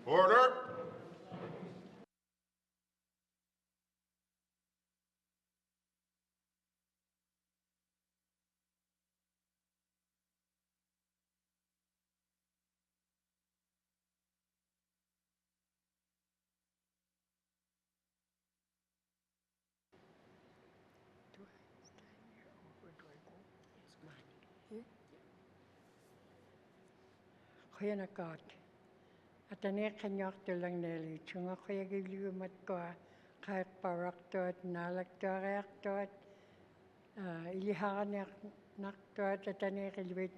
Order. Khoyanakot. Atane kanyok tulang neli. Chunga khoyagiliu matkoa. Kayak paraktot, nalaktoreaktot. Iliharan naktot atane kilwit.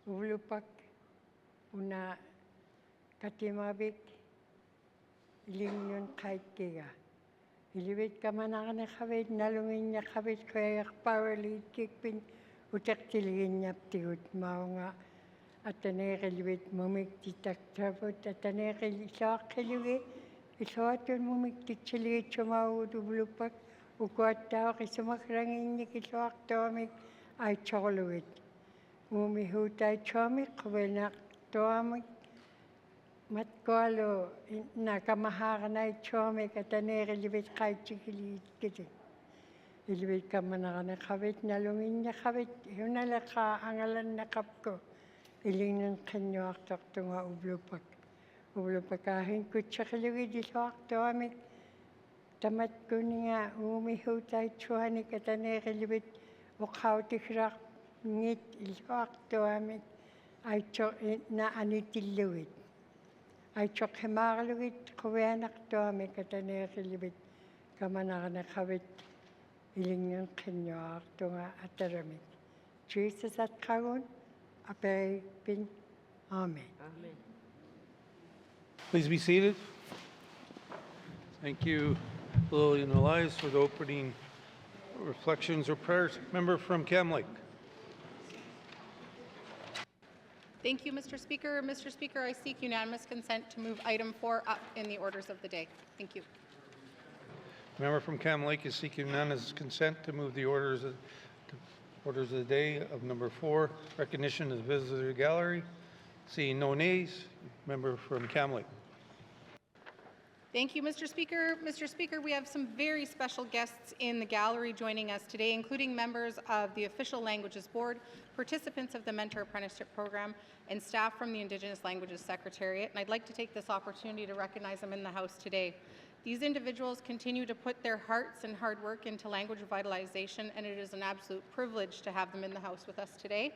Ulupak. Una katimabik. Ilinyon kaikiga. Iliwit kamanakane kawit nalungin niya kawit kayak paralit kikpin. Utaktilin niya tigut maunga. Atanekilwit mumiktitaktabut atanekilisaakiliwi isaatun mumiktitsilit sumaud ublupak ukuattaaq isumakranginnik isaaqtaamik aitsorluit mumihuutaitsuamik qavinaqtuamik matkualu nakamahaqanaitsuamik atanekilwit qaitsikiliitkiti ilwit kamanaqane qavit nalunginna qavit hunalaqa angalannaqapku Ilingnan kanyuaqtartunga ublupak. Ublupakahin kutsakiliwi disoaqtuamik. Tamatkuninga umihuutaitsuanik ataneqiliwit uqautikraq ngit isoaqtuamik. Aitso na anitilluwit. Aitso qimaqluwit quvianaqtuamik ataneqiliwit. Kamanaqanaqavit ilingnan kanyuaqtunga ataramik. Jesus atqagun. Amen. Amen. Please be seated. Thank you, Lillian Elias, for the opening reflections or prayers. Member from Cam Lake. Thank you, Mr. Speaker. Mr. Speaker, I seek unanimous consent to move item 4 up in the orders of the day. Thank you. Member from Cam Lake is seeking unanimous consent to move the orders of the day of number 4, recognition of the visitor gallery. Seeing no nays, member from Cam Lake. Thank you, Mr. Speaker. Mr. Speaker, we have some very special guests in the gallery joining us today, including members of the Official Languages Board, participants of the Mentor Apprenticeship Program, and staff from the Indigenous Languages Secretariat. And I'd like to take this opportunity to recognize them in the House today. These individuals continue to put their hearts and hard work into language revitalization, and it is an absolute privilege to have them in the House with us today.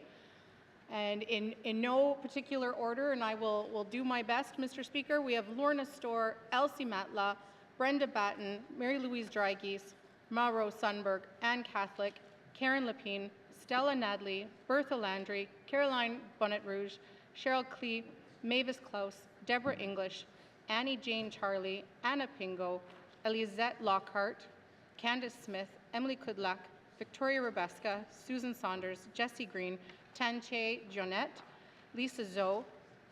And in no particular order, and I will do my best, Mr. Speaker, we have Lorna Storr, Elsie Matla, Brenda Batten, Mary Louise Drygeese, Mauro Sunberg, Anne Catholic, Karen Lepine, Stella Nadley, Bertha Landry, Caroline Bonnet Rouge, Cheryl Klee, Mavis Klaus, Deborah English, Annie Jane Charlie, Anna Pingo, Elisette Lockhart, Candace Smith, Emily Kudlak, Victoria Rebeska, Susan Saunders, Jessie Green, Tanche Jonette, Lisa Zoe,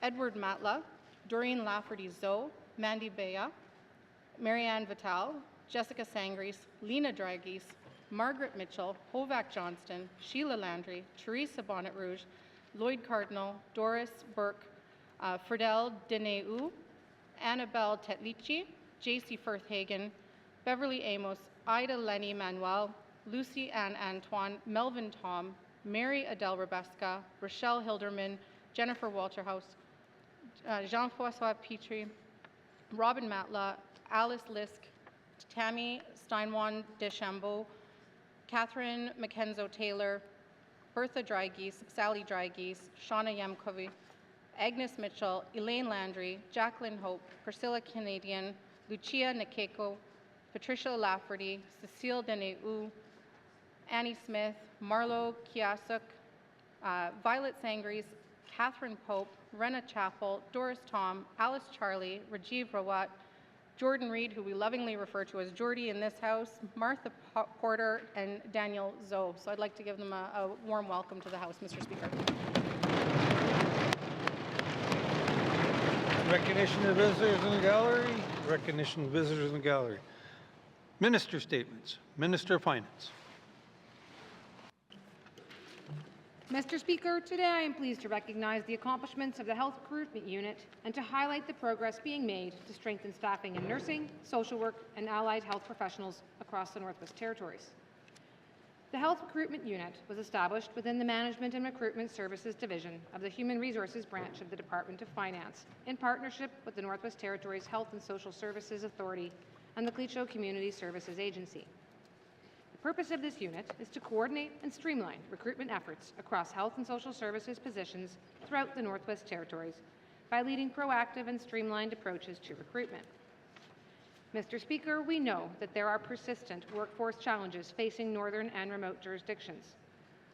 Edward Matla, Doreen Lafferty Zoe, Mandy Bea, Marianne Vital, Jessica Sangres, Lena Drygeese, Margaret Mitchell, Hovak Johnston, Sheila Landry, Teresa Bonnet Rouge, Lloyd Cardinal, Doris Burke, Fridel Deneu, Annabelle Tetlici, J.C. Firth-Hagen, Beverly Amos, Ida Lenny Manuel, Lucy Ann Antoine, Melvin Tom, Mary Adele Rebeska, Rochelle Hilderman, Jennifer Walterhouse, Jean-François Petrie, Robin Matla, Alice Lisk, Tammy Steinwan Deschambeau, Catherine McKenzo-Taylor, Bertha Drygeese, Sally Drygeese, Shauna Yamkovi, Agnes Mitchell, Elaine Landry, Jacqueline Hope, Priscilla Canadian, Lucia Nikeko, Patricia Lafferty, Cecile Deneu, Annie Smith, Marlo Kiasuk, Violet Sangres, Catherine Pope, Rena Chappell, Doris Tom, Alice Charlie, Rajiv Rawat, Jordan Reed, who we lovingly refer to as Jordy in this house, Martha Porter, and Daniel Zoe. So I'd like to give them a warm welcome to the House, Mr. Speaker. Recognition of visitors in the gallery. Recognition of visitors in the gallery. Minister statements. Minister of Finance. Mr. Speaker, today I am pleased to recognize the accomplishments of the Health Recruitment Unit and to highlight the progress being made to strengthen staffing in nursing, social work, and allied health professionals across the Northwest Territories. The Health Recruitment Unit was established within the Management and Recruitment Services Division of the Human Resources Branch of the Department of Finance in partnership with the Northwest Territories Health and Social Services Authority and the Clecho Community Services Agency. The purpose of this unit is to coordinate and streamline recruitment efforts across health and social services positions throughout the Northwest Territories by leading proactive and streamlined approaches to recruitment. Mr. Speaker, we know that there are persistent workforce challenges facing northern and remote jurisdictions.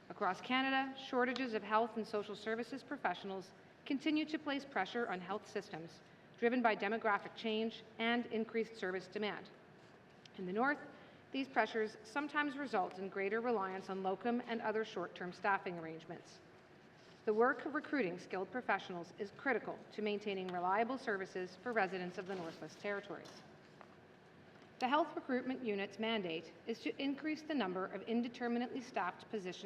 Across Canada, shortages of health and social services professionals continue to place pressure on health systems, driven by demographic change and increased service demand. In the north, these pressures sometimes result in greater reliance on locum and other short-term staffing arrangements. The work of recruiting skilled professionals is critical to maintaining reliable services for residents of the Northwest Territories. The Health Recruitment Unit's mandate is to increase the number of indeterminately staffed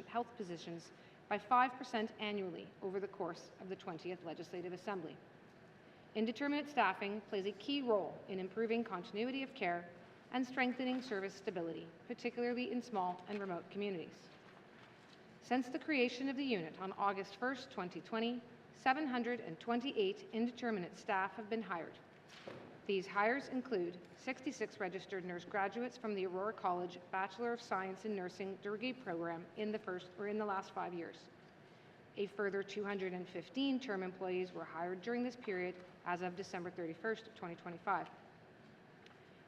health positions by 5% annually over the course of the 20th Legislative Assembly. Indeterminate staffing plays a key role in improving continuity of care and strengthening service stability, particularly in small and remote communities. Since the creation of the unit on August 1, 2020, 728 indeterminate staff have been hired. These hires include 66 registered nurse graduates from the Aurora College Bachelor of Science in Nursing degree program in the last 5 years. A further 215 term employees were hired during this period as of December 31, 2025.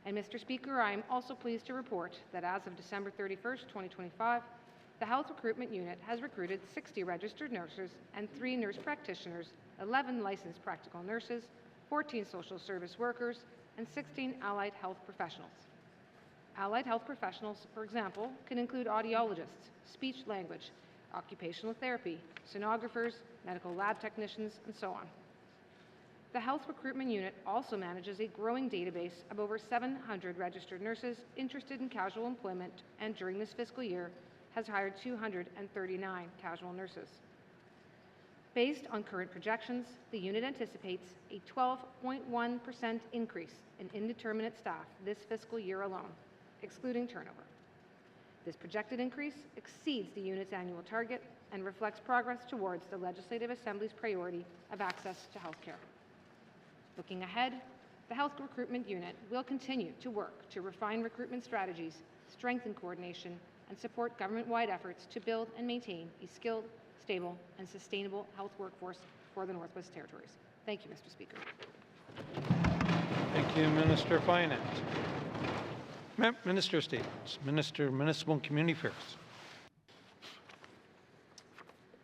And Mr. Speaker, I am also pleased to report that as of December 31, 2025, the Health Recruitment Unit has recruited 60 registered nurses and 3 nurse practitioners, 11 licensed practical nurses, 14 social service workers, and 16 allied health professionals. Allied health professionals, for example, can include audiologists, speech-language, occupational therapy, sonographers, medical lab technicians, and so on. The Health Recruitment Unit also manages a growing database of over 700 registered nurses interested in casual employment, and during this fiscal year has hired 239 casual nurses. Based on current projections, the unit anticipates a 12.1% increase in indeterminate staff this fiscal year alone, excluding turnover. This projected increase exceeds the unit's annual target and reflects progress towards the Legislative Assembly's priority of access to health care. Looking ahead, the Health Recruitment Unit will continue to work to refine recruitment strategies, strengthen coordination, and support government-wide efforts to build and maintain a skilled, stable, and sustainable health workforce for the Northwest Territories. Thank you, Mr. Speaker. Thank you, Minister of Finance. Minister of Statements. Minister of Municipal and Community Affairs.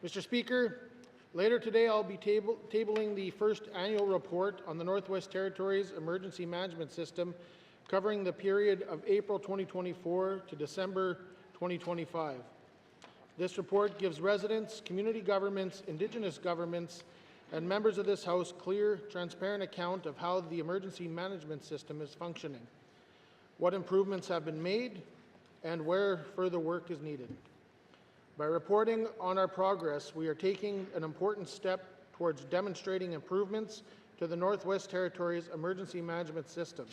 Mr. Speaker, later today I'll be tabling the first annual report on the Northwest Territories Emergency Management System covering the period of April 2024 to December 2025. This report gives residents, community governments, Indigenous governments, and members of this House clear, transparent account of how the emergency management system is functioning, what improvements have been made, and where further work is needed. By reporting on our progress, we are taking an important step towards demonstrating improvements to the Northwest Territories emergency management system.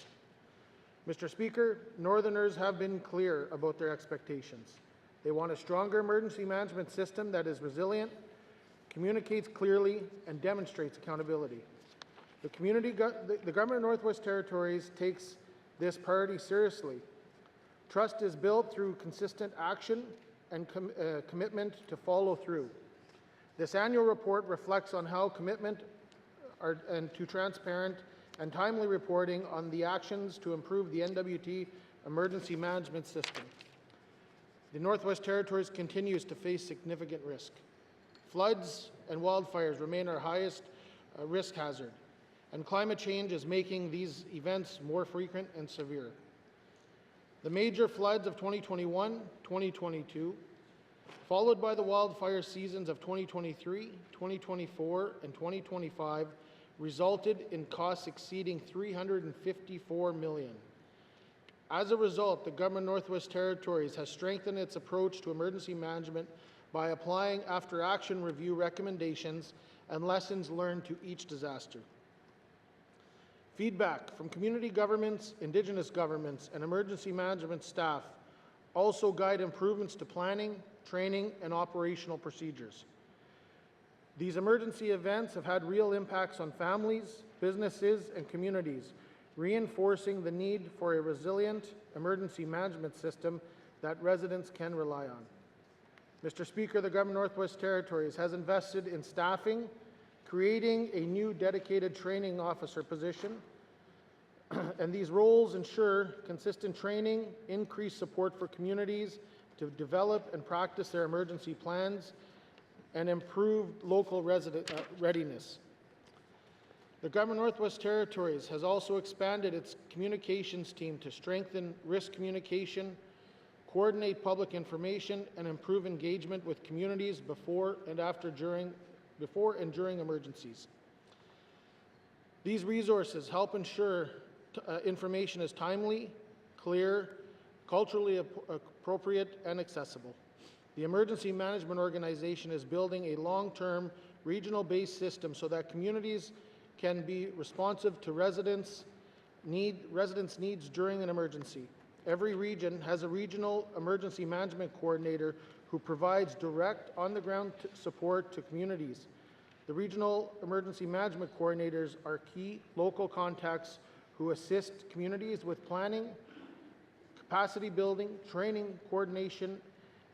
Mr. Speaker, Northerners have been clear about their expectations. They want a stronger emergency management system that is resilient, communicates clearly, and demonstrates accountability. The Government of Northwest Territories takes this priority seriously. Trust is built through consistent action and commitment to follow through. This annual report reflects on how commitment to transparent and timely reporting on the actions to improve the NWT emergency management system. The Northwest Territories continues to face significant risk. Floods and wildfires remain our highest risk hazard, and climate change is making these events more frequent and severe. The major floods of 2021, 2022, followed by the wildfire seasons of 2023, 2024, and 2025, resulted in costs exceeding $354 million. As a result, the Government of Northwest Territories has strengthened its approach to emergency management by applying after-action review recommendations and lessons learned to each disaster. Feedback from community governments, Indigenous governments, and emergency management staff also guide improvements to planning, training, and operational procedures. These emergency events have had real impacts on families, businesses, and communities, reinforcing the need for a resilient emergency management system that residents can rely on. Mr. Speaker, the Government of Northwest Territories has invested in staffing, creating a new dedicated training officer position, and these roles ensure consistent training, increased support for communities to develop and practice their emergency plans, and improved local readiness. The Government of Northwest Territories has also expanded its communications team to strengthen risk communication, coordinate public information, and improve engagement with communities before and during emergencies. These resources help ensure information is timely, clear, culturally appropriate, and accessible. The Emergency Management Organization is building a long-term, regional-based system so that communities can be responsive to residents' needs during an emergency. Every region has a regional emergency management coordinator who provides direct, on-the-ground support to communities. The regional emergency management coordinators are key local contacts who assist communities with planning, capacity building, training, coordination,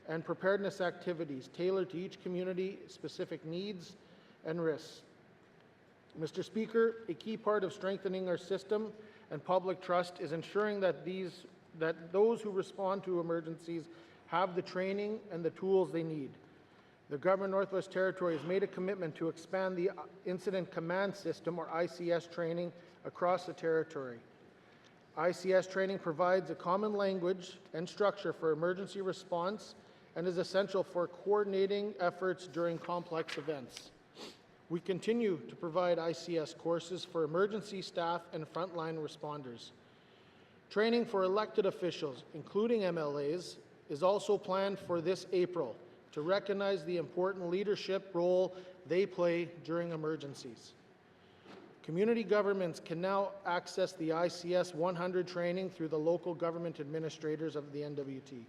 and preparedness activities tailored to each community-specific needs and risks. Mr. Speaker, a key part of strengthening our system and public trust is ensuring that those who respond to emergencies have the training and the tools they need. The Government of Northwest Territories made a commitment to expand the Incident Command System, or ICS, training across the territory. ICS training provides a common language and structure for emergency response and is essential for coordinating efforts during complex events. We continue to provide ICS courses for emergency staff and frontline responders. Training for elected officials, including MLAs, is also planned for this April to recognize the important leadership role they play during emergencies. Community governments can now access the ICS 100 training through the local government administrators of the NWT.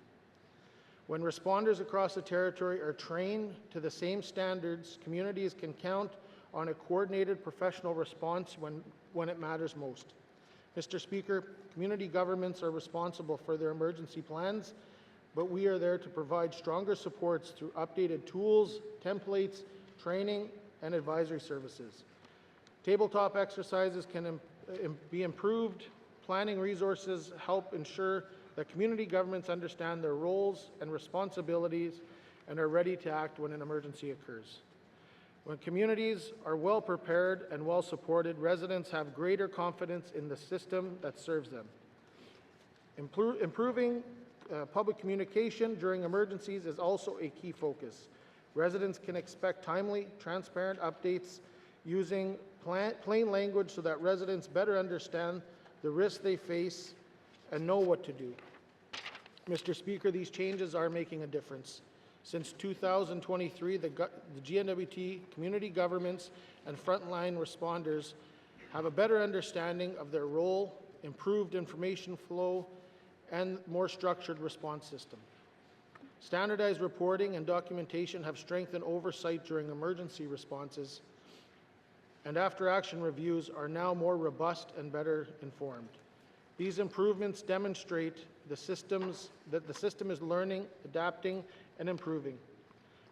When responders across the territory are trained to the same standards, communities can count on a coordinated professional response when it matters most. Mr. Speaker, community governments are responsible for their emergency plans, but we are there to provide stronger supports through updated tools, templates, training, and advisory services. Tabletop exercises can be improved. Planning resources help ensure that community governments understand their roles and responsibilities and are ready to act when an emergency occurs. When communities are well prepared and well supported, residents have greater confidence in the system that serves them. Improving public communication during emergencies is also a key focus. Residents can expect timely, transparent updates using plain language so that residents better understand the risks they face and know what to do. Mr. Speaker, these changes are making a difference. Since 2023, the GNWT, community governments, and frontline responders have a better understanding of their role, improved information flow, and more structured response system. Standardized reporting and documentation have strengthened oversight during emergency responses, and after-action reviews are now more robust and better informed. These improvements demonstrate that the system is learning, adapting, and improving.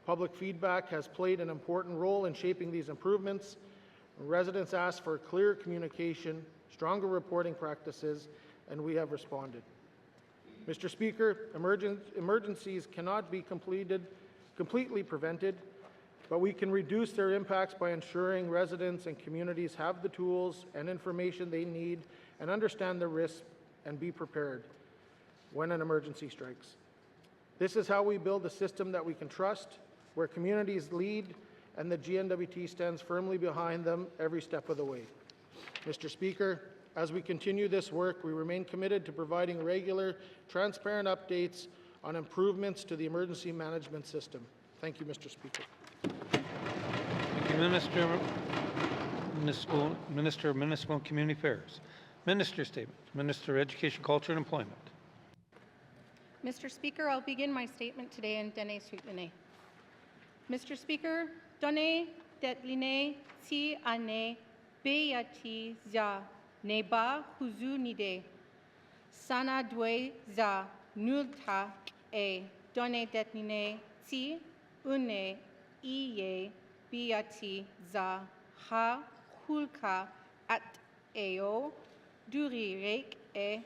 Public feedback has played an important role in shaping these improvements. Residents asked for clear communication, stronger reporting practices, and we have responded. Mr. Speaker, emergencies cannot be completely prevented, but we can reduce their impacts by ensuring residents and communities have the tools and information they need and understand the risks and be prepared when an emergency strikes. This is how we build a system that we can trust, where communities lead and the GNWT stands firmly behind them every step of the way. Mr. Speaker, as we continue this work, we remain committed to providing regular, transparent updates on improvements to the emergency management system. Thank you, Mr. Speaker. Thank you, Minister of Municipal and Community Affairs. Minister statement. Minister of Education, Culture and Employment. Mr. Speaker, I'll begin my statement today in Dene Suitline. Mr. Speaker, Done Detline Ti Ane Beyati Za Neba Huzu Nide Sana Dwe Za Nulta E Done Detline Ti Une Iye Beyati Za Ha Hulka At Eo Duri Rek E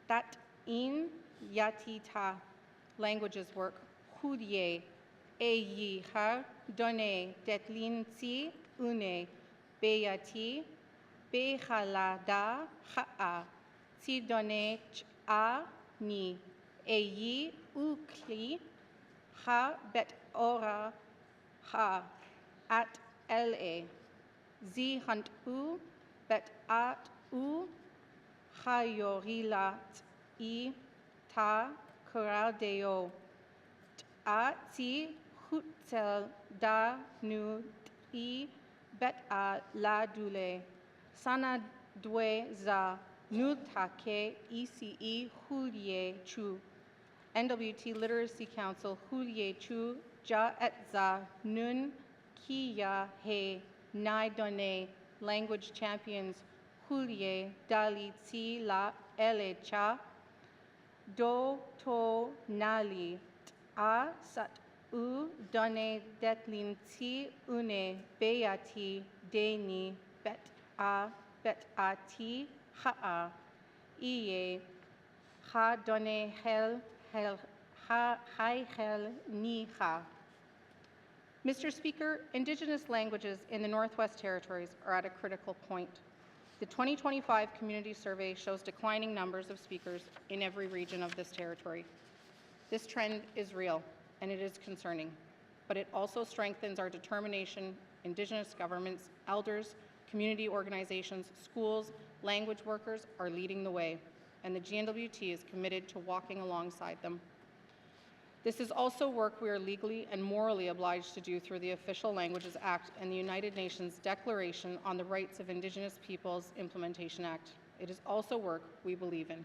Tat In Yatita languages work Hudye Eyi Har Done Detlin Si Une Beyati Behalada Ha'a Si Done A Ni Eyi Ukli Ha Bet Ora Ha At La Zi Hunt U Bet At U Hayorilat I Ta Kuraldeo A Ti Hutsel Da Nu I Bet A La Dule Sana Dwe Za Nutake ECE Hudye Chu NWT Literacy Council Hudye Chu Ja Et Za Nun Kiya He Nai Done Language Champions Hudye Dali Tsi La Ele Cha Do to nali a sat u done detlin ti une beati deni bet a ti ha a iye ha done hel ha hi hel ni ha. Mr. Speaker, Indigenous languages in the Northwest Territories are at a critical point. The 2025 Community Survey shows declining numbers of speakers in every region of this territory. This trend is real, and it is concerning, but it also strengthens our determination. Indigenous governments, elders, community organizations, schools, language workers are leading the way, and the GNWT is committed to walking alongside them. This is also work we are legally and morally obliged to do through the Official Languages Act and the United Nations Declaration on the Rights of Indigenous Peoples Implementation Act. It is also work we believe in.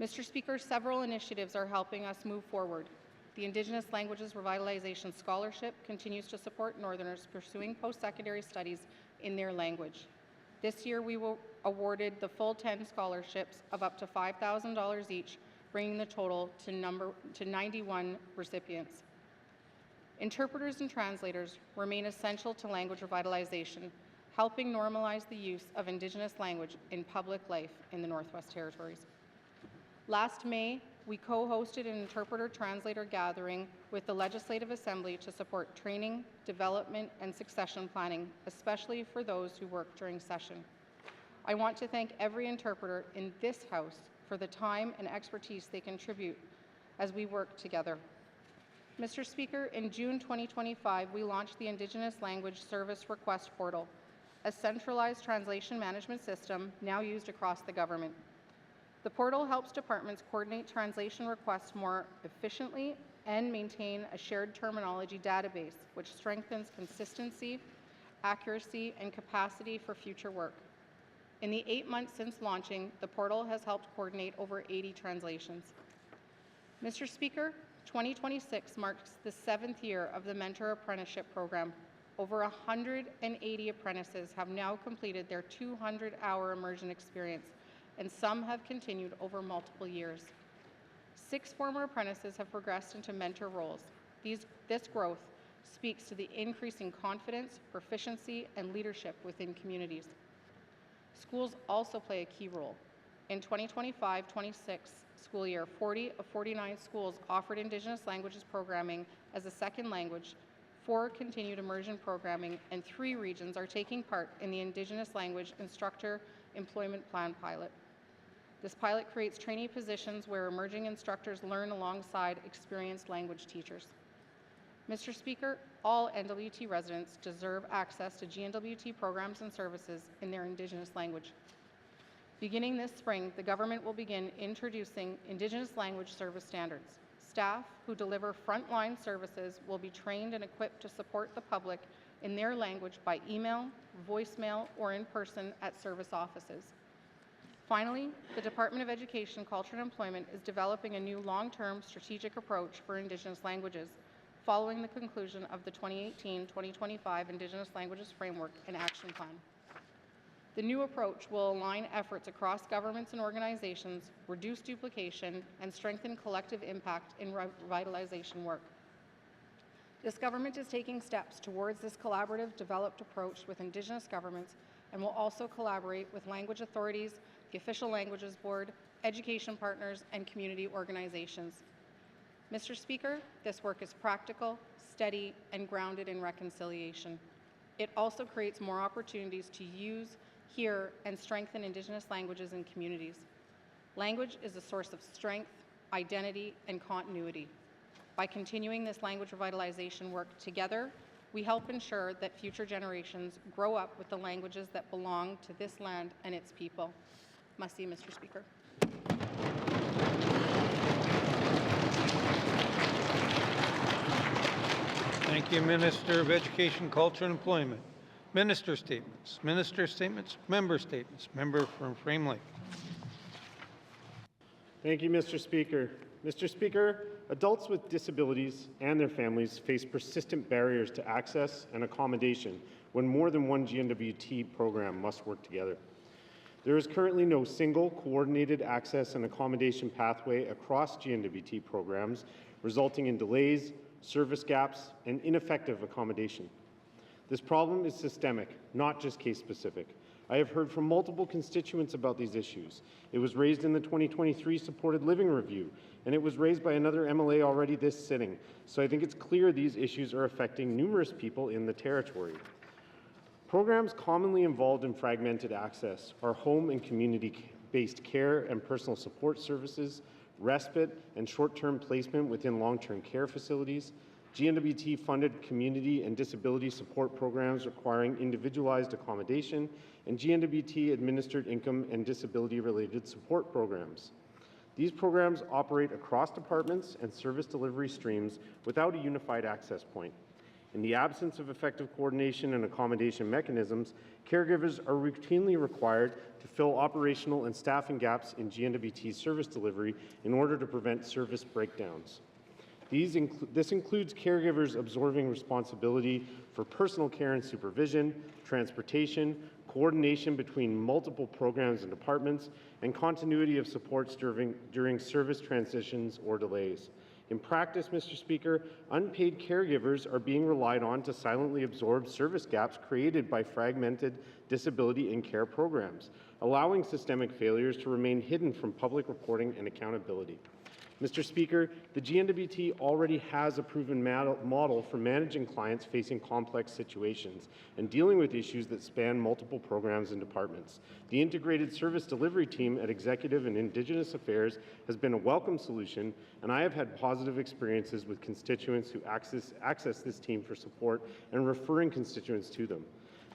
Mr. Speaker, several initiatives are helping us move forward. The Indigenous Languages Revitalization Scholarship continues to support Northerners pursuing post-secondary studies in their language. This year, we were awarded the full 10 scholarships of up to $5,000 each, bringing the total to 91 recipients. Interpreters and translators remain essential to language revitalization, helping normalize the use of Indigenous language in public life in the Northwest Territories. Last May, we co-hosted an interpreter-translator gathering with the Legislative Assembly to support training, development, and succession planning, especially for those who work during session. I want to thank every interpreter in this House for the time and expertise they contribute as we work together. Mr. Speaker, in June 2025, we launched the Indigenous Language Service Request Portal, a centralized translation management system now used across the government. The portal helps departments coordinate translation requests more efficiently and maintain a shared terminology database, which strengthens consistency, accuracy, and capacity for future work. In the 8 months since launching, the portal has helped coordinate over 80 translations. Mr. Speaker, 2026 marks the 7th year of the Mentor Apprenticeship Program. Over 180 apprentices have now completed their 200-hour immersion experience, and some have continued over multiple years. 6 former apprentices have progressed into mentor roles. This growth speaks to the increasing confidence, proficiency, and leadership within communities. Schools also play a key role. In 2025-26 school year, 40 of 49 schools offered Indigenous languages programming as a second language, 4 continued immersion programming, and 3 regions are taking part in the Indigenous Language Instructor Employment Plan pilot. This pilot creates trainee positions where emerging instructors learn alongside experienced language teachers. Mr. Speaker, all NWT residents deserve access to GNWT programs and services in their Indigenous language. Beginning this spring, the government will begin introducing Indigenous language service standards. staff who deliver frontline services will be trained and equipped to support the public in their language by email, voicemail, or in person at service offices. Finally, the Department of Education, Culture and Employment is developing a new long-term strategic approach for Indigenous languages following the conclusion of the 2018-2025 Indigenous Languages Framework and Action Plan. The new approach will align efforts across governments and organizations, reduce duplication, and strengthen collective impact in revitalization work. This government is taking steps towards this collaborative, developed approach with Indigenous governments and will also collaborate with language authorities, the Official Languages Board, education partners, and community organizations. Mr. Speaker, this work is practical, steady, and grounded in reconciliation. It also creates more opportunities to use, hear, and strengthen Indigenous languages and communities. Language is a source of strength, identity, and continuity. By continuing this language revitalization work together, we help ensure that future generations grow up with the languages that belong to this land and its people. Merci, Mr. Speaker. Thank you, Minister of Education, Culture and Employment. Minister statements. Minister statements. Member statements. Member from Frame Lake. Thank you, Mr. Speaker. Mr. Speaker, adults with disabilities and their families face persistent barriers to access and accommodation when more than one GNWT program must work together. There is currently no single coordinated access and accommodation pathway across GNWT programs, resulting in delays, service gaps, and ineffective accommodation. This problem is systemic, not just case-specific. I have heard from multiple constituents about these issues. It was raised in the 2023 Supported Living Review, and it was raised by another MLA already this sitting. So I think it's clear these issues are affecting numerous people in the territory. Programs commonly involved in fragmented access are home and community-based care and personal support services, respite and short-term placement within long-term care facilities, GNWT-funded community and disability support programs requiring individualized accommodation, and GNWT-administered income and disability-related support programs. These programs operate across departments and service delivery streams without a unified access point. In the absence of effective coordination and accommodation mechanisms, caregivers are routinely required to fill operational and staffing gaps in GNWT service delivery in order to prevent service breakdowns. This includes caregivers absorbing responsibility for personal care and supervision, transportation, coordination between multiple programs and departments, and continuity of supports during service transitions or delays. In practice, Mr. Speaker, unpaid caregivers are being relied on to silently absorb service gaps created by fragmented disability and care programs, allowing systemic failures to remain hidden from public reporting and accountability. Mr. Speaker, the GNWT already has a proven model for managing clients facing complex situations and dealing with issues that span multiple programs and departments. The Integrated Service Delivery Team at Executive and Indigenous Affairs has been a welcome solution, and I have had positive experiences with constituents who access this team for support and referring constituents to them.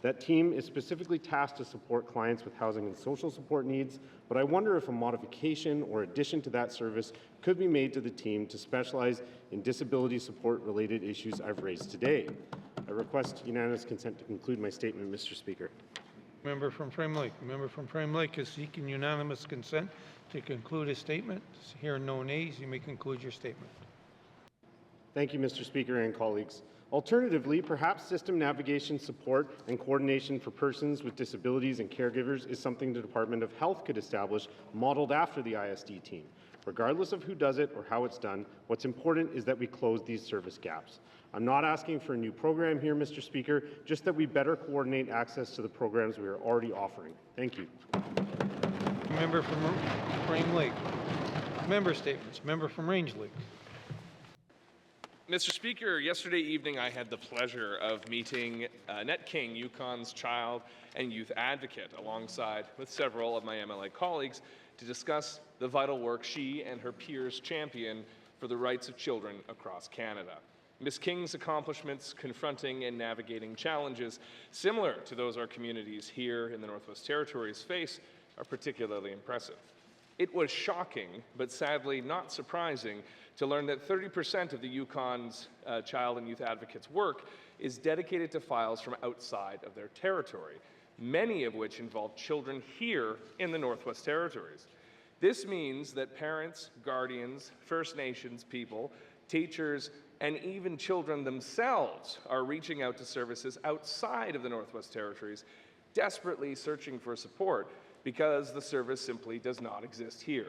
That team is specifically tasked to support clients with housing and social support needs, but I wonder if a modification or addition to that service could be made to the team to specialize in disability support-related issues I've raised today. I request unanimous consent to conclude my statement, Mr. Speaker. Member from Frame Lake. The member from Frame Lake is seeking unanimous consent to conclude his statement. Hearing no nays, you may conclude your statement. Thank you, Mr. Speaker and colleagues. Alternatively, perhaps system navigation support and coordination for persons with disabilities and caregivers is something the Department of Health could establish, modeled after the ISD team. Regardless of who does it or how it's done, what's important is that we close these service gaps. I'm not asking for a new program here, Mr. Speaker, just that we better coordinate access to the programs we are already offering. Thank you. Member from Frame Lake. Member statements. Member from Range Lake. Mr. Speaker, yesterday evening I had the pleasure of meeting Annette King, Yukon's child and youth advocate, alongside with several of my MLA colleagues to discuss the vital work she and her peers champion for the rights of children across Canada. Ms. King's accomplishments confronting and navigating challenges similar to those our communities here in the Northwest Territories face are particularly impressive. It was shocking, but sadly not surprising, to learn that 30% of the Yukon's Child and Youth Advocates' work is dedicated to files from outside of their territory, many of which involve children here in the Northwest Territories. This means that parents, guardians, First Nations people, teachers, and even children themselves are reaching out to services outside of the Northwest Territories, desperately searching for support because the service simply does not exist here.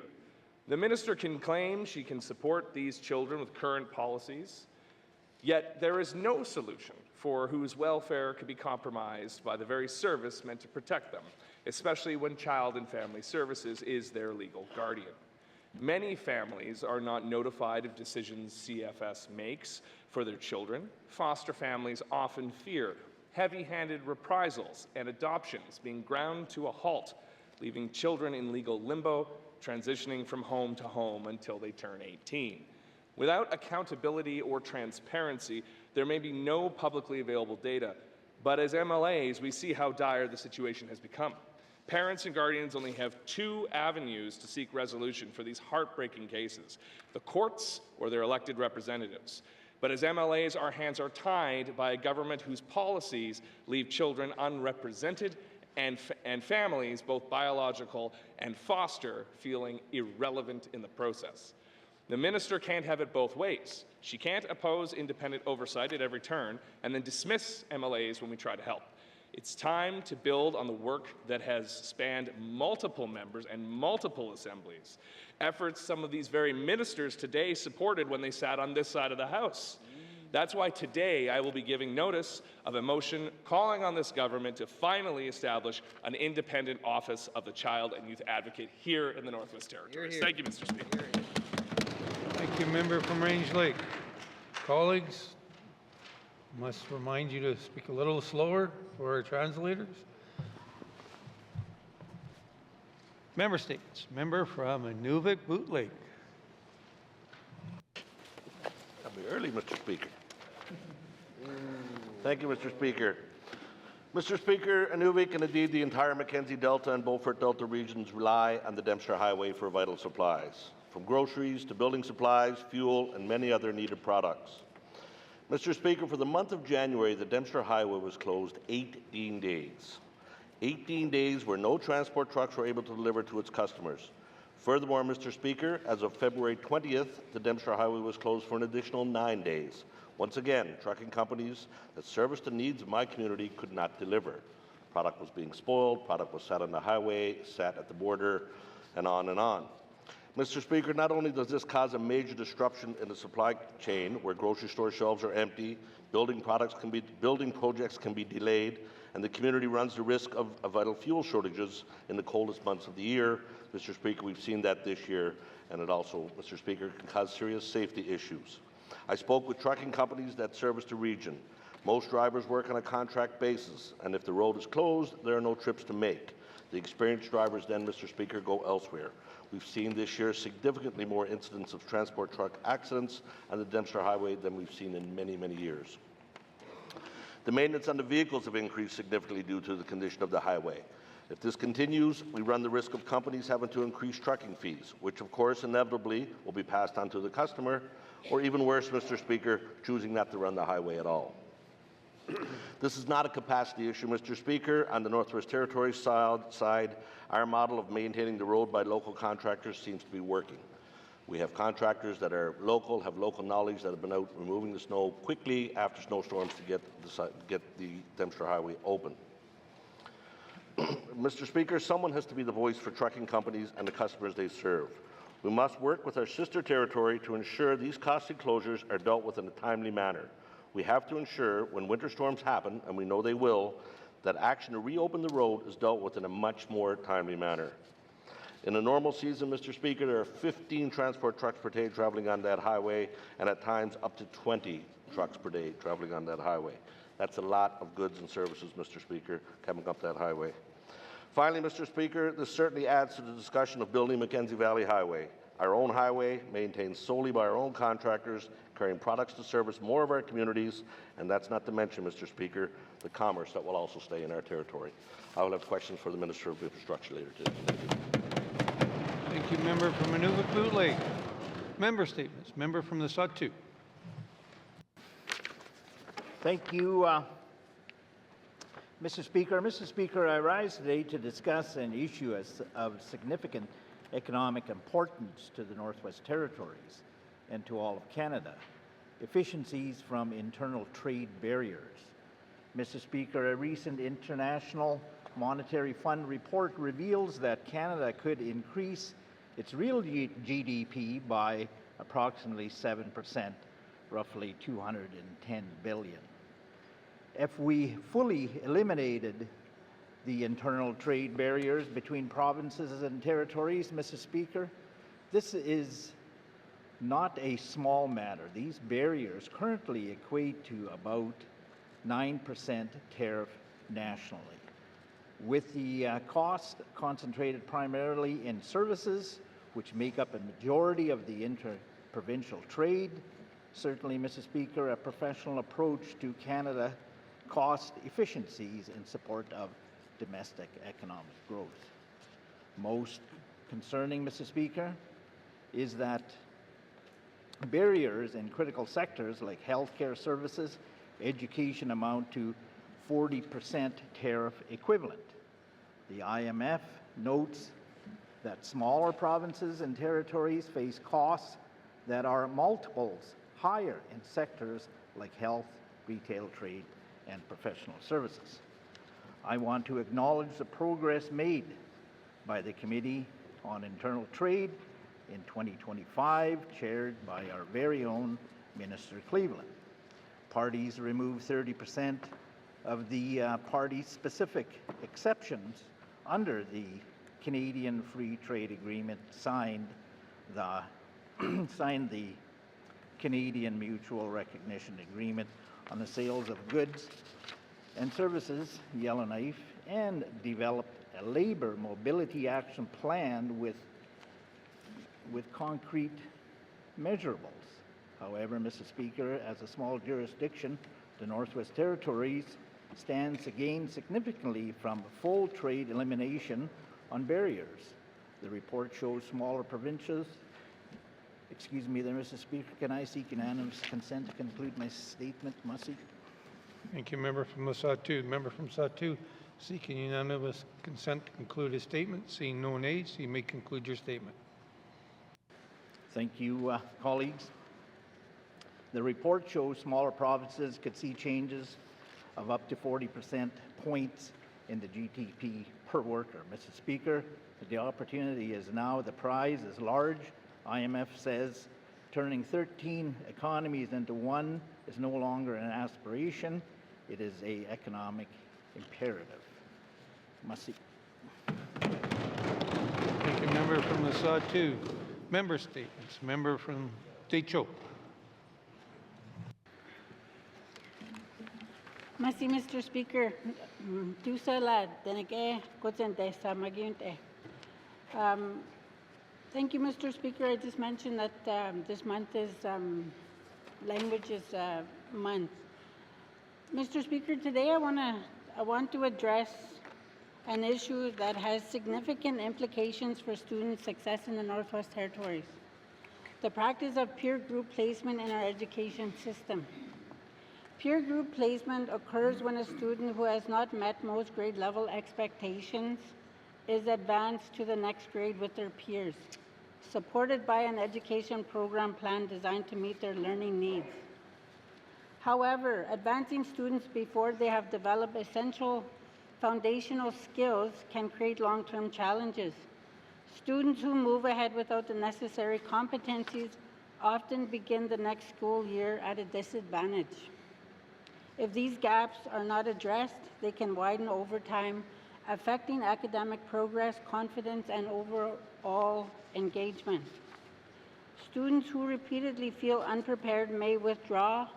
The minister can claim she can support these children with current policies, yet there is no solution for whose welfare could be compromised by the very service meant to protect them, especially when Child and Family Services is their legal guardian. Many families are not notified of decisions CFS makes for their children. Foster families often fear heavy-handed reprisals and adoptions being ground to a halt, leaving children in legal limbo, transitioning from home to home until they turn 18. Without accountability or transparency, there may be no publicly available data, but as MLAs, we see how dire the situation has become. Parents and guardians only have two avenues to seek resolution for these heartbreaking cases: the courts or their elected representatives. But as MLAs, our hands are tied by a government whose policies leave children unrepresented and families, both biological and foster, feeling irrelevant in the process. The minister can't have it both ways. She can't oppose independent oversight at every turn and then dismiss MLAs when we try to help. It's time to build on the work that has spanned multiple members and multiple assemblies, efforts some of these very ministers today supported when they sat on this side of the House. That's why today I will be giving notice of a motion calling on this government to finally establish an independent office of the Child and Youth Advocate here in the Northwest Territories. Thank you, Mr. Speaker. Thank you, member from Range Lake. Colleagues, must remind you to speak a little slower for our translators. Member statements. Member from Inuvik Boot Lake. I'll be early, Mr. Speaker. Thank you, Mr. Speaker. Mr. Speaker, Inuvik and indeed the entire Mackenzie Delta and Beaufort Delta regions rely on the Dempster Highway for vital supplies, from groceries to building supplies, fuel, and many other needed products. Mr. Speaker, for the month of January, the Dempster Highway was closed 18 days. 18 days where no transport trucks were able to deliver to its customers. Furthermore, Mr. Speaker, as of February 20th, the Dempster Highway was closed for an additional 9 days. Once again, trucking companies that service the needs of my community could not deliver. Product was being spoiled, product was sat on the highway, sat at the border, and on and on. Mr. Speaker, not only does this cause a major disruption in the supply chain where grocery store shelves are empty, building projects can be delayed, and the community runs the risk of vital fuel shortages in the coldest months of the year. Mr. Speaker, we've seen that this year, and it also, Mr. Speaker, can cause serious safety issues. I spoke with trucking companies that service the region. Most drivers work on a contract basis, and if the road is closed, there are no trips to make. The experienced drivers then, Mr. Speaker, go elsewhere. We've seen this year significantly more incidents of transport truck accidents on the Dempster Highway than we've seen in many, many years. The maintenance on the vehicles have increased significantly due to the condition of the highway. If this continues, we run the risk of companies having to increase trucking fees, which of course inevitably will be passed on to the customer, or even worse, Mr. Speaker, choosing not to run the highway at all. This is not a capacity issue, Mr. Speaker. On the Northwest Territories side, our model of maintaining the road by local contractors seems to be working. We have contractors that are local, have local knowledge, that have been out removing the snow quickly after snowstorms to get the Dempster Highway open. Mr. Speaker, someone has to be the voice for trucking companies and the customers they serve. We must work with our sister territory to ensure these costly closures are dealt with in a timely manner. We have to ensure when winter storms happen, and we know they will, that action to reopen the road is dealt with in a much more timely manner. In a normal season, Mr. Speaker, there are 15 transport trucks per day traveling on that highway, and at times up to 20 trucks per day traveling on that highway. That's a lot of goods and services, Mr. Speaker, coming up that highway. Finally, Mr. Speaker, this certainly adds to the discussion of building Mackenzie Valley Highway. Our own highway, maintained solely by our own contractors, carrying products to service more of our communities, and that's not to mention, Mr. Speaker, the commerce that will also stay in our territory. I will have questions for the Minister of Infrastructure later today. Thank you, member from Nunavut Lake. Member statements. Member from the Sahtu. Thank you, Mr. Speaker. Mr. Speaker, I rise today to discuss an issue of significant economic importance to the Northwest Territories and to all of Canada: efficiencies from internal trade barriers. Mr. Speaker, a recent International Monetary Fund report reveals that Canada could increase its real GDP by approximately 7%, roughly $210 billion. If we fully eliminated the internal trade barriers between provinces and territories, Mr. Speaker, this is not a small matter. These barriers currently equate to about 9% tariff nationally. With the cost concentrated primarily in services, which make up a majority of the inter-provincial trade, certainly, Mr. Speaker, a professional approach to Canada cost efficiencies in support of domestic economic growth. Most concerning, Mr. Speaker, is that barriers in critical sectors like healthcare services, education amount to 40% tariff equivalent. The IMF notes that smaller provinces and territories face costs that are multiples higher in sectors like health, retail, trade, and professional services. I want to acknowledge the progress made by the Committee on Internal Trade in 2025, chaired by our very own Minister Cleveland. Parties removed 30% of the party-specific exceptions under the Canadian Free Trade Agreement, signed the Canadian Mutual Recognition Agreement on the sales of goods and services, Yellowknife, and developed a labor mobility action plan with concrete measurables. However, Mr. Speaker, as a small jurisdiction, the Northwest Territories stands to gain significantly from full trade elimination on barriers. The report shows smaller provinces. Excuse me there, Mr. Speaker. Can I seek unanimous consent to conclude my statement? Must Thank you, member from the Sahtu. Member from Sahtu seeking unanimous consent to conclude his statement. Seeing no nays, you may conclude your statement. Thank you, colleagues. The report shows smaller provinces could see changes of up to 40% points in the GDP per worker. Mr. Speaker, the opportunity is now, the prize is large. IMF says turning 13 economies into one is no longer an aspiration, it is an economic imperative. Masi. Thank you, member from the Sahtu. Member statements. Member from Techo. Masi, Mr. Speaker, Dusala, Denege, Godzente, Samagunte. Thank you, Mr. Speaker. I just mentioned that this month is Languages Month. Mr. Speaker, today I want to address an issue that has significant implications for student success in the Northwest Territories: the practice of peer group placement in our education system. Peer group placement occurs when a student who has not met most grade level expectations is advanced to the next grade with their peers, supported by an education program plan designed to meet their learning needs. However, advancing students before they have developed essential foundational skills can create long-term challenges. Students who move ahead without the necessary competencies often begin the next school year at a disadvantage. If these gaps are not addressed, they can widen over time, affecting academic progress, confidence, and overall engagement. Students who repeatedly feel unprepared may withdraw,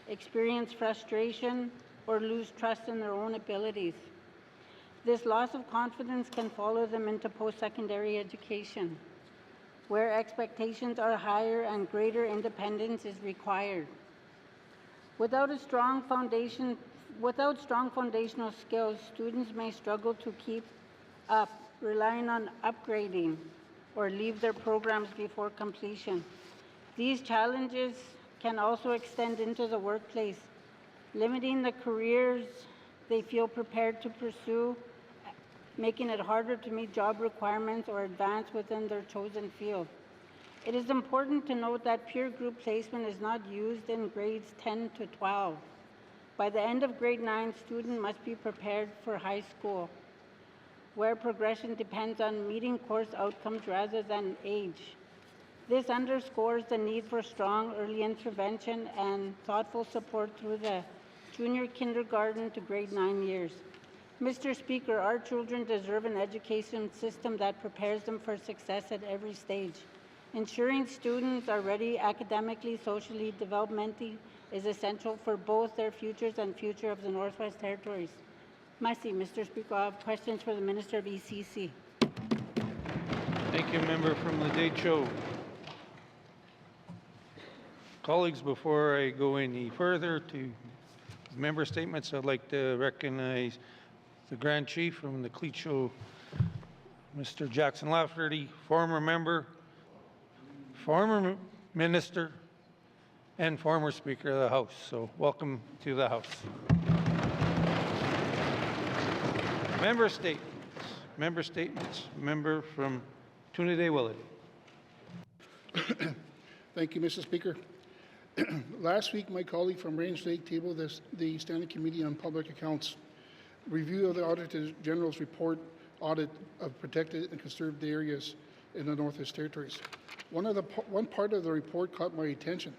experience frustration, or lose trust in their own abilities. This loss of confidence can follow them into post-secondary education, where expectations are higher and greater independence is required. Without strong foundational skills, students may struggle to keep up, relying on upgrading or leave their programs before completion. These challenges can also extend into the workplace, limiting the careers they feel prepared to pursue, making it harder to meet job requirements or advance within their chosen field. It is important to note that peer group placement is not used in grades 10 to 12. By the end of grade 9, students must be prepared for high school, where progression depends on meeting course outcomes rather than age. This underscores the need for strong early intervention and thoughtful support through the junior kindergarten to grade 9 years. Mr. Speaker, our children deserve an education system that prepares them for success at every stage. Ensuring students are ready academically, socially, developmentally is essential for both their futures and future of the Northwest Territories. Merci, Mr. Speaker. I have questions for the Minister of ECC. Thank you, member from Ladacho. Colleagues, before I go any further to member statements, I'd like to recognize the Grand Chief from the Cleat-Show, Mr. Jackson Lafferty, former member, former minister, and former Speaker of the House. So welcome to the House. Member statements. Member statements. Member from Trinidad-Willity. Thank you, Mr. Speaker. Last week, my colleague from Range Lake tabled the Standing Committee on Public Accounts review of the Auditor General's report audit of protected and conserved areas in the Northwest Territories. One part of the report caught my attention.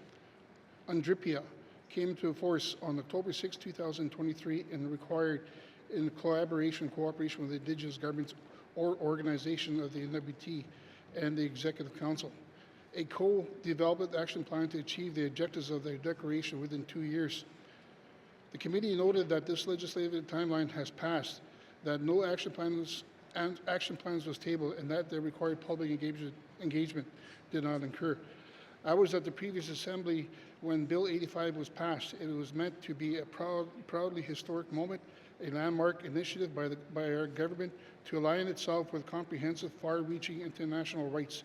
UNDRIPIA came into force on October 6, 2023 and required, in cooperation with the Indigenous governments or organization of the NWT and the Executive Council, a co-development action plan to achieve the objectives of the declaration within 2 years. The committee noted that this legislative timeline has passed, that no action plans was tabled, and that the required public engagement did not occur. I was at the previous assembly when Bill 85 was passed. It was meant to be a proudly historic moment, a landmark initiative by our government to align itself with comprehensive, far-reaching international rights.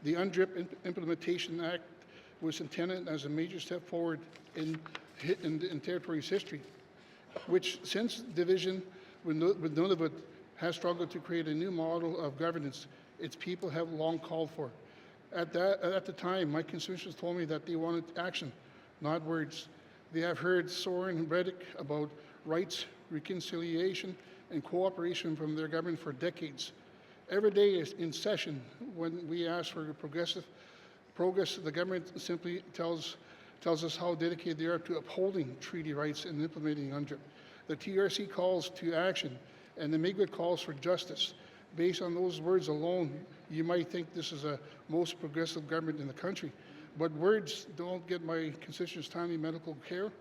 The UNDRIP Implementation Act was intended as a major step forward in Territory's history, which since division with Nunavut has struggled to create a new model of governance its people have long called for. At the time, my constituents told me that they wanted action, not words. They have heard soaring rhetoric about rights, reconciliation, and cooperation from their government for decades. Every day is in session when we ask for progress. The government simply tells us how dedicated they are to upholding treaty rights and implementing UNDRIP. The TRC calls to action, and the Miigwech calls for justice. Based on those words alone, you might think this is the most progressive government in the country, but words don't get my constituents timely medical care.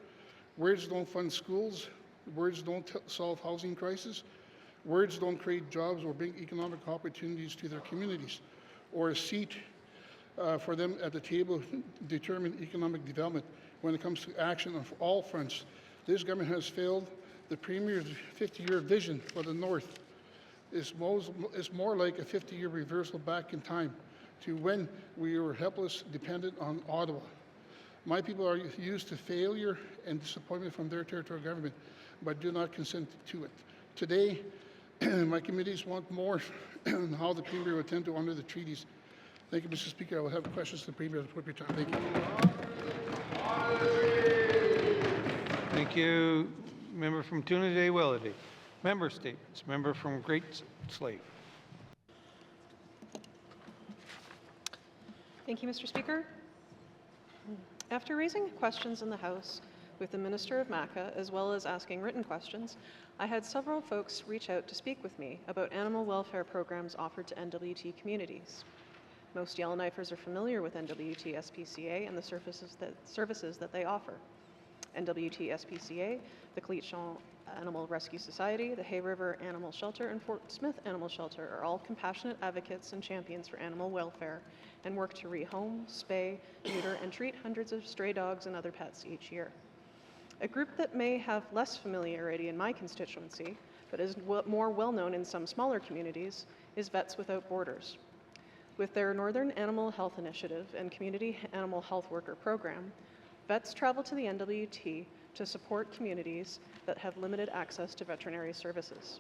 Words don't fund schools. Words don't solve housing crisis. Words don't create jobs or bring economic opportunities to their communities, or a seat for them at the table to determine economic development. When it comes to action on all fronts, this government has failed. The Premier's 50-year vision for the North is more like a 50-year reversal back in time to when we were helpless, dependent on Ottawa. My people are used to failure and disappointment from their territorial government, but do not consent to it. Today, my committees want more on how the Premier will attend to honor the treaties. Thank you, Mr. Speaker. I will have questions to the Premier at the appropriate time. Thank you. Thank you, member from Trinidad-Willity. Member statements. Member from Great Slave. Thank you, Mr. Speaker. After raising questions in the House with the Minister of MACA, as well as asking written questions, I had several folks reach out to speak with me about animal welfare programs offered to NWT communities. Most Yellowknifers are familiar with NWT SPCA and the services that they offer. NWT SPCA, the Cleat-Show Animal Rescue Society, the Hay River Animal Shelter, and Fort Smith Animal Shelter are all compassionate advocates and champions for animal welfare and work to rehome, spay, neuter, and treat hundreds of stray dogs and other pets each year. A group that may have less familiarity in my constituency, but is more well known in some smaller communities, is Vets Without Borders. With their Northern Animal Health Initiative and Community Animal Health Worker Program, vets travel to the NWT to support communities that have limited access to veterinary services.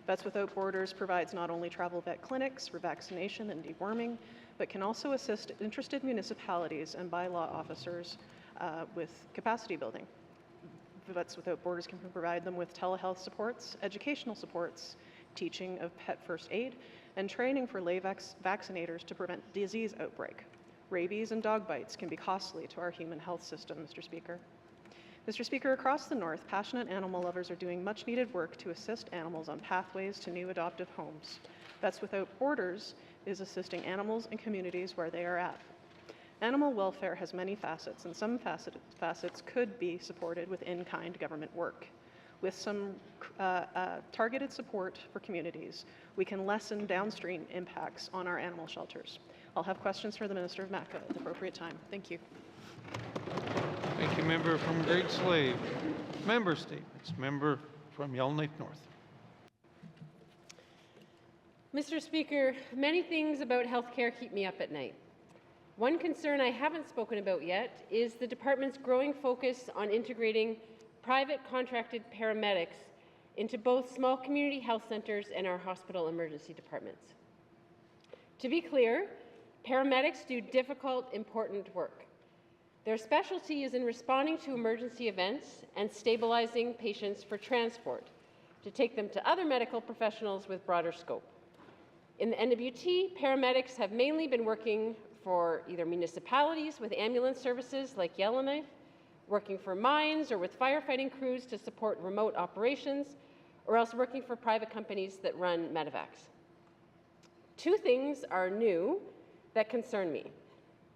Vets Without Borders provides not only travel vet clinics for vaccination and deworming, but can also assist interested municipalities and bylaw officers with capacity building. Vets Without Borders can provide them with telehealth supports, educational supports, teaching of pet first aid, and training for lay vaccinators to prevent disease outbreak. Rabies and dog bites can be costly to our human health system, Mr. Speaker. Mr. Speaker, across the North, passionate animal lovers are doing much needed work to assist animals on pathways to new adoptive homes. Vets Without Borders is assisting animals and communities where they are at. Animal welfare has many facets, and some facets could be supported with in-kind government work. With some targeted support for communities, we can lessen downstream impacts on our animal shelters. I'll have questions for the Minister of MACA at the appropriate time. Thank you. Thank you, member from Great Slave. Member statements. Member from Yellowknife North. Mr. Speaker, many things about healthcare keep me up at night. One concern I haven't spoken about yet is the department's growing focus on integrating private contracted paramedics into both small community health centres and our hospital emergency departments. To be clear, paramedics do difficult, important work. Their specialty is in responding to emergency events and stabilizing patients for transport, to take them to other medical professionals with broader scope. In the NWT, paramedics have mainly been working for either municipalities with ambulance services like Yellowknife, working for mines or with firefighting crews to support remote operations, or else working for private companies that run medevacs. Two things are new that concern me.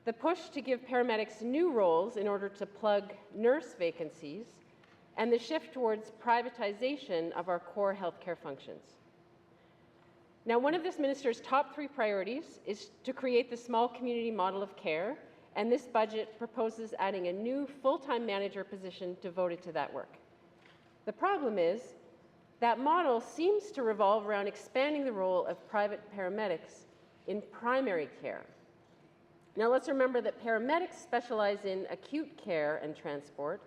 The push to give paramedics new roles in order to plug nurse vacancies, and the shift towards privatization of our core healthcare functions. Now, one of this minister's top 3 priorities is to create the small community model of care, and this budget proposes adding a new full-time manager position devoted to that work. The problem is that model seems to revolve around expanding the role of private paramedics in primary care. Now, let's remember that paramedics specialize in acute care and transport,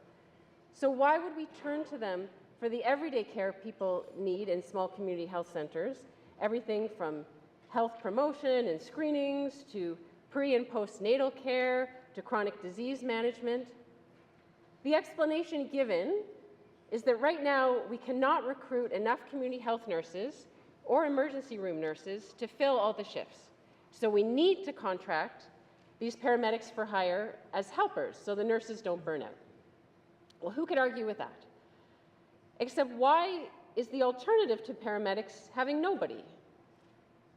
so why would we turn to them for the everyday care people need in small community health centers, everything from health promotion and screenings to pre- and postnatal care to chronic disease management? The explanation given is that right now we cannot recruit enough community health nurses or emergency room nurses to fill all the shifts. So we need to contract these paramedics for hire as helpers so the nurses don't burn out. Well, who could argue with that? Except why is the alternative to paramedics having nobody?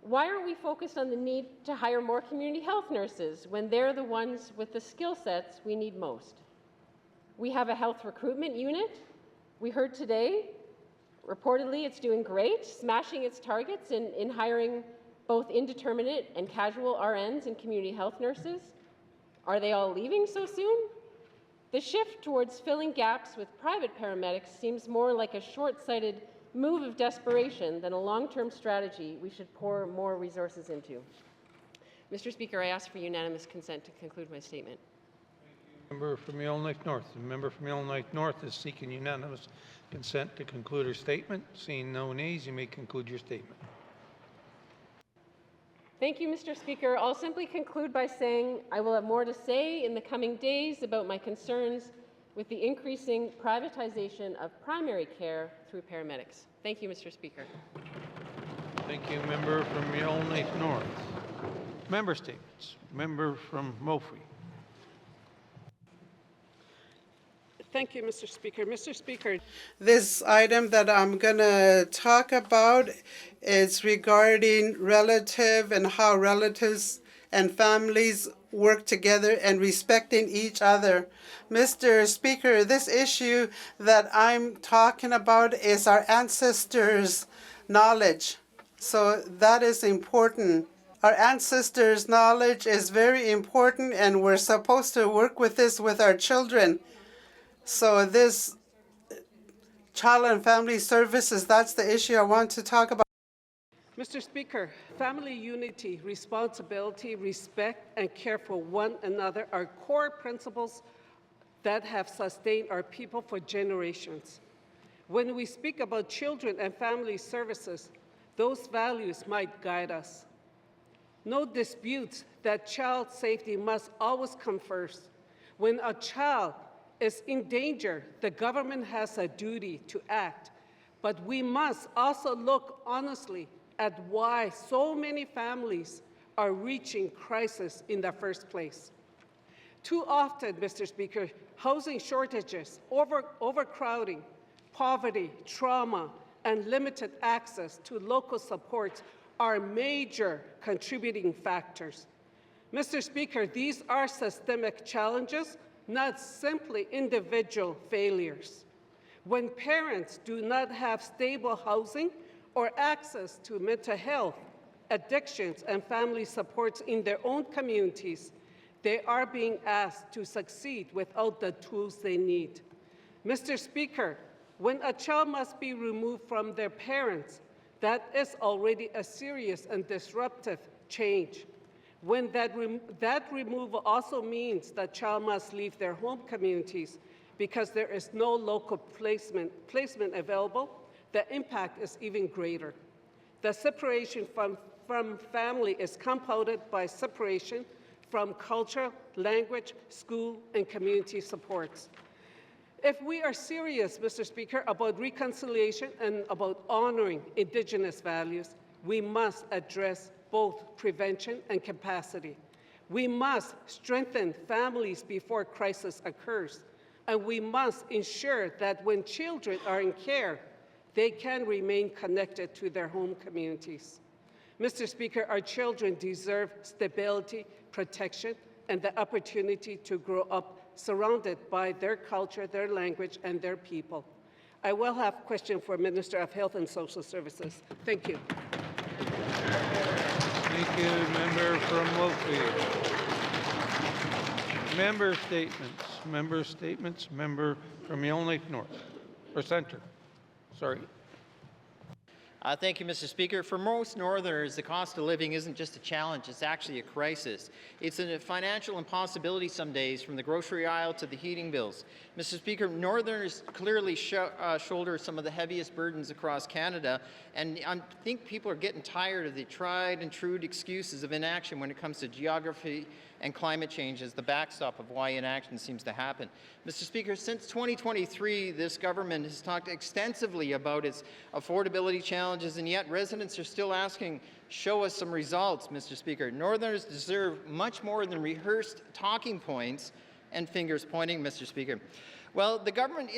Why aren't we focused on the need to hire more community health nurses when they're the ones with the skill sets we need most? We have a health recruitment unit. We heard today, reportedly it's doing great, smashing its targets in hiring both indeterminate and casual RNs and community health nurses. Are they all leaving so soon? The shift towards filling gaps with private paramedics seems more like a short-sighted move of desperation than a long-term strategy we should pour more resources into. Mr. Speaker, I ask for unanimous consent to conclude my statement. Member from Yellowknife North. The member from Yellowknife North is seeking unanimous consent to conclude her statement. Seeing no nays, you may conclude your statement. Thank you, Mr. Speaker. I'll simply conclude by saying I will have more to say in the coming days about my concerns with the increasing privatization of primary care through paramedics. Thank you, Mr. Speaker. Thank you, member from Yellowknife North. Member statements. Member from Mophie. Thank you, Mr. Speaker. Mr. Speaker, this item that I'm going to talk about is regarding relative and how relatives and families work together and respecting each other. Mr. Speaker, this issue that I'm talking about is our ancestors' knowledge. So that is important. Our ancestors' knowledge is very important, and we're supposed to work with this with our children. So this Child and Family Services, that's the issue I want to talk about. Mr. Speaker, family unity, responsibility, respect, and care for one another are core principles that have sustained our people for generations. When we speak about children and family services, those values might guide us. No disputes that child safety must always come first. When a child is in danger, the government has a duty to act, but we must also look honestly at why so many families are reaching crisis in the first place. Too often, Mr. Speaker, housing shortages, overcrowding, poverty, trauma, and limited access to local supports are major contributing factors. Mr. Speaker, these are systemic challenges, not simply individual failures. When parents do not have stable housing or access to mental health, addictions, and family supports in their own communities, they are being asked to succeed without the tools they need. Mr. Speaker, when a child must be removed from their parents, that is already a serious and disruptive change. When that removal also means the child must leave their home communities because there is no local placement available, the impact is even greater. The separation from family is compounded by separation from culture, language, school, and community supports. If we are serious, Mr. Speaker, about reconciliation and about honoring Indigenous values, we must address both prevention and capacity. We must strengthen families before crisis occurs, and we must ensure that when children are in care, they can remain connected to their home communities. Mr. Speaker, our children deserve stability, protection, and the opportunity to grow up surrounded by their culture, their language, and their people. I will have a question for Minister of Health and Social Services. Thank you. Thank you, member from Woodfield. Member statements, member from Yellowknife North, or Centre, sorry. Thank you, Mr. Speaker. For most Northerners, the cost of living isn't just a challenge, it's actually a crisis. It's a financial impossibility some days, from the grocery aisle to the heating bills. Mr. Speaker, Northerners clearly shoulder some of the heaviest burdens across Canada, and I think people are getting tired of the tried and true excuses of inaction when it comes to geography and climate change as the backstop of why inaction seems to happen. Mr. Speaker, since 2023, this government has talked extensively about its affordability challenges, and yet residents are still asking, show us some results, Mr. Speaker. Northerners deserve much more than rehearsed talking points and fingers pointing, Mr. Speaker. Well, the government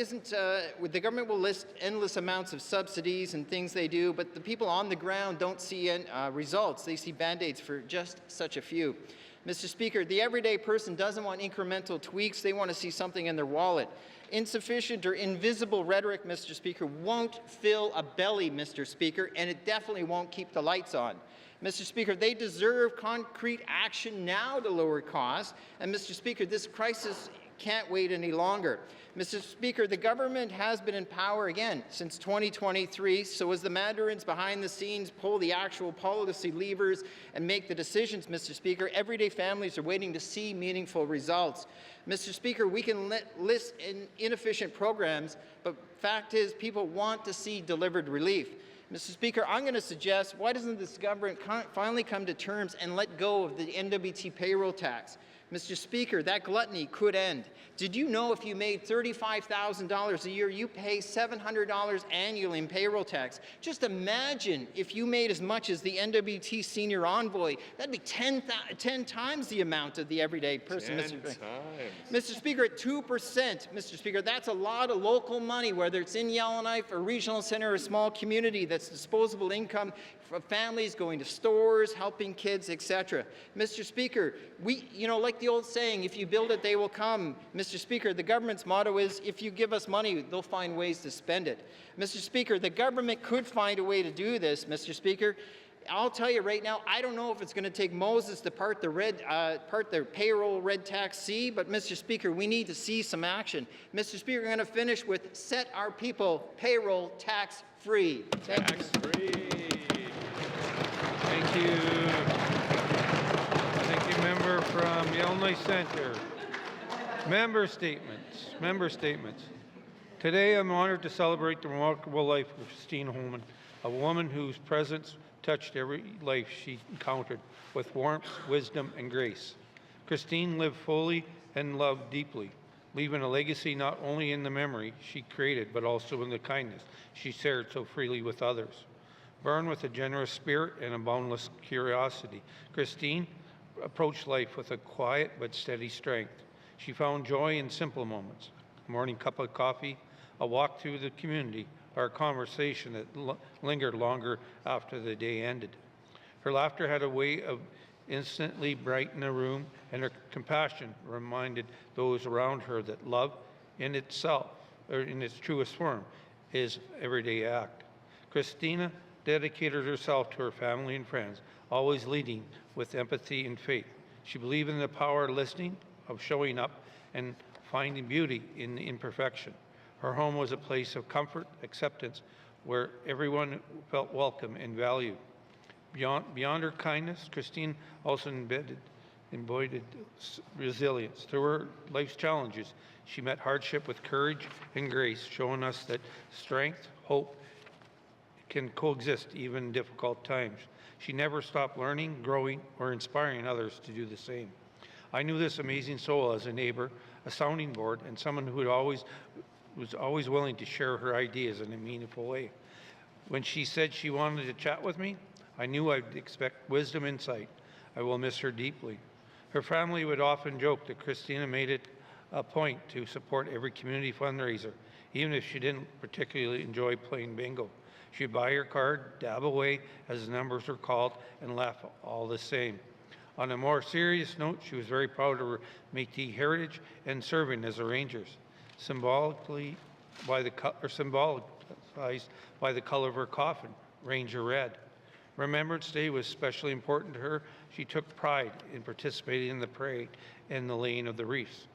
will list endless amounts of subsidies and things they do, but the people on the ground don't see results. They see Band-Aids for just such a few. Mr. Speaker, the everyday person doesn't want incremental tweaks. They want to see something in their wallet. Insufficient or invisible rhetoric, Mr. Speaker, won't fill a belly, Mr. Speaker, and it definitely won't keep the lights on. Mr. Speaker, they deserve concrete action now to lower costs. And Mr. Speaker, this crisis can't wait any longer. Mr. Speaker, the government has been in power again since 2023, so as the mandarins behind the scenes pull the actual policy levers and make the decisions, Mr. Speaker, everyday families are waiting to see meaningful results. Mr. Speaker, we can list inefficient programs, but fact is people want to see delivered relief. Mr. Speaker, I'm going to suggest, why doesn't this government finally come to terms and let go of the NWT payroll tax? Mr. Speaker, that gluttony could end. Did you know if you made $35,000 a year, you pay $700 annually in payroll tax? Just imagine if you made as much as the NWT senior envoy. That'd be 10 times the amount of the everyday person. Mr. Speaker, at 2%, Mr. Speaker, that's a lot of local money, whether it's in Yellowknife, a regional center, or a small community. That's disposable income for families going to stores, helping kids, etc. Mr. Speaker, like the old saying, if you build it, they will come. Mr. Speaker, the government's motto is, if you give us money, they'll find ways to spend it. Mr. Speaker, the government could find a way to do this, Mr. Speaker. I'll tell you right now, I don't know if it's going to take Moses to part the payroll red tax sea, but Mr. Speaker, we need to see some action. Mr. Speaker, we're going to finish with set our people payroll tax free. Tax free. Thank you. Thank you, member from Yellowknife Centre. Member statements. Member statements. Today, I'm honored to celebrate the remarkable life of Christine Holman, a woman whose presence touched every life she encountered with warmth, wisdom, and grace. Christine lived fully and loved deeply, leaving a legacy not only in the memory she created, but also in the kindness she shared so freely with others. Born with a generous spirit and a boundless curiosity, Christine approached life with a quiet but steady strength. She found joy in simple moments, a morning cup of coffee, a walk through the community, or a conversation that lingered longer after the day ended. Her laughter had a way of instantly brightening a room, and her compassion reminded those around her that love in itself, or in its truest form, is everyday act. Christina dedicated herself to her family and friends, always leading with empathy and faith. She believed in the power of listening, of showing up, and finding beauty in the imperfection. Her home was a place of comfort, acceptance, where everyone felt welcome and valued. Beyond her kindness, Christine also embodied resilience. Through her life's challenges, she met hardship with courage and grace, showing us that strength, hope can coexist even in difficult times. She never stopped learning, growing, or inspiring others to do the same. I knew this amazing soul as a neighbor, a sounding board, and someone who was always willing to share her ideas in a meaningful way. When she said she wanted to chat with me, I knew I'd expect wisdom and insight. I will miss her deeply. Her family would often joke that Christina made it a point to support every community fundraiser, even if she didn't particularly enjoy playing bingo. She'd buy her card, dab away as the numbers were called, and laugh all the same. On a more serious note, she was very proud of her Métis heritage and serving as a Rangers, symbolized by the color of her coffin, Ranger Red. Remembrance Day was especially important to her. She took pride in participating in the parade and the laying of the wreaths.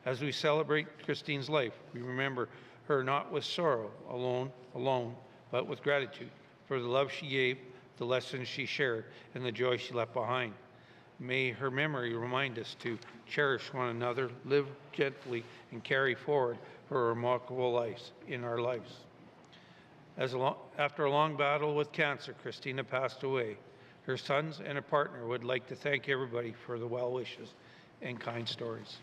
As we celebrate Christine's life, we remember her not with sorrow alone, but with gratitude for the love she gave, the lessons she shared, and the joy she left behind. May her memory remind us to cherish one another, live gently, and carry forward her remarkable lives in our lives. After a long battle with cancer, Christina passed away. Her sons and her partner would like to thank everybody for the well wishes and kind stories.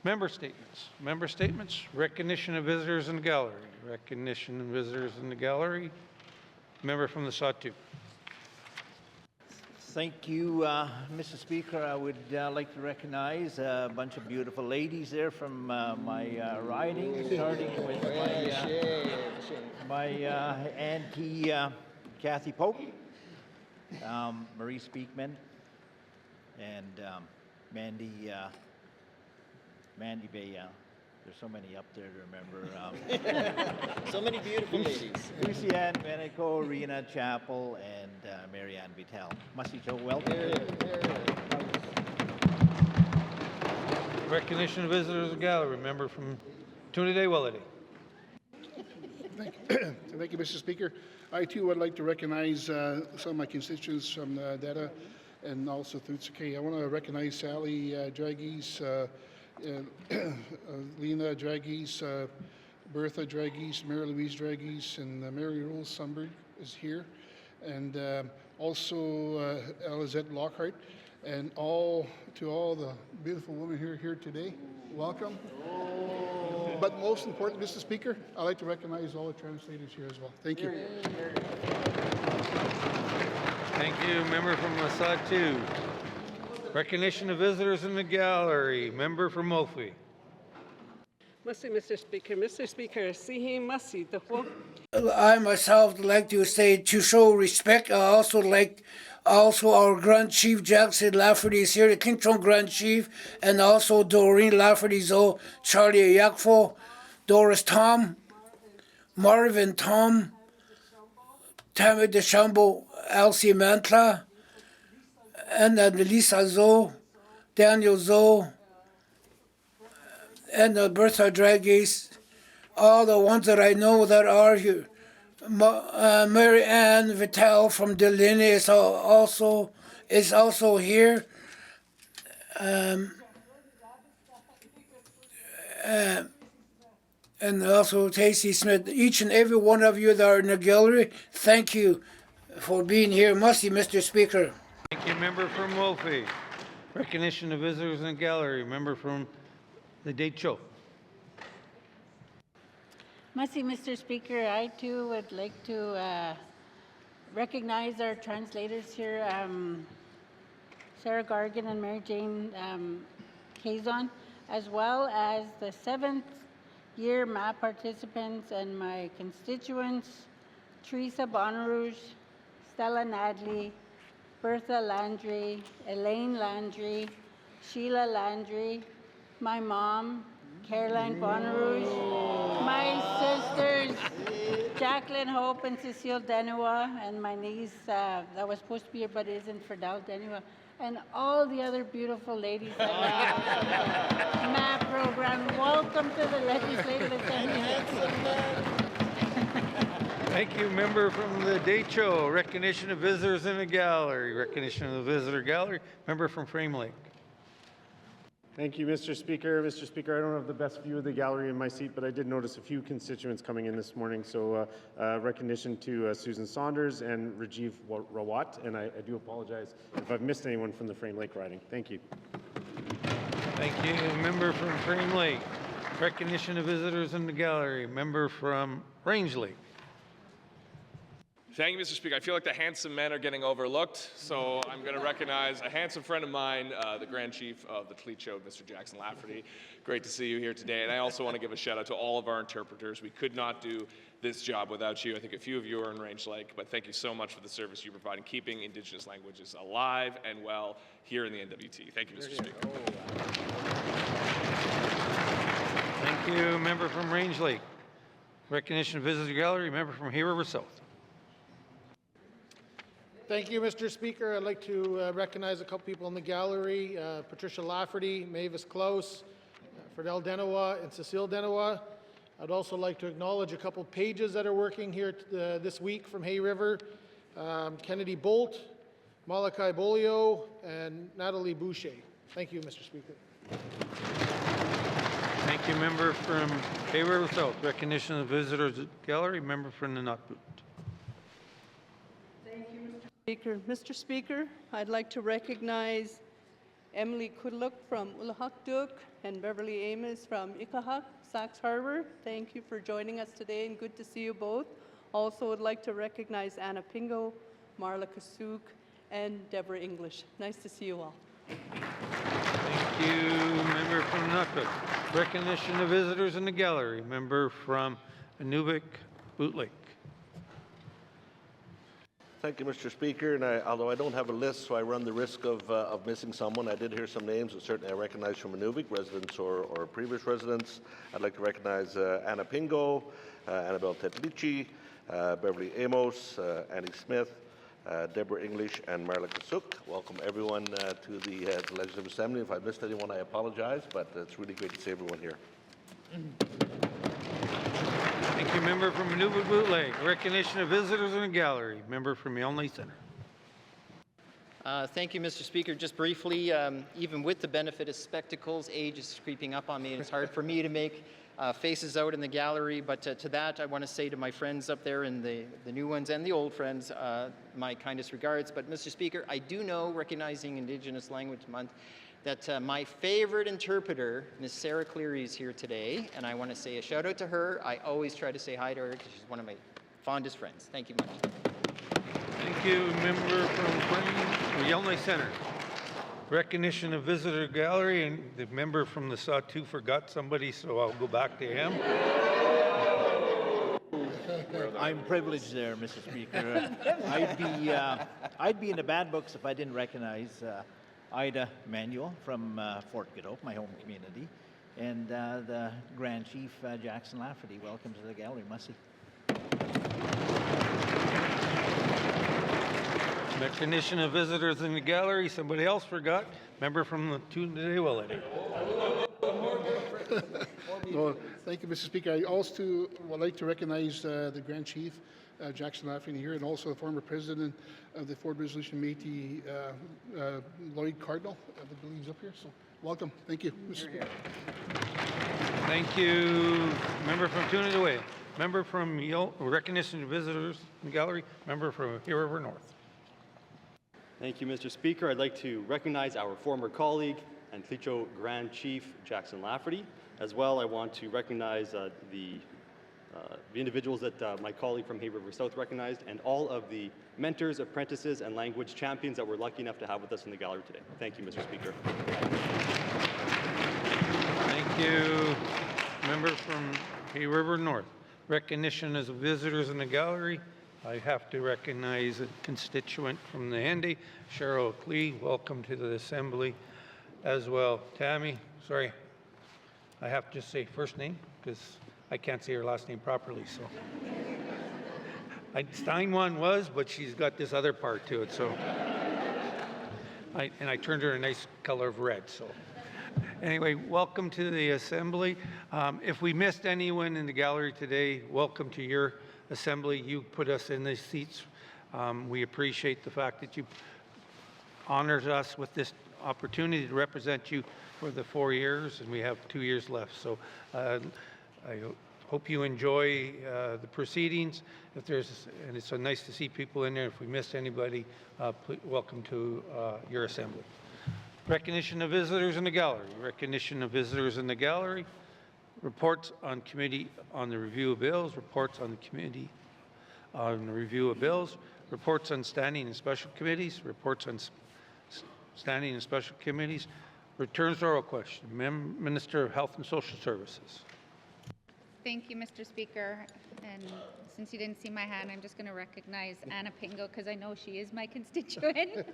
Member statements. Member statements. Recognition of visitors in the gallery. Recognition of visitors in the gallery. Member from the Sawtooth. Thank you, Mr. Speaker. I would like to recognize a bunch of beautiful ladies there from my riding, starting with my auntie Kathy Pope, Marie Speakman, and Mandy Bayal. There's so many up there to remember. So many beautiful ladies. Lucianne Beneco, Rena Chappell, and Marianne Vitale. Must Joe, welcome. Recognition of visitors in the gallery. Member from Trinidad-Willity. Thank you, Mr. Speaker. I too would like to recognize some of my constituents from Data and also Thutsuke. I want to recognize Sally Dragis, Lena Dragis, Bertha Dragis, Mary Louise Dragis, and Mary Rose Sunberg is here, and also Elizette Lockhart, and to all the beautiful women here today. Welcome. But most important, Mr. Speaker, I'd like to recognize all the translators here as well. Thank you. Thank you. Member from Sawtooth. Recognition of visitors in the gallery. Member from Wolfie. Masi, Mr. Speaker. Mr. Speaker, Sihi Masi, the whole. I myself would like to say to show respect. I also like our Grand Chief Jackson Lafferty is here, the Kingtron Grand Chief, and also Doreen Lafferty, Charlie Ayakfo, Doris Tom, Marvin Tom, Tammy DeChambeau, Elsie Mantla, and Melissa Zoe, Daniel Zoe, and Bertha Dragis, all the ones that I know that are here. Mary Ann Vitale from Delaney is also here. And also Casey Smith. Each and every one of you that are in the gallery, thank you for being here. Musty, Mr. Speaker. Thank you, member from Wolfie. Recognition of visitors in the gallery, member from the Decho. Merci, Mr. Speaker. I too would like to recognize our translators here, Sarah Gargan and Mary Jane Kazon, as well as the 7th year MAP participants and my constituents, Teresa Bonarouge, Stella Nadley, Bertha Landry, Elaine Landry, Sheila Landry, my mom, Caroline Bonarouge, my sisters, Jacqueline Hope and Cecile Denua, and my niece that was supposed to be here but isn't, Fidel Denua, and all the other beautiful ladies that are on the MAP program. Welcome to the Legislative Assembly. Thank you, member from the Decho. Recognition of visitors in the gallery. Recognition of the visitor gallery. Member from Frame Lake. Thank you, Mr. Speaker. Mr. Speaker, I don't have the best view of the gallery in my seat, but I did notice a few constituents coming in this morning. So recognition to Susan Saunders and Rajiv Rawat, and I do apologize if I've missed anyone from the Frame Lake riding. Thank you. Thank you, member from Frame Lake. Recognition of visitors in the gallery. Member from Rangeley. Thank you, Mr. Speaker. I feel like the handsome men are getting overlooked, so I'm going to recognize a handsome friend of mine, the Grand Chief of the Tlicho, Mr. Jackson Lafferty. Great to see you here today. And I also want to give a shout out to all of our interpreters. We could not do this job without you. I think a few of you are in Range Lake, but thank you so much for the service you provide in keeping Indigenous languages alive and well here in the NWT. Thank you, Mr. Speaker. Thank you, member from Range Lake. Recognition of visitor gallery. Member from Hay River South. Thank you, Mr. Speaker. I'd like to recognize a couple people in the gallery, Patricia Lafferty, Mavis Close, Fidel Denua, and Cecile Denua. I'd also like to acknowledge a couple pages that are working here this week from Hay River, Kennedy Bolt, Malachi Bolio, and Natalie Boucher. Thank you, Mr. Speaker. Thank you, member from Hay River South. Recognition of visitors gallery. Member from the Nutboot. Speaker. Mr. Speaker, I'd like to recognize Emily Kudluk from Ulahakduk and Beverly Amos from Ikahak, Sax Harbor. Thank you for joining us today and good to see you both. Also would like to recognize Anna Pingo, Marla Kasuk, and Deborah English. Nice to see you all. Thank you, member from Nutboot. Recognition of visitors in the gallery. Member from Inuvik, Boot Lake. Thank you, Mr. Speaker. And although I don't have a list, so I run the risk of missing someone, I did hear some names that certainly I recognize from Inuvik, residents or previous residents. I'd like to recognize Anna Pingo, Annabelle Tetlici, Beverly Amos, Annie Smith, Deborah English, and Marla Kasuk. Welcome everyone to the Legislative Assembly. If I missed anyone, I apologize, but it's really great to see everyone here. Thank you, member from Inuvik, Boot Lake. Recognition of visitors in the gallery. Member from Yonley Center. Thank you, Mr. Speaker. Just briefly, even with the benefit of spectacles, age is creeping up on me, and it's hard for me to make faces out in the gallery. But to that, I want to say to my friends up there, and the new ones and the old friends, my kindest regards. But, Mr. Speaker, I do know, recognizing Indigenous Language Month, that my favorite interpreter, Ms. Sarah Cleary, is here today, and I want to say a shout out to her. I always try to say hi to her because she's one of my fondest friends. Thank you much. Thank you, member from Yonley Center. Recognition of visitor gallery, and the member from the Sawtooth forgot somebody, so I'll go back to him. I'm privileged there, Mr. Speaker. I'd be in the bad books if I didn't recognize Ida Manuel from Fort Godot, my home community, and the Grand Chief Jackson Lafferty. Welcome to the gallery, Mussy. Recognition of visitors in the gallery. Somebody else forgot. Member from the Tunde Wallet. Well, thank you, Mr. Speaker. I also would like to recognize the Grand Chief, Jackson Lafferty here, and also the former president of the Ford Resolution Métis, Lloyd Cardinal. I believe he's up here, so welcome. Thank you, Mr. Speaker. Thank you. Member from Tune-It-Away. Member from Recognition of Visitors in the Gallery. Member from Here River North. Thank you, Mr. Speaker. I'd like to recognize our former colleague and Clecho Grand Chief Jackson Lafferty. As well, I want to recognize the individuals that my colleague from Hay River South recognized, and all of the mentors, apprentices, and language champions that we're lucky enough to have with us in the gallery today. Thank you, Mr. Speaker. Thank you. Member from Hay River North. Recognition as visitors in the gallery. I have to recognize a constituent from the Henday, Cheryl Klee. Welcome to the Assembly as well. Tammy, sorry, I have to just say first name because I can't say her last name properly. So Steinwan was, but she's got this other part to it. So I turned her a nice color of red. So anyway, welcome to the Assembly. If we missed anyone in the gallery today, welcome to your Assembly. You put us in these seats. We appreciate the fact that you honored us with this opportunity to represent you for the 4 years, and we have 2 years left. So I hope you enjoy the proceedings. If there's, and it's so nice to see people in there. If we missed anybody, please, welcome to your Assembly. Recognition of visitors in the gallery. Recognition of visitors in the gallery. Reports on committee on the review of bills. Reports on the committee on the review of bills. Reports on standing and special committees. Reports on standing and special committees. Returns to oral question. Minister of Health and Social Services. Thank you, Mr. Speaker. And since you didn't see my hand, I'm just going to recognize Anna Pingo because I know she is my constituent.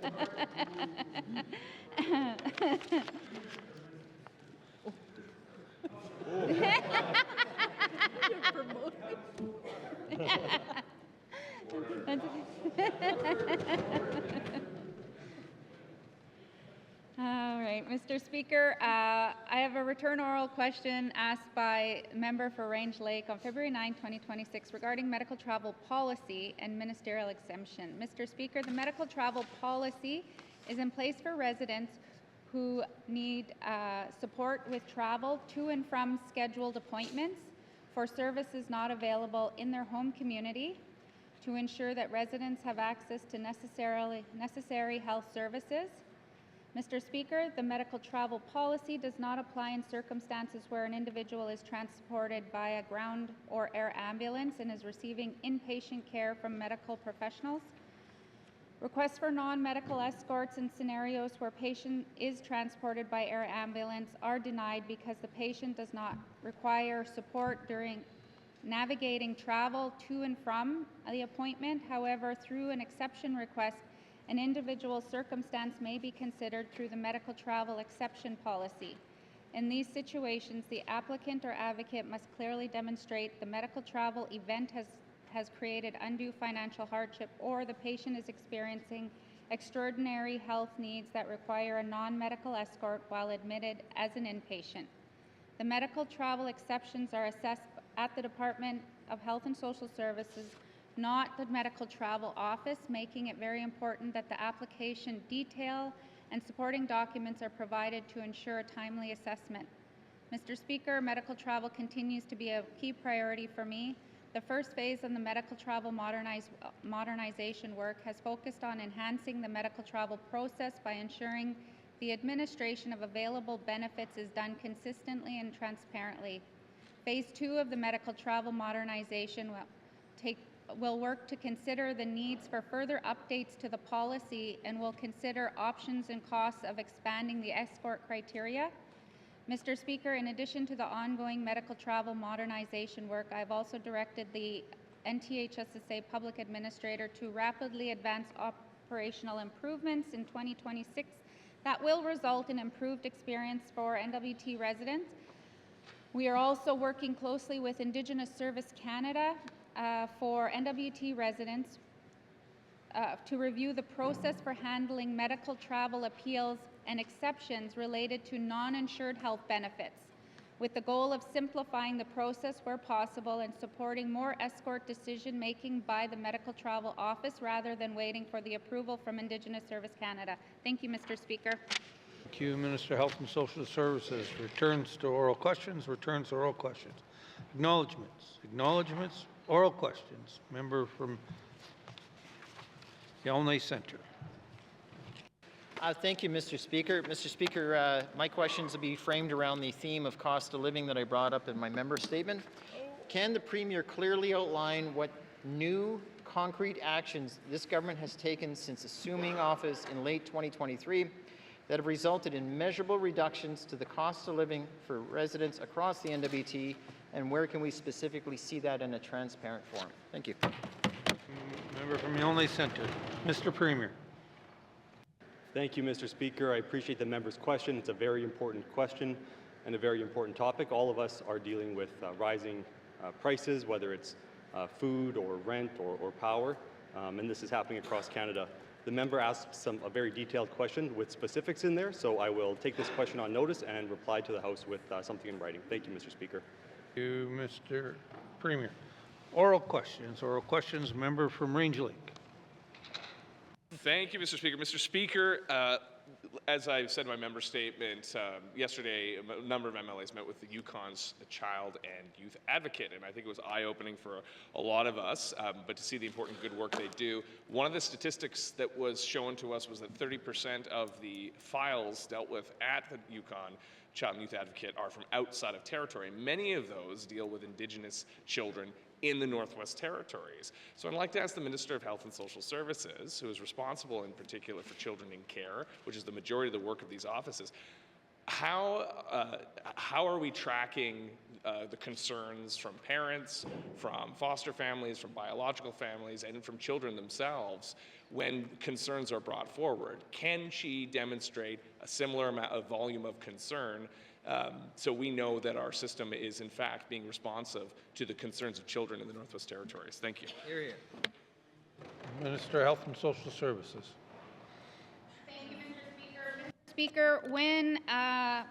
All right, Mr. Speaker, I have a return oral question asked by a member for Range Lake on February 9, 2026 regarding medical travel policy and ministerial exemption. Mr. Speaker, the medical travel policy is in place for residents who need support with travel to and from scheduled appointments for services not available in their home community to ensure that residents have access to necessary health services. Mr. Speaker, the medical travel policy does not apply in circumstances where an individual is transported by a ground or air ambulance and is receiving inpatient care from medical professionals. Requests for non-medical escorts in scenarios where patient is transported by air ambulance are denied because the patient does not require support during navigating travel to and from the appointment. However, through an exception request, an individual circumstance may be considered through the medical travel exception policy. In these situations, the applicant or advocate must clearly demonstrate the medical travel event has created undue financial hardship or the patient is experiencing extraordinary health needs that require a non-medical escort while admitted as an inpatient. The medical travel exceptions are assessed at the Department of Health and Social Services, not the medical travel office, making it very important that the application detail and supporting documents are provided to ensure a timely assessment. Mr. Speaker, medical travel continues to be a key priority for me. The first phase of the medical travel modernization work has focused on enhancing the medical travel process by ensuring the administration of available benefits is done consistently and transparently. Phase 2 of the medical travel modernization will work to consider the needs for further updates to the policy and will consider options and costs of expanding the escort criteria. Mr. Speaker, in addition to the ongoing medical travel modernization work, I've also directed the NTHSSA Public Administrator to rapidly advance operational improvements in 2026 that will result in improved experience for NWT residents. We are also working closely with Indigenous Service Canada for NWT residents to review the process for handling medical travel appeals and exceptions related to non-insured health benefits. with the goal of simplifying the process where possible and supporting more escort decision-making by the Medical Travel Office rather than waiting for the approval from Indigenous Service Canada. Thank you, Mr. Speaker. Thank you, Minister of Health and Social Services. Returns to oral questions, returns to oral questions. Acknowledgements, acknowledgements, oral questions. Member from Yelnay Centre. Thank you, Mr. Speaker. Mr. Speaker, my questions will be framed around the theme of cost of living that I brought up in my member statement. Can the Premier clearly outline what new concrete actions this government has taken since assuming office in late 2023 that have resulted in measurable reductions to the cost of living for residents across the NWT, and where can we specifically see that in a transparent form? Thank you. Member from Yelnay Centre. Mr. Premier. Thank you, Mr. Speaker. I appreciate the member's question. It's a very important question and a very important topic. All of us are dealing with rising prices, whether it's food or rent or power, and this is happening across Canada. The member asked a very detailed question with specifics in there, so I will take this question on notice and reply to the House with something in writing. Thank you, Mr. Speaker. Thank you, Mr. Premier. Oral questions, member from Range Lake. Thank you, Mr. Speaker. Mr. Speaker, as I said in my member statement, yesterday a number of MLAs met with the Yukon's child and youth advocate, and I think it was eye-opening for a lot of us, but to see the important good work they do. One of the statistics that was shown to us was that 30% of the files dealt with at the Yukon Child and Youth Advocate are from outside of territory. Many of those deal with Indigenous children in the Northwest Territories. So I'd like to ask the Minister of Health and Social Services, who is responsible in particular for children in care, which is the majority of the work of these offices, how are we tracking the concerns from parents, from foster families, from biological families, and from children themselves when concerns are brought forward? Can she demonstrate a similar amount of volume of concern so we know that our system is in fact being responsive to the concerns of children in the Northwest Territories? Thank you. Hear, hear. Minister of Health and Social Services. Thank you, Mr. Speaker, when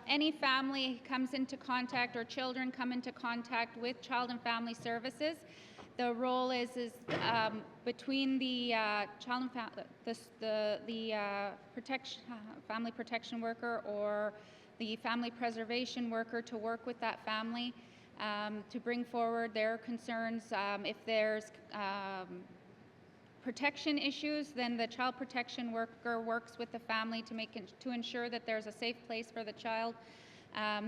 any family comes into contact or children come into contact with Child and Family Services, the role is between the child and family protection worker or the family preservation worker to work with that family to bring forward their concerns. If there's protection issues, then the child protection worker works with the family to ensure that there's a safe place for the child.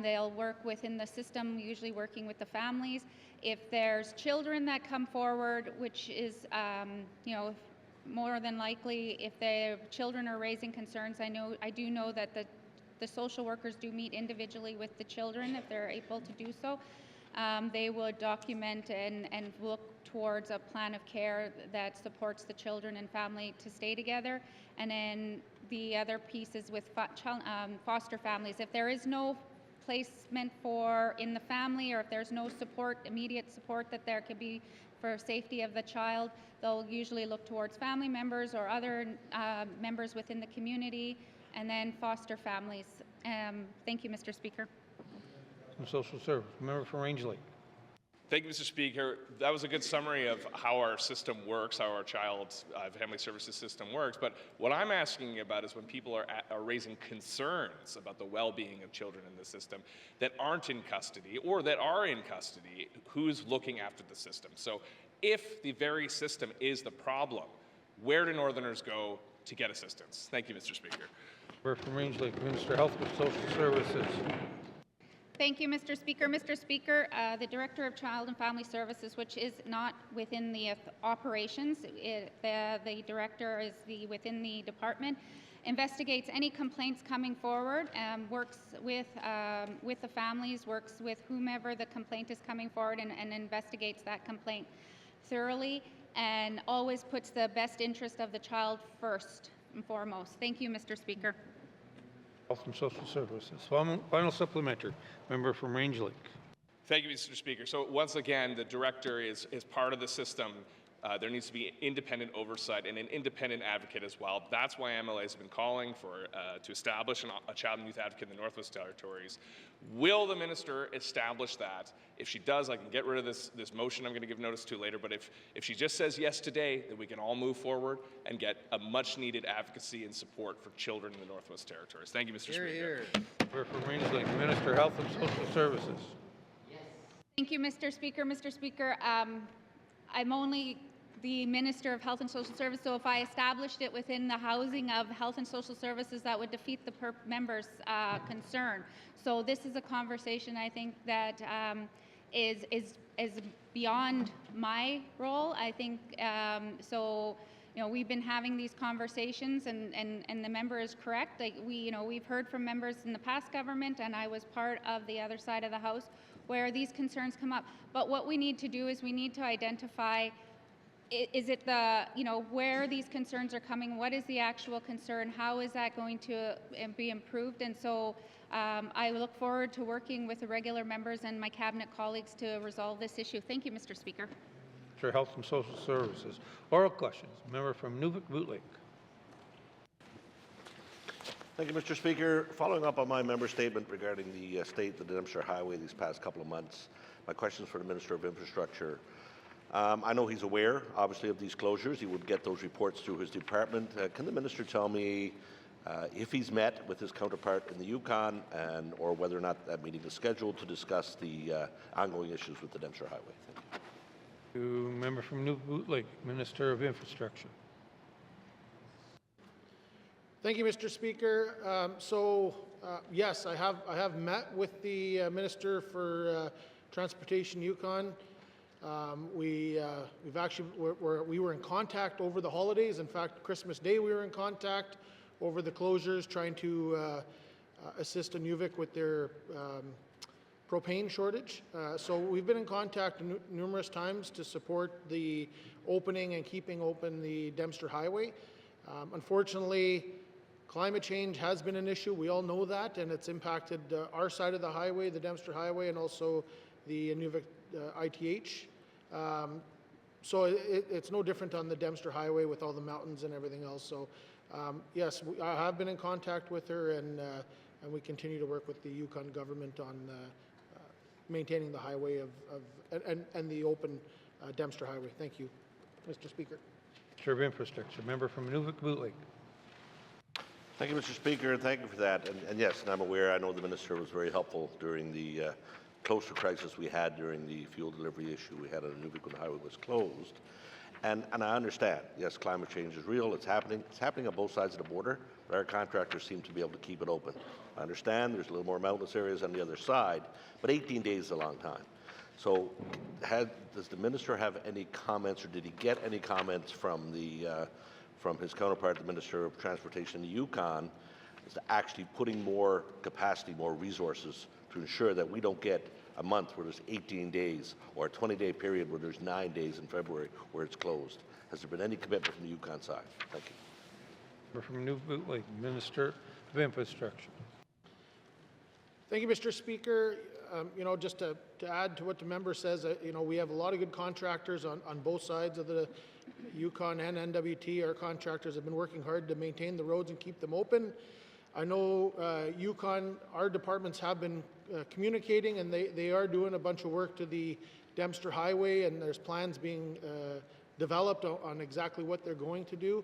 They'll work within the system, usually working with the families. If there's children that come forward, which is, more than likely, if the children are raising concerns, I do know that the social workers do meet individually with the children if they're able to do so. They would document and look towards a plan of care that supports the children and family to stay together. And then the other piece is with foster families. If there is no placement in the family, or if there's no support, immediate support that there could be for safety of the child, they'll usually look towards family members or other members within the community, and then foster families. Thank you, Mr. Speaker. Social Service. Member for Range Lake. Thank you, Mr. Speaker. That was a good summary of how our system works, how our child family services system works. But what I'm asking about is when people are raising concerns about the well-being of children in the system that aren't in custody or that are in custody, who's looking after the system? So if the very system is the problem, where do Northerners go to get assistance? Thank you, Mr. Speaker. Member from Range Lake. Minister of Health and Social Services. Thank you, Mr. Speaker. Mr. Speaker, the Director of Child and Family Services, which is not within the operations, the director is within the department, investigates any complaints coming forward, works with the families, works with whomever the complaint is coming forward, and investigates that complaint thoroughly, and always puts the best interest of the child first and foremost. Thank you, Mr. Speaker. Health and Social Services. Final supplementary. Member from Range Lake. Thank you, Mr. Speaker. So once again, the director is part of the system there needs to be independent oversight and an independent advocate as well. That's why MLA has been calling for to establish a child and youth advocate in the Northwest Territories. Will the minister establish that? If she does, I can get rid of this motion I'm going to give notice to later, but if she just says yes today, then we can all move forward and get a much needed advocacy and support for children in the Northwest Territories. Thank you, Mr. Speaker. Member from Range Lake, Minister of Health and Social Services. Thank you, Mr. Speaker. Mr. Speaker, I'm only the Minister of Health and Social Services, so if I established it within the housing of Health and Social Services, that would defeat the member's concern. So this is a conversation I think that is beyond my role. I think so. You know, we've been having these conversations, and the member is correct. Like we've heard from members in the past government, and I was part of the other side of the House where these concerns come up. But what we need to do is we need to identify, is it where these concerns are coming, what is the actual concern, how is that going to be improved? And so I look forward to working with the regular members and my cabinet colleagues to resolve this issue. Thank you, Mr. Speaker. Minister of Health and Social Services. Oral questions. Member from Nunavut Lake. Thank you, Mr. Speaker. Following up on my member statement regarding the state of the Dempster Highway these past couple of months, my question is for the Minister of Infrastructure. I know he's aware, obviously, of these closures. He would get those reports through his department. Can the minister tell me if he's met with his counterpart in the Yukon or whether or not that meeting is scheduled to discuss the ongoing issues with the Dempster Highway? Thank you. Member from Nunavut Lake, Minister of Infrastructure. Thank you, Mr. Speaker. Yes, I have met with the Minister for Transportation Yukon. We were in contact over the holidays. In fact, Christmas Day we were in contact over the closures, trying to assist Inuvik with their propane shortage. So we've been in contact numerous times to support the opening and keeping open the Dempster Highway. Unfortunately, climate change has been an issue. We all know that, and it's impacted our side of the highway, the Dempster Highway, and also the Inuvik ITH. So it's no different on the Dempster Highway with all the mountains and everything else. So yes, I have been in contact with her, and we continue to work with the Yukon government on maintaining the highway and the open Dempster Highway. Thank you, Mr. Speaker. Minister of Infrastructure, member from Nunavut Lake. Thank you, Mr. Speaker, and thank you for that. And yes, and I'm aware, I know the minister was very helpful during the closer crisis we had during the fuel delivery issue we had on Inuvik when the highway was closed. And I understand, yes, climate change is real, it's happening on both sides of the border, but our contractors seem to be able to keep it open. I understand there's a little more mountainous areas on the other side, but 18 days is a long time. So does the minister have any comments, or did he get any comments from his counterpart, the Minister of Transportation in the Yukon, as to actually putting more capacity, more resources to ensure that we don't get a month where there's 18 days or a 20-day period where there's 9 days in February where it's closed? Has there been any commitment from the Yukon side? Thank you. Member from Nunavut Lake, Minister of Infrastructure. Thank you, Mr. Speaker. Just to add to what the member says, we have a lot of good contractors on both sides of the Yukon and NWT. Our contractors have been working hard to maintain the roads and keep them open. I know Yukon, our departments have been communicating, and they are doing a bunch of work to the Dempster Highway, and there's plans being developed on exactly what they're going to do.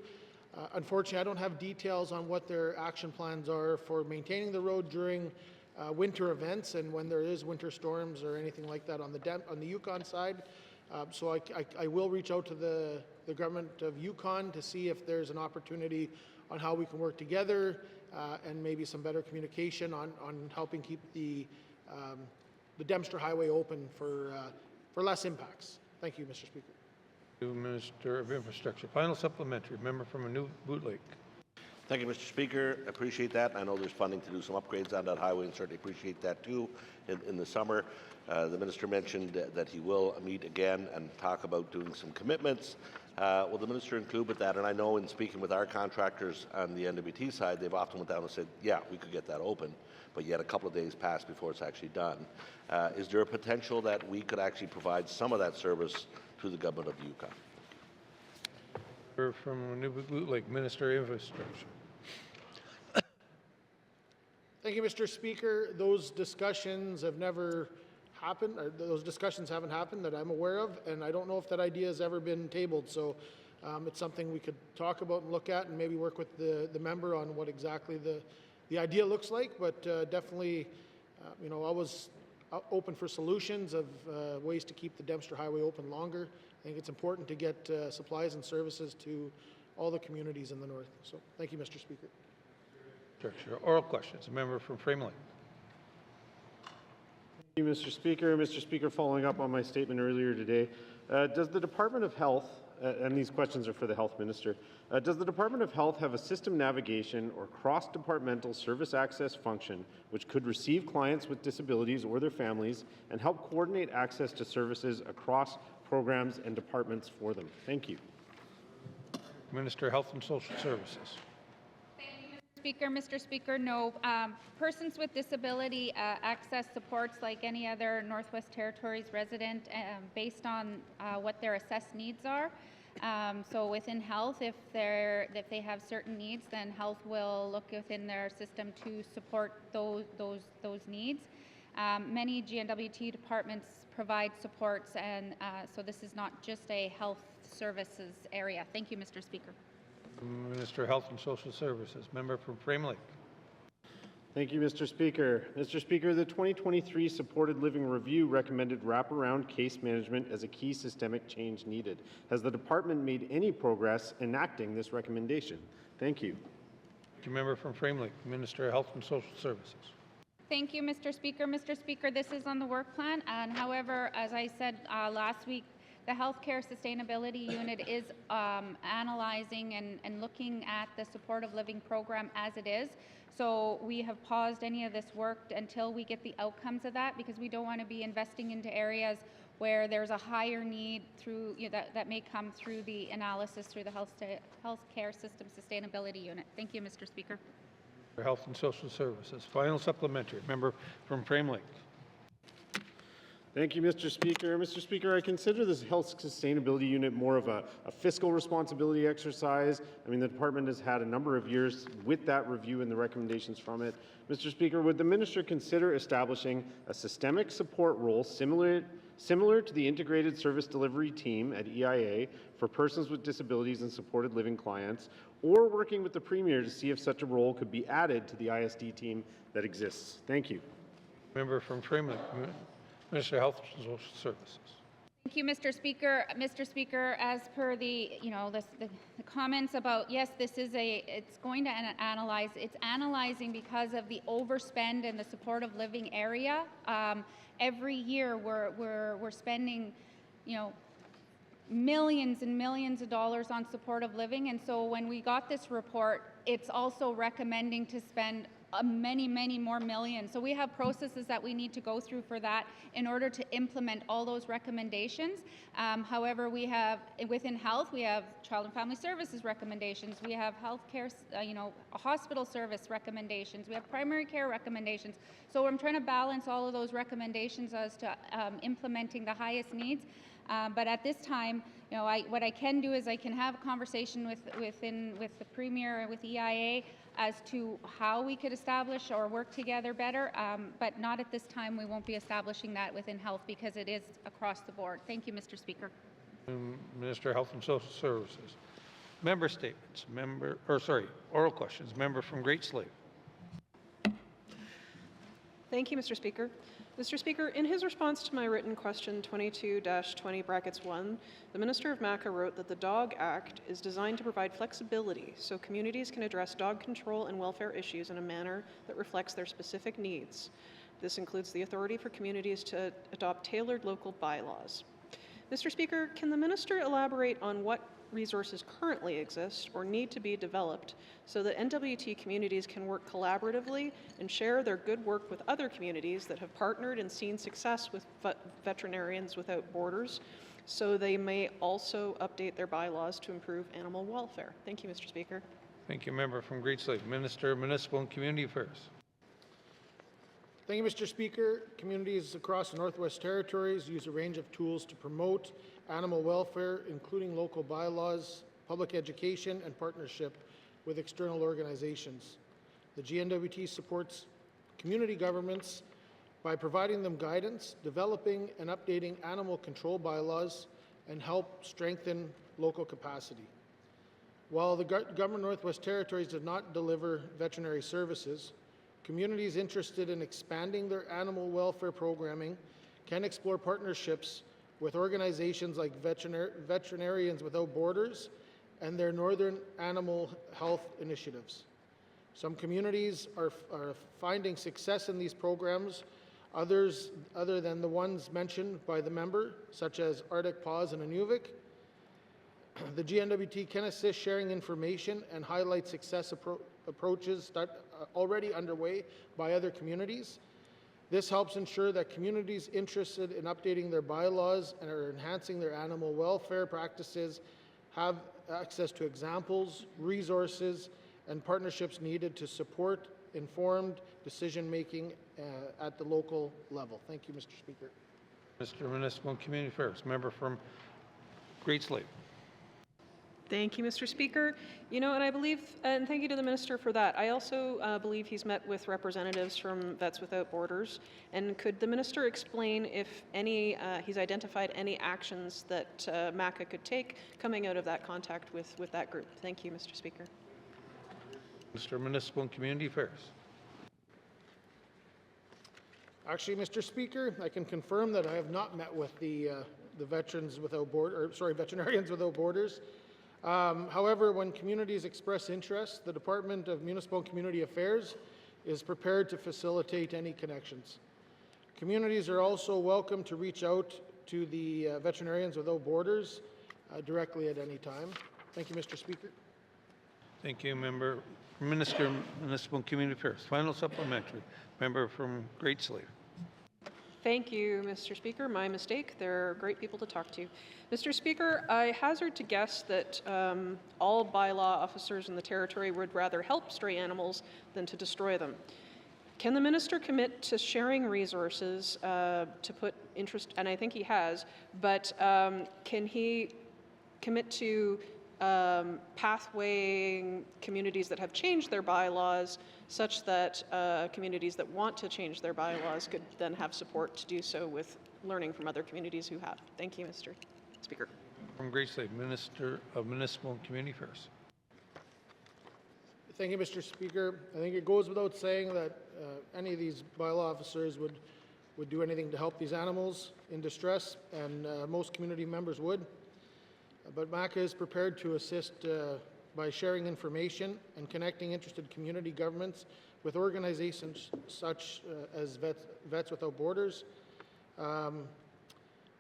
Unfortunately, I don't have details on what their action plans are for maintaining the road during winter events and when there is winter storms or anything like that on the Yukon side. So I will reach out to the government of Yukon to see if there's an opportunity on how we can work together and maybe some better communication on helping keep the Dempster Highway open for less impacts. Thank you, Mr. Speaker. To Minister of Infrastructure. Final supplementary, member from Nunavut Lake. Thank you, Mr. Speaker. Appreciate that. I know there's funding to do some upgrades on that highway, and certainly appreciate that too in the summer. The minister mentioned that he will meet again and talk about doing some commitments. Will the minister include with that? And I know in speaking with our contractors on the NWT side, they've often went down and said, yeah, we could get that open, but yet a couple of days passed before it's actually done. Is there a potential that we could actually provide some of that service to the government of Yukon? From Nunavut Lake, Minister of Infrastructure. Thank you, Mr. Speaker. Those discussions have never happened, or those discussions haven't happened that I'm aware of, and I don't know if that idea has ever been tabled. So it's something we could talk about and look at, and maybe work with the member on what exactly the idea looks like. But definitely, you know, always open for solutions of ways to keep the Dempster Highway open longer. I think it's important to get supplies and services to all the communities in the north. So thank you, Mr. Speaker. Oral questions. A member from Frame Lake. Thank you, Mr. Speaker. Mr. Speaker, following up on my statement earlier today, does the Department of Health, and these questions are for the Health Minister, does the Department of Health have a system navigation or cross-departmental service access function which could receive clients with disabilities or their families and help coordinate access to services across programs and departments for them? Thank you. Minister of Health and Social Services. Mr. Speaker, no. Persons with disability access supports like any other Northwest Territories resident based on what their assessed needs are. So within health, if they have certain needs, then health will look within their system to support those needs. Many GNWT departments provide supports, and so this is not just a health services area. Thank you, Mr. Speaker. Minister of Health and Social Services. Member from Frame Lake. Thank you, Mr. Speaker. Mr. Speaker, the 2023 Supported Living Review recommended wraparound case management as a key systemic change needed. Has the department made any progress enacting this recommendation? Thank you. Thank you, member from Frame Lake. Minister of Health and Social Services. Thank you, Mr. Speaker. Mr. Speaker, this is on the work plan, and however, as I said last week, the Healthcare Sustainability Unit is analyzing and looking at the supportive living program as it is. So we have paused any of this work until we get the outcomes of that, because we don't want to be investing into areas where there's a higher need through that may come through the analysis through the Healthcare System Sustainability Unit. Thank you, Mr. Speaker. For Health and Social Services. Final supplementary. Member from Frame Lake. Thank you, Mr. Speaker. Mr. Speaker, I consider this Health Sustainability Unit more of a fiscal responsibility exercise. I mean, the department has had a number of years with that review and the recommendations from it. Mr. Speaker, would the minister consider establishing a systemic support role similar to the Integrated Service Delivery Team at EIA for persons with disabilities and supported living clients, or working with the Premier to see if such a role could be added to the ISD team that exists? Thank you. Member from Frame Lake. Minister of Health and Social Services. Thank you, Mr. Speaker. Mr. Speaker, as per the comments about, yes, it's going to analyze. It's analyzing because of the overspend in the supportive living area. Every year we're spending, millions and millions of dollars on supportive living, and so when we got this report, it's also recommending to spend many, many more millions. So we have processes that we need to go through for that in order to implement all those recommendations. However, we have, within health, we have child and family services recommendations, we have healthcare, hospital service recommendations, we have primary care recommendations. So I'm trying to balance all of those recommendations as to implementing the highest needs. But at this time, what I can do is I can have a conversation with the Premier, with EIA, as to how we could establish or work together better, but not at this time. We won't be establishing that within health because it is across the board. Thank you, Mr. Speaker. Minister of Health and Social Services. Member statements. Oral questions. Member from Great Slave. Thank you, Mr. Speaker. Mr. Speaker, in his response to my written question 22-20(1), the Minister of MACA wrote that the Dog Act is designed to provide flexibility so communities can address dog control and welfare issues in a manner that reflects their specific needs. This includes the authority for communities to adopt tailored local bylaws. Mr. Speaker, can the Minister elaborate on what resources currently exist or need to be developed so that NWT communities can work collaboratively and share their good work with other communities that have partnered and seen success with Veterinarians Without Borders, so they may also update their bylaws to improve animal welfare? Thank you, Mr. Speaker. Thank you, member from Great Slave. Minister of Municipal and Community Affairs. Thank you, Mr. Speaker. Communities across the Northwest Territories use a range of tools to promote animal welfare, including local bylaws, public education, and partnership with external organizations. The GNWT supports community governments by providing them guidance, developing and updating animal control bylaws, and help strengthen local capacity. While the Government of Northwest Territories does not deliver veterinary services, communities interested in expanding their animal welfare programming can explore partnerships with organizations like Veterinarians Without Borders and their Northern Animal Health Initiatives. Some communities are finding success in these programs, others other than the ones mentioned by the member, such as Arctic Paws and Inuvik. The GNWT can assist sharing information and highlight success approaches that are already underway by other communities. This helps ensure that communities interested in updating their bylaws and are enhancing their animal welfare practices have access to examples, resources, and partnerships needed to support informed decision-making at the local level. Thank you, Mr. Speaker. Mr. Municipal and Community Affairs, member from Great Slave. Thank you, Mr. Speaker. You know, and I believe, and thank you to the Minister for that. I also believe he's met with representatives from Vets Without Borders. And could the Minister explain if he's identified any actions that MACA could take coming out of that contact with that group? Thank you, Mr. Speaker. Mr. Municipal and Community Affairs. Actually, Mr. Speaker, I can confirm that I have not met with the Veterinarians Without Borders. However, when communities express interest, the Department of Municipal and Community Affairs is prepared to facilitate any connections. Communities are also welcome to reach out to the Veterinarians Without Borders directly at any time. Thank you, Mr. Speaker. Thank you, member. Minister of Municipal and Community Affairs. Final supplementary. Member from Great Slave. Thank you, Mr. Speaker. My mistake. They're great people to talk to. Mr. Speaker, I hazard to guess that all bylaw officers in the territory would rather help stray animals than to destroy them. Can the minister commit to sharing resources to put interest, and I think he has, but can he commit to pathwaying communities that have changed their bylaws such that communities that want to change their bylaws could then have support to do so with learning from other communities who have? Thank you, Mr. Speaker. From Great Slave, Minister of Municipal and Community Affairs. Thank you, Mr. Speaker. I think it goes without saying that any of these bylaw officers would do anything to help these animals in distress, and most community members would. But MACA is prepared to assist by sharing information and connecting interested community governments with organizations such as Vets Without Borders.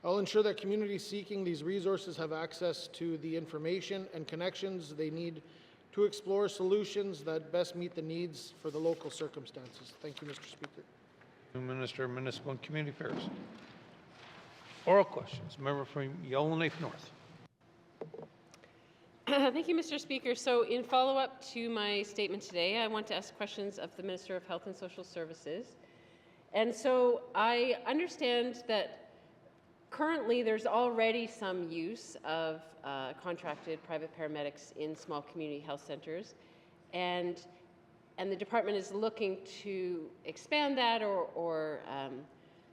I'll ensure that communities seeking these resources have access to the information and connections they need to explore solutions that best meet the needs for the local circumstances. Thank you, Mr. Speaker. Minister of Municipal and Community Affairs. Oral questions. Member from Yellowknife North. Thank you, Mr. Speaker. So in follow-up to my statement today, I want to ask questions of the Minister of Health and Social Services. And so I understand that currently there's already some use of contracted private paramedics in small community health centers, and the department is looking to expand that or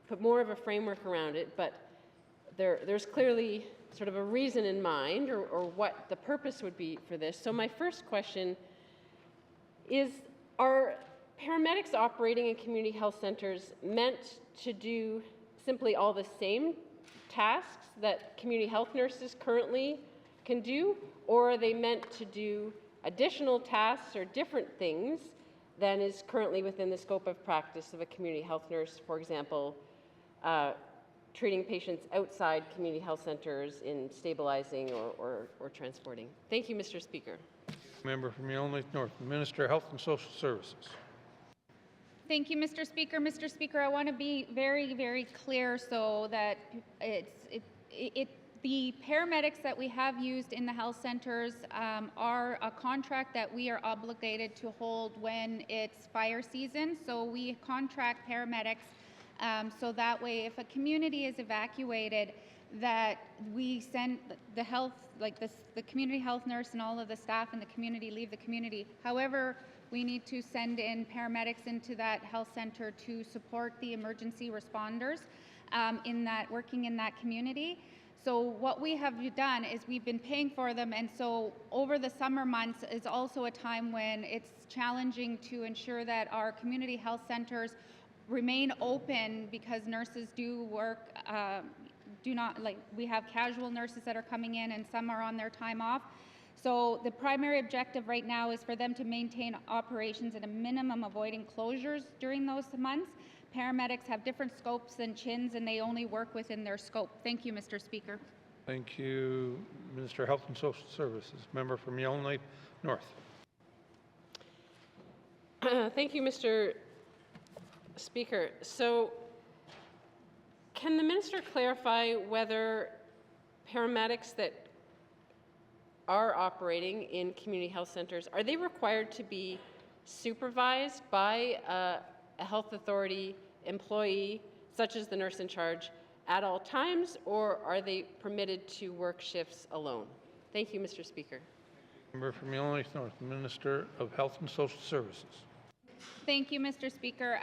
put more of a framework around it, but there's clearly sort of a reason in mind or what the purpose would be for this. So my first question is, are paramedics operating in community health centers meant to do simply all the same tasks that community health nurses currently can do, or are they meant to do additional tasks or different things than is currently within the scope of practice of a community health nurse, for example, treating patients outside community health centers in stabilizing or transporting? Thank you, Mr. Speaker. Member from Yellowknife North, Minister of Health and Social Services. Thank you, Mr. Speaker. Mr. Speaker, I want to be very, very clear so that the paramedics that we have used in the health centers are a contract that we are obligated to hold when it's fire season. So we contract paramedics so that way if a community is evacuated, that we send the health, like the community health nurse and all of the staff in the community leave the community. However, we need to send in paramedics into that health center to support the emergency responders working in that community. So what we have done is we've been paying for them, and so over the summer months is also a time when it's challenging to ensure that our community health centers remain open, because nurses do work, we have casual nurses that are coming in and some are on their time off. So the primary objective right now is for them to maintain operations at a minimum, avoiding closures during those months. Paramedics have different scopes than CHINs, and they only work within their scope. Thank you, Mr. Speaker. Thank you, Minister of Health and Social Services. Member from Yellowknife North. Thank you, Mr. Speaker. So, can the minister clarify whether paramedics that are operating in community health centers, are they required to be supervised by a health authority employee, such as the nurse in charge, at all times, or are they permitted to work shifts alone? Thank you, Mr. Speaker. Member from Yellowknife North, Minister of Health and Social Services. Thank you, Mr. Speaker.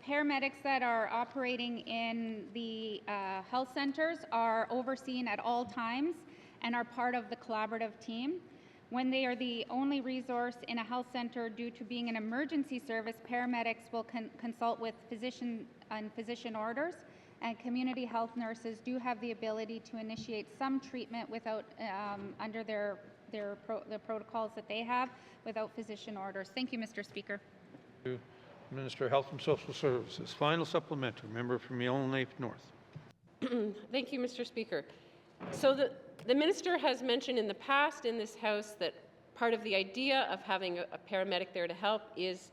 Paramedics that are operating in the health centers are overseen at all times and are part of the collaborative team. When they are the only resource in a health center due to being an emergency service, paramedics will consult with physician orders, and community health nurses do have the ability to initiate some treatment without under the protocols that they have without physician orders. Thank you, Mr. Speaker. Thank you, Minister of Health and Social Services. Final supplementary, member from Yellowknife North. Thank you, Mr. Speaker. So the minister has mentioned in the past in this House that part of the idea of having a paramedic there to help is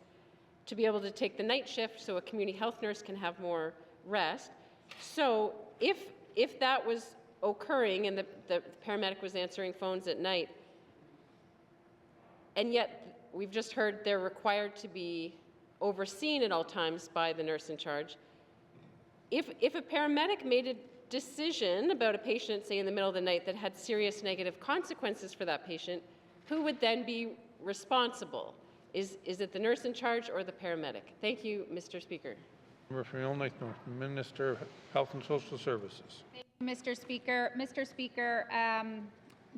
to be able to take the night shift so a community health nurse can have more rest. So if that was occurring and the paramedic was answering phones at night, and yet we've just heard they're required to be overseen at all times by the nurse in charge, if a paramedic made a decision about a patient, say in the middle of the night, that had serious negative consequences for that patient, who would then be responsible? Is it the nurse in charge or the paramedic? Thank you, Mr. Speaker. Member from Yellowknife North, Minister of Health and Social Services. Thank you, Mr. Speaker. Mr. Speaker,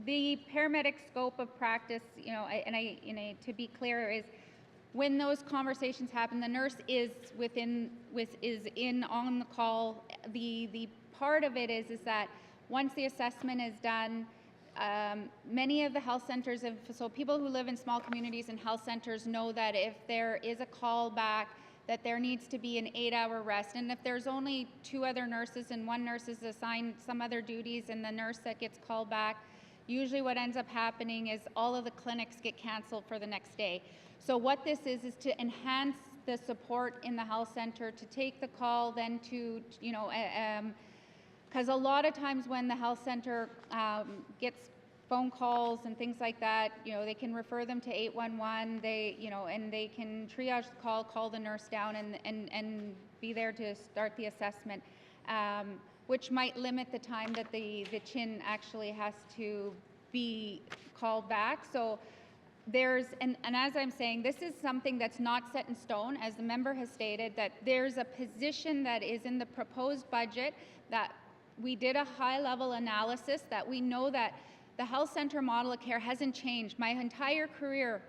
the paramedic scope of practice, to be clear, is when those conversations happen, the nurse is in on the call. The part of it is that once the assessment is done, many of the health centers, so people who live in small communities and health centers know that if there is a call back, that there needs to be an 8-hour rest. And if there's only 2 other nurses and one nurse is assigned some other duties and the nurse that gets called back, usually what ends up happening is all of the clinics get canceled for the next day. So what this is to enhance the support in the health center, to take the call, then to, because a lot of times when the health center gets phone calls and things like that, they can refer them to 811, and they can triage the call the nurse down and be there to start the assessment, which might limit the time that the CHIN actually has to be called back. So there's, and as I'm saying, this is something that's not set in stone, as the member has stated, that there's a position that is in the proposed budget that we did a high-level analysis, that we know that the health center model of care hasn't changed. My entire career,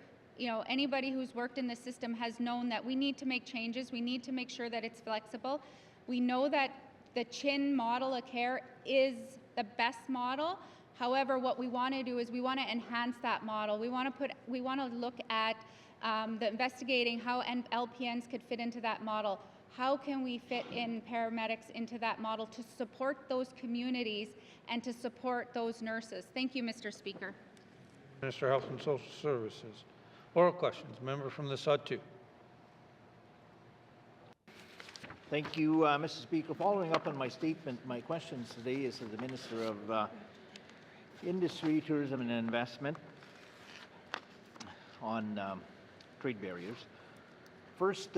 anybody who's worked in the system has known that we need to make changes. We need to make sure that it's flexible. We know that the CHIN model of care is the best model. However, what we want to do is we want to enhance that model. We want to look at the investigating how LPNs could fit into that model. How can we fit in paramedics into that model to support those communities and to support those nurses? Thank you, Mr. Speaker. Minister of Health and Social Services. Oral questions. Member from the Sud 2. Thank you, Mr. Speaker. Following up on my statement, my questions today is to the Minister of Industry, Tourism and Investment on trade barriers. First,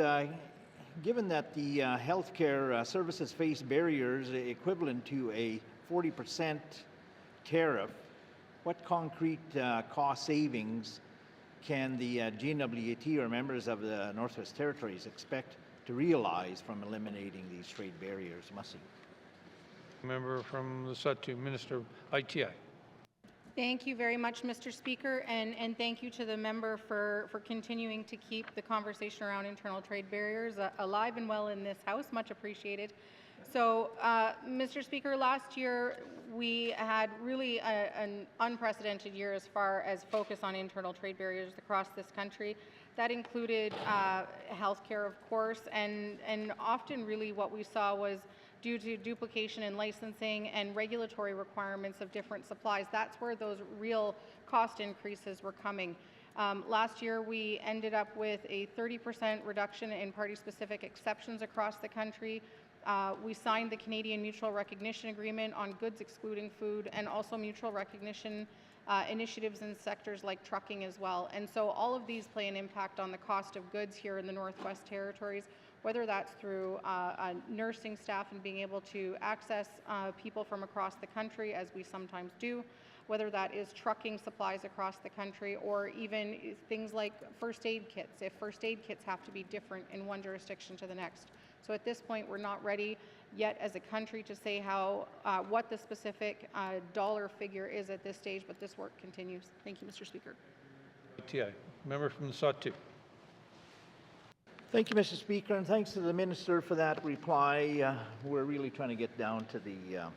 given that the healthcare services face barriers equivalent to a 40% tariff, what concrete cost savings can the GNWT or members of the Northwest Territories expect to realize from eliminating these trade barriers? Mussy. Member from the Sudbury, Minister of ITI. Thank you very much, Mr. Speaker, and thank you to the member for continuing to keep the conversation around internal trade barriers alive and well in this House. Much appreciated. So, Mr. Speaker, last year we had really an unprecedented year as far as focus on internal trade barriers across this country. That included healthcare, of course, and often really what we saw was due to duplication in licensing and regulatory requirements of different supplies. That's where those real cost increases were coming. Last year, we ended up with a 30% reduction in party-specific exceptions across the country. We signed the Canadian Mutual Recognition Agreement on goods excluding food, and also mutual recognition initiatives in sectors like trucking as well. And so all of these play an impact on the cost of goods here in the Northwest Territories, whether that's through nursing staff and being able to access people from across the country, as we sometimes do, whether that is trucking supplies across the country, or even things like first aid kits, if first aid kits have to be different in one jurisdiction to the next. So at this point, we're not ready yet as a country to say what the specific dollar figure is at this stage, but this work continues. Thank you, Mr. Speaker. ITI. Member from the Sudbury. Thank you, Mr. Speaker, and thanks to the Minister for that reply. We're really trying to get down to the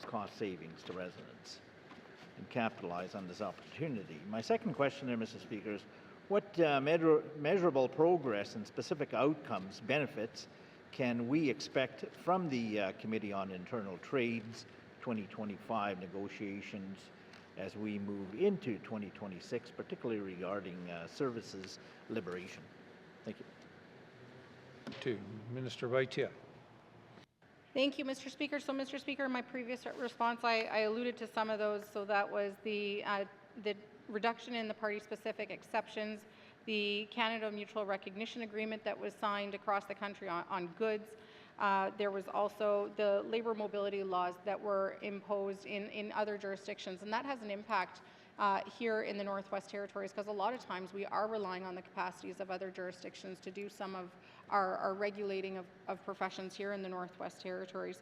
cost savings to residents and capitalize on this opportunity. My second question there, Mr. Speaker, is what measurable progress and specific outcomes, benefits, can we expect from the Committee on Internal Trade's 2025 negotiations as we move into 2026, particularly regarding services liberation? Thank you. To Minister of ITI. Thank you, Mr. Speaker. So, Mr. Speaker, in my previous response, I alluded to some of those. So that was the reduction in the party-specific exceptions, the Canada Mutual Recognition Agreement that was signed across the country on goods. There was also the labor mobility laws that were imposed in other jurisdictions, and that has an impact here in the Northwest Territories, because a lot of times we are relying on the capacities of other jurisdictions to do some of our regulating of professions here in the Northwest Territories.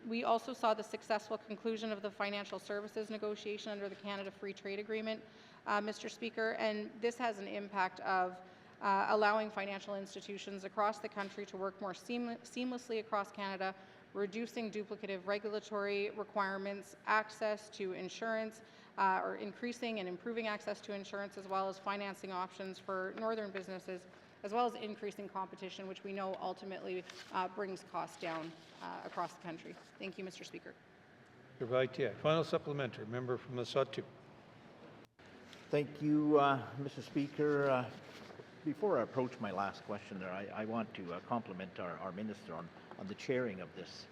We also saw the successful conclusion of the financial services negotiation under the Canada Free Trade Agreement, Mr. Speaker, and this has an impact of allowing financial institutions across the country to work more seamlessly across Canada, reducing duplicative regulatory requirements, access to insurance, or increasing and improving access to insurance, as well as financing options for northern businesses, as well as increasing competition, which we know ultimately brings costs down across the country. Thank you, Mr. Speaker. Final supplementary. Member from the Sudbury. Thank you, Mr. Speaker. Before I approach my last question there, I want to compliment our Minister on the chairing of this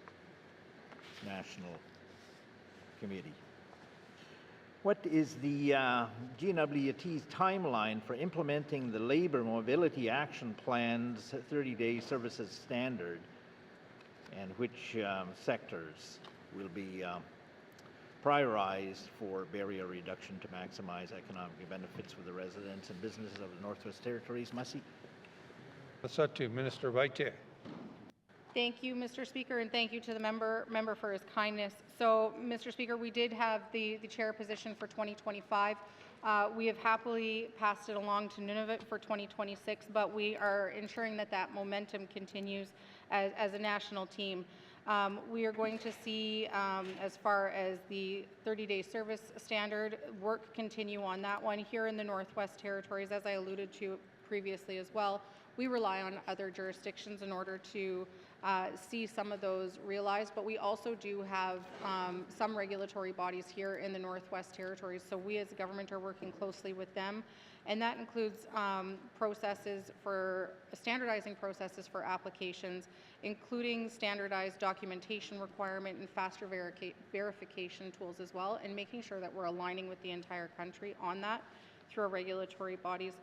national committee. What is the GNWT's timeline for implementing the Labour Mobility Action Plan's 30-day services standard, and which sectors will be prioritized for barrier reduction to maximize economic benefits for the residents and businesses of the Northwest Territories? Mussy. Sudbury, Minister of ITI. Thank you, Mr. Speaker, and thank you to the member for his kindness. So, Mr. Speaker, we did have the chair position for 2025. We have happily passed it along to Nunavut for 2026, but we are ensuring that momentum continues as a national team. We are going to see, as far as the 30-day service standard, work continue on that one here in the Northwest Territories, as I alluded to previously as well. We rely on other jurisdictions in order to see some of those realized, but we also do have some regulatory bodies here in the Northwest Territories, so we as a government are working closely with them, and that includes standardizing processes for applications, including standardized documentation requirement and faster verification tools as well, and making sure that we're aligning with the entire country on that through our regulatory bodies.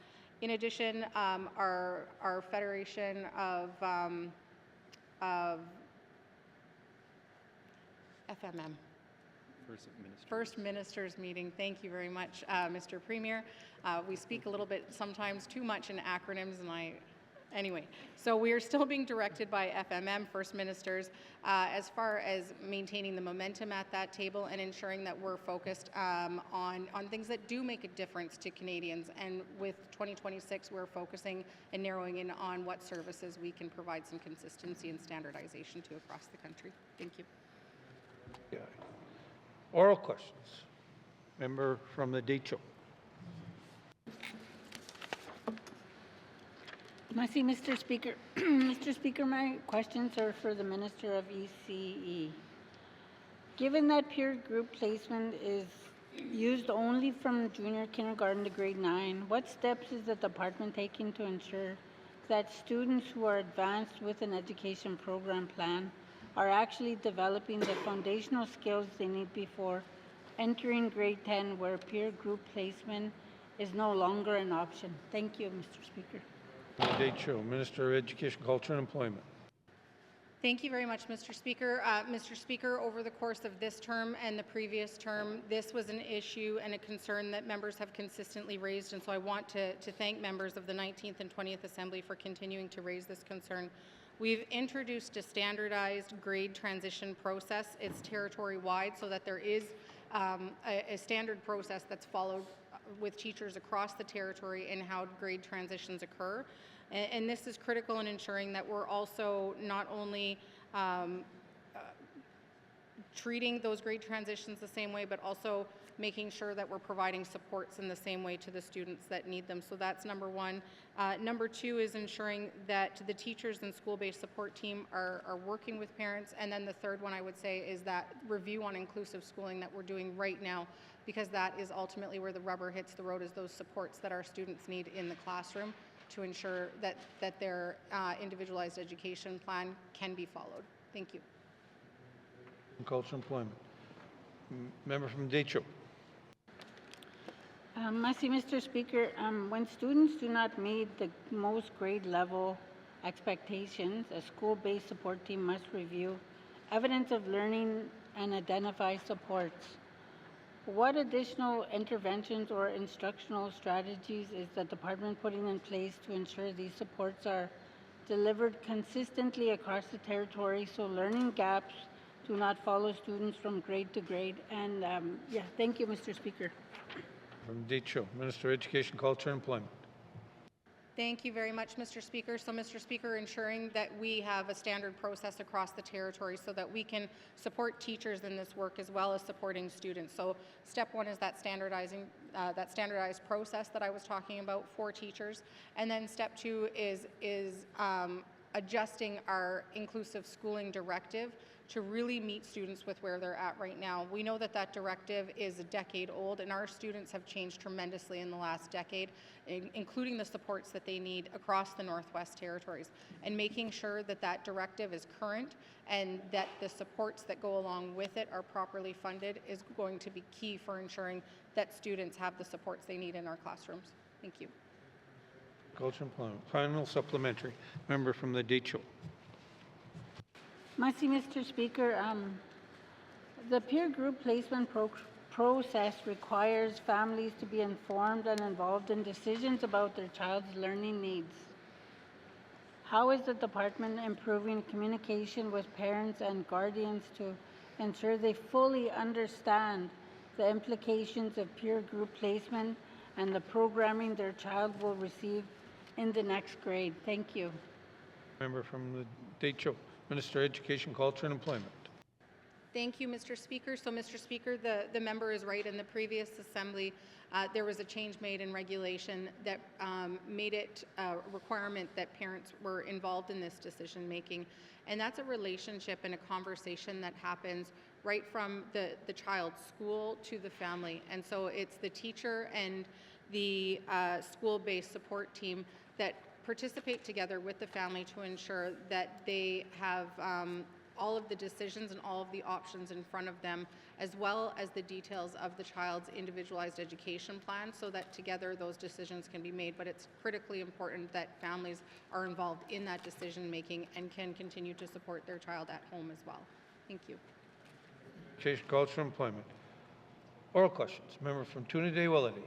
In addition, our Federation of FMM. Minister. First Ministers Meeting. Thank you very much, Mr. Premier. We speak a little bit, sometimes too much in acronyms, and anyway, so we are still being directed by FMM, First Ministers, as far as maintaining the momentum at that table and ensuring that we're focused on things that do make a difference to Canadians. And with 2026, we're focusing and narrowing in on what services we can provide some consistency and standardization to across the country. Thank you. Yeah. Oral questions. Member from the Decho. Merci, Mr. Speaker. Mr. Speaker, my questions are for the Minister of ECE. Given that peer group placement is used only from junior kindergarten to grade 9, what steps is the department taking to ensure that students who are advanced with an education program plan are actually developing the foundational skills they need before entering grade 10, where peer group placement is no longer an option? Thank you, Mr. Speaker. Decho, Minister of Education, Culture and Employment. Thank you very much, Mr. Speaker. Mr. Speaker, over the course of this term and the previous term, this was an issue and a concern that members have consistently raised, and so I want to thank members of the 19th and 20th Assembly for continuing to raise this concern. We've introduced a standardized grade transition process. It's territory-wide so that there is a standard process that's followed with teachers across the territory in how grade transitions occur. And this is critical in ensuring that we're also not only treating those grade transitions the same way, but also making sure that we're providing supports in the same way to the students that need them. So that's number one. Number two is ensuring that the teachers and school-based support team are working with parents. And then the third one I would say is that review on inclusive schooling that we're doing right now, because that is ultimately where the rubber hits the road, is those supports that our students need in the classroom to ensure that their individualized education plan can be followed. Thank you. Culture and Employment. Member from Decho. Merci, Mr. Speaker. When students do not meet the most grade level expectations, a school-based support team must review evidence of learning and identify supports. What additional interventions or instructional strategies is the department putting in place to ensure these supports are delivered consistently across the territory so learning gaps do not follow students from grade to grade? And thank you, Mr. Speaker. From Decho, Minister of Education, Culture and Employment. Thank you very much, Mr. Speaker. So, Mr. Speaker, ensuring that we have a standard process across the territory so that we can support teachers in this work as well as supporting students. So, step one is that standardized process that I was talking about for teachers, and then step two is adjusting our inclusive schooling directive to really meet students with where they're at right now. We know that that directive is a decade old, and our students have changed tremendously in the last decade, including the supports that they need across the Northwest Territories. And making sure that that directive is current and that the supports that go along with it are properly funded is going to be key for ensuring that students have the supports they need in our classrooms. Thank you. Culture and Employment. Final supplementary. Member from the Decho. Merci, Mr. Speaker. The peer group placement process requires families to be informed and involved in decisions about their child's learning needs. How is the department improving communication with parents and guardians to ensure they fully understand the implications of peer group placement and the programming their child will receive in the next grade? Thank you. Member from the Decho, Minister of Education, Culture and Employment. Thank you, Mr. Speaker. So, Mr. Speaker, the member is right. In the previous assembly, there was a change made in regulation that made it a requirement that parents were involved in this decision making. And that's a relationship and a conversation that happens right from the child's school to the family. And so it's the teacher and the school-based support team that participate together with the family to ensure that they have all of the decisions and all of the options in front of them, as well as the details of the child's individualized education plan, so that together those decisions can be made. But it's critically important that families are involved in that decision making and can continue to support their child at home as well. Thank you. Education, Culture, and Employment. Oral questions. Member from Trinidad Willety.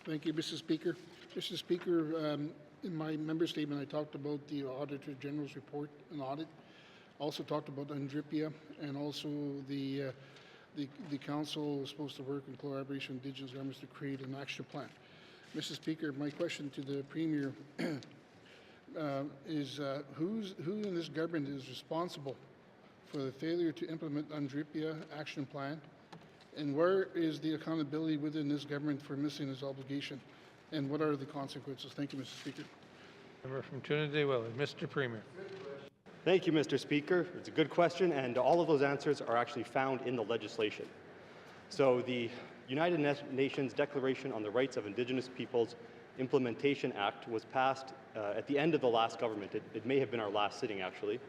Thank you, Mr. Speaker. Mr. Speaker, in my member statement, I talked about the Auditor General's report and audit. Also talked about UNDRIPIA, and also the council is supposed to work in collaboration with Indigenous governments to create an action plan. Mr. Speaker, my question to the Premier is who in this government is responsible for the failure to implement UNDRIPIA action plan, and where is the accountability within this government for missing this obligation, and what are the consequences? Thank you, Mr. Speaker. Member from Trinidad Willety. Mr. Premier. Thank you, Mr. Speaker. It's a good question, and all of those answers are actually found in the legislation. So the United Nations Declaration on the Rights of Indigenous Peoples Implementation Act was passed at the end of the last government. It may have been our last sitting, actually,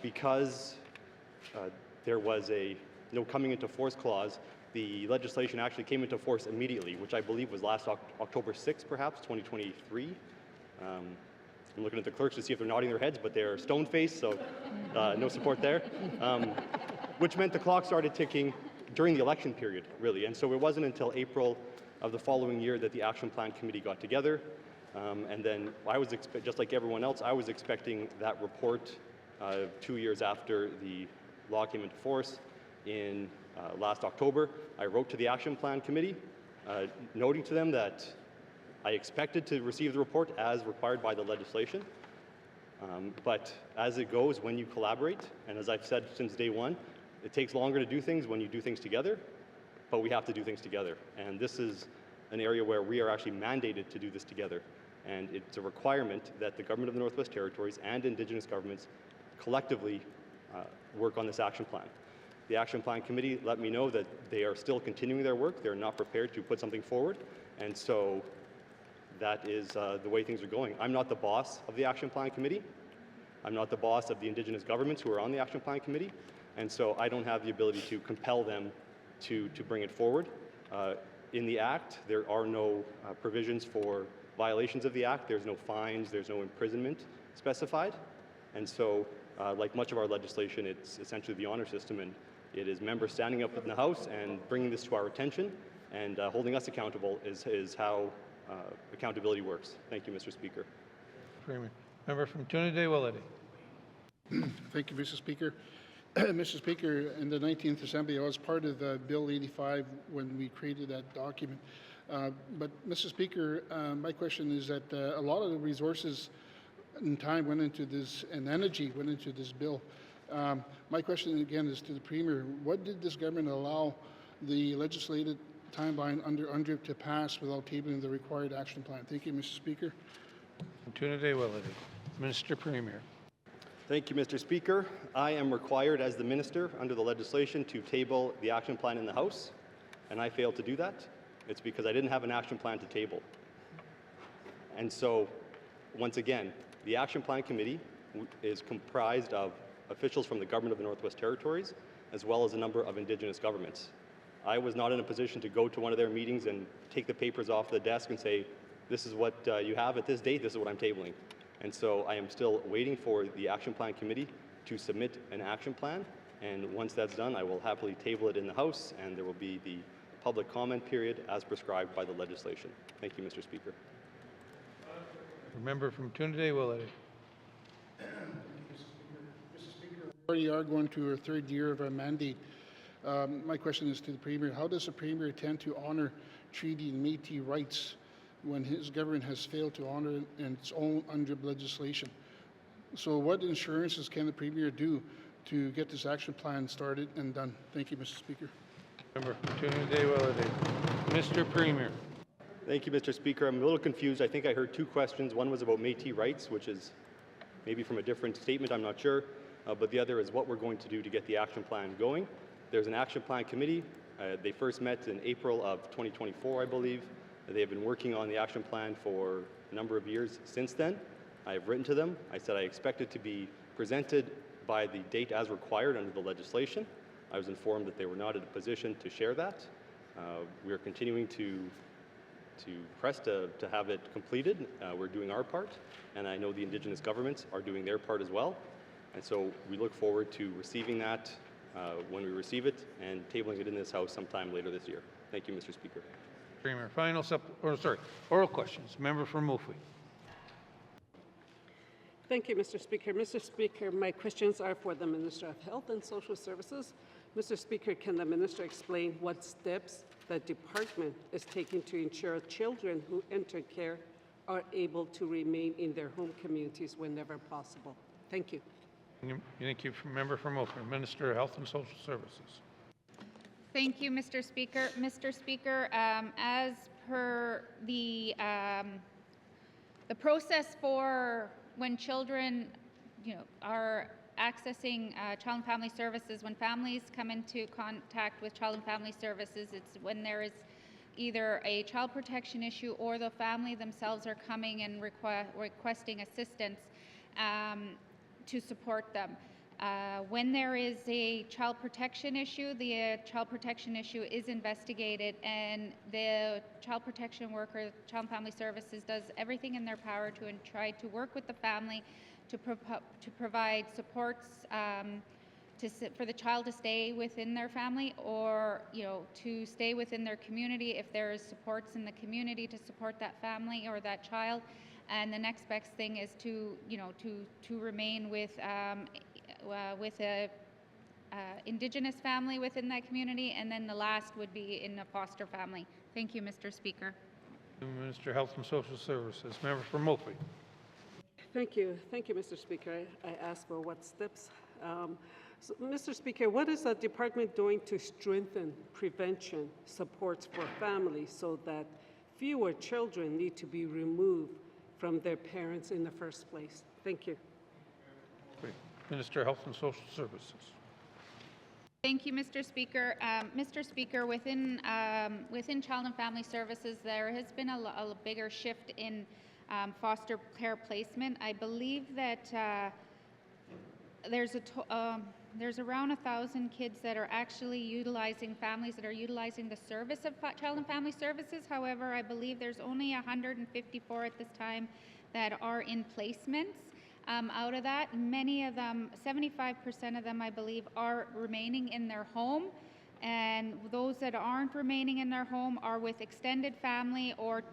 because there was a no coming into force clause. The legislation actually came into force immediately, which I believe was last October 6th, perhaps, 2023. I'm looking at the clerks to see if they're nodding their heads, but they're stone-faced, so no support there. Which meant the clock started ticking during the election period, really. And so it wasn't until April of the following year that the Action Plan Committee got together. And then I was, just like everyone else, I was expecting that report 2 years after the law came into force in last October. I wrote to the Action Plan Committee, noting to them that I expected to receive the report as required by the legislation. But as it goes, when you collaborate, and as I've said since day one, it takes longer to do things when you do things together, but we have to do things together. And this is an area where we are actually mandated to do this together. And it's a requirement that the Government of the Northwest Territories and Indigenous governments collectively work on this action plan. The Action Plan Committee let me know that they are still continuing their work. They're not prepared to put something forward. And so that is the way things are going. I'm not the boss of the Action Plan Committee. I'm not the boss of the Indigenous governments who are on the Action Plan Committee. And so I don't have the ability to compel them to bring it forward. In the Act, there are no provisions for violations of the Act. There's no fines, there's no imprisonment specified. And so, like much of our legislation, it's essentially the honor system, and it is members standing up in the House and bringing this to our attention and holding us accountable is how accountability works. Thank you, Mr. Speaker. Premier. Member from Trinidad Willety. Thank you, Mr. Speaker. Mr. Speaker, in the 19th Assembly, I was part of Bill 85 when we created that document. But, Mr. Speaker, my question is that a lot of the resources and time went into this, and energy went into this bill. My question, again, is to the Premier. What did this government allow the legislative timeline under UNDRIP to pass without tabling the required action plan? Thank you, Mr. Speaker. Trinidad Willety. Mr. Premier. Thank you, Mr. Speaker. I am required as the minister under the legislation to table the action plan in the House, and I failed to do that. It's because I didn't have an action plan to table. And so, once again, the Action Plan Committee is comprised of officials from the Government of the Northwest Territories, as well as a number of Indigenous governments. I was not in a position to go to one of their meetings and take the papers off the desk and say, this is what you have at this date, this is what I'm tabling. And so I am still waiting for the Action Plan Committee to submit an action plan, and once that's done, I will happily table it in the House, and there will be the public comment period as prescribed by the legislation. Thank you, Mr. Speaker. Member from Trinidad Willety. Mr. Speaker, we already are going to our third year of our mandate. My question is to the Premier. How does the Premier intend to honor treaty and Métis rights when his government has failed to honor its own UNDRIP legislation? So what assurances can the Premier do to get this action plan started and done? Thank you, Mr. Speaker. Member from Trinidad Willety. Mr. Premier. Thank you, Mr. Speaker. I'm a little confused. I think I heard two questions. One was about Métis rights, which is maybe from a different statement, I'm not sure. But the other is what we're going to do to get the action plan going. There's an action plan committee. They first met in April of 2024, I believe. They have been working on the action plan for a number of years since then. I have written to them. I said I expect it to be presented by the date as required under the legislation. I was informed that they were not in a position to share that. We are continuing to press to have it completed. We're doing our part, and I know the Indigenous governments are doing their part as well. And so we look forward to receiving that when we receive it and tabling it in this House sometime later this year. Thank you, Mr. Speaker. Premier, oral questions. Member for Moulfie. Thank you, Mr. Speaker. Mr. Speaker, my questions are for the Minister of Health and Social Services. Mr. Speaker, can the Minister explain what steps the department is taking to ensure children who enter care are able to remain in their home communities whenever possible? Thank you. Thank you, member for Moulfie. Minister of Health and Social Services. Thank you, Mr. Speaker. Mr. Speaker, as per the process for when children, are accessing Child and Family Services, when families come into contact with Child and Family Services, it's when there is either a child protection issue or the family themselves are coming and requesting assistance to support them. When there is a child protection issue, the child protection issue is investigated, and the child protection worker, Child and Family Services, does everything in their power to try to work with the family to provide supports for the child to stay within their family, or to stay within their community if there is supports in the community to support that family or that child. And the next best thing is to remain with a Indigenous family within that community, and then the last would be in a foster family. Thank you, Mr. Speaker. Minister of Health and Social Services. Member for Moulfie. Thank you, Mr. Speaker. I asked for what steps. So, Mr. Speaker, what is the department doing to strengthen prevention supports for families so that fewer children need to be removed from their parents in the first place? Thank you. Minister of Health and Social Services. Thank you, Mr. Speaker. Mr. Speaker, within Child and Family Services, there has been a bigger shift in foster care placement. I believe that there's around 1,000 kids that are actually utilizing, families that are utilizing the service of Child and Family Services. However, I believe there's only 154 at this time that are in placements. Out of that, many of them, 75% of them, I believe, are remaining in their home. And those that aren't remaining in their home are with extended family or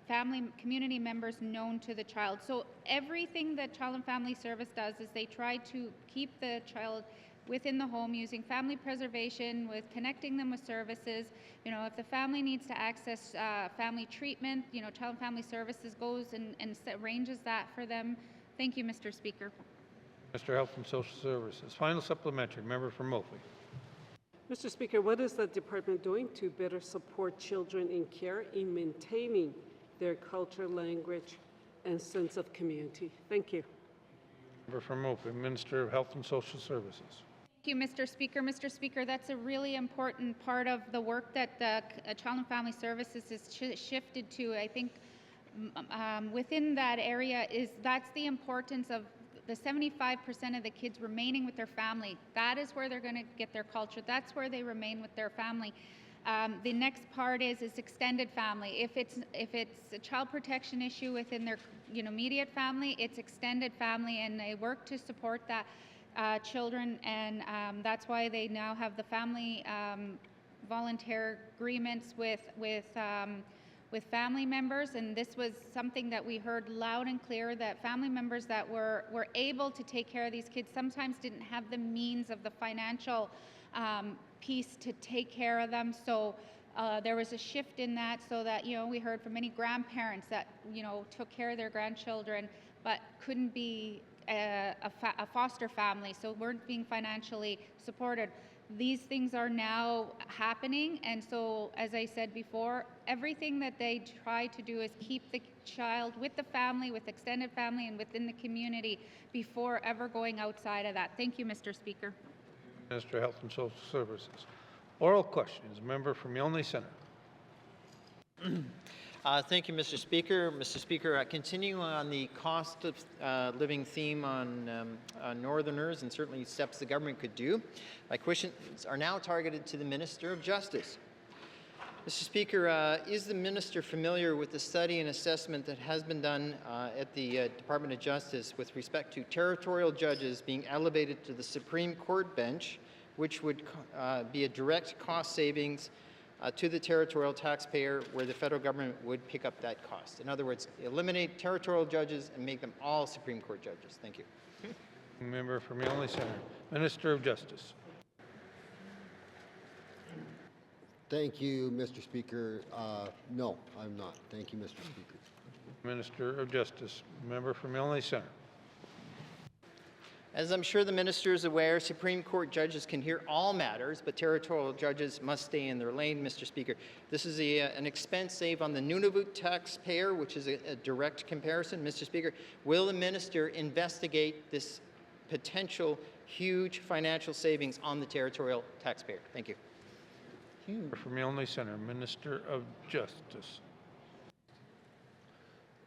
family community members known to the child. So everything that Child and Family Service does is they try to keep the child within the home using family preservation, with connecting them with services. If the family needs to access family treatment, Child and Family Services goes and arranges that for them. Thank you, Mr. Speaker. Minister of Health and Social Services. Final supplementary. Member for Moulfie. Mr. Speaker, what is the department doing to better support children in care in maintaining their culture, language, and sense of community? Thank you. Member for Moulfie. Minister of Health and Social Services. Thank you, Mr. Speaker. Mr. Speaker, that's a really important part of the work that Child and Family Services has shifted to. I think within that area that's the importance of the 75% of the kids remaining with their family. That is where they're going to get their culture. That's where they remain with their family. The next part is extended family. If it's a child protection issue within their immediate family, it's extended family, and they work to support that children. And that's why they now have the family volunteer agreements with family members. And this was something that we heard loud and clear, that family members that were able to take care of these kids sometimes didn't have the means of the financial piece to take care of them. So there was a shift in that, so that we heard from many grandparents that took care of their grandchildren but couldn't be a foster family, so weren't being financially supported. These things are now happening, and so, as I said before, everything that they try to do is keep the child with the family, with extended family, and within the community before ever going outside of that. Thank you, Mr. Speaker. Minister of Health and Social Services. Oral questions. Member from Yonley Centre. Thank you, Mr. Speaker. Mr. Speaker, continuing on the cost of living theme on Northerners, and certainly steps the government could do, my questions are now targeted to the Minister of Justice. Mr. Speaker, is the minister familiar with the study and assessment that has been done at the Department of Justice with respect to territorial judges being elevated to the Supreme Court bench, which would be a direct cost savings to the territorial taxpayer, where the federal government would pick up that cost? In other words, eliminate territorial judges and make them all Supreme Court judges. Thank you. Member for Milne Centre. Minister of Justice. Thank you, Mr. Speaker. No, I'm not. Thank you, Mr. Speaker. Minister of Justice. Member for Milne Centre. As I'm sure the minister is aware, Supreme Court judges can hear all matters, but territorial judges must stay in their lane, Mr. Speaker. This is an expense save on the Nunavut taxpayer, which is a direct comparison. Mr. Speaker, will the minister investigate this potential huge financial savings on the territorial taxpayer? Thank you. Member for Milne Centre. Minister of Justice.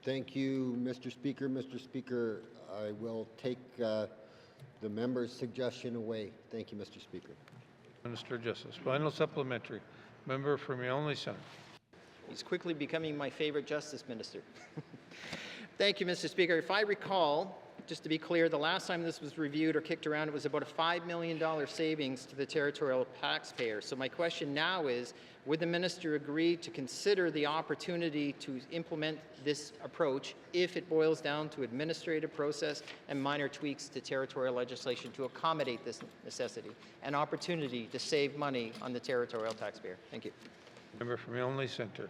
Thank you, Mr. Speaker. Mr. Speaker, I will take the member's suggestion away. Thank you, Mr. Speaker. Minister of Justice. Final supplementary. Member for Milne Centre. He's quickly becoming my favorite justice minister. Thank you, Mr. Speaker. If I recall, just to be clear, the last time this was reviewed or kicked around, it was about a $5 million savings to the territorial taxpayer. So my question now is, would the minister agree to consider the opportunity to implement this approach if it boils down to administrative process and minor tweaks to territorial legislation to accommodate this necessity, an opportunity to save money on the territorial taxpayer? Thank you. Member for Milne Centre.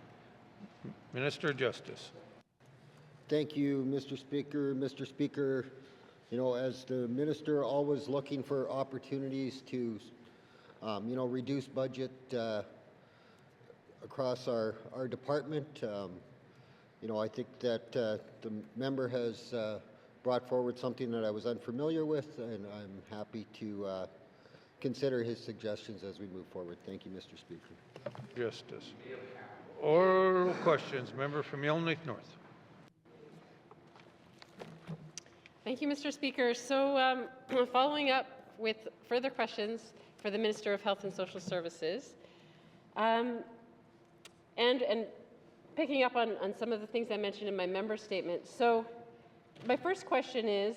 Minister of Justice. Thank you, Mr. Speaker. Mr. Speaker, you know, as the minister always looking for opportunities to, you know, reduce budget across our department. You know, I think that the member has brought forward something that I was unfamiliar with, and I'm happy to consider his suggestions as we move forward. Thank you, Mr. Speaker. Justice. Oral questions. Member from Yellowknife North. Thank you, Mr. Speaker. So following up with further questions for the Minister of Health and Social Services, and picking up on some of the things I mentioned in my member statement. So my first question is,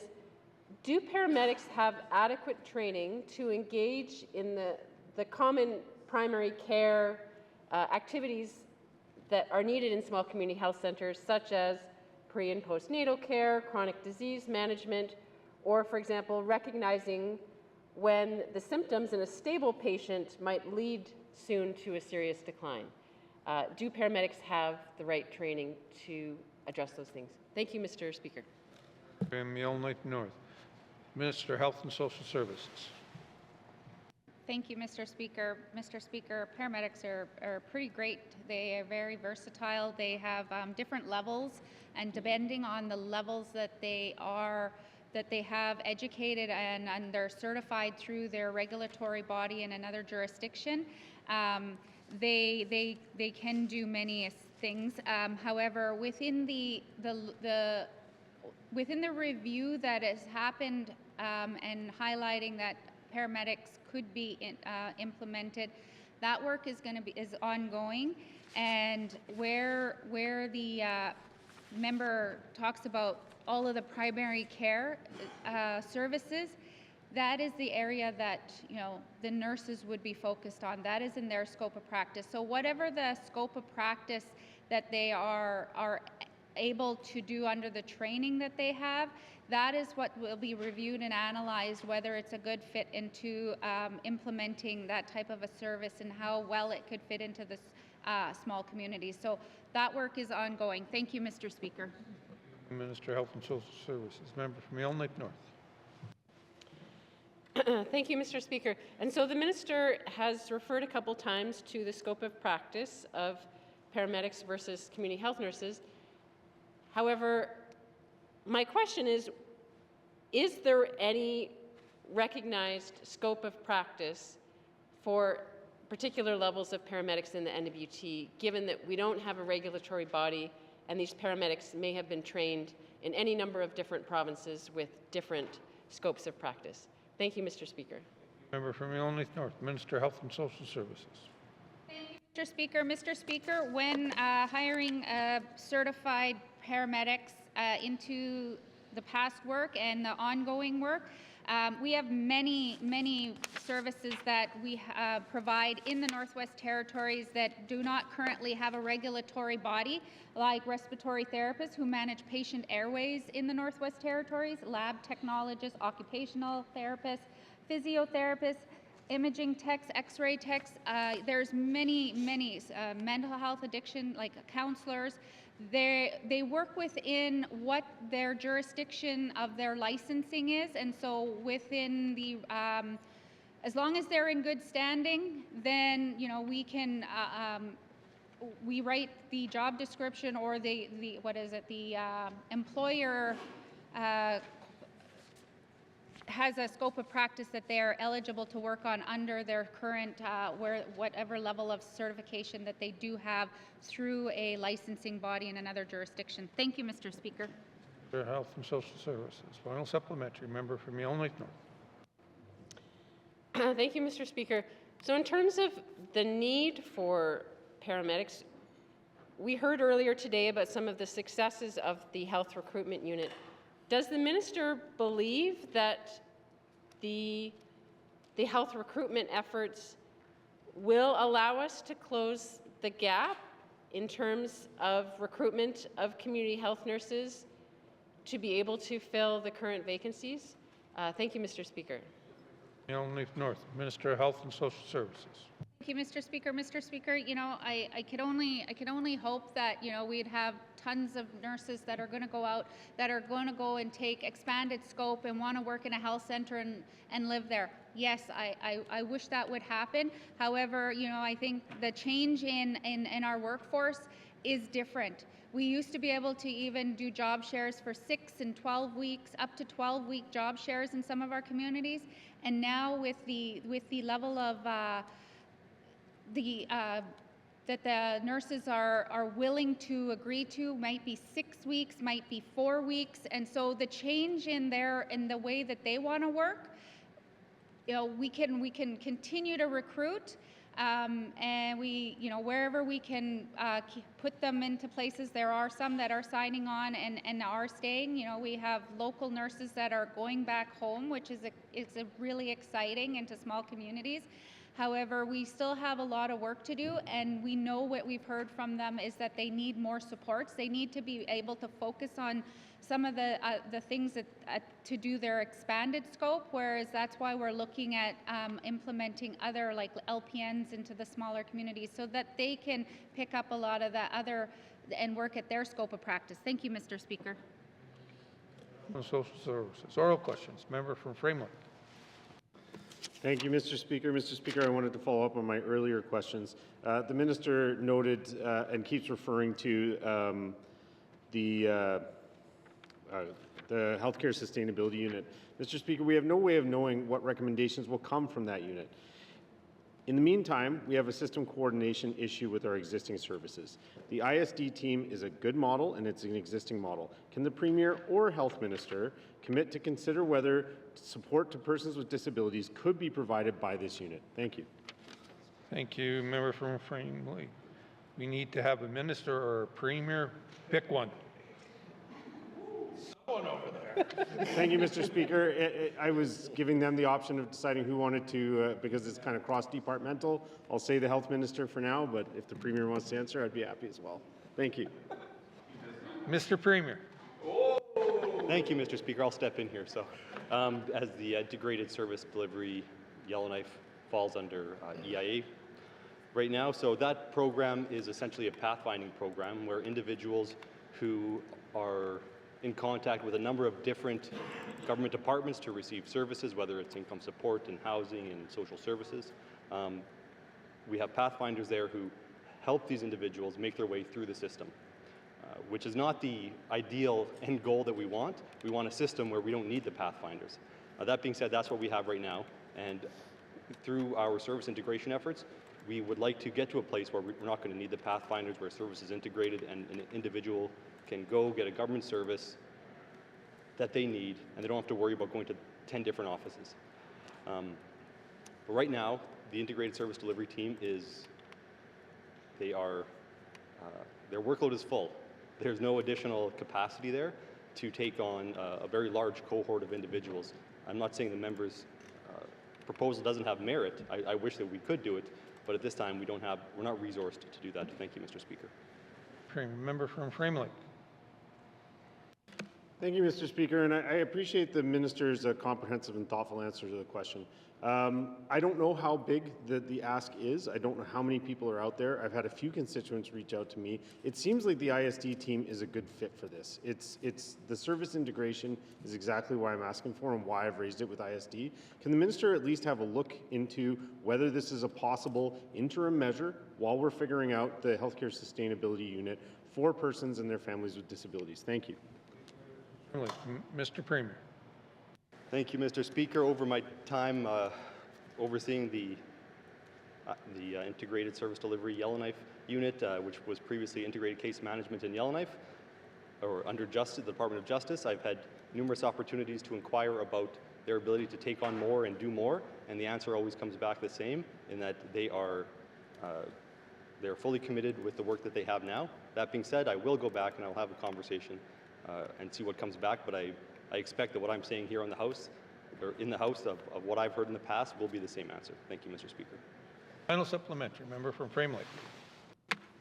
do paramedics have adequate training to engage in the common primary care activities that are needed in small community health centers, such as pre- and postnatal care, chronic disease management, or, for example, recognizing when the symptoms in a stable patient might lead soon to a serious decline? Do paramedics have the right training to address those things? Thank you, Mr. Speaker. From Yellowknife North. Minister of Health and Social Services. Thank you, Mr. Speaker. Mr. Speaker, paramedics are pretty great. They are very versatile. They have different levels, and depending on the levels that they have educated and they're certified through their regulatory body in another jurisdiction, they can do many things. However, within the review that has happened and highlighting that paramedics could be implemented, that work is ongoing, and where the member talks about all of the primary care services, that is the area that, you know, the nurses would be focused on. That is in their scope of practice. So whatever the scope of practice that they are able to do under the training that they have, that is what will be reviewed and analyzed, whether it's a good fit into implementing that type of a service and how well it could fit into this small community. So that work is ongoing. Thank you, Mr. Speaker. Minister of Health and Social Services. Member from Yellowknife North. Thank you, Mr. Speaker. And so the minister has referred a couple times to the scope of practice of paramedics versus community health nurses. However, my question is there any recognized scope of practice for particular levels of paramedics in the NWT, given that we don't have a regulatory body and these paramedics may have been trained in any number of different provinces with different scopes of practice? Thank you, Mr. Speaker. Member from Yellowknife North. Minister of Health and Social Services. Thank you, Mr. Speaker. Mr. Speaker, when hiring certified paramedics into the past work and the ongoing work, we have many services that we provide in the Northwest Territories that do not currently have a regulatory body, like respiratory therapists who manage patient airways in the Northwest Territories, lab technologists, occupational therapists, physiotherapists, imaging techs, x-ray techs. There's many mental health addiction, like counselors. They work within what their jurisdiction of their licensing is, and so within the, as long as they're in good standing, then we can, we write the job description or the employer has a scope of practice that they are eligible to work on under their current, whatever level of certification that they do have through a licensing body in another jurisdiction. Thank you, Mr. Speaker. For Health and Social Services. Final supplementary, member from Yellowknife North. Thank you, Mr. Speaker. So in terms of the need for paramedics, we heard earlier today about some of the successes of the health recruitment unit. Does the minister believe that the health recruitment efforts will allow us to close the gap in terms of recruitment of community health nurses to be able to fill the current vacancies? Thank you, Mr. Speaker. Yellowknife North, Minister of Health and Social Services. Thank you, Mr. Speaker. Mr. Speaker, I could only hope that we'd have tons of nurses that are going to go out, that are going to go and take expanded scope and want to work in a health center and live there. Yes, I wish that would happen. However, I think the change in our workforce is different. We used to be able to even do job shares for 6 and 12 weeks, up to 12-week job shares in some of our communities, and now with the level of that the nurses are willing to agree to might be 6 weeks, might be 4 weeks, and so the change in the way that they want to work, we can continue to recruit, and we wherever we can put them into places. There are some that are signing on and are staying. We have local nurses that are going back home, which is really exciting into small communities. However, we still have a lot of work to do, and we know what we've heard from them is that they need more supports. They need to be able to focus on some of the things to do their expanded scope, whereas that's why we're looking at implementing other like LPNs into the smaller communities so that they can pick up a lot of the other and work at their scope of practice. Thank you, Mr. Speaker. Social Services. Oral questions. Member from Frameland. Thank you, Mr. Speaker. Mr. Speaker, I wanted to follow up on my earlier questions. The minister noted and keeps referring to the Healthcare Sustainability Unit. Mr. Speaker, we have no way of knowing what recommendations will come from that unit. In the meantime, we have a system coordination issue with our existing services. The ISD team is a good model and it's an existing model. Can the Premier or Health Minister commit to consider whether support to persons with disabilities could be provided by this unit? Thank you. Thank you, member from Frameland. We need to have a minister or a Premier. Pick one. Someone over there. Thank you, Mr. Speaker. I was giving them the option of deciding who wanted to, because it's kind of cross-departmental. I'll say the Health Minister for now, but if the Premier wants to answer, I'd be happy as well. Thank you. Mr. Premier. Thank you, Mr. Speaker. I'll step in here. So, as the Integrated Service Delivery, Yellowknife falls under EIA right now. So that program is essentially a pathfinding program where individuals who are in contact with a number of different government departments to receive services, whether it's income support and housing and social services. We have pathfinders there who help these individuals make their way through the system, which is not the ideal end goal that we want. We want a system where we don't need the pathfinders. That being said, that's what we have right now, and through our service integration efforts, we would like to get to a place where we're not going to need the pathfinders, where service is integrated and an individual can go get a government service that they need, and they don't have to worry about going to 10 different offices. But right now, the Integrated Service Delivery Team is they are, their workload is full. There's no additional capacity there to take on a very large cohort of individuals. I'm not saying the member's proposal doesn't have merit. I wish that we could do it, but at this time we're not resourced to do that. Thank you, Mr. Speaker. Member from Frame Lake. Thank you, Mr. Speaker, and I appreciate the minister's comprehensive and thoughtful answer to the question. I don't know how big the ask is. I don't know how many people are out there. I've had a few constituents reach out to me. It seems like the ISD team is a good fit for this. It's the service integration is exactly why I'm asking for and why I've raised it with ISD. Can the minister at least have a look into whether this is a possible interim measure while we're figuring out the healthcare sustainability unit for persons and their families with disabilities? Thank you. Mr. Premier. Thank you, Mr. Speaker. Over my time overseeing the Integrated Service Delivery Yellowknife Unit, which was previously Integrated Case Management in Yellowknife, or under the Department of Justice, I've had numerous opportunities to inquire about their ability to take on more and do more, and the answer always comes back the same, in that they're fully committed with the work that they have now. That being said, I will go back and I'll have a conversation and see what comes back, but I expect that what I'm saying here in the House of what I've heard in the past will be the same answer. Thank you, Mr. Speaker. Final supplementary, member from Frame Lake.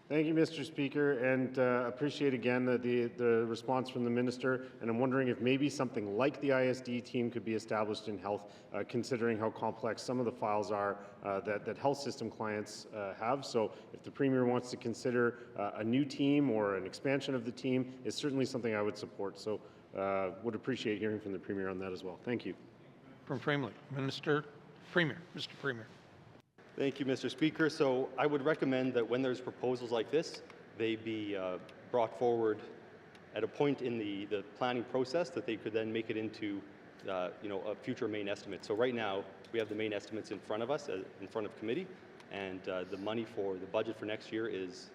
Thank you, Mr. Speaker, and appreciate again the response from the minister. And I'm wondering if maybe something like the ISD team could be established in health, considering how complex some of the files are that health system clients have. So if the Premier wants to consider a new team or an expansion of the team, it's certainly something I would support. So would appreciate hearing from the Premier on that as well. Thank you. From Frame Lake, Mr. Premier. Thank you, Mr. Speaker. So I would recommend that when there's proposals like this, they be brought forward at a point in the planning process that they could then make it into a future main estimate. So right now, we have the main estimates in front of us, in front of committee, and the money for the budget for next year is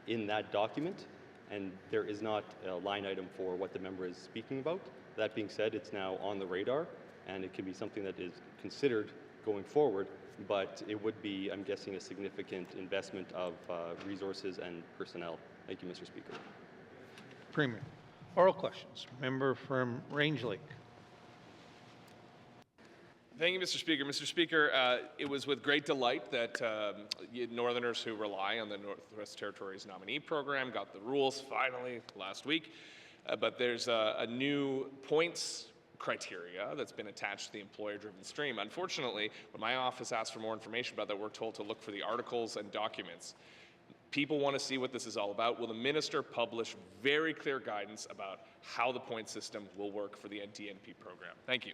in that document, and there is not a line item for what the member is speaking about. That being said, it's now on the radar, and it can be something that is considered going forward, but it would be, I'm guessing, a significant investment of resources and personnel. Thank you, Mr. Speaker. Premier. Oral questions. Member from Range Lake. Thank you, Mr. Speaker. Mr. Speaker, it was with great delight that Northerners who rely on the Northwest Territories nominee program got the rules finally last week. But there's a new points criteria that's been attached to the employer-driven stream. Unfortunately, when my office asked for more information about that, we're told to look for the articles and documents. People want to see what this is all about. Will the minister publish very clear guidance about how the point system will work for the NTNP program? Thank you.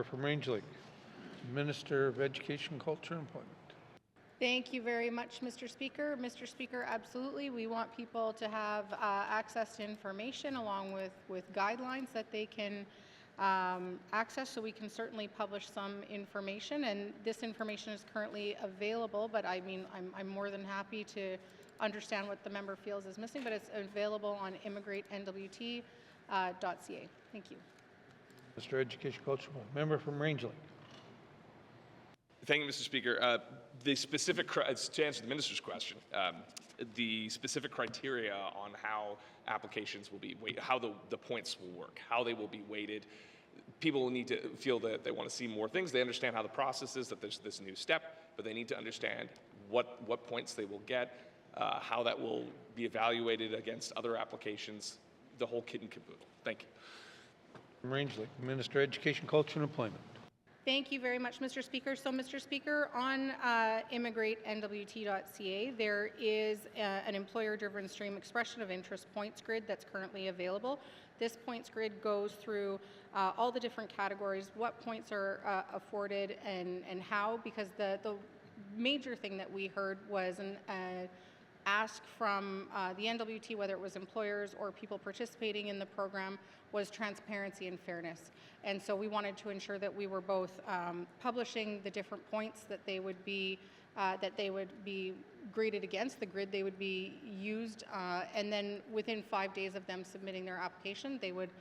From Range Lake, Minister of Education, Culture, and Employment. Thank you very much, Mr. Speaker. Mr. Speaker, absolutely. We want people to have access to information along with guidelines that they can access, so we can certainly publish some information, and this information is currently available, but I mean, I'm more than happy to understand what the member feels is missing, but it's available on immigratennwt.ca. Thank you. Mr. Education, Culture, member from Range Lake. Thank you, Mr. Speaker. The specific, to answer the minister's question, the specific criteria on how applications will be weighted, how the points will work, how they will be weighted. People will need to feel that they want to see more things. They understand how the process is, that there's this new step, but they need to understand what points they will get, how that will be evaluated against other applications, the whole kit and caboodle. Thank you. From Range Lake, Minister of Education, Culture, and Employment. Thank you very much, Mr. Speaker. So, Mr. Speaker, on immigratennwt.ca, there is an employer-driven stream expression of interest points grid that's currently available. This points grid goes through all the different categories, what points are afforded and how, because the major thing that we heard was an ask from the NWT, whether it was employers or people participating in the program, was transparency and fairness. And so we wanted to ensure that we were both publishing the different points that they would be graded against, the grid they would be used, and then within 5 days of them submitting their application, they would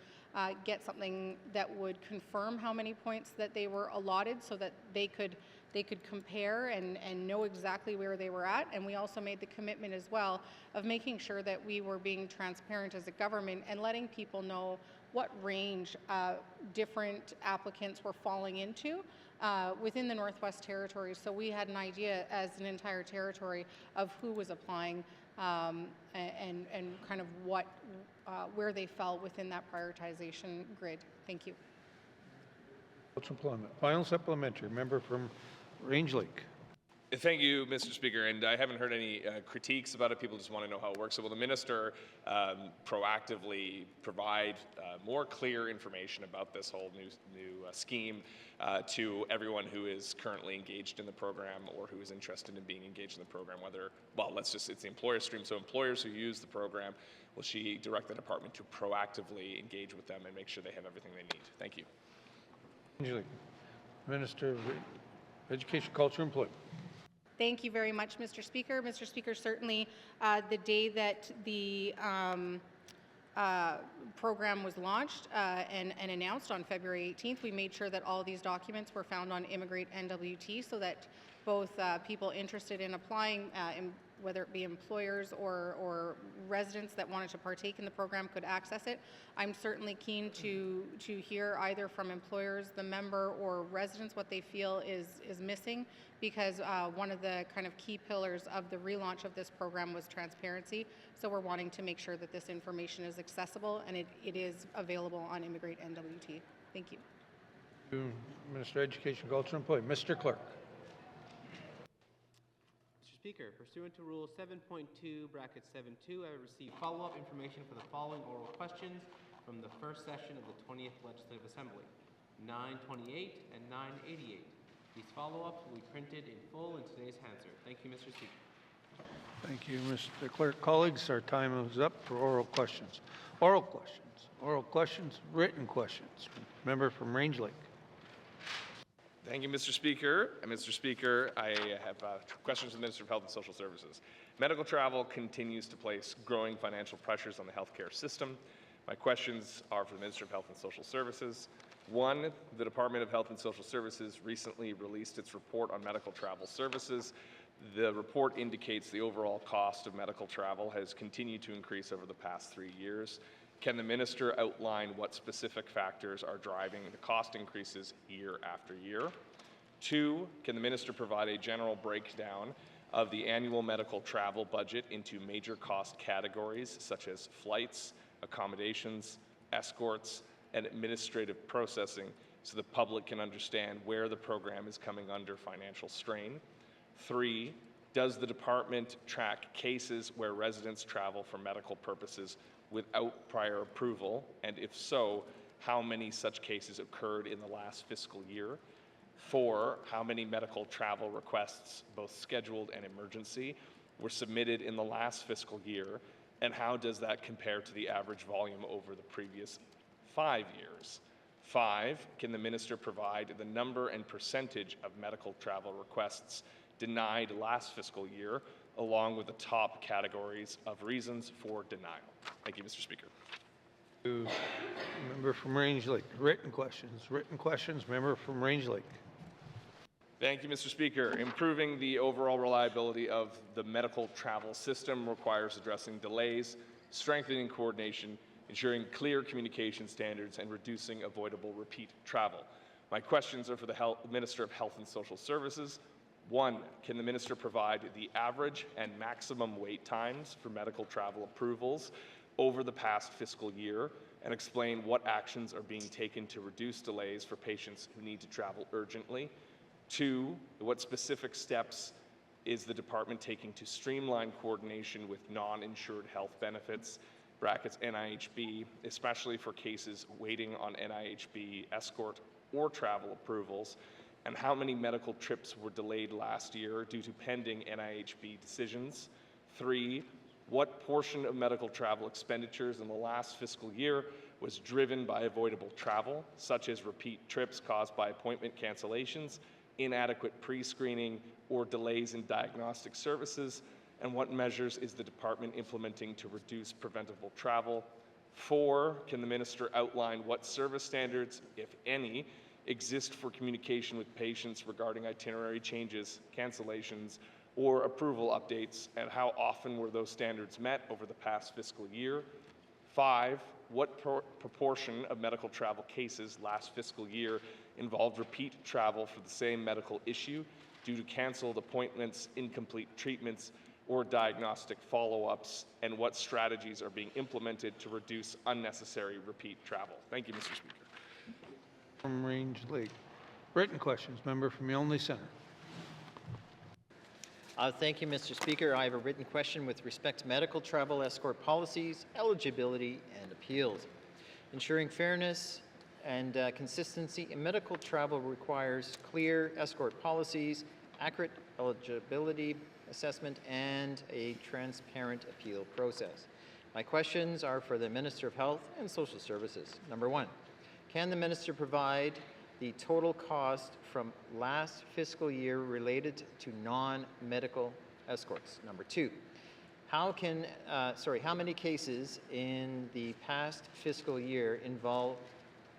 get something that would confirm how many points that they were allotted, so that they could they could compare and know exactly where they were at. And we also made the commitment as well of making sure that we were being transparent as a government and letting people know what range different applicants were falling into within the Northwest Territories. So we had an idea as an entire territory of who was applying and kind of what where they fell within that prioritization grid. Thank you. Employment. Final supplementary. Member from Range Lake. Thank you, Mr. Speaker, and I haven't heard any critiques about it. People just want to know how it works. So will the minister proactively provide more clear information about this whole new scheme to everyone who is currently engaged in the program or who is interested in being engaged in the program? Whether, well, it's the employer stream, so employers who use the program, will she direct the department to proactively engage with them and make sure they have everything they need? Thank you. Range Lake. Minister of Education, Culture, and Employment. Thank you very much, Mr. Speaker. Mr. Speaker, certainly the day that the program was launched and announced on February 18th, we made sure that all of these documents were found on Immigrate NWT so that both people interested in applying, whether it be employers or residents that wanted to partake in the program, could access it. I'm certainly keen to hear either from employers, the member, or residents what they feel is missing, because one of the kind of key pillars of the relaunch of this program was transparency. So we're wanting to make sure that this information is accessible and it is available on Immigrate NWT. Thank you. Minister of Education, Culture, and Employment. Mr. Clerk. Speaker, pursuant to Rule 7.2, bracket 7.2, I received follow-up information for the following oral questions from the first session of the 20th Legislative Assembly, 928 and 988. These follow-ups will be printed in full in today's Hansard. Thank you, Mr. Speaker. Thank you, Mr. Clerk. Colleagues, our time is up for oral questions. Oral questions. Oral questions. Written questions. Member from Range Lake. Thank you, Mr. Speaker. And Mr. Speaker, I have questions for the Minister of Health and Social Services. Medical travel continues to place growing financial pressures on the healthcare system. My questions are for the Minister of Health and Social Services. One, the Department of Health and Social Services recently released its report on medical travel services. The report indicates the overall cost of medical travel has continued to increase over the past 3 years. Can the minister outline what specific factors are driving the cost increases year after year? Two, can the minister provide a general breakdown of the annual medical travel budget into major cost categories such as flights, accommodations, escorts, and administrative processing so the public can understand where the program is coming under financial strain? Three, does the department track cases where residents travel for medical purposes without prior approval, and if so, how many such cases occurred in the last fiscal year? Four, how many medical travel requests, both scheduled and emergency, were submitted in the last fiscal year, and how does that compare to the average volume over the previous 5 years? Five, can the minister provide the number and percentage of medical travel requests denied last fiscal year, along with the top categories of reasons for denial? Thank you, Mr. Speaker. Member from Range Lake. Written questions. Written questions. Member from Range Lake. Thank you, Mr. Speaker. Improving the overall reliability of the medical travel system requires addressing delays, strengthening coordination, ensuring clear communication standards, and reducing avoidable repeat travel. My questions are for the Minister of Health and Social Services. One, can the minister provide the average and maximum wait times for medical travel approvals over the past fiscal year and explain what actions are being taken to reduce delays for patients who need to travel urgently? Two, what specific steps is the department taking to streamline coordination with non-insured health benefits, brackets NIHB, especially for cases waiting on NIHB escort or travel approvals? And how many medical trips were delayed last year due to pending NIHB decisions? Three, what portion of medical travel expenditures in the last fiscal year was driven by avoidable travel, such as repeat trips caused by appointment cancellations, inadequate pre-screening, or delays in diagnostic services? And what measures is the department implementing to reduce preventable travel? Four, can the minister outline what service standards, if any, exist for communication with patients regarding itinerary changes, cancellations, or approval updates, and how often were those standards met over the past fiscal year? 5, what proportion of medical travel cases last fiscal year involved repeat travel for the same medical issue due to canceled appointments, incomplete treatments, or diagnostic follow-ups, and what strategies are being implemented to reduce unnecessary repeat travel? Thank you, Mr. Speaker. From Range Lake. Written questions. Member from Milne Centre. Thank you, Mr. Speaker. I have a written question with respect to medical travel escort policies, eligibility, and appeals. Ensuring fairness and consistency in medical travel requires clear escort policies, accurate eligibility assessment, and a transparent appeal process. My questions are for the Minister of Health and Social Services. Number 1, can the Minister provide the total cost from last fiscal year related to non-medical escorts? Number 2, how many cases in the past fiscal year involve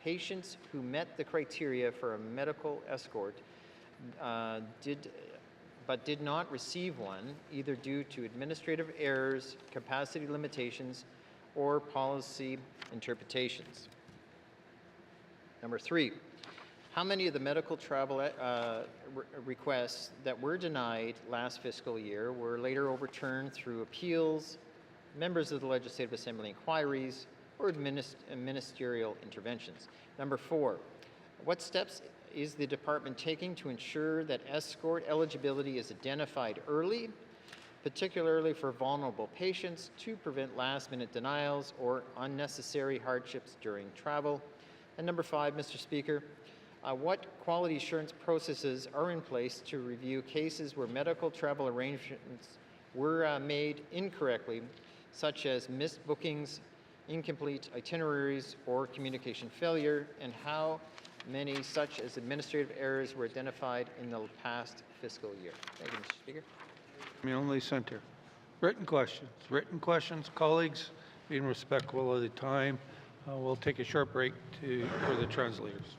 patients who met the criteria for a medical escort but did not receive one, either due to administrative errors, capacity limitations, or policy interpretations? Number 3, how many of the medical travel requests that were denied last fiscal year were later overturned through appeals, members of the Legislative Assembly inquiries, or ministerial interventions? Number 4, what steps is the department taking to ensure that escort eligibility is identified early, particularly for vulnerable patients, to prevent last-minute denials or unnecessary hardships during travel? And number 5, Mr. Speaker, what quality assurance processes are in place to review cases where medical travel arrangements were made incorrectly, such as missed bookings, incomplete itineraries, or communication failure, and how many such as administrative errors were identified in the past fiscal year? Thank you, Mr. Speaker. Milne Centre. Written questions. Written questions, colleagues, being respectful of the time. We'll take a short break for the translators.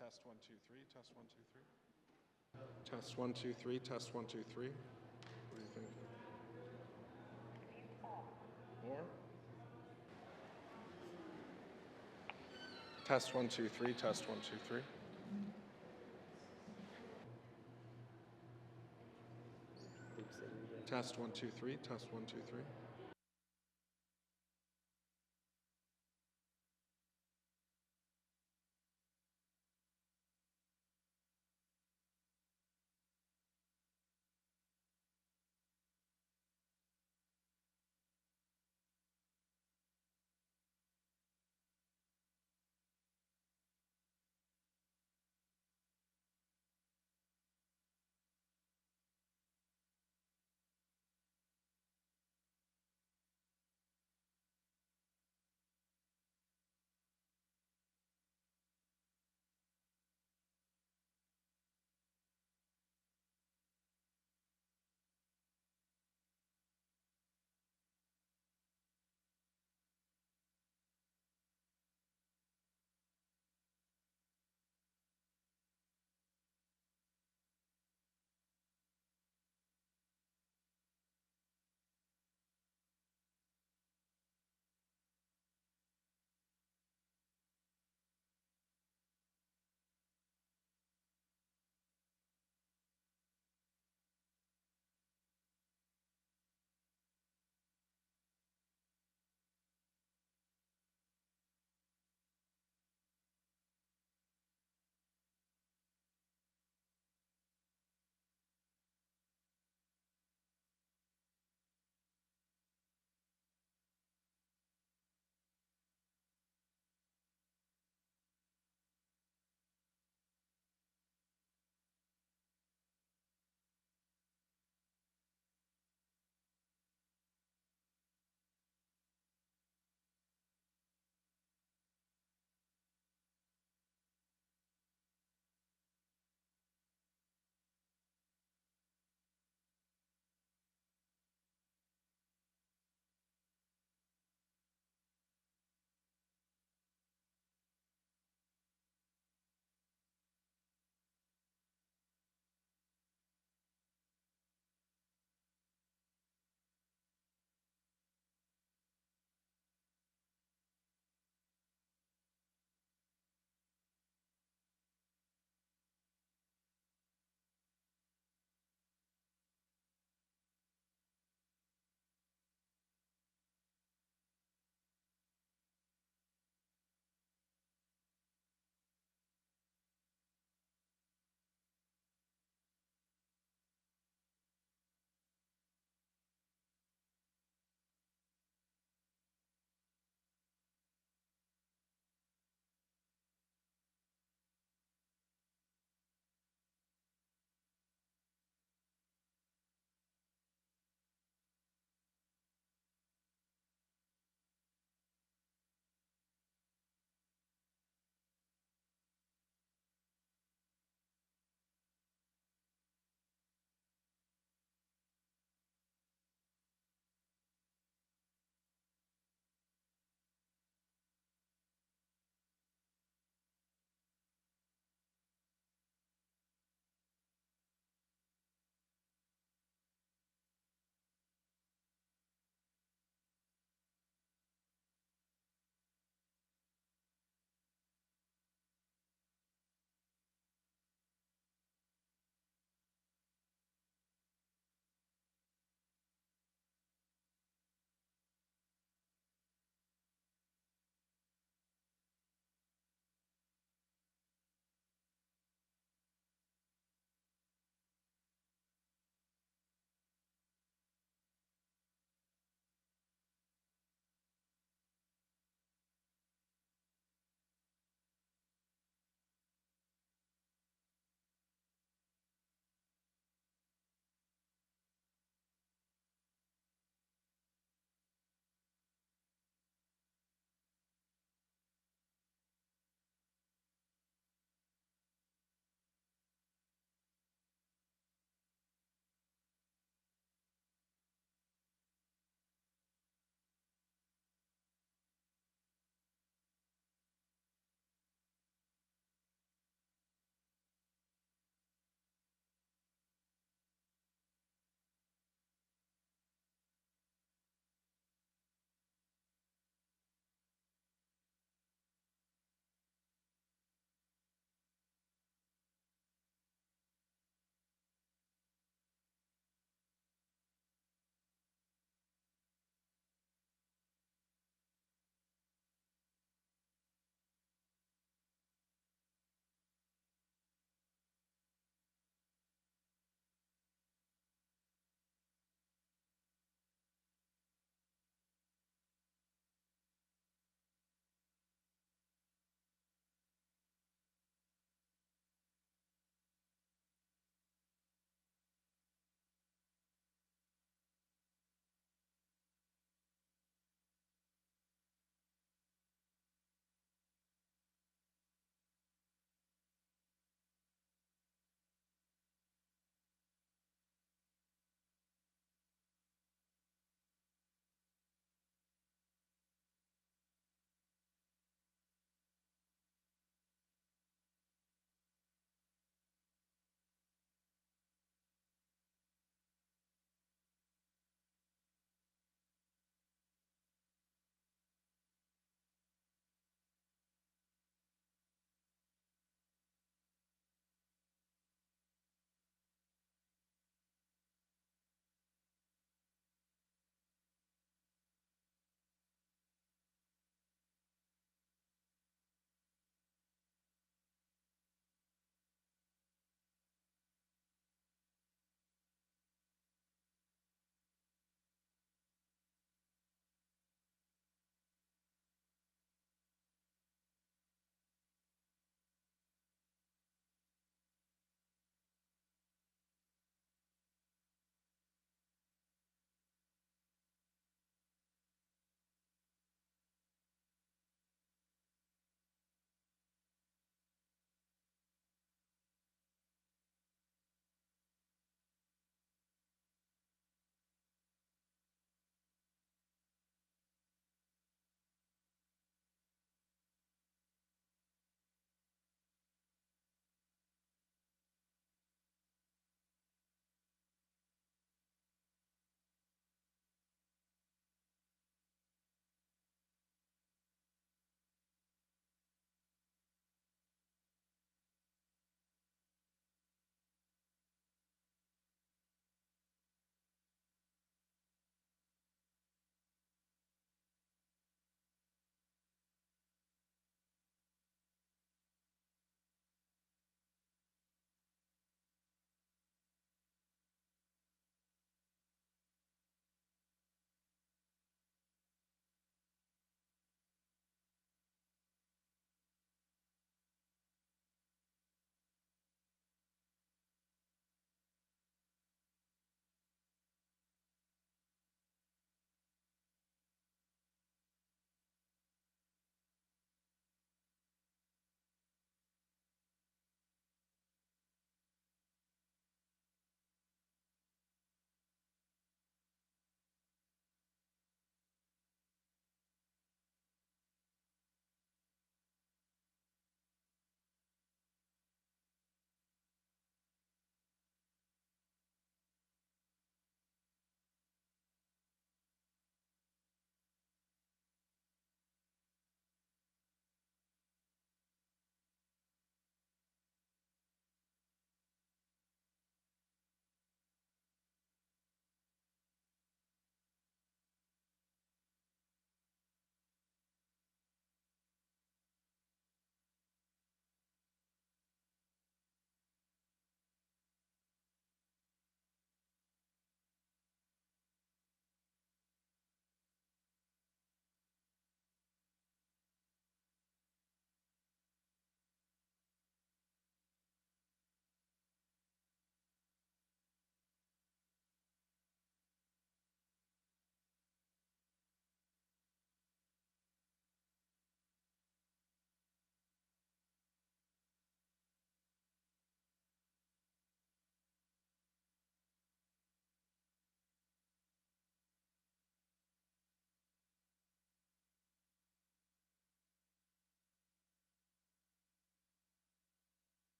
Test 1 2 3. Test 1 2 3. Test 1 2 3. Test 1 2 3. What do you think? More? Test 1 2 3. Test 1 2 3. Test 1, 2, 3. Test 1, 2, 3.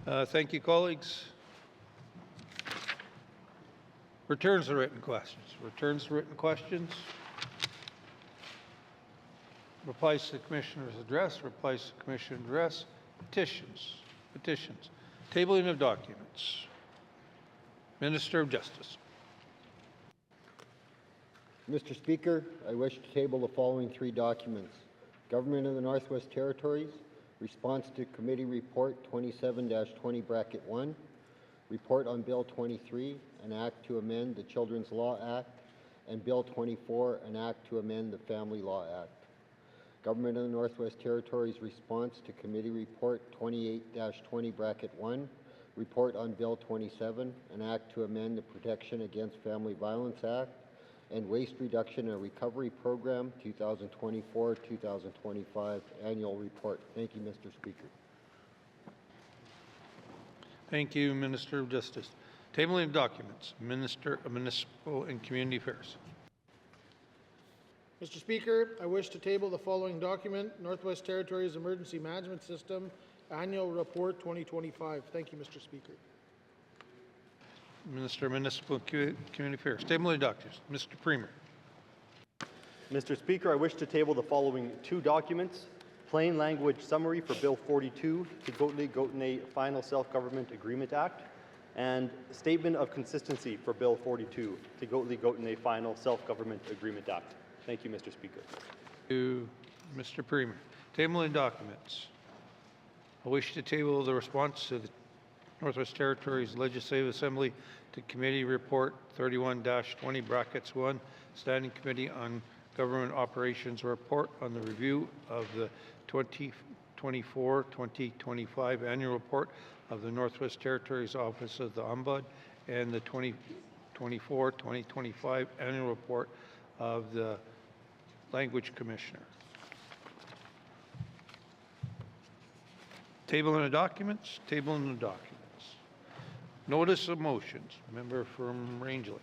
Thank you, colleagues. Returns to written questions. Returns to written questions. Replies to the Commissioner's address. Replies to the Commissioner's address. Petitions. Petitions. Tabling of documents. Minister of Justice. Mr. Speaker, I wish to table the following 3 documents. Government of the Northwest Territories, Response to Committee Report 27-20-1, Report on Bill 23, an Act to amend the Children's Law Act, and Bill 24, an Act to amend the Family Law Act. Government of the Northwest Territories Response to Committee Report 28-20-1, Report on Bill 27, an Act to amend the Protection Against Family Violence Act, and Waste Reduction and Recovery Program 2024-2025 Annual Report. Thank you, Mr. Speaker. Thank you, Minister of Justice. Tabling of documents. Minister of Municipal and Community Affairs. Mr. Speaker, I wish to table the following document, Northwest Territories Emergency Management System Annual Report 2025. Thank you, Mr. Speaker. Minister of Municipal and Community Affairs. Tabling of documents. Mr. Premier. Mr. Speaker, I wish to table the following 2 documents. Plain language summary for Bill 42, Tigotli-Gotney Final Self-Government Agreement Act, and statement of consistency for Bill 42, Tigotli-Gotney Final Self-Government Agreement Act. Thank you, Mr. Speaker. Thank you, Mr. Premier. Tabling documents. I wish to table the response to the Northwest Territories Legislative Assembly to Committee Report 31-20-1, Standing Committee on Government Operations Report on the review of the 2024-2025 Annual Report of the Northwest Territories Office of the Ombudsman and the 2024-2025 Annual Report of the Language Commissioner. Tabling of documents. Tabling of documents. Notice of motions. Member from Range Lake.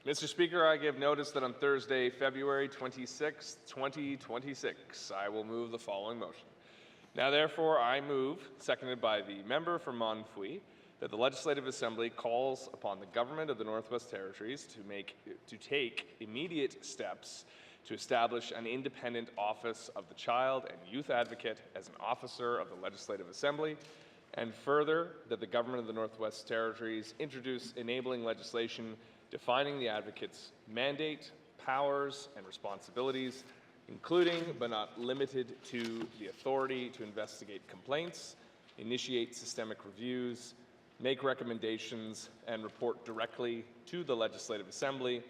Mr. Speaker, I give notice that on Thursday, February 26, 2026, I will move the following motion. Now, therefore, I move, seconded by the member from Monfouy, that the Legislative Assembly calls upon the Government of the Northwest Territories to take immediate steps to establish an independent Office of the Child and Youth Advocate as an officer of the Legislative Assembly, and further, that the Government of the Northwest Territories introduce enabling legislation defining the advocate's mandate, powers, and responsibilities, including but not limited to the authority to investigate complaints, initiate systemic reviews, make recommendations, and report directly to the Legislative Assembly,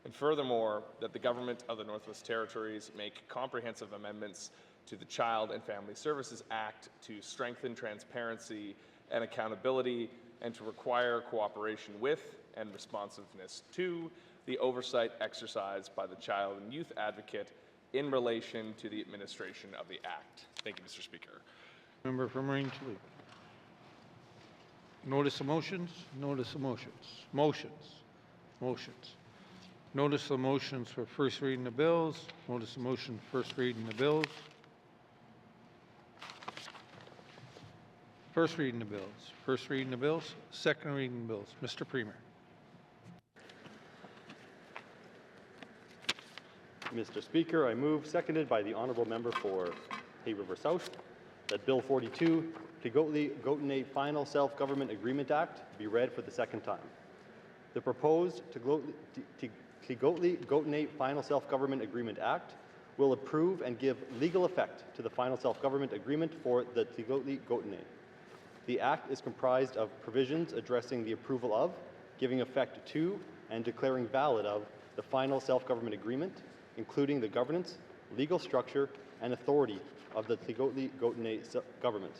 and furthermore, that the Government of the Northwest Territories make comprehensive amendments to the Child and Family Services Act to strengthen transparency and accountability and to require cooperation with and responsiveness to the oversight exercised by the Child and Youth Advocate in relation to the administration of the Act. Thank you, Mr. Speaker. Member from Range Lake. Notice of motions. Notice of motions. Motions. Motions. Notice of motions for first reading of bills. Notice of motion for first reading of bills. First reading of bills. First reading of bills. Second reading of bills. Mr. Premier. Mr. Speaker, I move, seconded by the Honourable Member for Hay River South, that Bill 42, Tigotli-Gotney Final Self-Government Agreement Act, be read for the second time. The proposed Tigotli-Gotney Final Self-Government Agreement Act will approve and give legal effect to the Final Self-Government Agreement for the Tigotli-Gotney. The Act is comprised of provisions addressing the approval of, giving effect to, and declaring valid of the Final Self-Government Agreement, including the governance, legal structure, and authority of the Tigotli-Gotney government,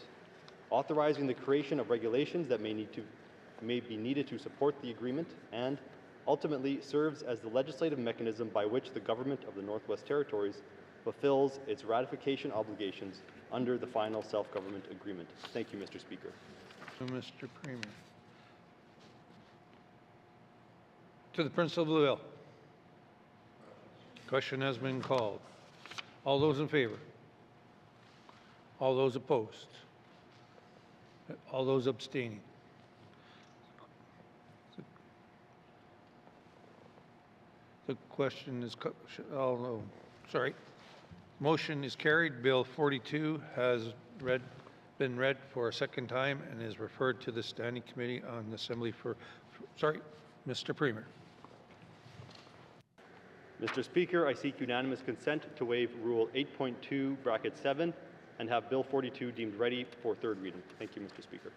authorizing the creation of regulations that may be needed to support the agreement, and ultimately serves as the legislative mechanism by which the Government of the Northwest Territories fulfills its ratification obligations under the Final Self-Government Agreement. Thank you, Mr. Speaker. Mr. Premier. To the Prince of Blue Hill. Question has been called. All those in favor? All those opposed? All those abstaining? The question is, oh, no, sorry. Motion is carried. Bill 42 has been read for a second time and is referred to the Standing Committee on Assembly sorry, Mr. Premier. Mr. Speaker, I seek unanimous consent to waive Rule 8.2, bracket 7, and have Bill 42 deemed ready for third reading. Thank you, Mr. Speaker.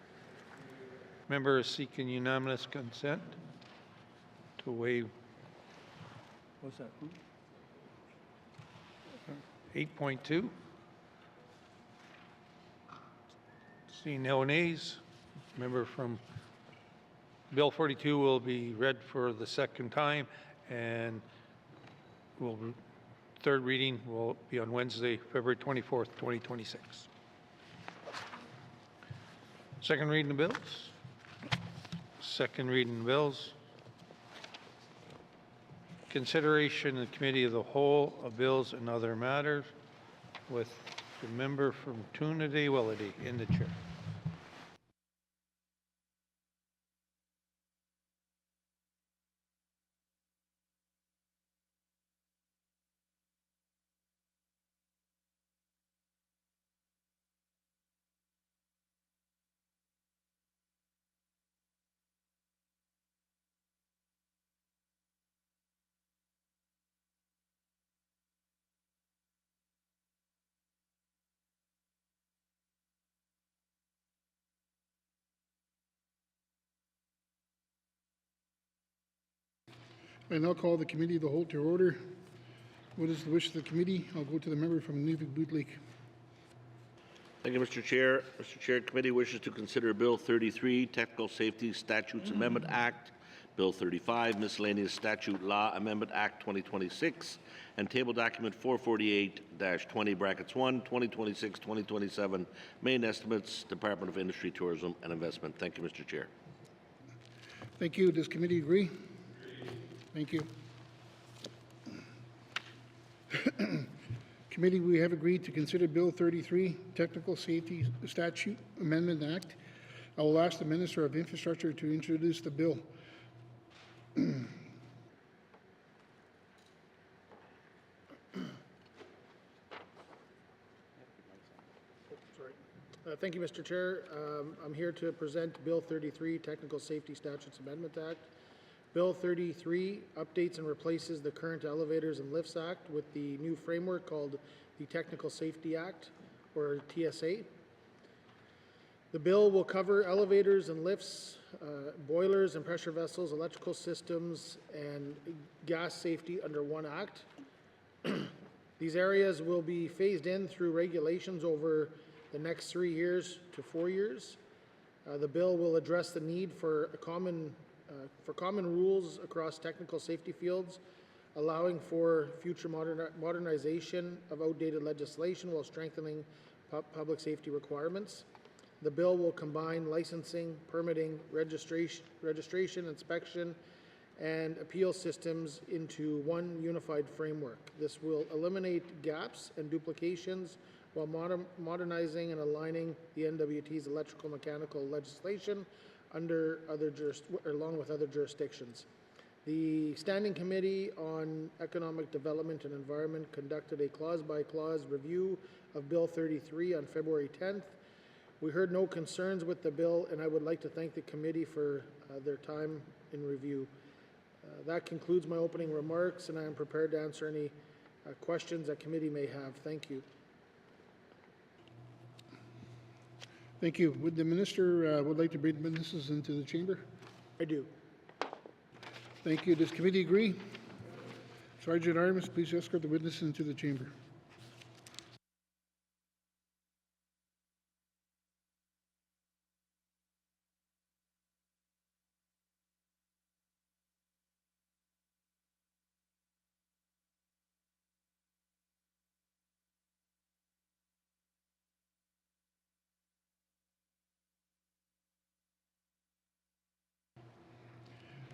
Member is seeking unanimous consent to waive, what's that? 8.2. Seeing no nays, member from Bill 42 will be read for the second time, and third reading will be on Wednesday, February 24th, 2026. Second reading of bills. Second reading of bills. Consideration in Committee of the Whole of bills and other matters with the member from Toonadee-Willity in the chair. I now call the Committee of the Whole to order. What is the wish of the committee? I'll go to the member from Nunavut-Boot Lake. Thank you, Mr. Chair. Mr. Chair, committee wishes to consider Bill 33, Technical Safety Statutes Amendment Act, Bill 35, Miscellaneous Statute Law Amendment Act 2026, and table document 448-20, brackets 1, 2026-2027, main estimates, Department of Industry, Tourism, and Investment. Thank you, Mr. Chair. Thank you. Does committee agree? Thank you. Committee, we have agreed to consider Bill 33, Technical Safety Statute Amendment Act. I will ask the Minister of Infrastructure to introduce the bill. Thank you, Mr. Chair. I'm here to present Bill 33, Technical Safety Statutes Amendment Act. Bill 33 updates and replaces the current Elevators and Lifts Act with the new framework called the Technical Safety Act, or TSA. The bill will cover elevators and lifts, boilers and pressure vessels, electrical systems, and gas safety under one act. These areas will be phased in through regulations over the next 3 years to 4 years. The bill will address the need for common rules across technical safety fields, allowing for future modernization of outdated legislation while strengthening public safety requirements. The bill will combine licensing, permitting, registration, inspection, and appeal systems into one unified framework. This will eliminate gaps and duplications while modernizing and aligning the NWT's electrical mechanical legislation along with other jurisdictions. The Standing Committee on Economic Development and Environment conducted a clause-by-clause review of Bill 33 on February 10th. We heard no concerns with the bill, and I would like to thank the committee for their time in review. That concludes my opening remarks, and I am prepared to answer any questions that committee may have. Thank you. Thank you. Would the minister would like to bring witnesses into the chamber? I do. Thank you. Does committee agree? Sergeant Armas, please escort the witnesses into the chamber.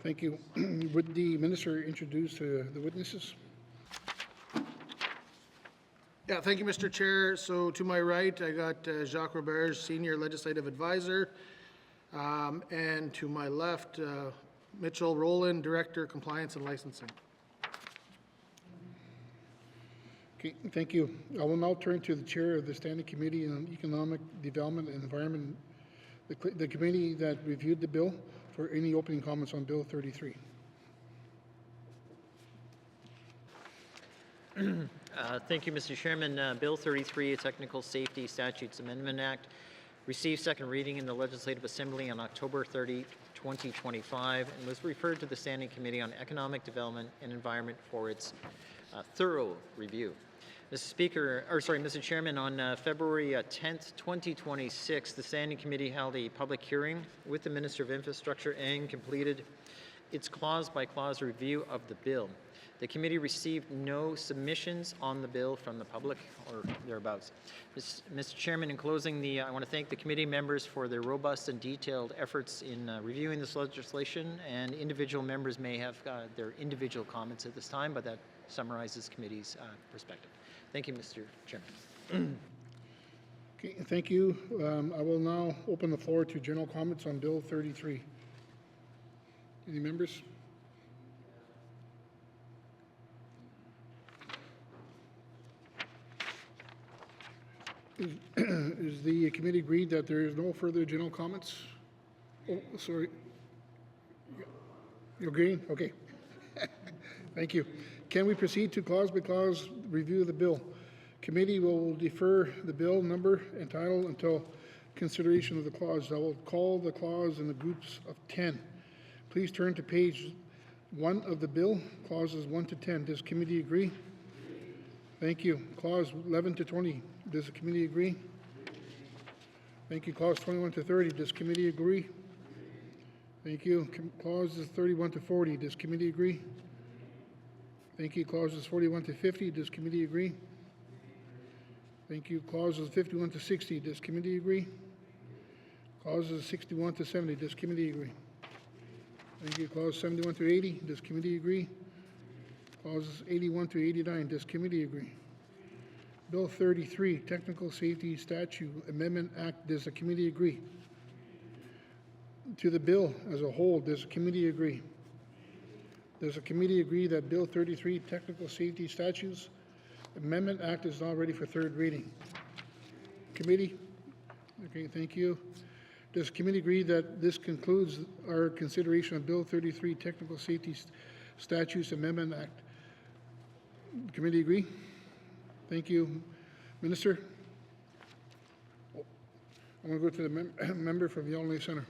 Thank you. Would the minister introduce the witnesses? Yeah, thank you, Mr. Chair. So to my right, I got Jacques Roberge, Senior Legislative Advisor. And to my left, Mitchell Rowland, Director, Compliance and Licensing. Okay, thank you. I will now turn to the Chair of the Standing Committee on Economic Development and Environment, the committee that reviewed the bill, for any opening comments on Bill 33. Thank you, Mr. Chairman. Bill 33, a Technical Safety Statutes Amendment Act, received second reading in the Legislative Assembly on October 30, 2025, and was referred to the Standing Committee on Economic Development and Environment for its thorough review. Mr. Chairman, on February 10th, 2026, the Standing Committee held a public hearing with the Minister of Infrastructure and completed its clause-by-clause review of the bill. The committee received no submissions on the bill from the public or thereabouts. Mr. Chairman, in closing, I want to thank the committee members for their robust and detailed efforts in reviewing this legislation, and individual members may have their individual comments at this time, but that summarizes committee's perspective. Thank you, Mr. Chairman. Okay, thank you. I will now open the floor to general comments on Bill 33. Any members? Is the committee agreed that there is no further general comments? Oh, sorry. You agree? Okay. Thank you. Can we proceed to clause-by-clause review of the bill? Committee will defer the bill number and title until consideration of the clause. I will call the clause in the groups of 10. Please turn to page 1 of the bill, clauses 1 to 10. Does committee agree? Thank you. Clause 11 to 20. Does the committee agree? Thank you. Clause 21 to 30. Does committee agree? Thank you. Clauses 31 to 40. Does committee agree? Thank you. Clauses 41 to 50. Does committee agree? Thank you. Clauses 51 to 60. Does committee agree? Clauses 61 to 70. Does committee agree? Thank you. Clause 71 to 80. Does committee agree? Clauses 81 to 89. Does committee agree? Bill 33, Technical Safety Statute Amendment Act. Does the committee agree? To the bill as a whole, does the committee agree? Does the committee agree that Bill 33, Technical Safety Statutes Amendment Act is now ready for third reading? Committee? Okay, thank you. Does the committee agree that this concludes our consideration of Bill 33, Technical Safety Statutes Amendment Act? Committee agree? Thank you. Minister? I'm going to go to the member from Yonge Center.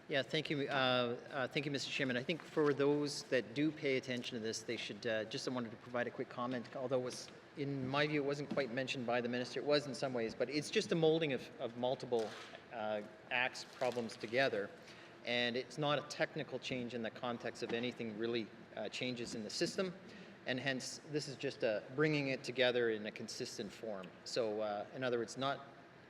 Yeah, thank you. Thank you, Mr. Chairman. I think for those that do pay attention to this, they should just wanted to provide a quick comment, although it was, in my view, it wasn't quite mentioned by the minister. It was in some ways, but it's just a molding of multiple acts problems together. And it's not a technical change in the context of anything really changes in the system. And hence, this is just bringing it together in a consistent form. So in other words,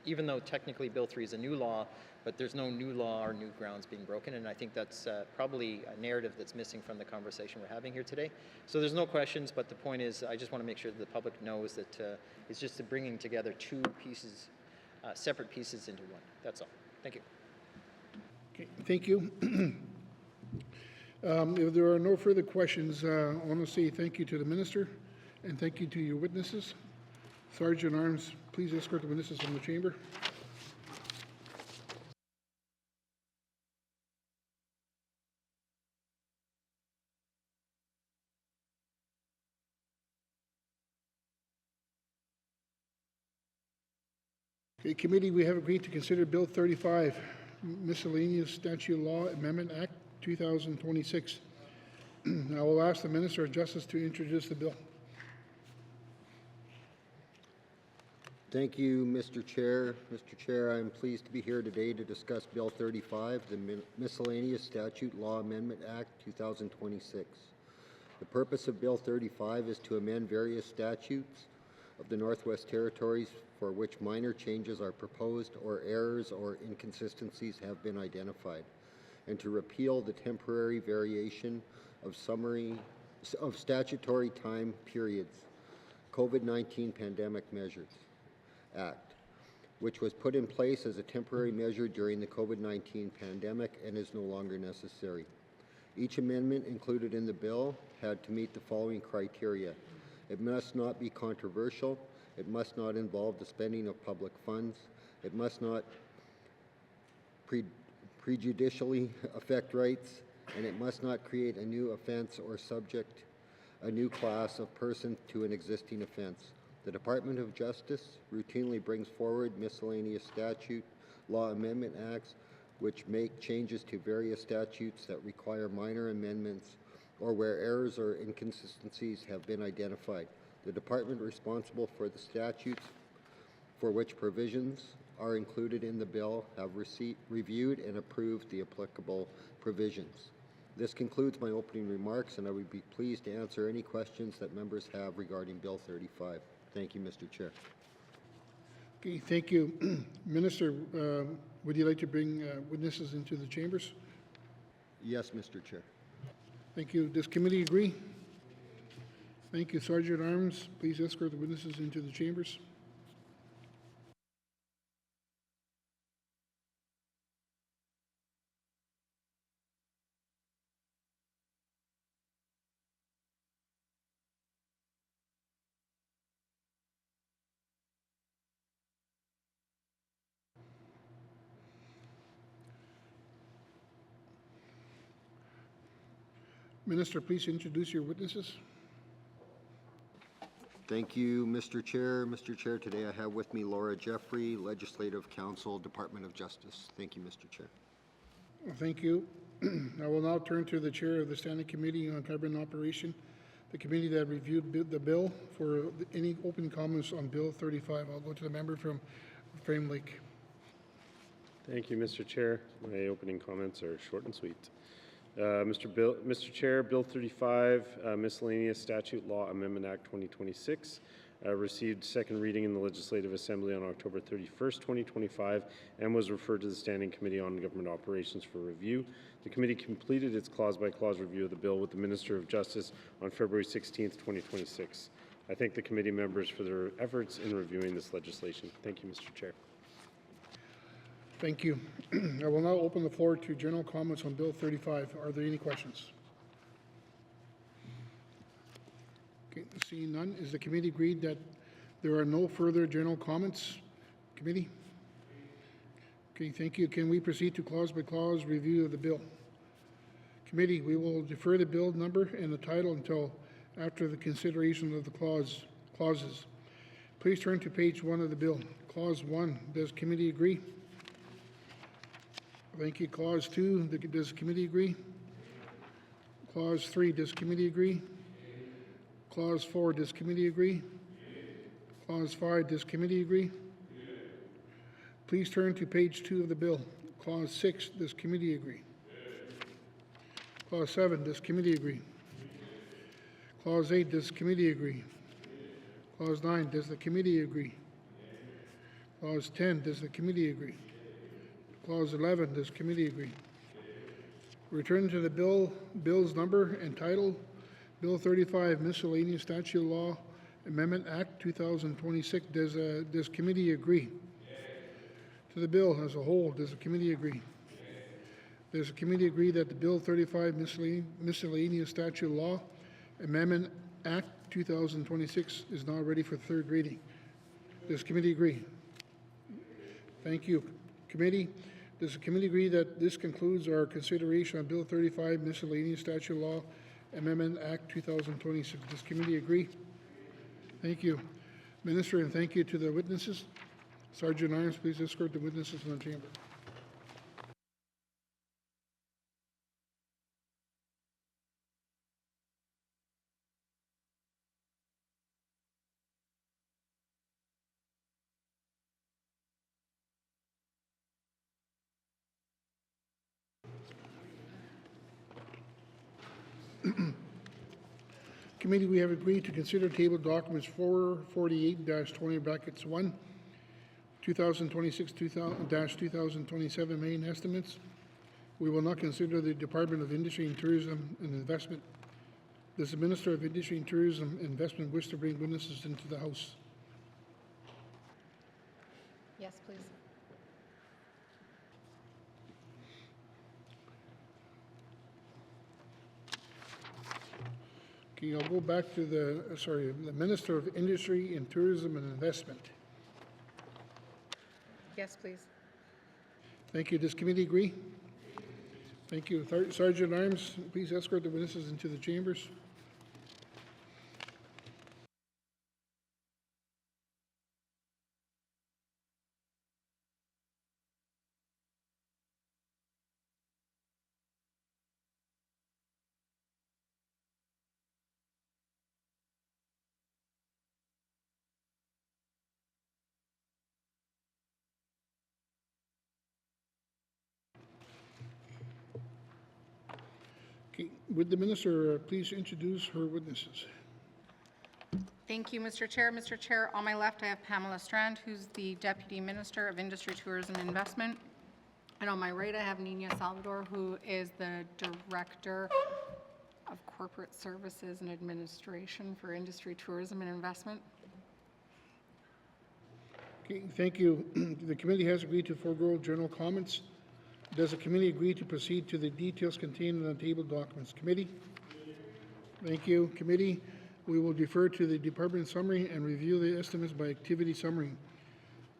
even though technically Bill 3 is a new law, but there's no new law or new grounds being broken, and I think that's probably a narrative that's missing from the conversation we're having here today. So there's no questions, but the point is, I just want to make sure that the public knows that it's just bringing together two pieces, separate pieces into one. That's all. Thank you. Okay, thank you. If there are no further questions, I want to say thank you to the minister and thank you to your witnesses. Sergeant at Arms, please escort the witnesses from the chamber. Okay, committee, we have agreed to consider Bill 35, Miscellaneous Statute Law Amendment Act 2026. I will ask the Minister of Justice to introduce the bill. Thank you, Mr. Chair. Mr. Chair, I'm pleased to be here today to discuss Bill 35, the Miscellaneous Statute Law Amendment Act 2026. The purpose of Bill 35 is to amend various statutes of the Northwest Territories for which minor changes are proposed or errors or inconsistencies have been identified, and to repeal the temporary variation of statutory time periods COVID-19 Pandemic Measures Act, which was put in place as a temporary measure during the COVID-19 pandemic and is no longer necessary. Each amendment included in the bill had to meet the following criteria. It must not be controversial, it must not involve the spending of public funds, it must not prejudicially affect rights, and it must not create a new offense or subject a new class of person to an existing offense. The Department of Justice routinely brings forward miscellaneous statute law amendment acts which make changes to various statutes that require minor amendments or where errors or inconsistencies have been identified. The department responsible for the statutes for which provisions are included in the bill have reviewed and approved the applicable provisions. This concludes my opening remarks, and I would be pleased to answer any questions that members have regarding Bill 35. Thank you, Mr. Chair. Okay, thank you. Minister, would you like to bring witnesses into the chambers? Yes, Mr. Chair. Thank you. Does committee agree? Thank you. Sergeant at Arms, please escort the witnesses into the chambers. Minister, please introduce your witnesses. Thank you, Mr. Chair. Mr. Chair, today I have with me Laura Jeffrey, Legislative Counsel, Department of Justice. Thank you, Mr. Chair. Thank you. I will now turn to the Chair of the Standing Committee on Carbon Operation, the committee that reviewed the bill. For any open comments on Bill 35, I'll go to the member from Frame Lake. Thank you, Mr. Chair. My opening comments are short and sweet. Mr. Chair, Bill 35, Miscellaneous Statute Law Amendment Act 2026, received second reading in the Legislative Assembly on October 31st, 2025, and was referred to the Standing Committee on Government Operations for review. The committee completed its clause-by-clause review of the bill with the Minister of Justice on February 16th, 2026. I thank the committee members for their efforts in reviewing this legislation. Thank you, Mr. Chair. Thank you. I will now open the floor to general comments on Bill 35. Are there any questions? Okay, seeing none, is the committee agreed that there are no further general comments? Committee? Okay, thank you. Can we proceed to clause-by-clause review of the bill? Committee, we will defer the bill number and the title until after the consideration of the clauses. Please turn to page 1 of the bill. Clause 1, does committee agree? Thank you. Clause 2, does committee agree? Clause 3, does committee agree? Clause 4, does committee agree? Clause 5, does committee agree? Please turn to page 2 of the bill. Clause 6, does committee agree? Clause 7, does committee agree? Clause 8, does committee agree? Clause 9, does the committee agree? Clause 10, does the committee agree? Clause 11, does committee agree? Return to the bill's number and title. Bill 35, Miscellaneous Statute Law Amendment Act 2026. Does committee agree? To the bill as a whole, does the committee agree? Does the committee agree that the Bill 35 Miscellaneous Statute Law Amendment Act 2026 is now ready for third reading? Does the committee agree? Thank you. Committee, does the committee agree that this concludes our consideration on Bill 35 Miscellaneous Statute Law Amendment Act 2026? Does the committee agree? Thank you. Minister, and thank you to the witnesses. Sergeant Irons, please escort the witnesses in the chamber. Committee, we have agreed to consider table documents 448-20 brackets 1, 2026-2027 main estimates. We will not consider the Department of Industry and Tourism and Investment. Does the Minister of Industry and Tourism and Investment wish to bring witnesses into the House? Yes, please. Okay, I'll go back to the Minister of Industry and Tourism and Investment. Yes, please. Thank you. Does committee agree? Thank you. Sergeant at Arms, please escort the witnesses into the chambers. Okay, would the minister please introduce her witnesses? Thank you, Mr. Chair. Mr. Chair, on my left, I have Pamela Strand, who's the Deputy Minister of Industry, Tourism, and Investment. And on my right, I have Nina Salvador, who is the Director of Corporate Services and Administration for Industry, Tourism, and Investment. Okay, thank you. The committee has agreed to forego general comments. Does the committee agree to proceed to the details contained in the tabled documents? Committee? Thank you. Committee, we will defer to the department summary and review the estimates by activity summary.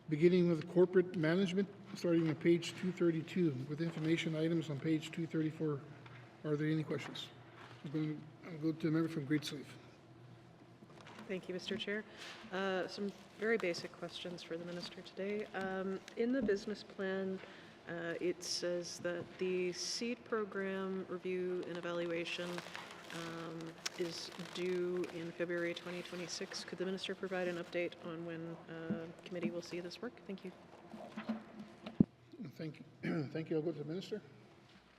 Beginning with corporate management, starting on page 232, with information items on page 234. Are there any questions? I'll go to the member from Great Sleeve. Thank you, Mr. Chair. Some very basic questions for the minister today. In the business plan, it says that the SEED program review and evaluation is due in February 2026. Could the minister provide an update on when committee will see this work? Thank you. Thank you. Thank you. I'll go to the minister.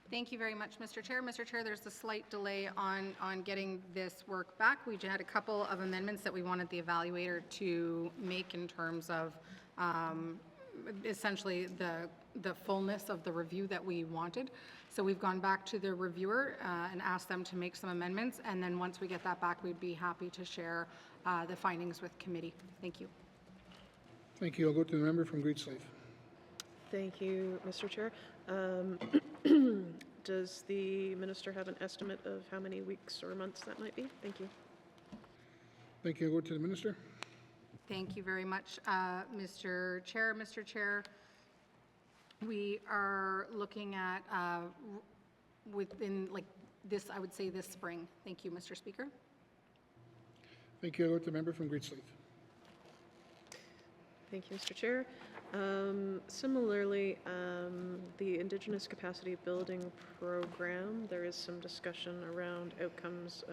Thank you very much, Mr. Chair. Mr. Chair, there's a slight delay on getting this work back. We had a couple of amendments that we wanted the evaluator to make in terms of essentially the fullness of the review that we wanted. So we've gone back to the reviewer and asked them to make some amendments, and then once we get that back, we'd be happy to share the findings with committee. Thank you. Thank you. I'll go to the member from Great Slave. Thank you, Mr. Chair. Does the minister have an estimate of how many weeks or months that might be? Thank you. Thank you. I'll go to the minister. Thank you very much, Mr. Chair. Mr. Chair, we are looking at within like this, I would say this spring. Thank you, Mr. Speaker. Thank you. I'll go to the member from Great Slave. Thank you, Mr. Chair. Similarly, the Indigenous Capacity Building Program, there is some discussion around outcomes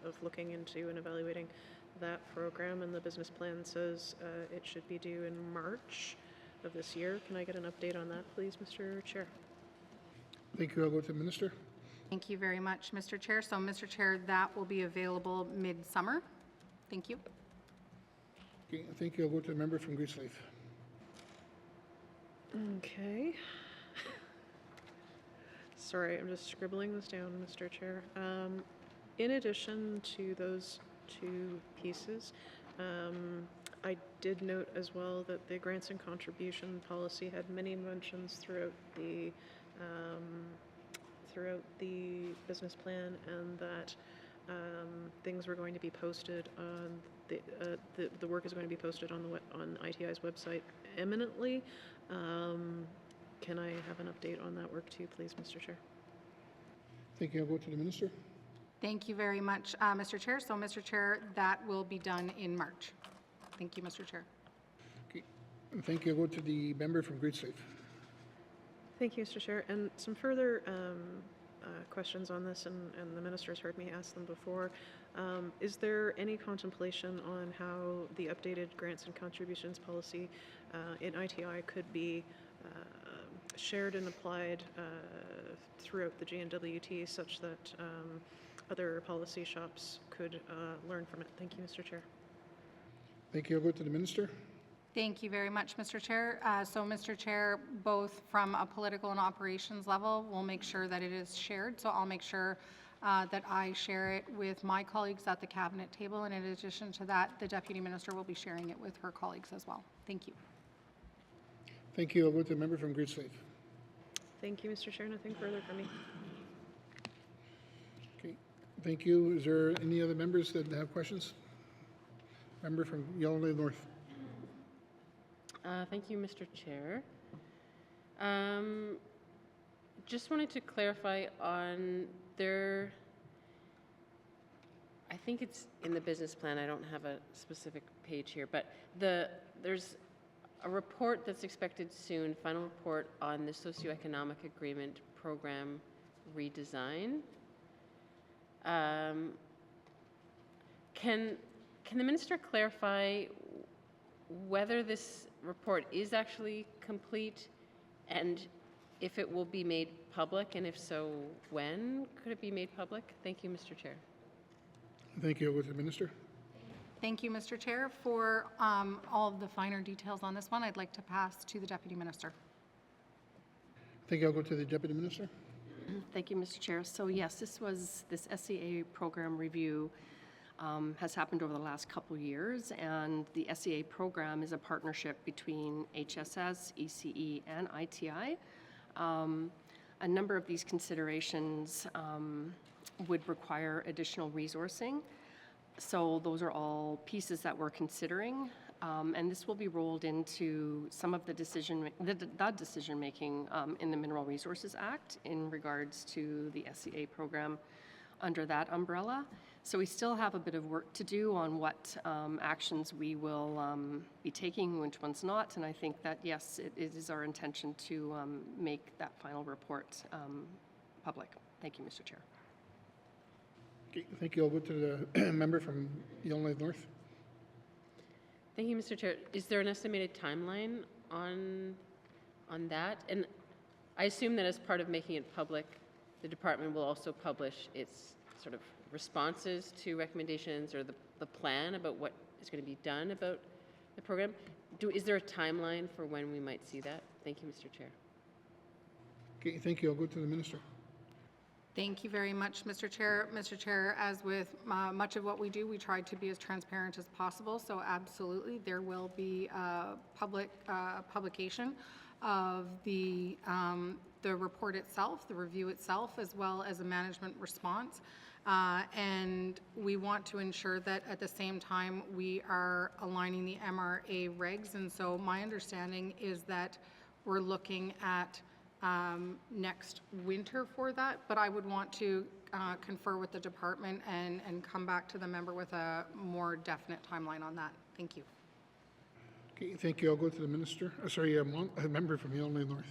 of looking into and evaluating that program, and the business plan says it should be due in March of this year. Can I get an update on that, please, Mr. Chair? Thank you. I'll go to the minister. Thank you very much, Mr. Chair. So, Mr. Chair, that will be available mid-summer. Thank you. Okay, thank you. I'll go to the member from Great Slave. Okay. Sorry, I'm just scribbling this down, Mr. Chair. In addition to those two pieces, I did note as well that the grants and contribution policy had many mentions throughout the business plan, and that things were going to be posted on the work is going to be posted on ITI's website imminently. Can I have an update on that work too, please, Mr. Chair? Thank you. I'll go to the minister. Thank you very much, Mr. Chair. So, Mr. Chair, that will be done in March. Thank you, Mr. Chair. Okay. Thank you. I'll go to the member from Great Slave. Thank you, Mr. Chair. And some further questions on this, and the minister has heard me ask them before. Is there any contemplation on how the updated grants and contributions policy in ITI could be shared and applied throughout the GNWT such that other policy shops could learn from it? Thank you, Mr. Chair. Thank you. I'll go to the minister. Thank you very much, Mr. Chair. So, Mr. Chair, both from a political and operations level, we'll make sure that it is shared. So I'll make sure that I share it with my colleagues at the cabinet table, and in addition to that, the Deputy Minister will be sharing it with her colleagues as well. Thank you. Thank you. I'll go to the member from Great Slave. Thank you, Mr. Chair. Nothing further from me. Okay, thank you. Is there any other members that have questions? Member from Yellowknife North. Thank you, Mr. Chair. Just wanted to clarify on their, I think it's in the business plan, I don't have a specific page here, but there's a report that's expected soon, final report on the socioeconomic agreement program redesign. Can the minister clarify whether this report is actually complete and if it will be made public, and if so, when could it be made public? Thank you, Mr. Chair. Thank you. I'll go to the minister. Thank you, Mr. Chair. For all of the finer details on this one, I'd like to pass to the Deputy Minister. Thank you. I'll go to the Deputy Minister. Thank you, Mr. Chair. So yes, this SCA program review has happened over the last couple years, and the SCA program is a partnership between HSS, ECE, and ITI. A number of these considerations would require additional resourcing. So those are all pieces that we're considering, and this will be rolled into some of the decision-making in the Mineral Resources Act in regards to the SCA program under that umbrella. So we still have a bit of work to do on what actions we will be taking, which ones not, and I think that, yes, it is our intention to make that final report public. Thank you, Mr. Chair. Okay, thank you. I'll go to the member from Yellowknife North. Thank you, Mr. Chair. Is there an estimated timeline on that? And I assume that as part of making it public, the department will also publish its sort of responses to recommendations or the plan about what is going to be done about the program. Is there a timeline for when we might see that? Thank you, Mr. Chair. Okay, thank you. I'll go to the minister. Thank you very much, Mr. Chair. Mr. Chair, as with much of what we do, we try to be as transparent as possible. So absolutely, there will be a publication of the report itself, the review itself, as well as a management response. And we want to ensure that at the same time we are aligning the MRA regs. And so my understanding is that we're looking at next winter for that, but I would want to confer with the department and come back to the member with a more definite timeline on that. Thank you. Okay, thank you. I'll go to the minister. A member from Yellowknife North.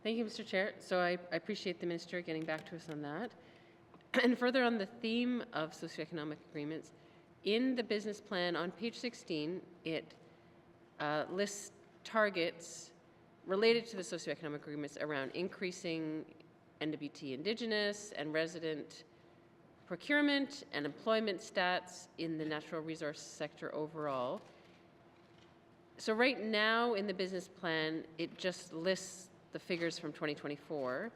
Thank you, Mr. Chair. So I appreciate the minister getting back to us on that. And further on the theme of socioeconomic agreements, in the business plan on page 16, it lists targets related to the socioeconomic agreements around increasing NWT Indigenous and resident procurement and employment stats in the natural resource sector overall. So right now in the business plan, it just lists the figures from 2024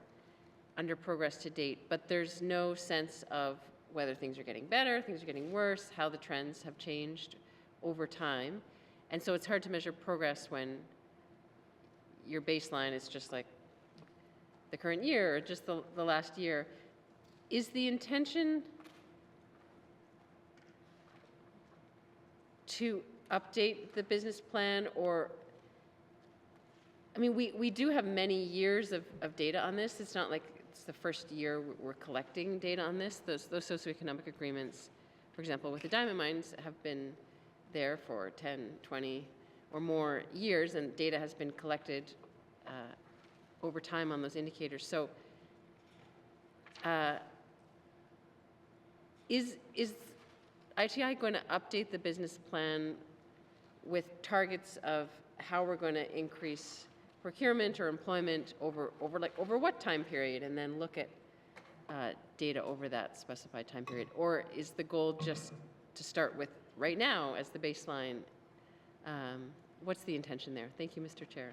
under progress to date, but there's no sense of whether things are getting better, things are getting worse, how the trends have changed over time. And so it's hard to measure progress when your baseline is just like the current year or just the last year. Is the intention to update the business plan, or, I mean, we do have many years of data on this. It's not like it's the first year we're collecting data on this. Those socioeconomic agreements, for example, with the diamond mines have been there for 10, 20 or more years, and data has been collected over time on those indicators. So is ITI going to update the business plan with targets of how we're going to increase procurement or employment over what time period, and then look at data over that specified time period? Or is the goal just to start with right now as the baseline? What's the intention there? Thank you, Mr. Chair.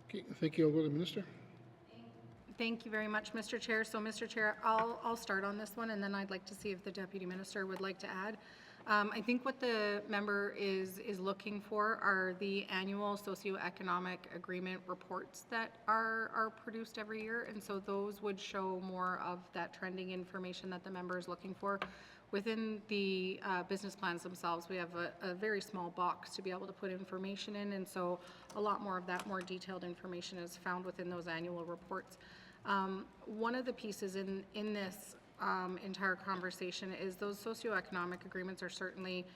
Okay, thank you. I'll go to the minister. Thank you very much, Mr. Chair. So, Mr. Chair, I'll start on this one, and then I'd like to see if the Deputy Minister would like to add. I think what the member is looking for are the annual socioeconomic agreement reports that are produced every year, and so those would show more of that trending information that the member is looking for. Within the business plans themselves, we have a very small box to be able to put information in, and so a lot more of that more detailed information is found within those annual reports. One of the pieces in this entire conversation is those socioeconomic agreements are certainly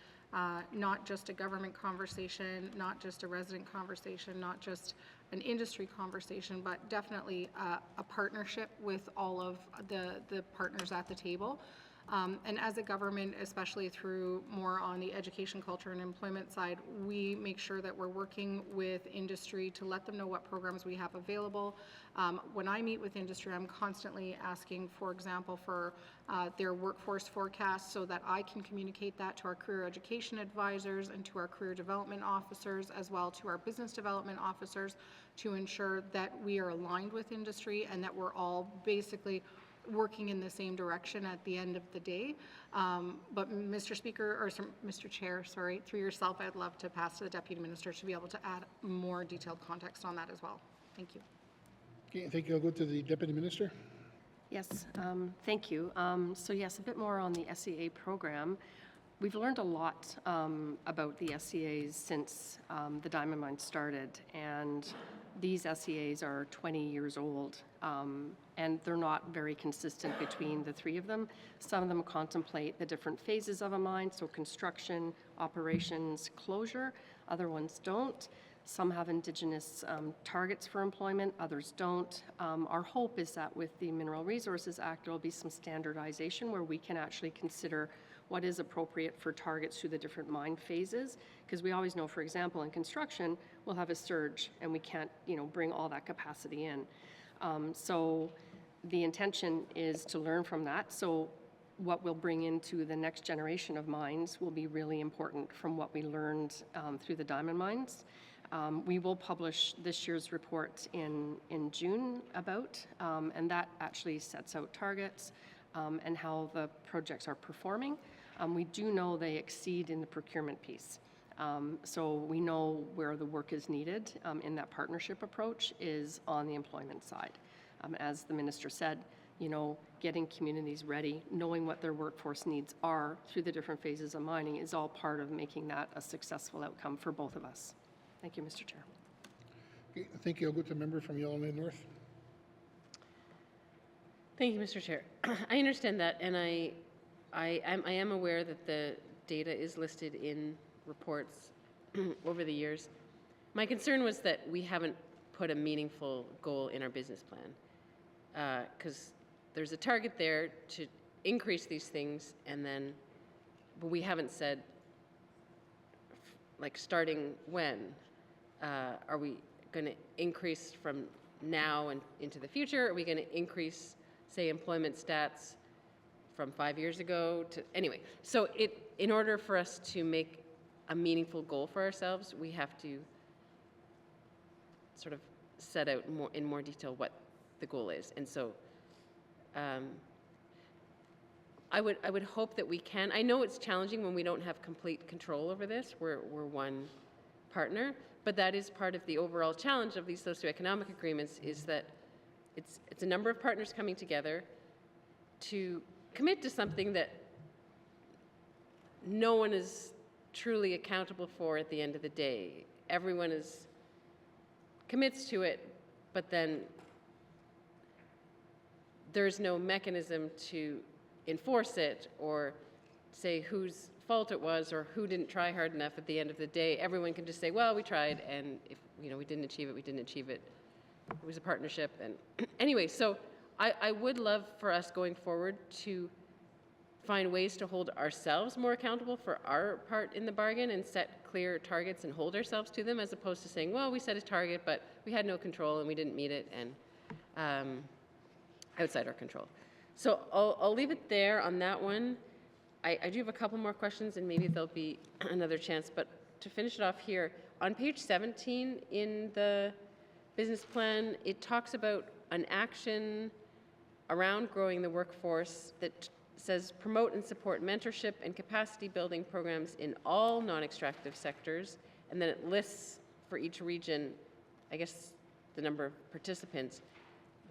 not just a government conversation, not just a resident conversation, not just an industry conversation, but definitely a partnership with all of the partners at the table. And as a government, especially through more on the education, culture, and employment side, we make sure that we're working with industry to let them know what programs we have available. When I meet with industry, I'm constantly asking, for example, for their workforce forecast so that I can communicate that to our career education advisors and to our career development officers, as well to our business development officers, to ensure that we are aligned with industry and that we're all basically working in the same direction at the end of the day. But Mr. Speaker, or Mr. Chair, sorry, through yourself, I'd love to pass to the Deputy Minister to be able to add more detailed context on that as well. Thank you. Okay, thank you. I'll go to the Deputy Minister. Yes, thank you. So yes, a bit more on the SEA program. We've learned a lot about the SEAs since the diamond mine started, and these SEAs are 20 years old, and they're not very consistent between the three of them. Some of them contemplate the different phases of a mine, so construction, operations, closure. Other ones don't. Some have Indigenous targets for employment, others don't. Our hope is that with the Mineral Resources Act, there will be some standardization where we can actually consider what is appropriate for targets through the different mine phases, because we always know, for example, in construction, we'll have a surge and we can't, bring all that capacity in. So the intention is to learn from that. So what we'll bring into the next generation of mines will be really important from what we learned through the diamond mines. We will publish this year's report in June about, and that actually sets out targets and how the projects are performing. We do know they exceed in the procurement piece. So we know where the work is needed in that partnership approach is on the employment side. As the Minister said, getting communities ready, knowing what their workforce needs are through the different phases of mining is all part of making that a successful outcome for both of us. Thank you, Mr. Chair. Okay, thank you. I'll go to the member from Yellowknife North. Thank you, Mr. Chair. I understand that, and I am aware that the data is listed in reports over the years. My concern was that we haven't put a meaningful goal in our business plan, because there's a target there to increase these things, but we haven't said, like, starting when. Are we going to increase from now and into the future? Are we going to increase, say, employment stats from 5 years ago to, anyway. So in order for us to make a meaningful goal for ourselves, we have to sort of set out in more detail what the goal is. And so I would hope that we can. I know it's challenging when we don't have complete control over this. We're one partner, but that is part of the overall challenge of these socioeconomic agreements, is that it's a number of partners coming together to commit to something that no one is truly accountable for at the end of the day. Everyone commits to it, but then there's no mechanism to enforce it or say whose fault it was or who didn't try hard enough at the end of the day. Everyone can just say, well, we tried, and if we didn't achieve it, we didn't achieve it. It was a partnership. And anyway, so I would love for us going forward to find ways to hold ourselves more accountable for our part in the bargain and set clear targets and hold ourselves to them, as opposed to saying, well, we set a target, but we had no control and we didn't meet it, and outside our control. So I'll leave it there on that one. I do have a couple more questions, and maybe there'll be another chance, but to finish it off here, on page 17 in the business plan, it talks about an action around growing the workforce that says promote and support mentorship and capacity building programs in all non-extractive sectors, and then it lists for each region, I guess, the number of participants.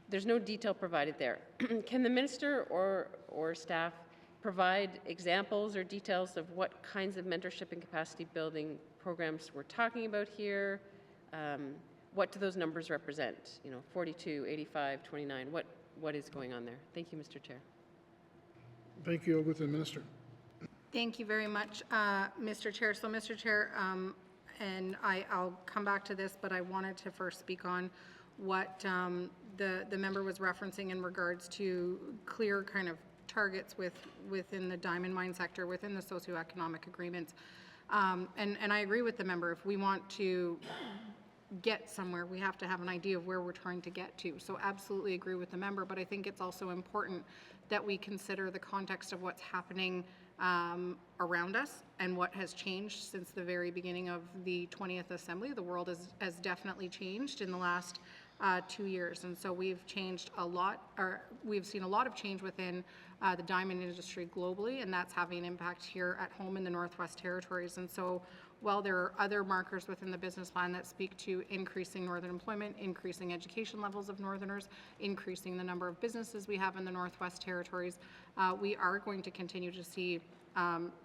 There's no detail provided there. Can the minister or staff provide examples or details of what kinds of mentorship and capacity building programs we're talking about here? What do those numbers represent? 42, 85, 29, what is going on there? Thank you, Mr. Chair. Thank you. I'll go to the minister. Thank you very much, Mr. Chair. So, Mr. Chair, and I'll come back to this, but I wanted to first speak on what the member was referencing in regards to clear kind of targets within the diamond mine sector, within the socioeconomic agreements. And I agree with the member. If we want to get somewhere, we have to have an idea of where we're trying to get to. So absolutely agree with the member, but I think it's also important that we consider the context of what's happening around us and what has changed since the very beginning of the 20th Assembly. The world has definitely changed in the last 2 years, and so we've changed a lot, or we've seen a lot of change within the diamond industry globally, and that's having an impact here at home in the Northwest Territories. And so while there are other markers within the business plan that speak to increasing northern employment, increasing education levels of northerners, increasing the number of businesses we have in the Northwest Territories, we are going to continue to see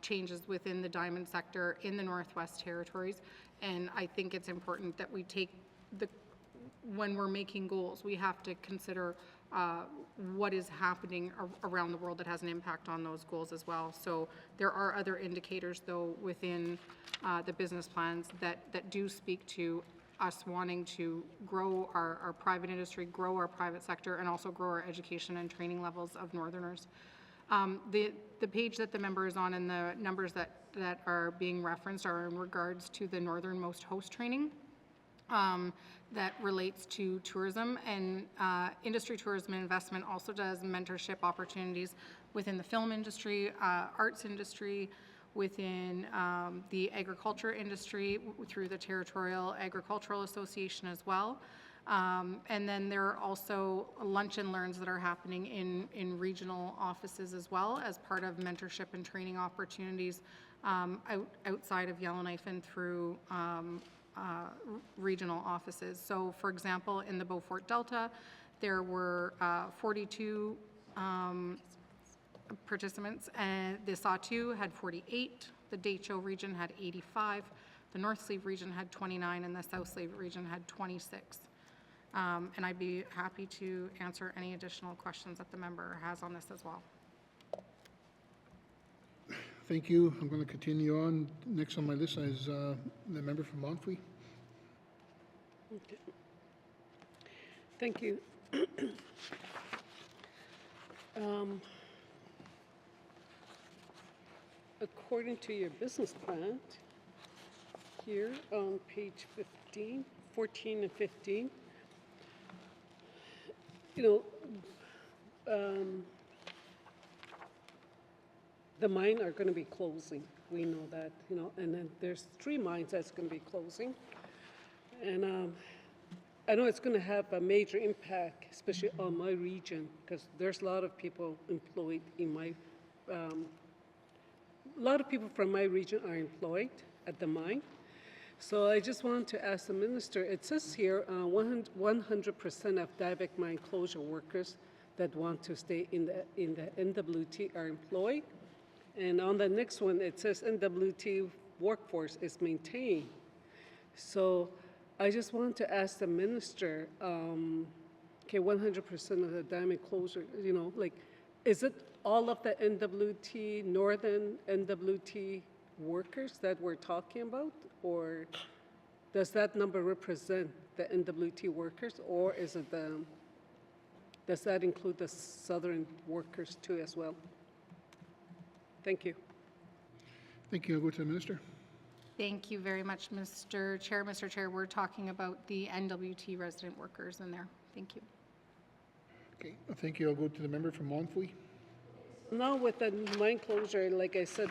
changes within the diamond sector in the Northwest Territories. And I think it's important that we take when we're making goals, we have to consider what is happening around the world that has an impact on those goals as well. So there are other indicators, though, within the business plans that do speak to us wanting to grow our private industry, grow our private sector, and also grow our education and training levels of northerners. The page that the member is on and the numbers that are being referenced are in regards to the northernmost host training. That relates to tourism, and industry tourism and investment also does mentorship opportunities within the film industry, arts industry, within the agriculture industry through the Territorial Agricultural Association as well. And then there are also lunch and learns that are happening in regional offices as well as part of mentorship and training opportunities outside of Yellowknife and through regional offices. So, for example, in the Beaufort Delta, there were 42 participants, and the Sawtooth had 48, the Dehcho region had 85, the North Sleeve region had 29, and the South Sleeve region had 26. And I'd be happy to answer any additional questions that the member has on this as well. Thank you. I'm going to continue on. Next on my list is the member from Montfrey. Okay. Thank you. According to your business plan, here on page 15, 14 and 15, the mine are going to be closing. We know that, and then there's 3 mines that's going to be closing. And I know it's going to have a major impact, especially on my region, because there's a lot of people employed in my, a lot of people from my region are employed at the mine. So I just want to ask the minister, it says here 100% of Diavik mine closure workers that want to stay in the NWT are employed. And on the next one, it says NWT workforce is maintained. So I just want to ask the minister, okay, 100% of the diamond closure, is it all of the NWT, northern NWT workers that we're talking about? Or does that number represent the NWT workers, or is it does that include the southern workers too as well? Thank you. Thank you. I'll go to the minister. Thank you very much, Mr. Chair. Mr. Chair, we're talking about the NWT resident workers in there. Thank you. Okay. Thank you. I'll go to the member from Montfrey. Now with the mine closure, like I said,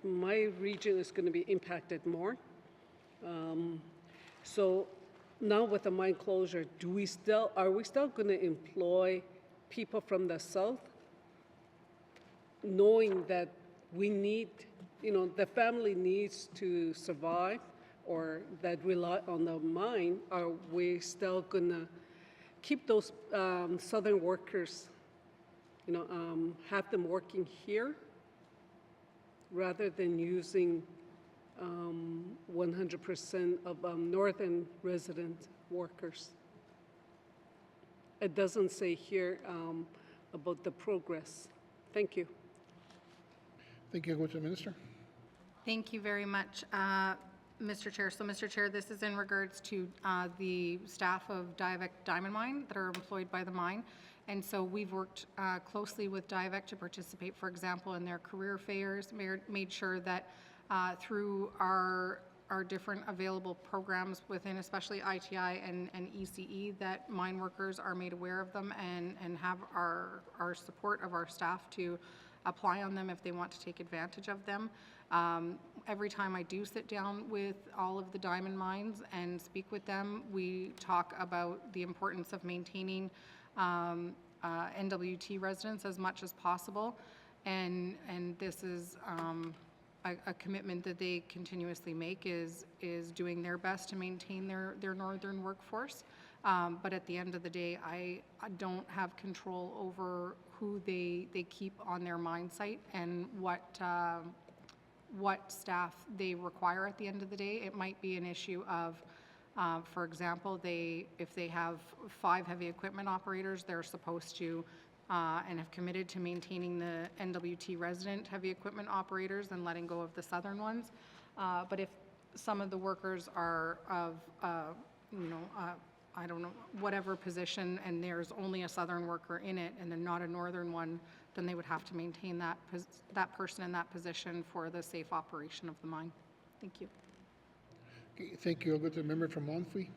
my region is going to be impacted more. So now with the mine closure, are we still going to employ people from the south, knowing that we need, the family needs to survive, or that rely on the mine? Are we still going to keep those southern workers, have them working here rather than using 100% of northern resident workers? It doesn't say here about the progress. Thank you. Thank you. Go to the minister. Thank you very much, Mr. Chair. So, Mr. Chair, this is in regards to the staff of Diavik Diamond Mine that are employed by the mine. And so we've worked closely with Diavik to participate, for example, in their career fairs, made sure that through our different available programs within especially ITI and ECE, that mine workers are made aware of them and have our support of our staff to apply on them if they want to take advantage of them. Every time I do sit down with all of the diamond mines and speak with them, we talk about the importance of maintaining NWT residents as much as possible, and this is a commitment that they continuously make is doing their best to maintain their northern workforce. But at the end of the day, I don't have control over who they keep on their mine site and what staff they require at the end of the day. It might be an issue of, for example, if they have 5 heavy equipment operators, they're supposed to and have committed to maintaining the NWT resident heavy equipment operators and letting go of the southern ones. But if some of the workers are of, I don't know, whatever position, and there's only a southern worker in it and they're not a northern one, then they would have to maintain that person in that position for the safe operation of the mine. Thank you. Okay, thank you. I'll go to the member from Monfrey.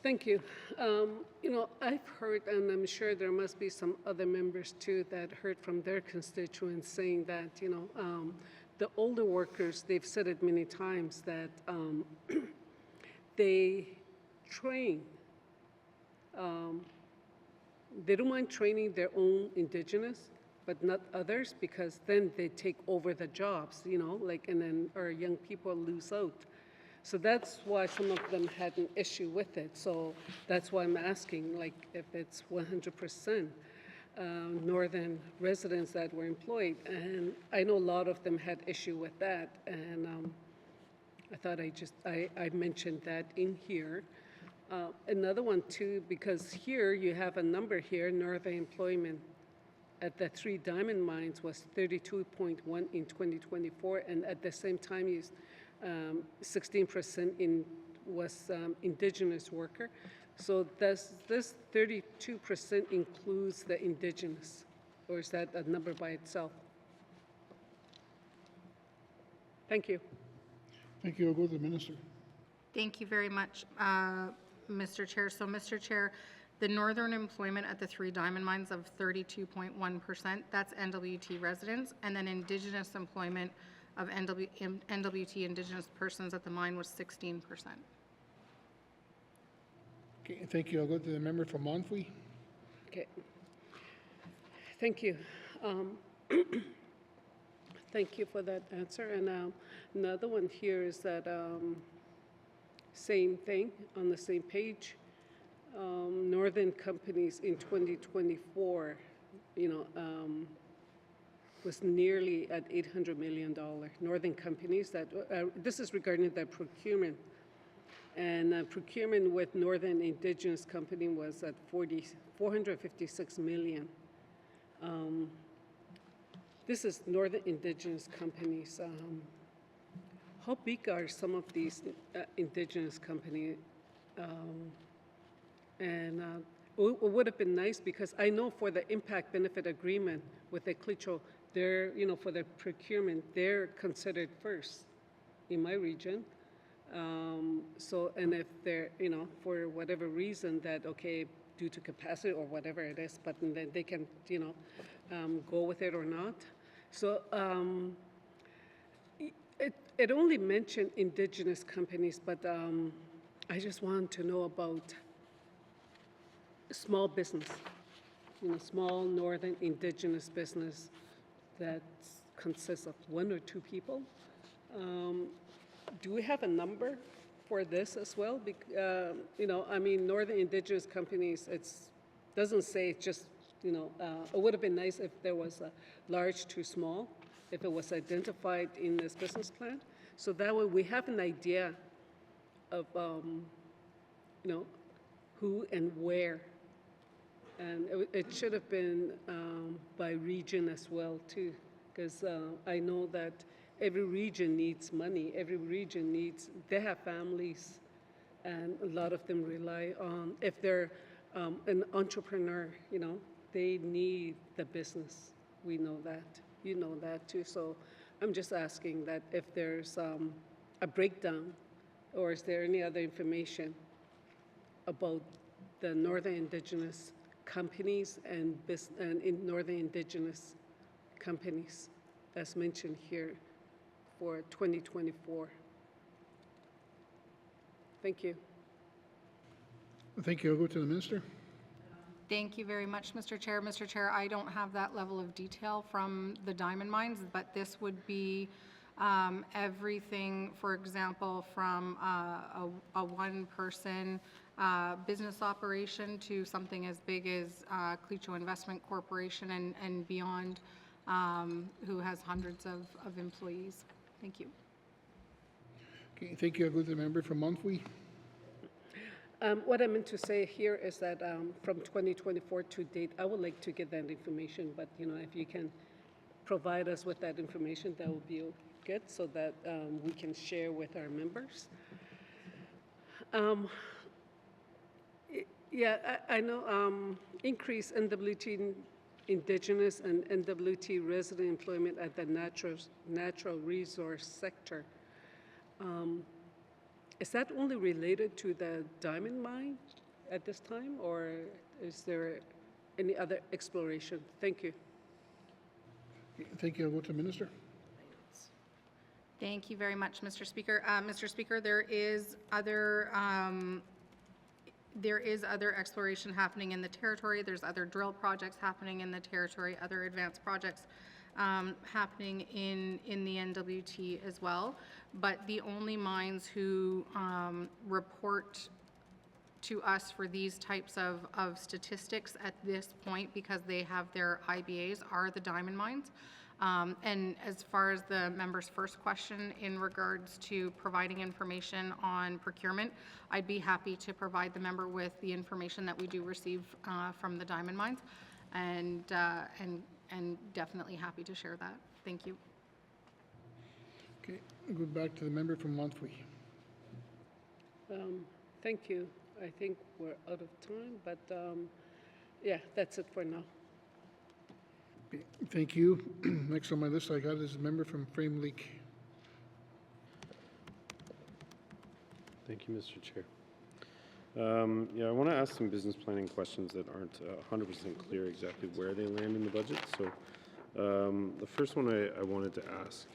Thank you. I've heard, and I'm sure there must be some other members too that heard from their constituents saying that, the older workers, they've said it many times that they train. They don't mind training their own indigenous, but not others, because then they take over the jobs, and then our young people lose out. So that's why some of them had an issue with it. So that's why I'm asking, if it's 100% northern residents that were employed. And I know a lot of them had issue with that. And I thought I mentioned that in here. Another one too, because here you have a number here, northern employment at the 3 diamond mines was 32.1 in 2024, and at the same time, 16% was indigenous worker. So this 32% includes the indigenous, or is that a number by itself? Thank you. Thank you. I'll go to the minister. Thank you very much, Mr. Chair. So, Mr. Chair, the northern employment at the 3 diamond mines of 32.1%, that's NWT residents, and then indigenous employment of NWT indigenous persons at the mine was 16%. Okay, thank you. I'll go to the member from Monfrey. Okay. Thank you. Thank you for that answer. And another one here is that same thing on the same page. Northern companies in 2024, was nearly at $800 million. Northern companies that, this is regarding the procurement. And procurement with Northern Indigenous Company was at $456 million. This is Northern Indigenous companies. How big are some of these Indigenous companies? And it would have been nice, because I know for the impact benefit agreement with the Klitschko, they're, for the procurement, they're considered first in my region. So, and if they're, for whatever reason that, okay, due to capacity or whatever it is, but then they can, go with it or not. So it only mentioned indigenous companies, but I just want to know about small business, small northern indigenous business that consists of 1 or 2 people. Do we have a number for this as well? Northern indigenous companies, doesn't say just, it would have been nice if there was a large to small, if it was identified in this business plan. So that way we have an idea of, who and where. And it should have been by region as well, too, because I know that every region needs money. Every region they have families, and a lot of them rely on, if they're an entrepreneur, they need the business. We know that. You know that, too. So I'm just asking that if there's a breakdown, or is there any other information about the Northern Indigenous companies and in Northern Indigenous companies, as mentioned here, for 2024. Thank you. Thank you. I'll go to the minister. Thank you very much, Mr. Chair. Mr. Chair, I don't have that level of detail from the diamond mines, but this would be everything, for example, from a one-person business operation to something as big as Clecho Investment Corporation and beyond, who has hundreds of employees. Thank you. Okay, thank you. I'll go to the member from Monthly. What I meant to say here is that from 2024 to date, I would like to get that information, but if you can provide us with that information, that would be good, so that we can share with our members. I know increase NWT Indigenous and NWT resident employment at the natural resource sector. Is that only related to the diamond mine at this time, or is there any other exploration? Thank you. Thank you. I'll go to the minister. Thank you very much, Mr. Speaker. Mr. Speaker, there is other exploration happening in the territory. There's other drill projects happening in the territory, other advanced projects happening in the NWT as well. But the only mines who report to us for these types of statistics at this point, because they have their IBAs, are the diamond mines. And as far as the member's first question in regards to providing information on procurement, I'd be happy to provide the member with the information that we do receive from the diamond mines, and definitely happy to share that. Thank you. Okay, I'll go back to the member from Monthly. Thank you. I think we're out of time, but yeah, that's it for now. Okay, thank you. Next on my list I got is a member from Frame Lake. Thank you, Mr. Chair. I want to ask some business planning questions that aren't 100% clear exactly where they land in the budget. So the first one I wanted to ask,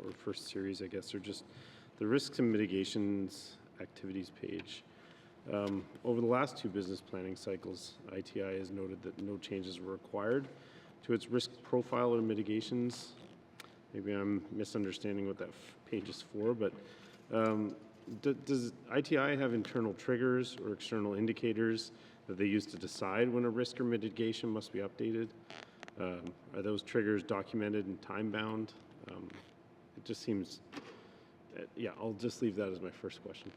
or first series, I guess, are just the risks and mitigations activities page. Over the last 2 business planning cycles, ITI has noted that no changes were required to its risk profile or mitigations. Maybe I'm misunderstanding what that page is for, but does ITI have internal triggers or external indicators that they use to decide when a risk or mitigation must be updated? Are those triggers documented and time-bound? It just seems, I'll just leave that as my first question.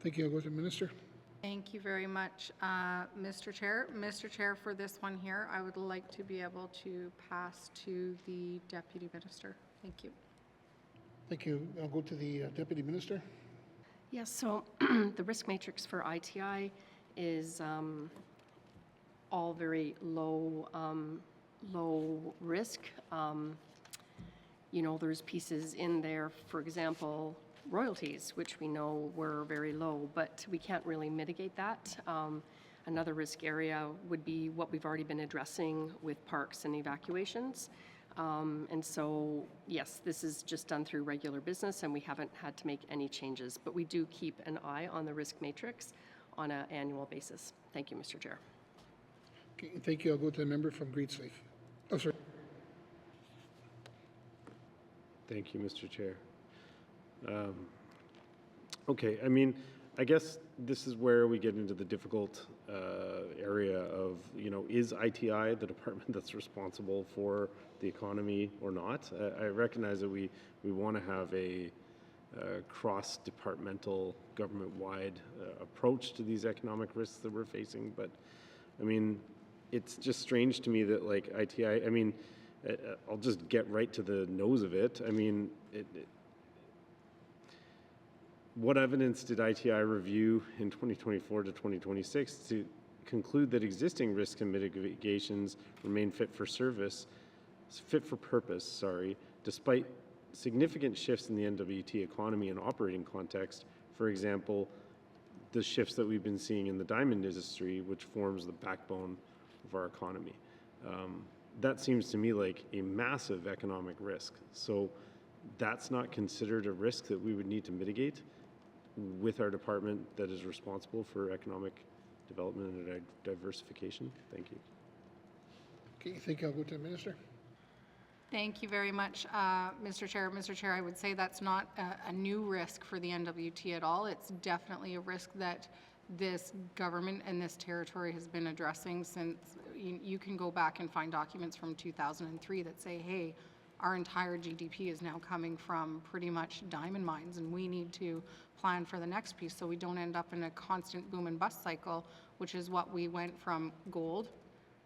Thank you. I'll go to the minister. Thank you very much, Mr. Chair. Mr. Chair, for this one here, I would like to be able to pass to the Deputy Minister. Thank you. Thank you. I'll go to the Deputy Minister. Yes, so the risk matrix for ITI is all very low risk. There's pieces in there, for example, royalties, which we know were very low, but we can't really mitigate that. Another risk area would be what we've already been addressing with parks and evacuations. And so, yes, this is just done through regular business, and we haven't had to make any changes. But we do keep an eye on the risk matrix on an annual basis. Thank you, Mr. Chair. Okay, thank you. I'll go to the member from Great Lake. Oh, sorry. Thank you, Mr. Chair. Okay, I mean, I guess this is where we get into the difficult area of, you know, is ITI the department that's responsible for the economy or not? I recognize that we want to have a cross-departmental, government-wide approach to these economic risks that we're facing, but I mean, it's just strange to me that, like, ITI, I mean, I'll just get right to the nose of it. I mean, what evidence did ITI review in 2024 to 2026 to conclude that existing risk and mitigations remain fit for purpose, despite significant shifts in the NWT economy and operating context? For example, the shifts that we've been seeing in the diamond industry, which forms the backbone of our economy. That seems to me like a massive economic risk. So that's not considered a risk that we would need to mitigate with our department that is responsible for economic development and diversification. Thank you. Okay, thank you. I'll go to the minister. Thank you very much, Mr. Chair. Mr. Chair, I would say that's not a new risk for the NWT at all. It's definitely a risk that this government and this territory has been addressing since you can go back and find documents from 2003 that say, hey, our entire GDP is now coming from pretty much diamond mines, and we need to plan for the next piece so we don't end up in a constant boom and bust cycle, which is what we went from gold.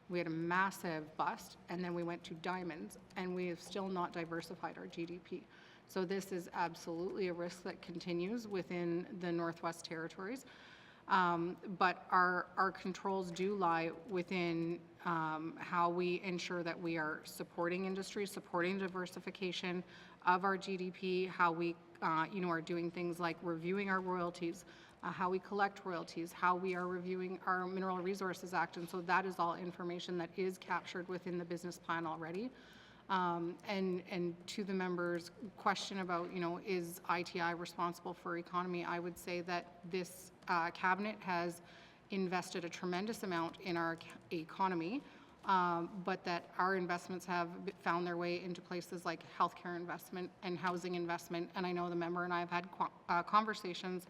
We had a massive bust, and then we went to diamonds, and we have still not diversified our GDP. So this is absolutely a risk that continues within the Northwest Territories. But our controls do lie within how we ensure that we are supporting industry, supporting diversification of our GDP, how we are doing things like reviewing our royalties, how we collect royalties, how we are reviewing our Mineral Resources Act. And so that is all information that is captured within the business plan already. And to the member's question about, is ITI responsible for economy, I would say that this cabinet has invested a tremendous amount in our economy, but that our investments have found their way into places like healthcare investment and housing investment. And I know the member and I have had conversations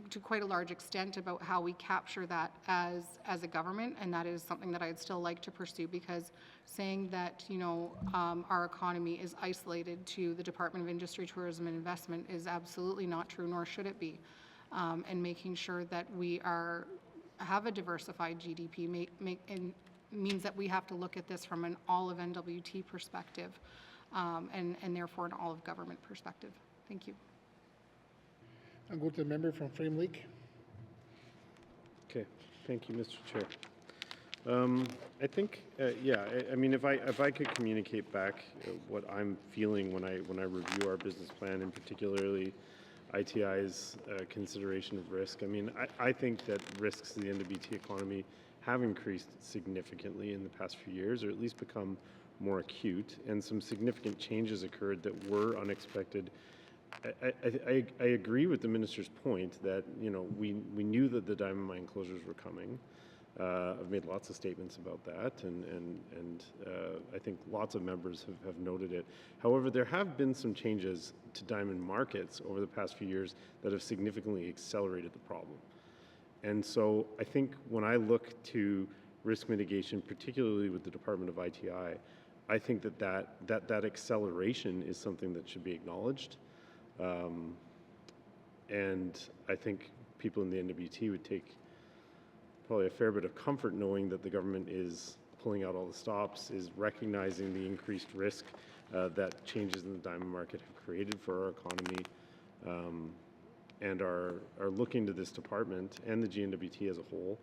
to quite a large extent about how we capture that as a government, and that is something that I'd still like to pursue, because saying that our economy is isolated to the Department of Industry, Tourism and Investment is absolutely not true, nor should it be. And making sure that we have a diversified GDP means that we have to look at this from an all of NWT perspective, and therefore an all of government perspective. Thank you. I'll go to the member from Frame Lake. Okay, thank you, Mr. Chair. I think, I mean, if I could communicate back what I'm feeling when I review our business plan, and particularly ITI's consideration of risk. I mean, I think that risks to the NWT economy have increased significantly in the past few years, or at least become more acute, and some significant changes occurred that were unexpected. I agree with the minister's point that we knew that the diamond mine closures were coming. I've made lots of statements about that, and I think lots of members have noted it. However, there have been some changes to diamond markets over the past few years that have significantly accelerated the problem. And so I think when I look to risk mitigation, particularly with the Department of ITI, I think that acceleration is something that should be acknowledged. And I think people in the NWT would take probably a fair bit of comfort knowing that the government is pulling out all the stops, is recognizing the increased risk that changes in the diamond market have created for our economy, and are looking to this department and the GNWT as a whole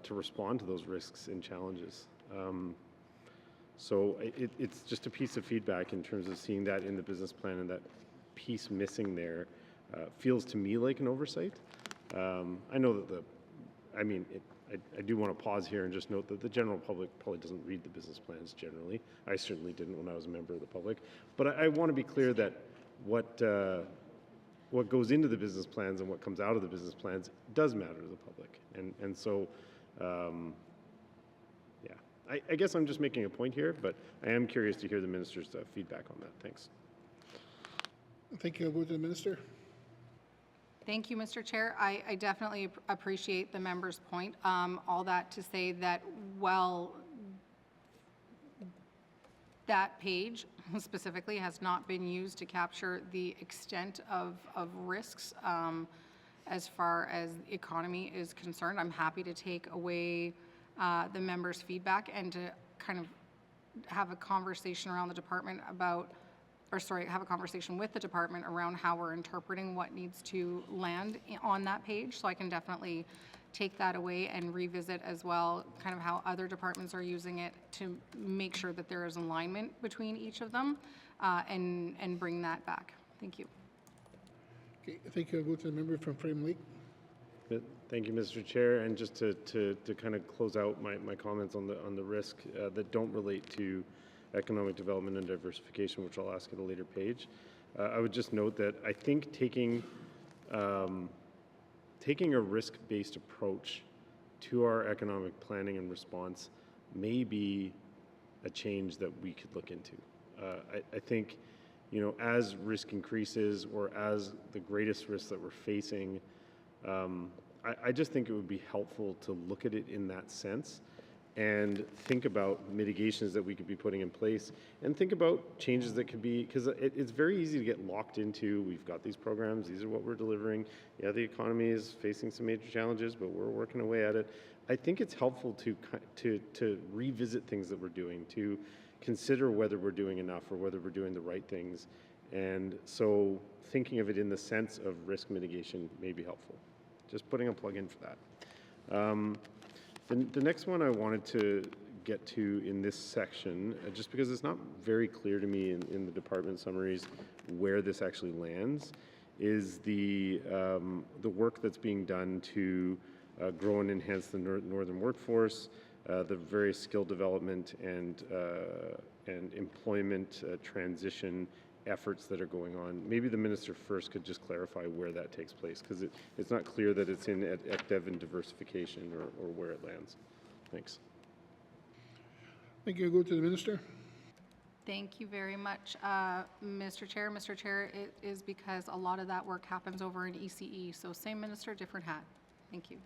to respond to those risks and challenges. So it's just a piece of feedback in terms of seeing that in the business plan, and that piece missing there feels to me like an oversight. I know that I do want to pause here and just note that the general public probably doesn't read the business plans generally. I certainly didn't when I was a member of the public. But I want to be clear that what goes into the business plans and what comes out of the business plans does matter to the public. And so, yeah, I guess I'm just making a point here, but I am curious to hear the minister's feedback on that. Thanks. Thank you. I'll go to the minister. Thank you, Mr. Chair. I definitely appreciate the member's point. All that to say that, well, that page specifically has not been used to capture the extent of risks as far as the economy is concerned. I'm happy to take away the member's feedback and to kind of have a conversation around the department about, or sorry, have a conversation with the department around how we're interpreting what needs to land on that page. So I can definitely take that away and revisit as well kind of how other departments are using it to make sure that there is alignment between each of them and bring that back. Thank you. Okay, thank you. I'll go to the member from Frame Lake. Thank you, Mr. Chair. And just to kind of close out my comments on the risk that don't relate to economic development and diversification, which I'll ask at a later page. I would just note that I think taking a risk-based approach to our economic planning and response may be a change that we could look into. I think, you know, as risk increases or as the greatest risks that we're facing, I just think it would be helpful to look at it in that sense and think about mitigations that we could be putting in place and think about changes that could be, because it's very easy to get locked into, we've got these programs, these are what we're delivering. Yeah, the economy is facing some major challenges, but we're working away at it. I think it's helpful to revisit things that we're doing, to consider whether we're doing enough or whether we're doing the right things. And so thinking of it in the sense of risk mitigation may be helpful. Just putting a plug in for that. The next one I wanted to get to in this section, just because it's not very clear to me in the department summaries where this actually lands, is the work that's being done to grow and enhance the northern workforce, the various skill development and employment transition efforts that are going on. Maybe the minister first could just clarify where that takes place, because it's not clear that it's in ECDEV and diversification or where it lands. Thanks. Thank you. I'll go to the minister. Thank you very much, Mr. Chair. Mr. Chair, it is because a lot of that work happens over in ECE, so same minister, different hat. Thank you.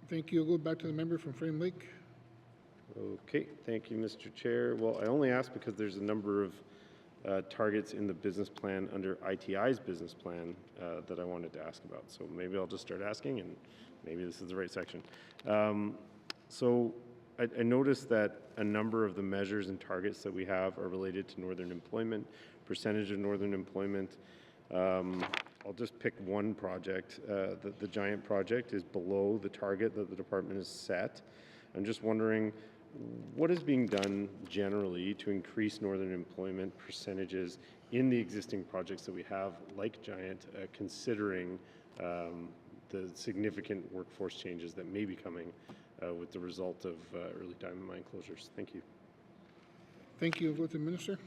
Thank you. I'll go back to the member from Frame Lake. Okay, thank you, Mr. Chair. Well, I only asked because there's a number of targets in the business plan under ITI's business plan that I wanted to ask about. So maybe I'll just start asking, and maybe this is the right section. So I noticed that a number of the measures and targets that we have are related to northern employment, percentage of northern employment. I'll just pick one project. The Giant project is below the target that the department has set. I'm just wondering, what is being done generally to increase northern employment percentages in the existing projects that we have, like Giant, considering the significant workforce changes that may be coming with the result of early diamond mine closures? Thank you. Thank you. I'll go to the minister.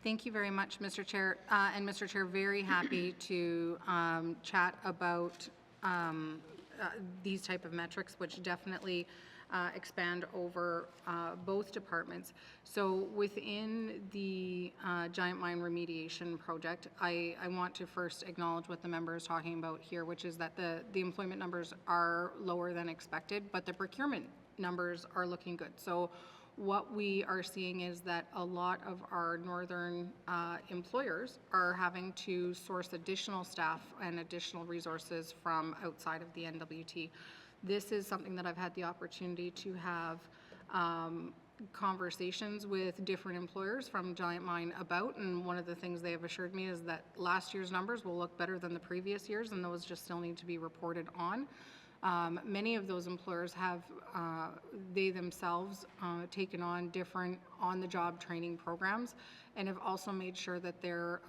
Thank you very much, Mr. Chair. And Mr. Chair, very happy to chat about these type of metrics, which definitely expand over both departments. So within the Giant Mine remediation project, I want to first acknowledge what the member is talking about here, which is that the employment numbers are lower than expected, but the procurement numbers are looking good. So what we are seeing is that a lot of our northern employers are having to source additional staff and additional resources from outside of the NWT. This is something that I've had the opportunity to have conversations with different employers from Giant Mine about, and one of the things they have assured me is that last year's numbers will look better than the previous years, and those just still need to be reported on. Many of those employers have, they themselves, taken on different on-the-job training programs and have also made sure that they're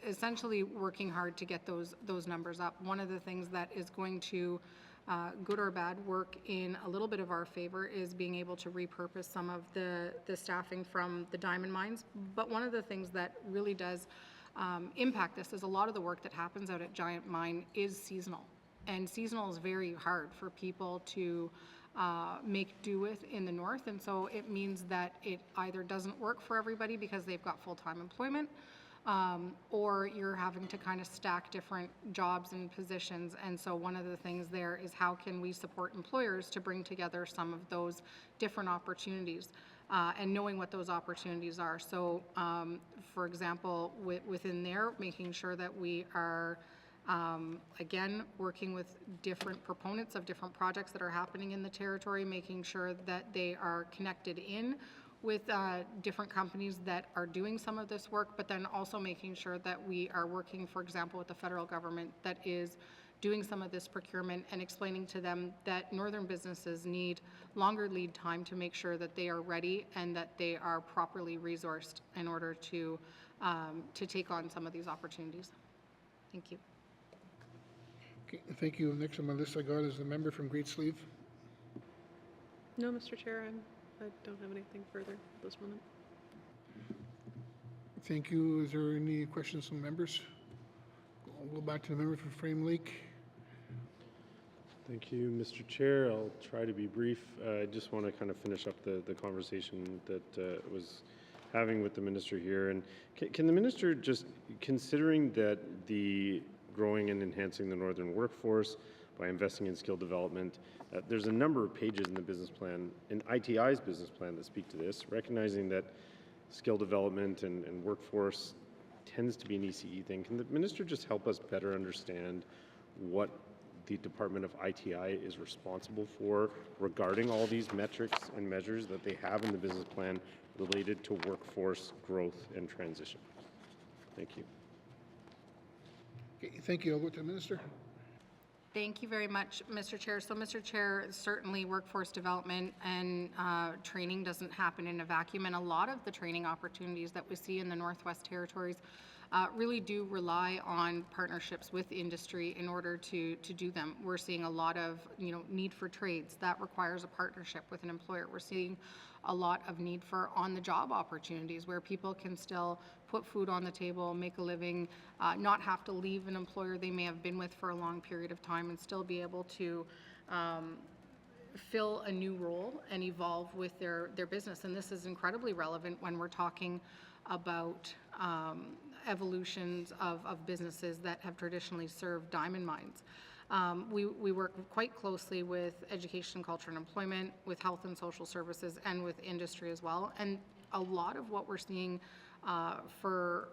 essentially working hard to get those numbers up. One of the things that is going to good or bad, work in a little bit of our favor is being able to repurpose some of the staffing from the diamond mines. But one of the things that really does impact this is a lot of the work that happens out at Giant Mine is seasonal. And seasonal is very hard for people to make do with in the north. And so it means that it either doesn't work for everybody because they've got full-time employment, or you're having to kind of stack different jobs and positions. And so one of the things there is how can we support employers to bring together some of those different opportunities and knowing what those opportunities are. So for example, within there, making sure that we are again, working with different proponents of different projects that are happening in the territory, making sure that they are connected in with different companies that are doing some of this work, but then also making sure that we are working, for example, with the federal government that is doing some of this procurement and explaining to them that northern businesses need longer lead time to make sure that they are ready and that they are properly resourced in order to take on some of these opportunities. Thank you. Okay, thank you. Next on my list I got is the member from Great Sleeve. No, Mr. Chair, I don't have anything further at this moment. Thank you. Is there any questions from members? I'll go back to the member from Frame Lake. Thank you, Mr. Chair. I'll try to be brief. I just want to kind of finish up the conversation that was having with the minister here. And can the minister just, considering that the growing and enhancing the northern workforce by investing in skill development, there's a number of pages in the business plan, in ITI's business plan, that speak to this, recognizing that skill development and workforce tends to be an ECE thing. Can the minister just help us better understand what the Department of ITI is responsible for regarding all these metrics and measures that they have in the business plan related to workforce growth and transition? Thank you. Okay, thank you. I'll go to the minister. Thank you very much, Mr. Chair. So, Mr. Chair, certainly workforce development and training doesn't happen in a vacuum, and a lot of the training opportunities that we see in the Northwest Territories really do rely on partnerships with industry in order to do them. We're seeing a lot of need for trades. That requires a partnership with an employer. We're seeing a lot of need for on-the-job opportunities where people can still put food on the table, make a living, not have to leave an employer they may have been with for a long period of time and still be able to fill a new role and evolve with their business. And this is incredibly relevant when we're talking about evolutions of businesses that have traditionally served diamond mines. We work quite closely with education, culture, and employment, with health and social services, and with industry as well. And a lot of what we're seeing for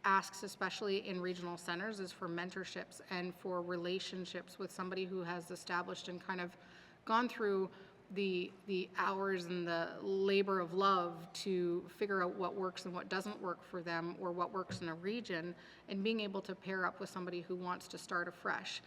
asks, especially in regional centers, is for mentorships and for relationships with somebody who has established and kind of gone through the hours and the labor of love to figure out what works and what doesn't work for them, or what works in a region, and being able to pair up with somebody who wants to start afresh.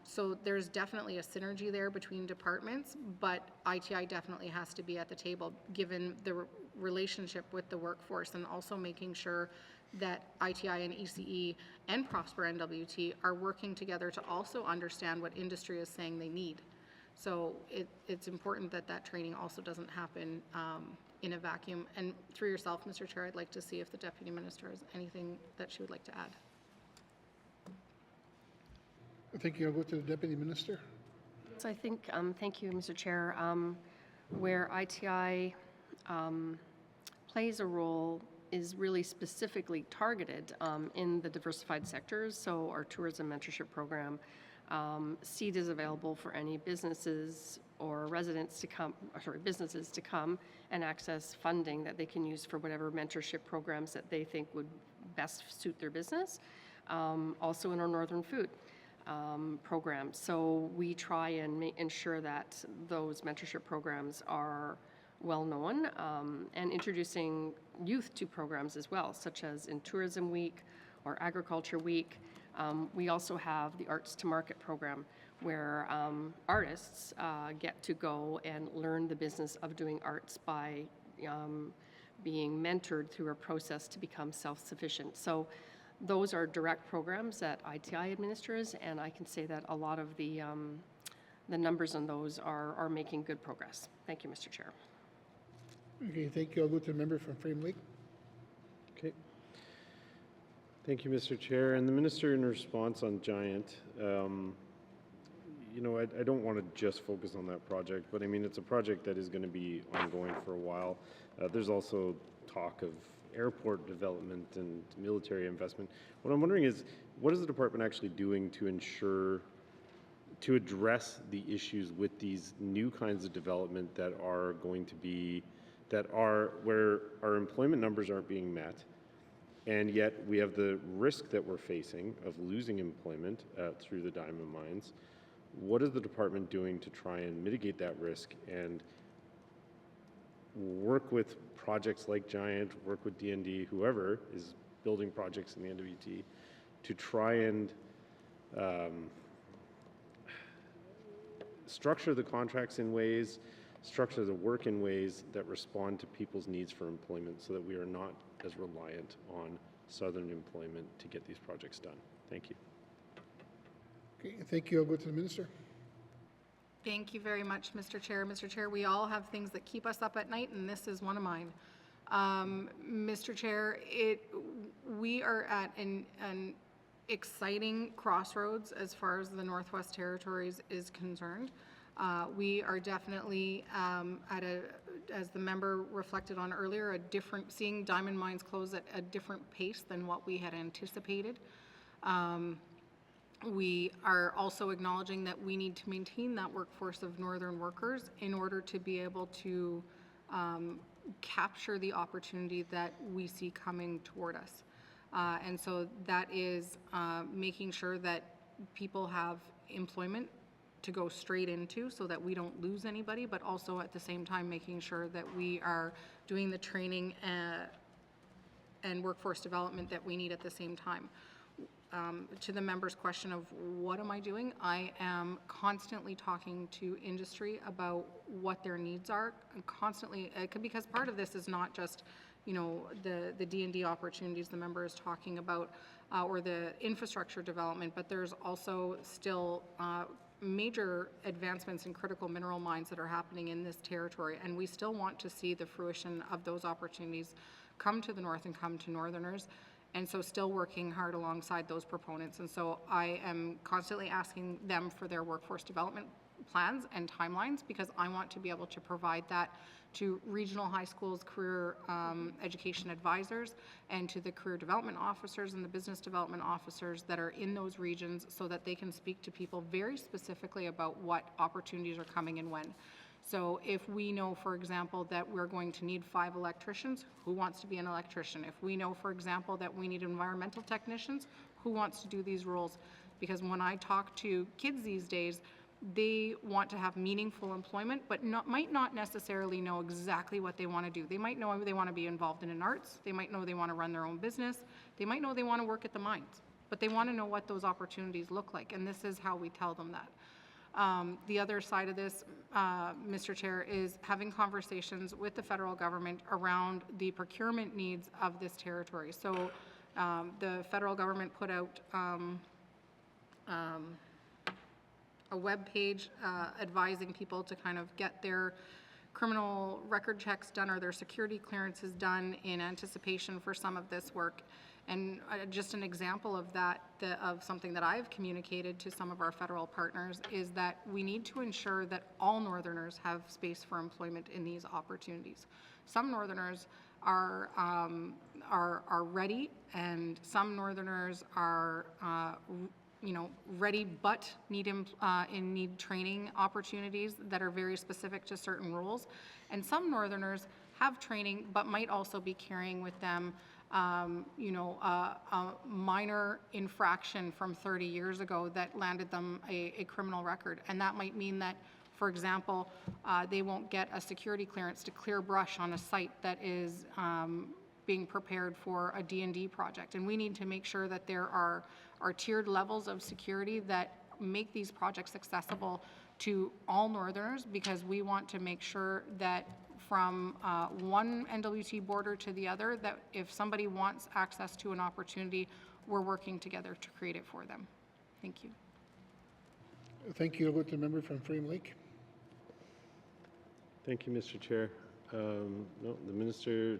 So there's definitely a synergy there between departments, but ITI definitely has to be at the table given the relationship with the workforce, and also making sure that ITI and ECE and Prosper NWT are working together to also understand what industry is saying they need. So it's important that that training also doesn't happen in a vacuum. And through yourself, Mr. Chair, I'd like to see if the Deputy Minister has anything that she would like to add. Thank you. I'll go to the Deputy Minister. So I think, thank you, Mr. Chair, where ITI plays a role is really specifically targeted in the diversified sectors. So our tourism mentorship program, SEED is available for any businesses or residents to come, businesses to come and access funding that they can use for whatever mentorship programs that they think would best suit their business. Also in our Northern Food program. So we try and ensure that those mentorship programs are well known, and introducing youth to programs as well, such as in Tourism Week or Agriculture Week. We also have the Arts to Market program, where artists get to go and learn the business of doing arts by being mentored through a process to become self-sufficient. So those are direct programs that ITI administers, and I can say that a lot of the the numbers on those are making good progress. Thank you, Mr. Chair. Okay, thank you. I'll go to the member from Frame Lake. Okay. Thank you, Mr. Chair. And the Minister, in response on Giant, you know, I don't want to just focus on that project, but I mean, it's a project that is going to be ongoing for a while. There's also talk of airport development and military investment. What I'm wondering is, what is the department actually doing to ensure, to address the issues with these new kinds of development that are going to be, that are where our employment numbers aren't being met, and yet we have the risk that we're facing of losing employment through the diamond mines? What is the department doing to try and mitigate that risk and work with projects like Giant, work with DND, whoever is building projects in the NWT, to try and structure the contracts in ways, structure the work in ways that respond to people's needs for employment, so that we are not as reliant on Southern employment to get these projects done? Thank you. Okay, thank you. I'll go to the Minister. Thank you very much, Mr. Chair. Mr. Chair, we all have things that keep us up at night, and this is one of mine. Mr. Chair, we are at an exciting crossroads as far as the Northwest Territories is concerned. We are definitely at as the member reflected on earlier, seeing diamond mines close at a different pace than what we had anticipated. We are also acknowledging that we need to maintain that workforce of northern workers in order to be able to capture the opportunity that we see coming toward us. And so that is making sure that people have employment to go straight into so that we don't lose anybody, but also at the same time making sure that we are doing the training and workforce development that we need at the same time. To the member's question of what am I doing, I am constantly talking to industry about what their needs are, and constantly, because part of this is not just, you know, the D&D opportunities the member is talking about, or the infrastructure development, but there's also still major advancements in critical mineral mines that are happening in this territory, and we still want to see the fruition of those opportunities come to the north and come to northerners. And so still working hard alongside those proponents. And so I am constantly asking them for their workforce development plans and timelines, because I want to be able to provide that to regional high schools, career education advisors, and to the career development officers and the business development officers that are in those regions, so that they can speak to people very specifically about what opportunities are coming and when. So if we know, for example, that we're going to need 5 electricians, who wants to be an electrician? If we know, for example, that we need environmental technicians, who wants to do these roles? Because when I talk to kids these days, they want to have meaningful employment, but might not necessarily know exactly what they want to do. They might know they want to be involved in an arts, they might know they want to run their own business, they might know they want to work at the mines, but they want to know what those opportunities look like, and this is how we tell them that. The other side of this, Mr. Chair, is having conversations with the federal government around the procurement needs of this territory. So the federal government put out a web page advising people to kind of get their criminal record checks done or their security clearances done in anticipation for some of this work. And just an example of that, of something that I've communicated to some of our federal partners, is that we need to ensure that all Northerners have space for employment in these opportunities. Some Northerners are ready, and some Northerners are ready but need training opportunities that are very specific to certain roles. And some Northerners have training but might also be carrying with them a minor infraction from 30 years ago that landed them a criminal record. And that might mean that, for example, they won't get a security clearance to clear brush on a site that is being prepared for a D&D project. And we need to make sure that there are tiered levels of security that make these projects accessible to all Northerners, because we want to make sure that from one NWT border to the other, that if somebody wants access to an opportunity, we're working together to create it for them. Thank you. Thank you. I'll go to the member from Frame Lake. Thank you, Mr. Chair. No, the minister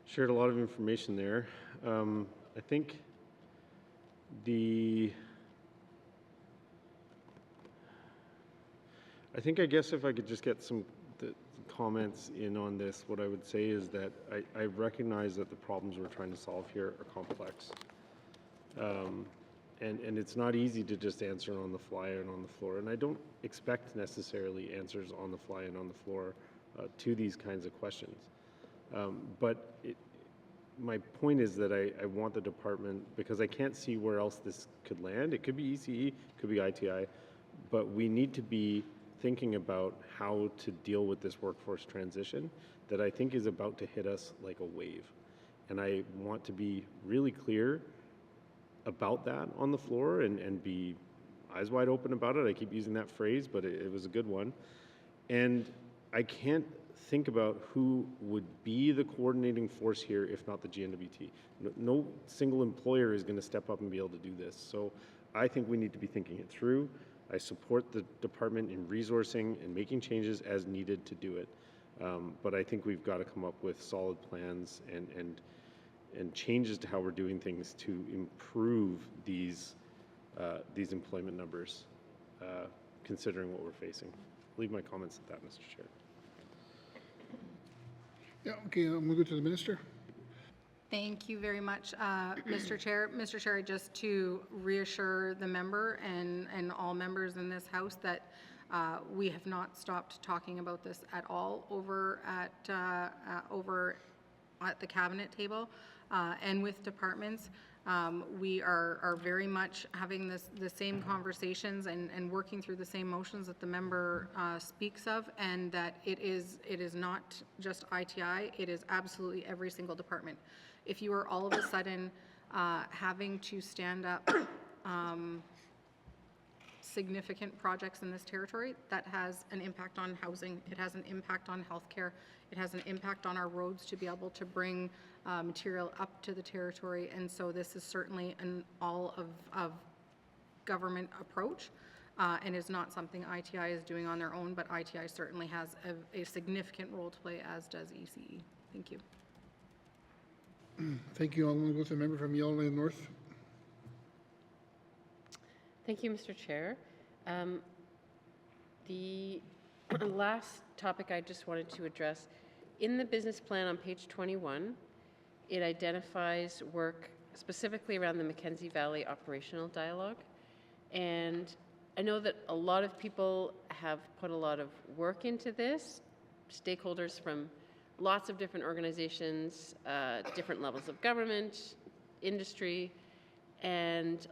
shared a lot of information there. I think I guess if I could just get some comments in on this, what I would say is that I recognize that the problems we're trying to solve here are complex. And it's not easy to just answer on the fly and on the floor. And I don't expect necessarily answers on the fly and on the floor to these kinds of questions. But my point is that I want the department, because I can't see where else this could land. It could be ECE, it could be ITI, but we need to be thinking about how to deal with this workforce transition that I think is about to hit us like a wave. And I want to be really clear about that on the floor and be eyes wide open about it. I keep using that phrase, but it was a good one. And I can't think about who would be the coordinating force here if not the GNWT. No single employer is going to step up and be able to do this. So I think we need to be thinking it through. I support the department in resourcing and making changes as needed to do it. But I think we've got to come up with solid plans and changes to how we're doing things to improve these employment numbers, considering what we're facing. I'll leave my comments at that, Mr. Chair. Yeah, okay, I'm going to go to the minister. Thank you very much, Mr. Chair. Mr. Chair, just to reassure the member and all members in this House that we have not stopped talking about this at all over at the cabinet table and with departments. We are very much having the same conversations and working through the same motions that the member speaks of, and that it is not just ITI, it is absolutely every single department. If you are all of a sudden having to stand up significant projects in this territory, that has an impact on housing, it has an impact on healthcare, it has an impact on our roads to be able to bring material up to the territory. And so this is certainly an all of government approach and is not something ITI is doing on their own, but ITI certainly has a significant role to play, as does ECE. Thank you. Thank you. I'm going to go to the member from Yellowknife North. Thank you, Mr. Chair. The last topic I just wanted to address, in the business plan on page 21, it identifies work specifically around the Mackenzie Valley operational dialogue. And I know that a lot of people have put a lot of work into this, stakeholders from lots of different organizations, different levels of government, industry, and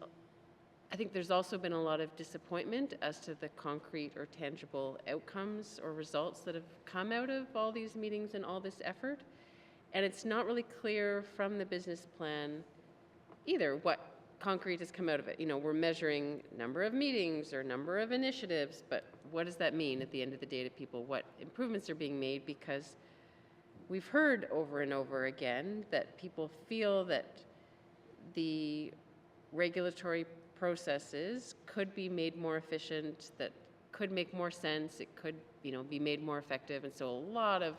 I think there's also been a lot of disappointment as to the concrete or tangible outcomes or results that have come out of all these meetings and all this effort. And it's not really clear from the business plan either what concrete has come out of it. You know, we're measuring number of meetings or number of initiatives, but what does that mean at the end of the day to people? What improvements are being made? Because we've heard over and over again that people feel that the regulatory processes could be made more efficient, that could make more sense, it could, you know, be made more effective. And so a lot of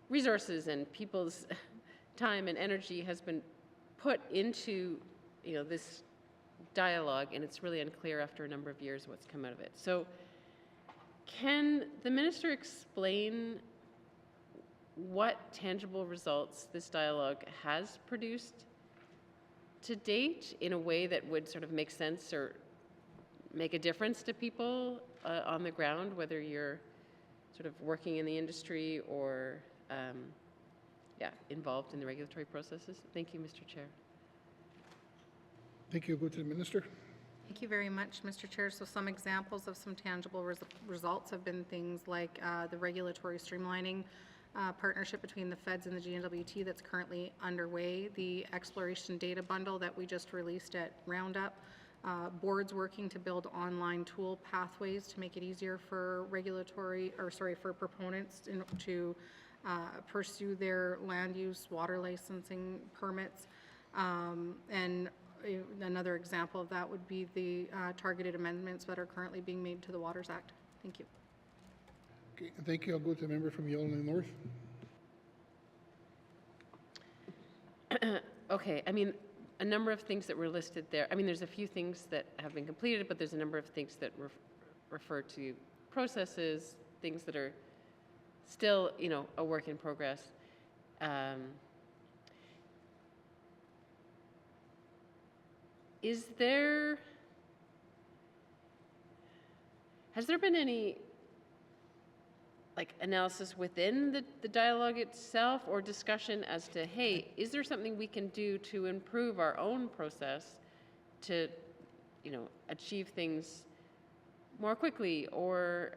resources and people's time and energy has been put into, you know, this dialogue, and it's really unclear after a number of years what's come out of it. So can the minister explain what tangible results this dialogue has produced to date in a way that would sort of make sense or make a difference to people on the ground, whether you're sort of working in the industry or involved in the regulatory processes? Thank you, Mr. Chair. Thank you. Go to the minister. Thank you very much, Mr. Chair. So some examples of some tangible results have been things like the regulatory streamlining partnership between the feds and the GNWT that's currently underway, the exploration data bundle that we just released at Roundup, boards working to build online tool pathways to make it easier for for proponents to pursue their land use, water licensing permits, and Another example of that would be the targeted amendments that are currently being made to the Waters Act. Thank you. Okay, thank you. I'll go to the member from Yellowknife North. Okay, I mean, a number of things that were listed there. I mean, there's a few things that have been completed, but there's a number of things that refer to processes, things that are still, you know, a work in progress. Has there been any like analysis within the dialogue itself or discussion as to, hey, is there something we can do to improve our own process to, you know, achieve things more quickly or,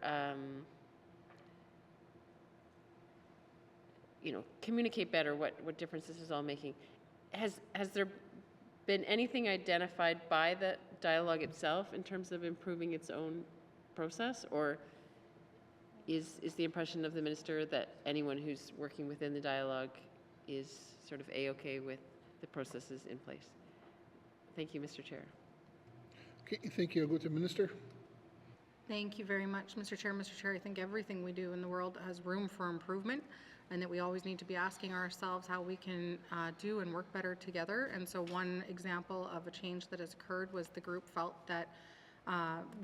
you know, communicate better what difference this is all making? Has there been anything identified by the dialogue itself in terms of improving its own process, or is the impression of the minister that anyone who's working within the dialogue is sort of A-okay with the processes in place? Thank you, Mr. Chair. Okay, thank you. I'll go to the minister. Thank you very much, Mr. Chair. Mr. Chair, I think everything we do in the world has room for improvement, and that we always need to be asking ourselves how we can do and work better together. And so one example of a change that has occurred was the group felt that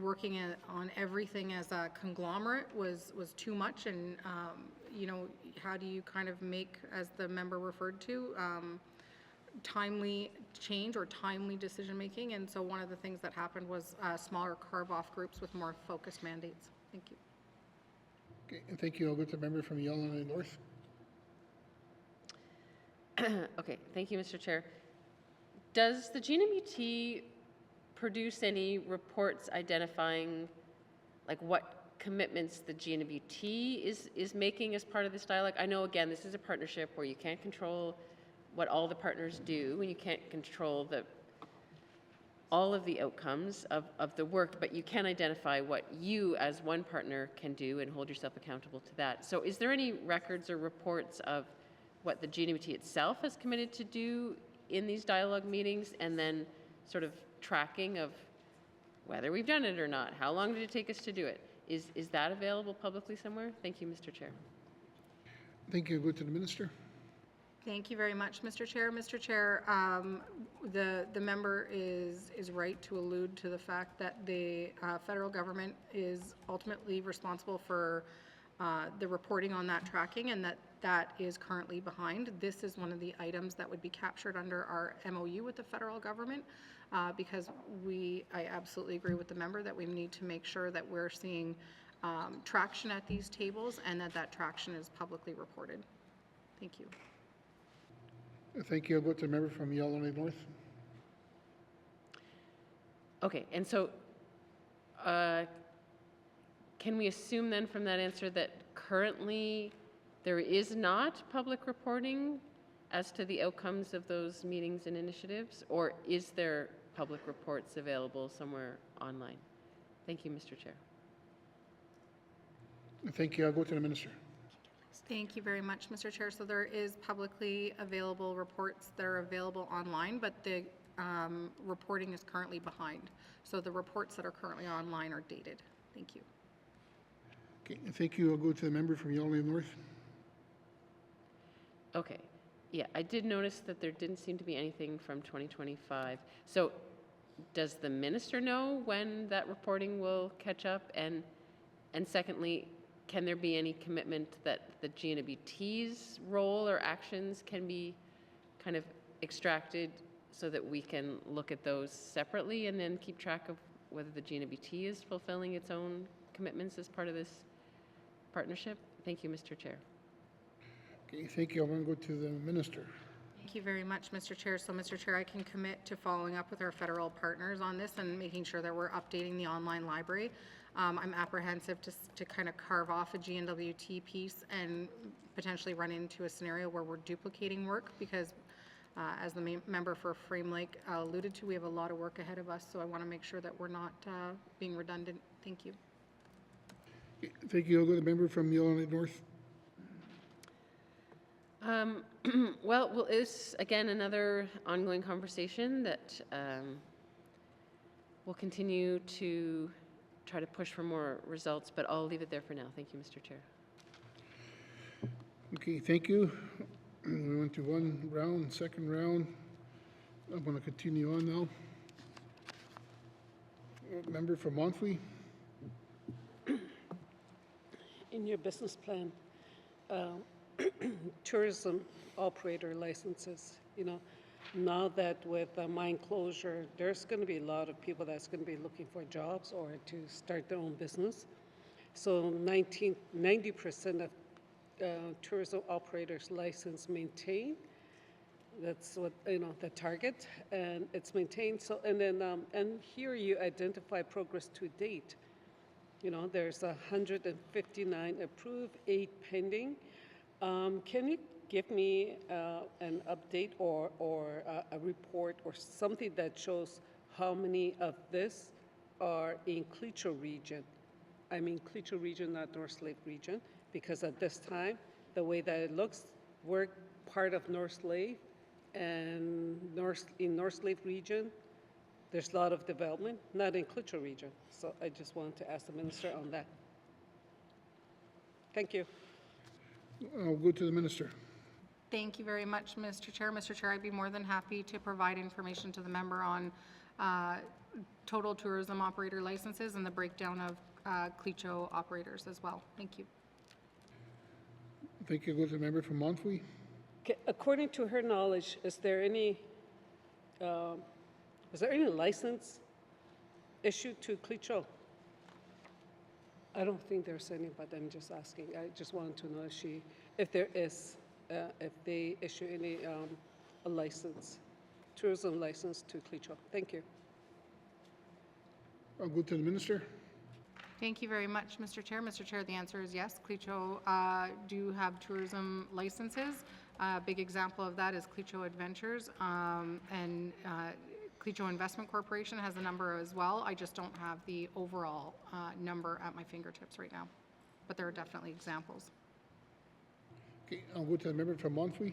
working on everything as a conglomerate was too much, and you know, how do you kind of make, as the member referred to, timely change or timely decision making? And so one of the things that happened was smaller carve-off groups with more focused mandates. Thank you. Okay, and thank you. I'll go to the member from Yellowknife North. Okay, thank you, Mr. Chair. Does the GNMUT produce any reports identifying like what commitments the GNWT is making as part of this dialogue? I know, again, this is a partnership where you can't control what all the partners do, and you can't control all of the outcomes of the work, but you can identify what you as one partner can do and hold yourself accountable to that. So is there any records or reports of what the GNWT itself has committed to do in these dialogue meetings, and then sort of tracking of whether we've done it or not? How long did it take us to do it? Is that available publicly somewhere? Thank you, Mr. Chair. Thank you. Go to the minister. Thank you very much, Mr. Chair. Mr. Chair, the member is right to allude to the fact that the federal government is ultimately responsible for the reporting on that tracking, and that is currently behind. This is one of the items that would be captured under our MOU with the federal government, because I absolutely agree with the member that we need to make sure that we're seeing traction at these tables, and that traction is publicly reported. Thank you. Thank you. I'll go to the member from Yellowknife North. Okay, and so can we assume then from that answer that currently there is not public reporting as to the outcomes of those meetings and initiatives, or is there public reports available somewhere online? Thank you, Mr. Chair. Thank you. I'll go to the minister. Thank you very much, Mr. Chair. So there is publicly available reports that are available online, but the reporting is currently behind. So the reports that are currently online are dated. Thank you. Okay, thank you. I'll go to the member from Yellowknife North. Okay. Yeah, I did notice that there didn't seem to be anything from 2025. So does the minister know when that reporting will catch up? And secondly, can there be any commitment that the GNWT's role or actions can be kind of extracted so that we can look at those separately and then keep track of whether the GNWT is fulfilling its own commitments as part of this partnership? Thank you, Mr. Chair. Okay, thank you. I'm going to go to the minister. Thank you very much, Mr. Chair. So, Mr. Chair, I can commit to following up with our federal partners on this and making sure that we're updating the online library. I'm apprehensive to kind of carve off a GNWT piece and potentially run into a scenario where we're duplicating work, because as the member for Frame Lake alluded to, we have a lot of work ahead of us, so I want to make sure that we're not being redundant. Thank you. Okay, thank you. I'll go to the member from Yellowknife North. Well, it's again another ongoing conversation that we'll continue to try to push for more results, but I'll leave it there for now. Thank you, Mr. Chair. Okay, thank you. We went to one round, second round. I'm going to continue on now. Member for Montfrey. In your business plan, tourism operator licenses, now that with mine closure, there's going to be a lot of people that's going to be looking for jobs or to start their own business. So 90% of tourism operators license maintain. That's what, the target, and it's maintained. So, and then, and here you identify progress to date. There's 159 approved, 8 pending. Can you give me an update or a report or something that shows how many of this are in Cleacho region? I mean Cleacho region, not North Slave region, because at this time, the way that it looks, we're part of North Slave, and in North Slave region, there's a lot of development, not in Cleacho region. So I just wanted to ask the minister on that. Thank you. I'll go to the minister. Thank you very much, Mr. Chair. Mr. Chair, I'd be more than happy to provide information to the member on total tourism operator licenses and the breakdown of Cleacho operators as well. Thank you. Thank you. Go to the member from Montfrey. Okay, according to her knowledge, is there any license issued to Cleacho? I don't think there's any, but I'm just asking. I just wanted to know if there is, if they issue any a license, tourism license to Cleacho. Thank you. I'll go to the minister. Thank you very much, Mr. Chair. Mr. Chair, the answer is yes. Cleacho do have tourism licenses. A big example of that is Cleacho Adventures, and Cleacho Investment Corporation has a number as well. I just don't have the overall number at my fingertips right now, but there are definitely examples. Okay, I'll go to the member from Montfrey.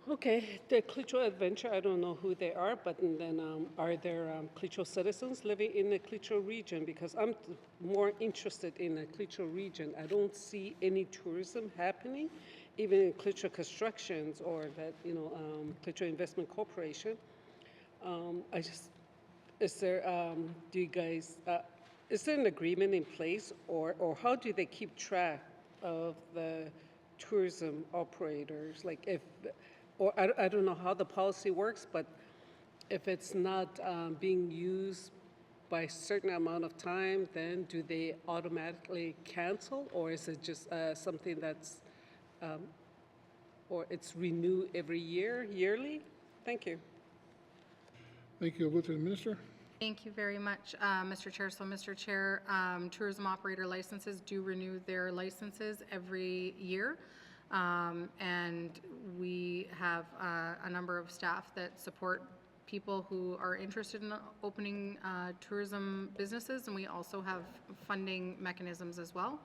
Okay, the Cleacho Adventure, I don't know who they are, but then are there Cleacho citizens living in the Cleacho region? Because I'm more interested in the Cleacho region. I don't see any tourism happening, even in Cleacho Constructions or that, Cleacho Investment Corporation. Is there, do you guys, is there an agreement in place or how do they keep track of the tourism operators? Like or I don't know how the policy works, but if it's not being used by a certain amount of time, then do they automatically cancel, or is it just something that's, or it's renewed every year, yearly? Thank you. Thank you. I'll go to the minister. Thank you very much, Mr. Chair. So, Mr. Chair, tourism operator licenses do renew their licenses every year. And we have a number of staff that support people who are interested in opening tourism businesses, and we also have funding mechanisms as well.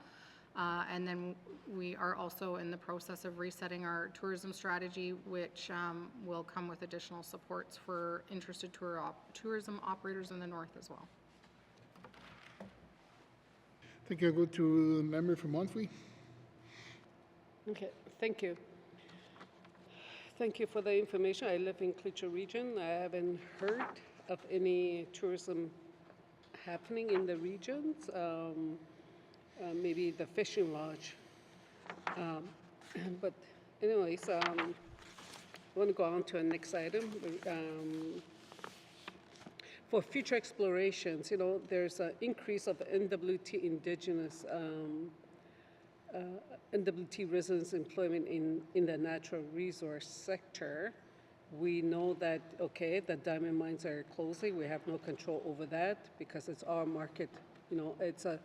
And then we are also in the process of resetting our tourism strategy, which will come with additional supports for interested tourism operators in the north as well. Thank you. I'll go to the member from Montfrey. Okay, thank you. Thank you for the information. I live in Cleacho region. I haven't heard of any tourism happening in the regions. Maybe the fishing lodge. But anyways, I want to go on to the next item. For future explorations, there's an increase of NWT Indigenous NWT residents' employment in the natural resource sector. We know that, okay, the diamond mines are closing. We have no control over that because it's our market. It's a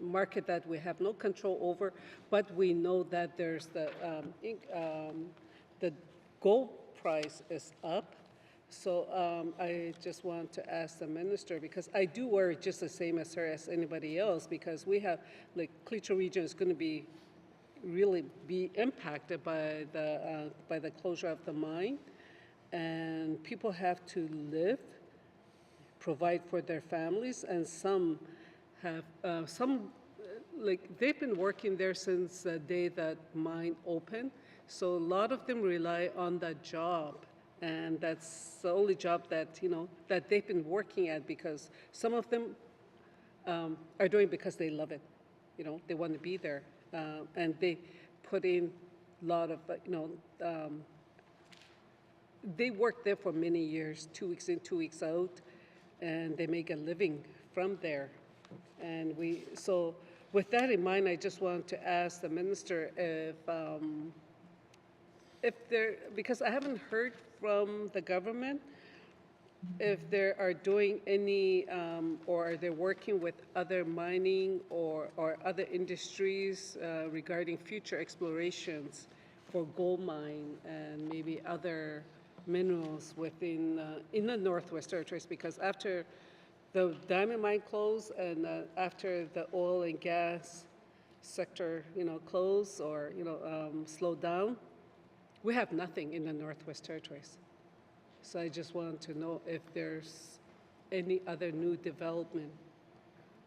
market that we have no control over, but we know that there's the gold price is up. So I just want to ask the minister, because I do worry just the same as her as anybody else, because we have, like, Cleacho region is going to be, really be impacted by the closure of the mine, and people have to live, provide for their families, and some have like they've been working there since the day that mine opened, so a lot of them rely on that job, and that's the only job that that they've been working at, because some of them are doing it because they love it, they want to be there, and they put in a lot of they work there for many years, 2 weeks in, 2 weeks out, and they make a living from there. And so with that in mind, I just want to ask the minister if there, because I haven't heard from the government, if they are doing any, or are they working with other mining or other industries regarding future explorations for gold mine and maybe other minerals within in the Northwest Territories, because after the diamond mine closed and after the oil and gas sector, closed or slowed down, we have nothing in the Northwest Territories. So I just want to know if there's any other new development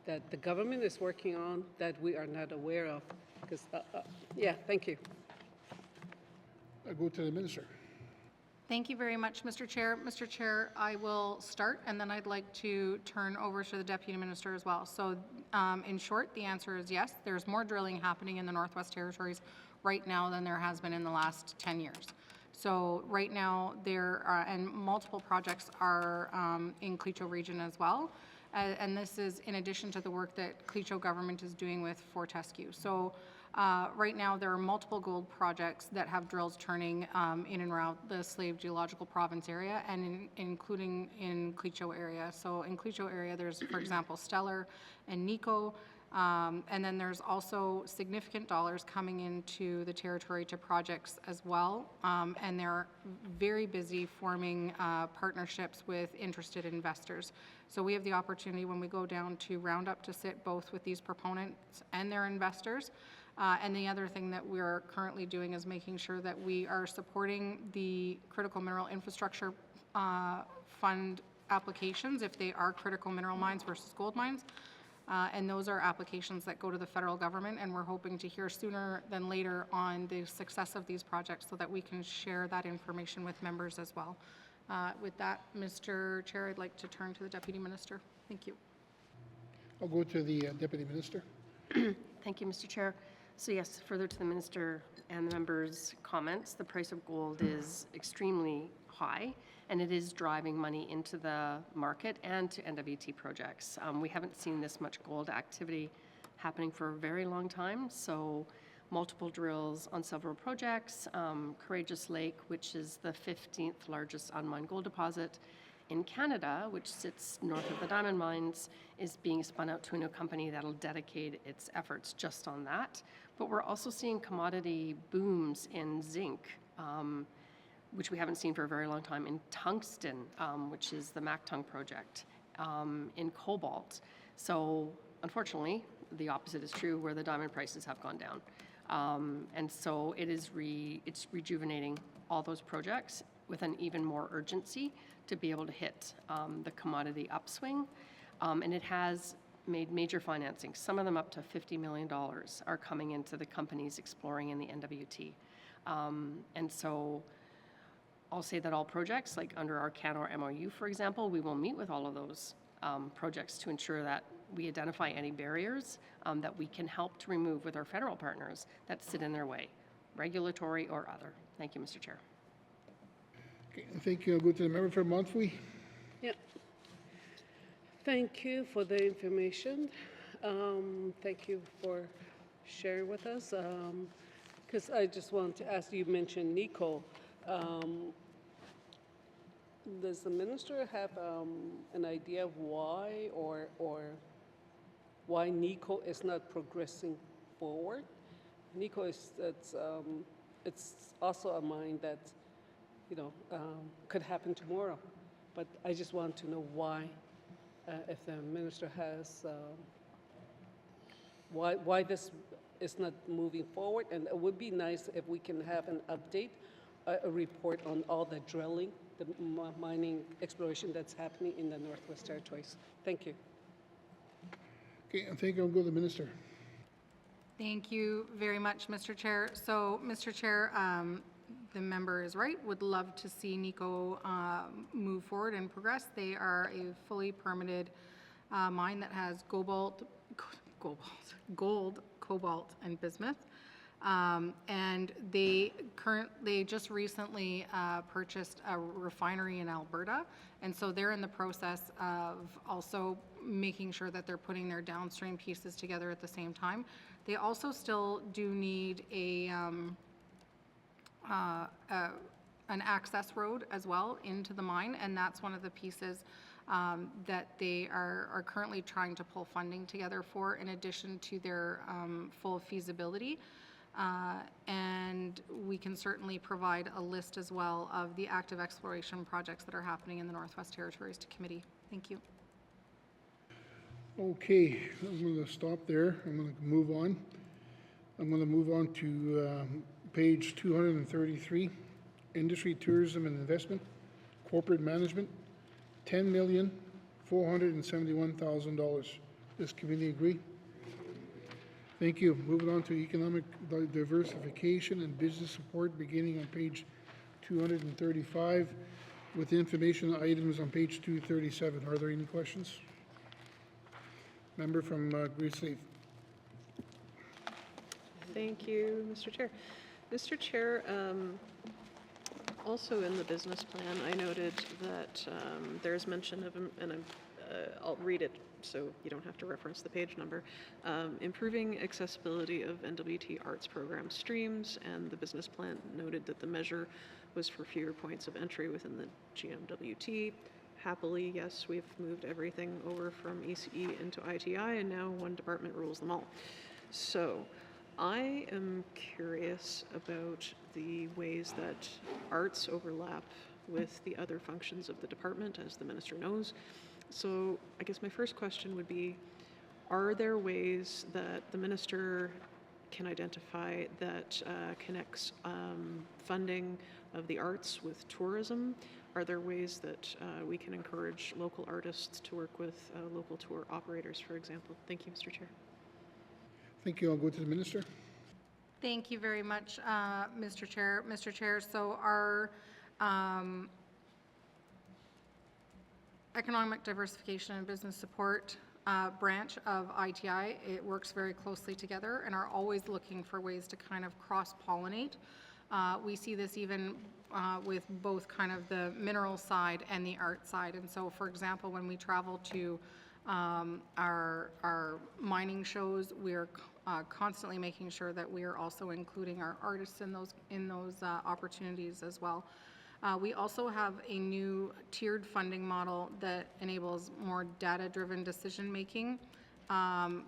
that the government is working on that we are not aware of. Because, yeah, thank you. I go to the minister. Thank you very much, Mr. Chair. Mr. Chair, I will start, and then I'd like to turn over to the Deputy Minister as well. So in short, the answer is yes. There's more drilling happening in the Northwest Territories right now than there has been in the last 10 years. So right now, there are, and multiple projects are in Clecho region as well. And this is in addition to the work that Clecho government is doing with Fortescue. So right now, there are multiple gold projects that have drills turning in and around the Slave Geological Province area, and including in Clecho area. So in Clecho area, there's, for example, Stellar and Nico. And then there's also significant dollars coming into the territory to projects as well. And they're very busy forming partnerships with interested investors. So we have the opportunity when we go down to Roundup to sit both with these proponents and their investors. And the other thing that we're currently doing is making sure that we are supporting the Critical Mineral Infrastructure Fund applications if they are critical mineral mines versus gold mines. And those are applications that go to the federal government, and we're hoping to hear sooner than later on the success of these projects so that we can share that information with members as well. With that, Mr. Chair, I'd like to turn to the Deputy Minister. Thank you. I'll go to the Deputy Minister. Thank you, Mr. Chair. So yes, further to the Minister and the members' comments, the price of gold is extremely high, and it is driving money into the market and to NWT projects. We haven't seen this much gold activity happening for a very long time, so multiple drills on several projects. Courageous Lake, which is the 15th largest unmined gold deposit in Canada, which sits north of the diamond mines, is being spun out to a new company that'll dedicate its efforts just on that. But we're also seeing commodity booms in zinc, which we haven't seen for a very long time, in tungsten, which is the Mactung project, in cobalt. So unfortunately, the opposite is true, where the diamond prices have gone down. And so it's rejuvenating all those projects with an even more urgency to be able to hit the commodity upswing. And it has made major financing. Some of them up to $50 million are coming into the companies exploring in the NWT. And so I'll say that all projects, like under our Canor MOU, for example, we will meet with all of those projects to ensure that we identify any barriers that we can help to remove with our federal partners that sit in their way, regulatory or other. Thank you, Mr. Chair. Okay, thank you. I'll go to the member for Monthly. Yeah. Thank you for the information. Thank you for sharing with us. Because I just want to ask, you mentioned Nico. Does the minister have an idea of why or why Nico is not progressing forward? Nico is it's also a mine that could happen tomorrow, but I just want to know why, if the minister has why this it's not moving forward, and it would be nice if we can have an update, a report on all the drilling, the mining exploration that's happening in the Northwest Territories. Thank you. Okay, I think I'll go to the minister. Thank you very much, Mr. Chair. So, Mr. Chair, the member is right. Would love to see Nico move forward and progress. They are a fully permitted mine that has gold, cobalt, and bismuth. And they just recently purchased a refinery in Alberta, and so they're in the process of also making sure that they're putting their downstream pieces together at the same time. They also still do need an access road as well into the mine, and that's one of the pieces that they are currently trying to pull funding together for, in addition to their full feasibility. And we can certainly provide a list as well of the active exploration projects that are happening in the Northwest Territories to committee. Thank you. Okay, I'm going to stop there. I'm going to move on. I'm going to move on to page 233, Industry, Tourism and Investment, Corporate Management, $10,471,000. Does committee agree? Thank you. Moving on to Economic Diversification and Business Support, beginning on page 235, with information items on page 237. Are there any questions? Member from Great Slave. Thank you, Mr. Chair. Mr. Chair, also in the business plan, I noted that there's mention of, and I'll read it so you don't have to reference the page number, improving accessibility of NWT arts program streams, and the business plan noted that the measure was for fewer points of entry within the GMWT. Happily, yes, we've moved everything over from ECE into ITI, and now one department rules them all. So I am curious about the ways that arts overlap with the other functions of the department, as the minister knows. So I guess my first question would be, are there ways that the minister can identify that connects funding of the arts with tourism? Are there ways that we can encourage local artists to work with local tour operators, for example? Thank you, Mr. Chair. Thank you. I'll go to the minister. Thank you very much, Mr. Chair. Mr. Chair, so our Economic Diversification and Business Support branch of ITI, it works very closely together and are always looking for ways to kind of cross-pollinate. We see this even with both kind of the mineral side and the art side. And so, for example, when we travel to our mining shows, we're constantly making sure that we are also including our artists in those opportunities as well. We also have a new tiered funding model that enables more data-driven decision-making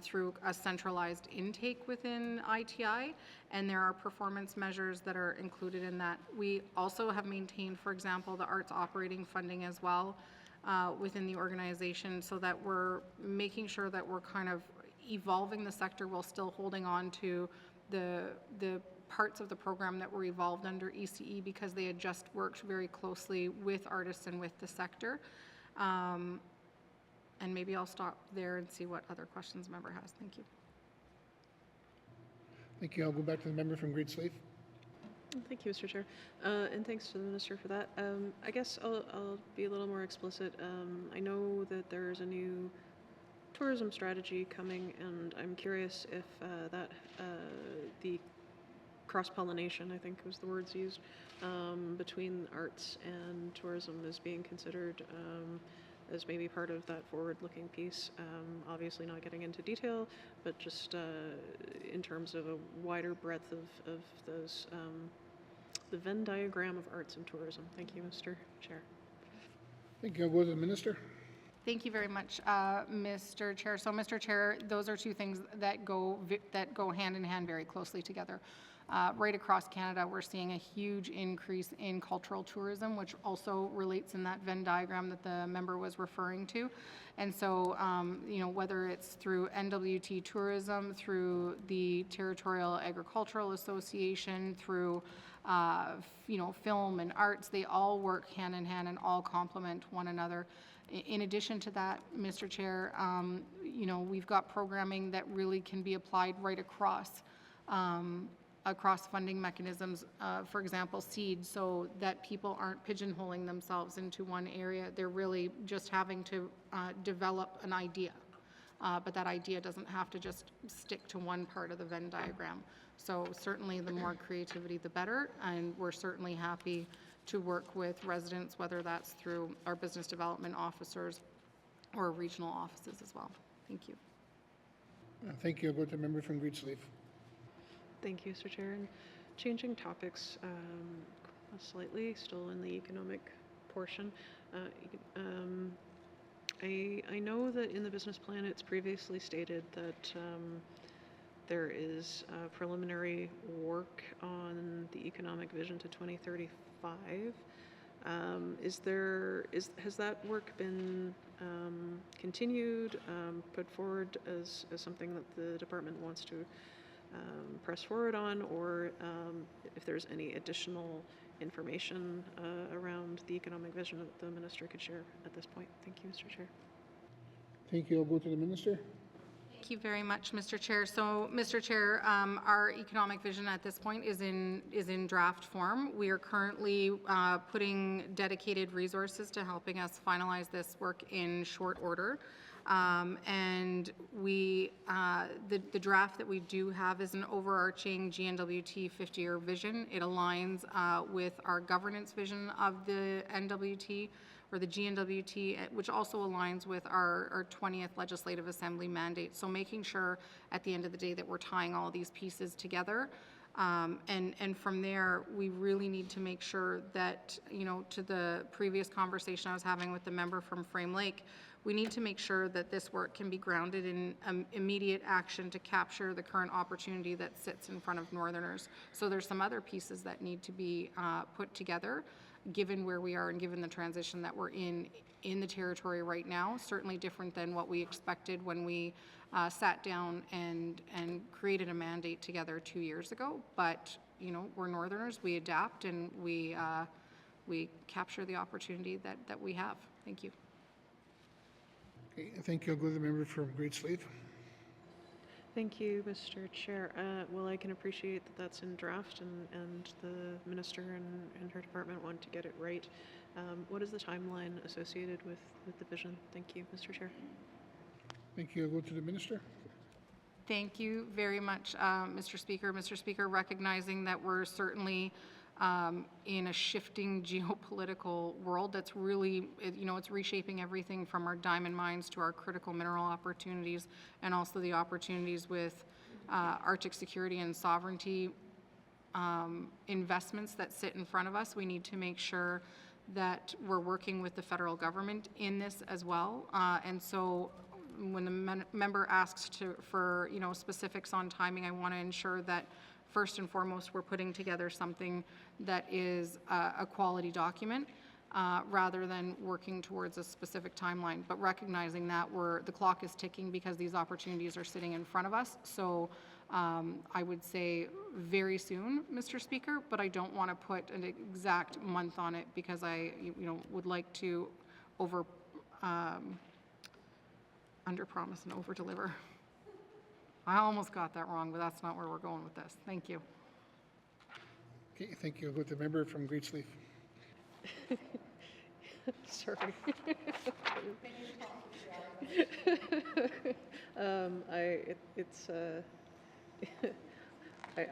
through a centralized intake within ITI, and there are performance measures that are included in that. We also have maintained, for example, the arts operating funding as well within the organization, so that we're making sure that we're kind of evolving the sector while still holding on to the parts of the program that were evolved under ECE, because they had just worked very closely with artists and with the sector. And maybe I'll stop there and see what other questions the member has. Thank you. Thank you. I'll go back to the member from Great Slave. Thank you, Mr. Chair. And thanks to the minister for that. I guess I'll be a little more explicit. I know that there's a new tourism strategy coming, and I'm curious if the cross-pollination, I think was the words used, between arts and tourism is being considered as maybe part of that forward-looking piece. Obviously not getting into detail, but just in terms of a wider breadth of those, the Venn diagram of arts and tourism. Thank you, Mr. Chair. Thank you. I'll go to the minister. Thank you very much, Mr. Chair. So, Mr. Chair, those are two things that go hand in hand very closely together. Right across Canada, we're seeing a huge increase in cultural tourism, which also relates in that Venn diagram that the member was referring to. And so, you know, whether it's through NWT Tourism, through the Territorial Agricultural Association, through you know, film and arts, they all work hand in hand and all complement one another. In addition to that, Mr. Chair, you know, we've got programming that really can be applied right across across funding mechanisms, for example, SEED, so that people aren't pigeonholing themselves into one area. They're really just having to develop an idea, but that idea doesn't have to just stick to one part of the Venn diagram. So certainly the more creativity, the better, and we're certainly happy to work with residents, whether that's through our business development officers or regional offices as well. Thank you. Thank you. I'll go to the member from Greensleeve. Thank you, Mr. Chair. And changing topics slightly, still in the economic portion. I know that in the business plan it's previously stated that there is preliminary work on the economic vision to 2035. Has that work been continued, put forward as something that the department wants to press forward on, or if there's any additional information around the economic vision that the minister could share at this point? Thank you, Mr. Chair. Thank you. I'll go to the minister. Thank you very much, Mr. Chair. So, Mr. Chair, our economic vision at this point is in draft form. We are currently putting dedicated resources to helping us finalize this work in short order. And we, the draft that we do have is an overarching GNWT 50-year vision. It aligns with our governance vision of the NWT, or the GNWT, which also aligns with our 20th Legislative Assembly mandate. So making sure at the end of the day that we're tying all these pieces together. And from there, we really need to make sure that, you know, to the previous conversation I was having with the member from Frame Lake, we need to make sure that this work can be grounded in immediate action to capture the current opportunity that sits in front of Northerners. So there's some other pieces that need to be put together, given where we are and given the transition that we're in the territory right now. Certainly different than what we expected when we sat down and created a mandate together 2 years ago. But, you know, we're Northerners, we adapt, and we capture the opportunity that we have. Thank you. Okay, thank you. I'll go to the member from Greensleeve. Thank you, Mr. Chair. Well, I can appreciate that that's in draft, and the minister and her department want to get it right. What is the timeline associated with the vision? Thank you, Mr. Chair. Thank you. I'll go to the minister. Thank you very much, Mr. Speaker. Mr. Speaker, recognizing that we're certainly in a shifting geopolitical world that's really, you know, it's reshaping everything from our diamond mines to our critical mineral opportunities, and also the opportunities with Arctic security and sovereignty investments that sit in front of us. We need to make sure that we're working with the federal government in this as well. And so when the member asks for, you know, specifics on timing, I want to ensure that first and foremost, we're putting together something that is a quality document rather than working towards a specific timeline, but recognizing that the clock is ticking because these opportunities are sitting in front of us. So I would say very soon, Mr. Speaker, but I don't want to put an exact month on it because I, you know, would like to under-promise and over-deliver. I almost got that wrong, but that's not where we're going with this. Thank you. Okay, thank you. I'll go to the member from Greensleeve. Sorry.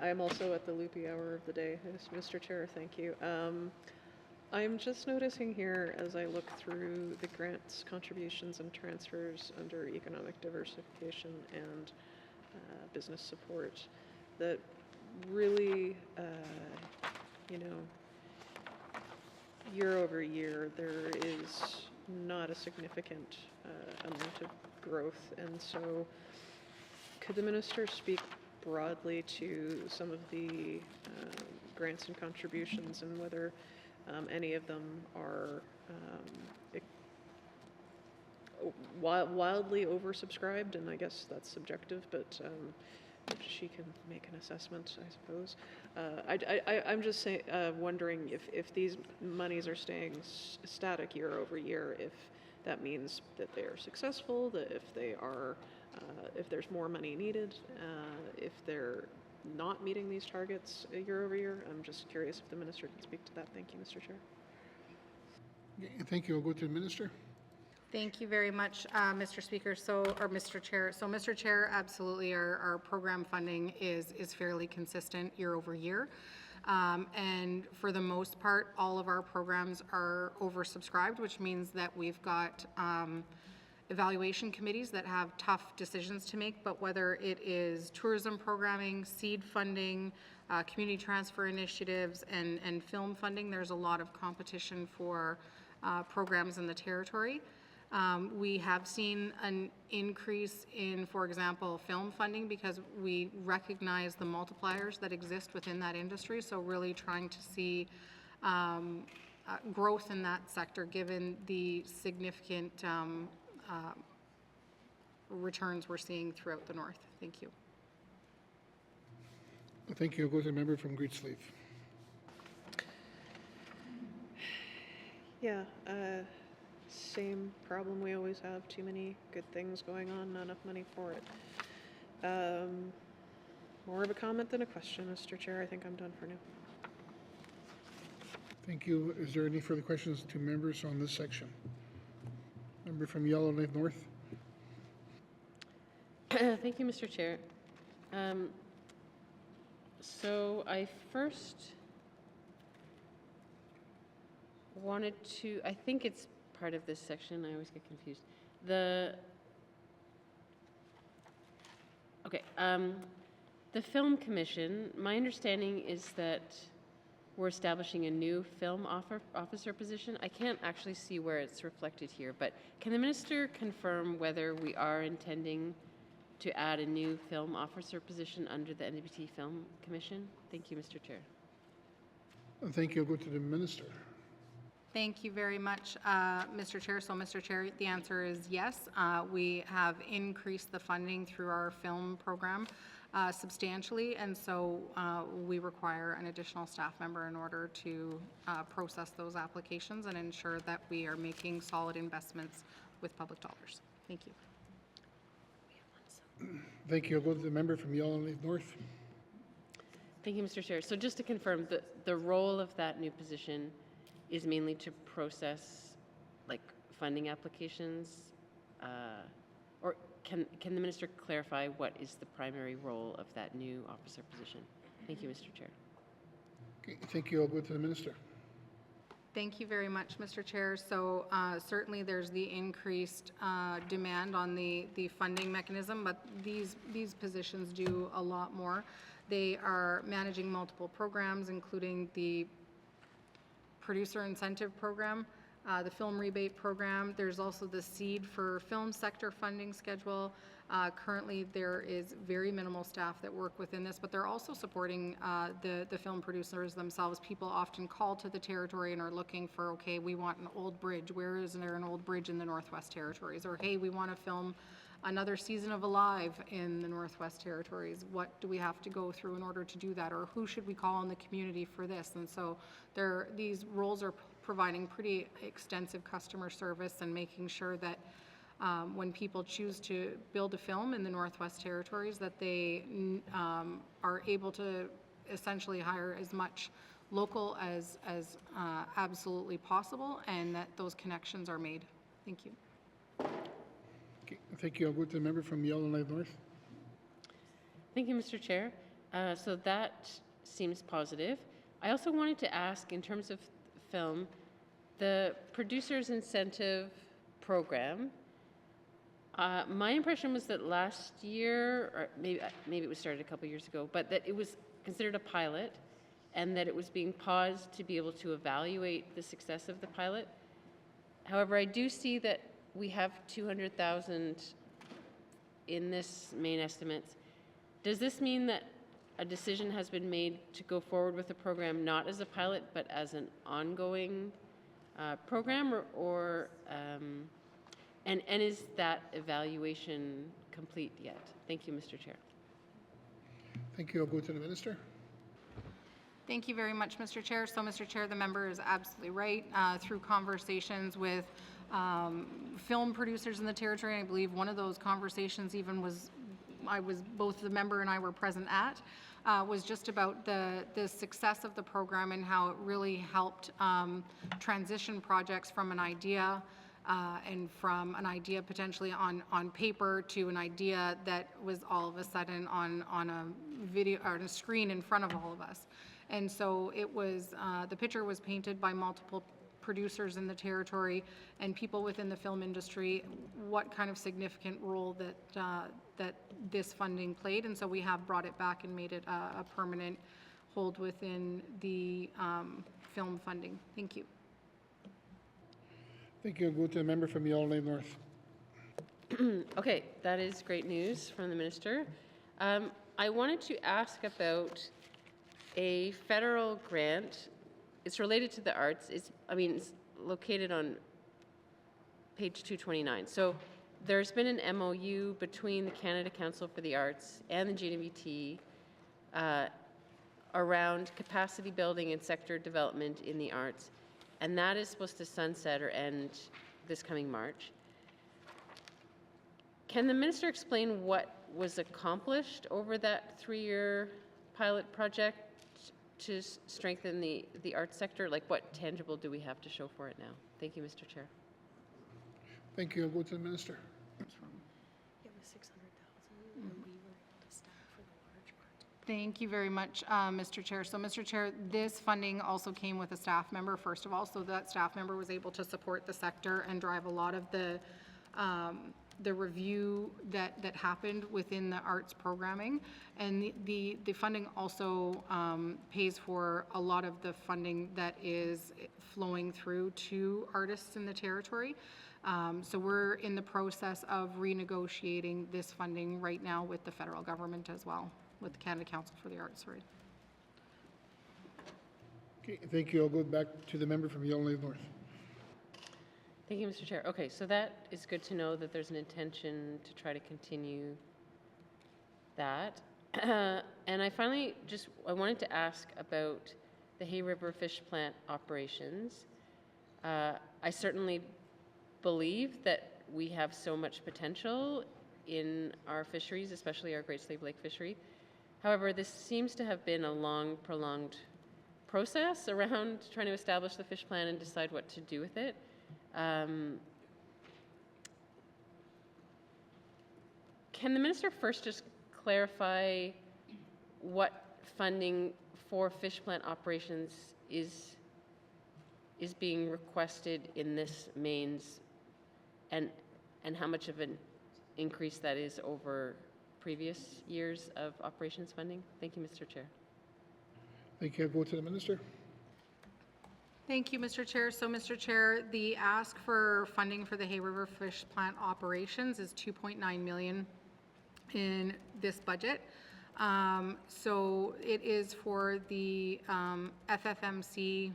I'm also at the loopy hour of the day, Mr. Chair. Thank you. I'm just noticing here as I look through the grants, contributions, and transfers under economic diversification and business support that really, you know, year over year, there is not a significant amount of growth. And so could the minister speak broadly to some of the grants and contributions and whether any of them are wildly oversubscribed? And I guess that's subjective, but if she can make an assessment, I suppose. I'm just wondering if these monies are staying static year over year, if that means that they are successful, that if they are, if there's more money needed, if they're not meeting these targets year over year. I'm just curious if the minister can speak to that. Thank you, Mr. Chair. Thank you. I'll go to the minister. Thank you very much, Mr. Speaker. Or Mr. Chair. So, Mr. Chair, absolutely, our program funding is fairly consistent year over year. And for the most part, all of our programs are oversubscribed, which means that we've got evaluation committees that have tough decisions to make, but whether it is tourism programming, seed funding, community transfer initiatives, and film funding, there's a lot of competition for programs in the territory. We have seen an increase in, for example, film funding because we recognize the multipliers that exist within that industry, so really trying to see growth in that sector given the significant returns we're seeing throughout the north. Thank you. Thank you. I'll go to the member from Greensleeve. Yeah, same problem we always have. Too many good things going on, not enough money for it. More of a comment than a question, Mr. Chair. I think I'm done for now. Thank you. Is there any further questions to members on this section? Member from Yellowknife North. Thank you, Mr. Chair. So I first wanted to, I think it's part of this section, I always get confused. The Film Commission, my understanding is that we're establishing a new film officer position. I can't actually see where it's reflected here, but can the minister confirm whether we are intending to add a new film officer position under the NWT Film Commission? Thank you, Mr. Chair. Thank you. I'll go to the minister. Thank you very much, Mr. Chair. So, Mr. Chair, the answer is yes. We have increased the funding through our film program substantially, and so we require an additional staff member in order to process those applications and ensure that we are making solid investments with public dollars. Thank you. Thank you. I'll go to the member from Yellowknife North. Thank you, Mr. Chair. So just to confirm, the role of that new position is mainly to process like funding applications, or can the minister clarify what is the primary role of that new officer position? Thank you, Mr. Chair. Okay, thank you. I'll go to the minister. Thank you very much, Mr. Chair. So certainly there's the increased demand on the funding mechanism, but these positions do a lot more. They are managing multiple programs, including the producer incentive program, the film rebate program. There's also the seed for film sector funding schedule. Currently, there is very minimal staff that work within this, but they're also supporting the film producers themselves. People often call to the territory and are looking for, okay, we want an old bridge. Where is there an old bridge in the Northwest Territories? Or, hey, we want to film another season of Alive in the Northwest Territories. What do we have to go through in order to do that? Or who should we call in the community for this? And so these roles are providing pretty extensive customer service and making sure that when people choose to build a film in the Northwest Territories, that they are able to essentially hire as much local as absolutely possible, and that those connections are made. Thank you. Okay, thank you. I'll go to the member from Yellowknife North. Thank you, Mr. Chair. So that seems positive. I also wanted to ask, in terms of film, the Producers Incentive Program, my impression was that last year, or maybe it was started a couple years ago, but that it was considered a pilot and that it was being paused to be able to evaluate the success of the pilot. However, I do see that we have 200,000 in this main estimates. Does this mean that a decision has been made to go forward with the program not as a pilot but as an ongoing program, and is that evaluation complete yet? Thank you, Mr. Chair. Thank you. I'll go to the minister. Thank you very much, Mr. Chair. So, Mr. Chair, the member is absolutely right. Through conversations with film producers in the territory, I believe one of those conversations even was, both the member and I were present at, was just about the success of the program and how it really helped transition projects from an idea and from an idea potentially on paper to an idea that was all of a sudden on a video or on a screen in front of all of us. And so it was, the picture was painted by multiple producers in the territory and people within the film industry, what kind of significant role that this funding played. And so we have brought it back and made it a permanent hold within the film funding. Thank you. Thank you. I'll go to the member from Yellowknife North. Okay, that is great news from the minister. I wanted to ask about a federal grant. It's related to the arts. It's located on page 229. So there's been an MOU between the Canada Council for the Arts and the GNVT around capacity building and sector development in the arts, and that is supposed to sunset or end this coming March. Can the minister explain what was accomplished over that 3-year pilot project to strengthen the arts sector? Like, what tangible do we have to show for it now? Thank you, Mr. Chair. Thank you. I'll go to the minister. Thank you very much, Mr. Chair. So, Mr. Chair, this funding also came with a staff member, first of all, so that staff member was able to support the sector and drive a lot of the review that happened within the arts programming. And the funding also pays for a lot of the funding that is flowing through to artists in the territory. So we're in the process of renegotiating this funding right now with the federal government as well, with the Canada Council for the Arts. Sorry. Okay, thank you. I'll go back to the member from Yellowknife North. Thank you, Mr. Chair. Okay, so that is good to know that there's an intention to try to continue that. And I finally I wanted to ask about the Hay River Fish Plant operations. I certainly believe that we have so much potential in our fisheries, especially our Great Slave Lake fishery. However, this seems to have been a long, prolonged process around trying to establish the fish plan and decide what to do with it. Can the minister first just clarify what funding for fish plant operations is being requested in this mains, and how much of an increase that is over previous years of operations funding? Thank you, Mr. Chair. Thank you. I'll go to the minister. Thank you, Mr. Chair. So, Mr. Chair, the ask for funding for the Hay River Fish Plant operations is $2.9 million in this budget. So it is for the FFMC,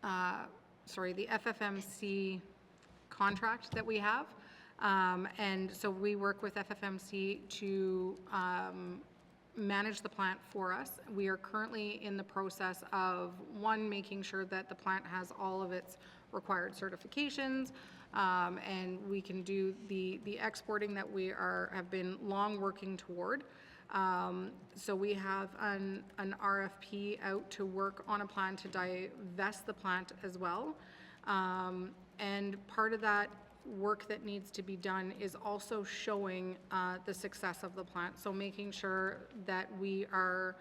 the FFMC contract that we have. And so we work with FFMC to manage the plant for us. We are currently in the process of, one, making sure that the plant has all of its required certifications, and we can do the exporting that we have been long working toward. So we have an RFP out to work on a plan to divest the plant as well. And part of that work that needs to be done is also showing the success of the plant. So making sure that we are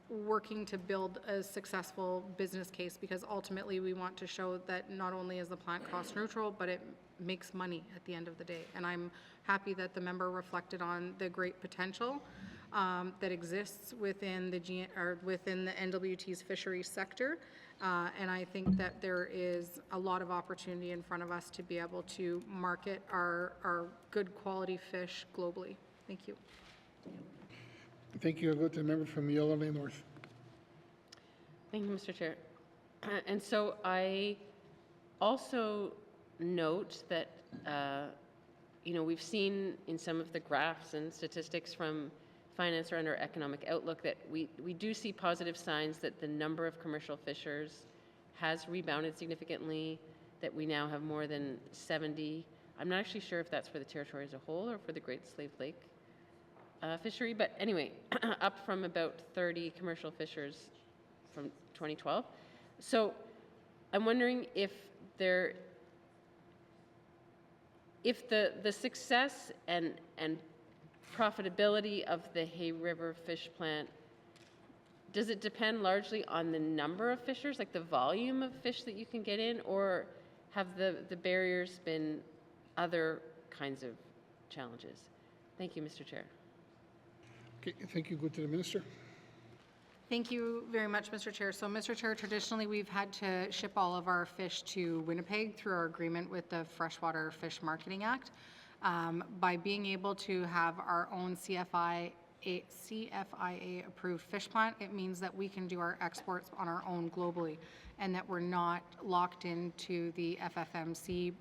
working to build a successful business case, because ultimately we want to show that not only is the plant cost neutral, but it makes money at the end of the day. And I'm happy that the member reflected on the great potential that exists within within the NWT's fisheries sector. And I think that there is a lot of opportunity in front of us to be able to market our good quality fish globally. Thank you. Thank you. I'll go to the member from Yellow Lane North. Thank you, Mr. Chair. And so I also note that, we've seen in some of the graphs and statistics from Finance or under Economic Outlook that we do see positive signs that the number of commercial fishers has rebounded significantly, that we now have more than 70. I'm not actually sure if that's for the territory as a whole or for the Great Slave Lake fishery, but anyway, up from about 30 commercial fishers from 2012. So I'm wondering if the success and profitability of the Hay River Fish Plant, does it depend largely on the number of fishers, like the volume of fish that you can get in, or have the barriers been other kinds of challenges? Thank you, Mr. Chair. Okay, thank you. Go to the minister. Thank you very much, Mr. Chair. So, Mr. Chair, traditionally we've had to ship all of our fish to Winnipeg through our agreement with the Freshwater Fish Marketing Act. By being able to have our own CFIA approved fish plant, it means that we can do our exports on our own globally and that we're not locked into the FFMC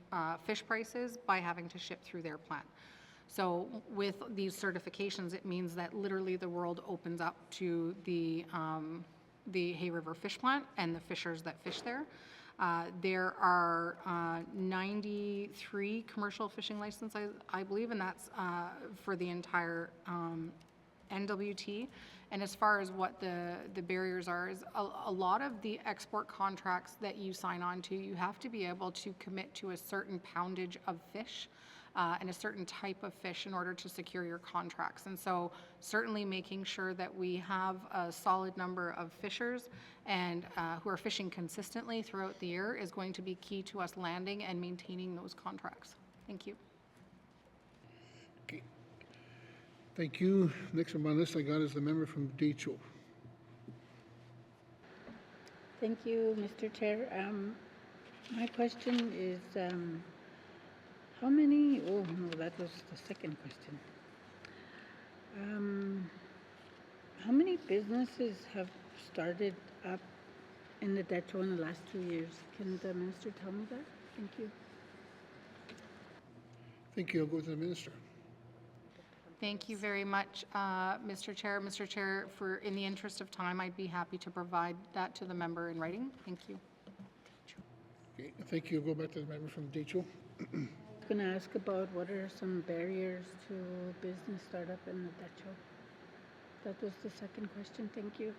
fish prices by having to ship through their plant. So with these certifications, it means that literally the world opens up to the Hay River Fish Plant and the fishers that fish there. There are 93 commercial fishing licenses, I believe, and that's for the entire NWT. And as far as what the barriers are, is a lot of the export contracts that you sign on to, you have to be able to commit to a certain poundage of fish and a certain type of fish in order to secure your contracts. And so certainly making sure that we have a solid number of fishers and who are fishing consistently throughout the year is going to be key to us landing and maintaining those contracts. Thank you. Okay. Thank you. Next on my list I got is the member from Decho. Thank you, Mr. Chair. My question is, how many, oh no, that was the second question. How many businesses have started up in the Decho in the last 2 years? Can the minister tell me that? Thank you. Thank you. I'll go to the minister. Thank you very much, Mr. Chair. Mr. Chair, in the interest of time, I'd be happy to provide that to the member in writing. Thank you. Okay, thank you. I'll go back to the member from Decho. I was going to ask about what are some barriers to business startup in the Decho. That was the second question. Thank you.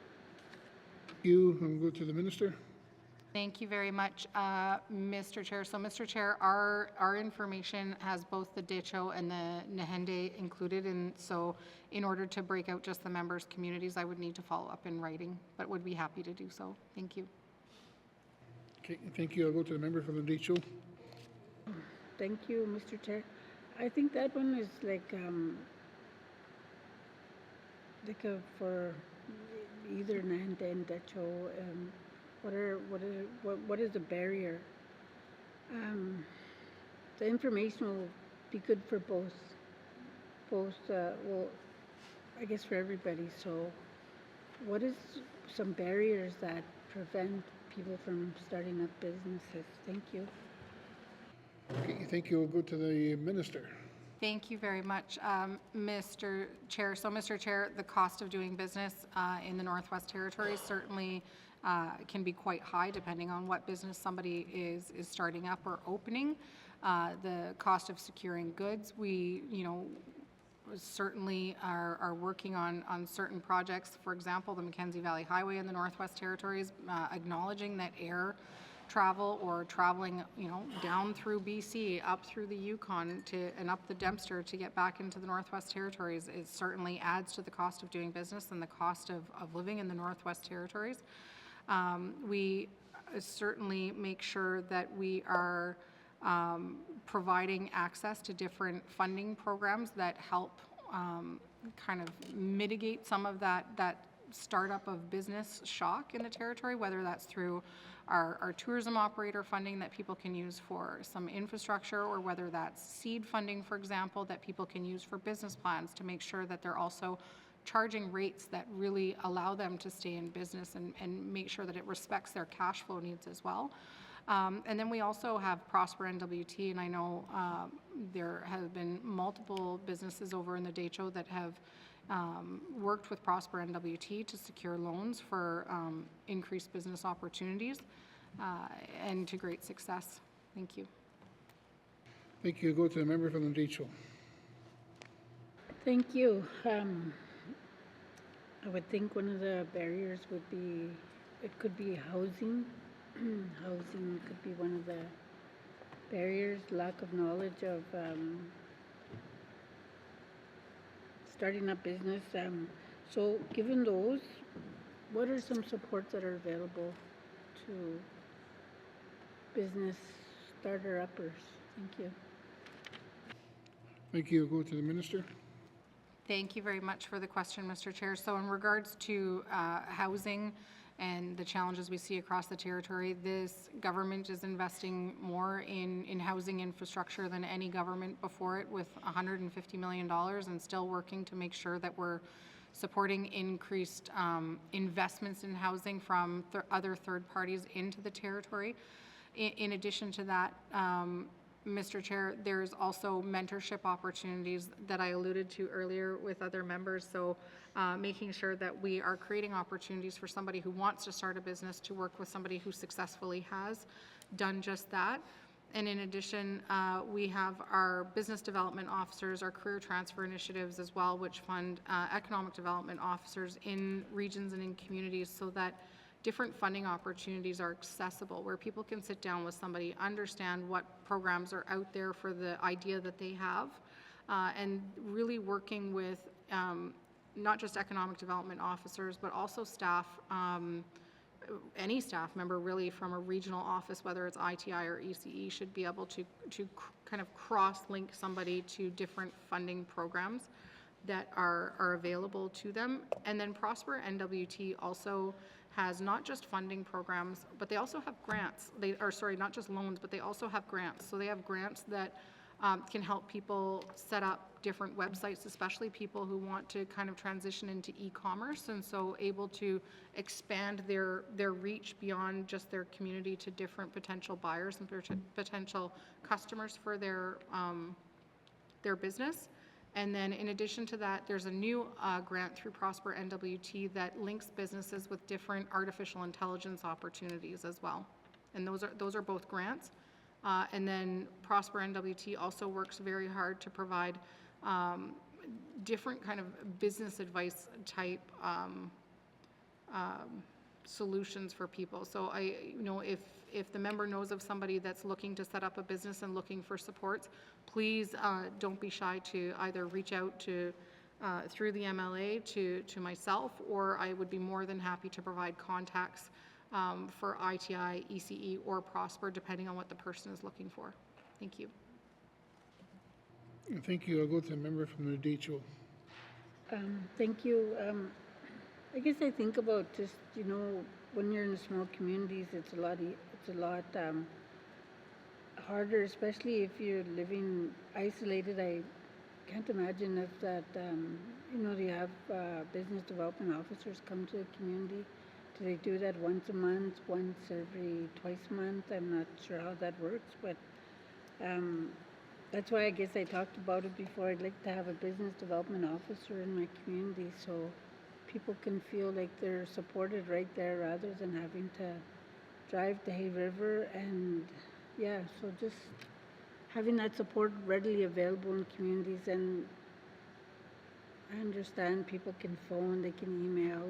Thank you. I'll go to the minister. Thank you very much, Mr. Chair. So, Mr. Chair, our information has both the Decho and the Nahende included, and so in order to break out just the members' communities, I would need to follow up in writing, but would be happy to do so. Thank you. Okay, thank you. I'll go to the member from the Decho. Thank you, Mr. Chair. I think that one is for either Nahende and Decho. What is the barrier? The information will be good for both, well, I guess for everybody. So what is some barriers that prevent people from starting up businesses? Thank you. Okay, thank you. We'll go to the minister. Thank you very much, Mr. Chair. So, Mr. Chair, the cost of doing business in the Northwest Territories certainly can be quite high depending on what business somebody is starting up or opening. The cost of securing goods, we, certainly are working on certain projects. For example, the Mackenzie Valley Highway in the Northwest Territories, acknowledging that air travel or traveling, down through BC, up through the Yukon and up the Dempster to get back into the Northwest Territories, it certainly adds to the cost of doing business and the cost of living in the Northwest Territories. We certainly make sure that we are providing access to different funding programs that help kind of mitigate some of that startup of business shock in the territory, whether that's through our tourism operator funding that people can use for some infrastructure, or whether that's seed funding, for example, that people can use for business plans to make sure that they're also charging rates that really allow them to stay in business and make sure that it respects their cash flow needs as well. And then we also have Prosper NWT, and I know there have been multiple businesses over in the Decho that have worked with Prosper NWT to secure loans for increased business opportunities and to great success. Thank you. Thank you. Go to the member from the Decho. Thank you. I would think one of the barriers would be, it could be housing. Housing could be one of the barriers, lack of knowledge of starting up business. So given those, what are some supports that are available to business starter-uppers? Thank you. Thank you. Go to the minister. Thank you very much for the question, Mr. Chair. So in regards to housing and the challenges we see across the territory, this government is investing more in housing infrastructure than any government before it, with $150 million, and still working to make sure that we're supporting increased investments in housing from other third parties into the territory. In addition to that, Mr. Chair, there's also mentorship opportunities that I alluded to earlier with other members. So making sure that we are creating opportunities for somebody who wants to start a business to work with somebody who successfully has done just that. And in addition, we have our business development officers, our career transfer initiatives as well, which fund economic development officers in regions and in communities, so that different funding opportunities are accessible, where people can sit down with somebody, understand what programs are out there for the idea that they have, and really working with not just economic development officers, but also staff, any staff member really from a regional office, whether it's ITI or ECE, should be able to kind of cross-link somebody to different funding programs that are available to them. And then Prosper NWT also has not just funding programs, but they also have grants. Not just loans, but they also have grants. So they have grants that can help people set up different websites, especially people who want to kind of transition into e-commerce, and so able to expand their reach beyond just their community to different potential buyers and potential customers for their business. And then in addition to that, there's a new grant through Prosper NWT that links businesses with different artificial intelligence opportunities as well. And those are both grants. And then Prosper NWT also works very hard to provide different kind of business advice type solutions for people. So if the member knows of somebody that's looking to set up a business and looking for supports, please don't be shy to either reach out to through the MLA to myself, or I would be more than happy to provide contacts for ITI, ECE, or Prosper, depending on what the person is looking for. Thank you. Thank you. I'll go to the member from the Decho. Thank you. I guess I think about just, when you're in small communities, it's a lot harder, especially if you're living isolated. I can't imagine if that, they have business development officers come to the community. Do they do that once a month, once every twice a month? I'm not sure how that works, but that's why I guess I talked about it before. I'd like to have a business development officer in my community so people can feel like they're supported right there rather than having to drive to Hay River. And yeah, so just having that support readily available in communities. And I understand people can phone, they can email,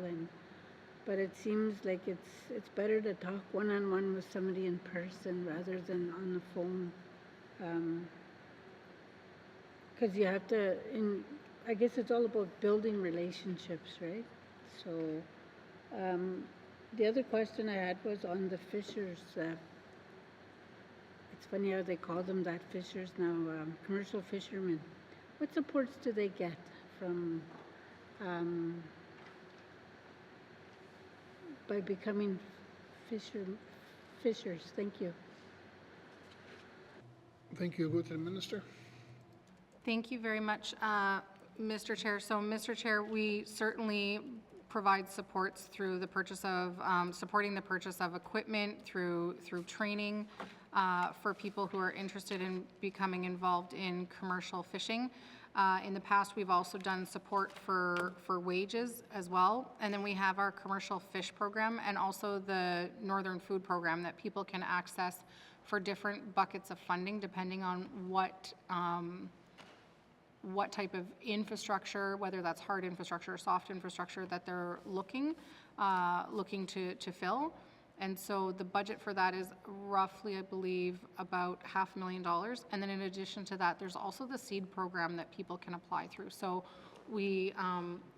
but it seems like it's better to talk one-on-one with somebody in person rather than on the phone. Because you have to, I guess it's all about building relationships, right? So the other question I had was on the fishers. It's funny how they call them that, fishers now, commercial fishermen. What supports do they get from by becoming fishers. Thank you. Thank you. Go to the minister. Thank you very much, Mr. Chair. So, Mr. Chair, we certainly provide supports through the purchase of, supporting the purchase of equipment, through training for people who are interested in becoming involved in commercial fishing. In the past, we've also done support for wages as well. And then we have our commercial fish program and also the Northern Food Program that people can access for different buckets of funding depending on what type of infrastructure, whether that's hard infrastructure or soft infrastructure that they're looking to fill. And so the budget for that is roughly, I believe, about $500,000. And then in addition to that, there's also the seed program that people can apply through. So we,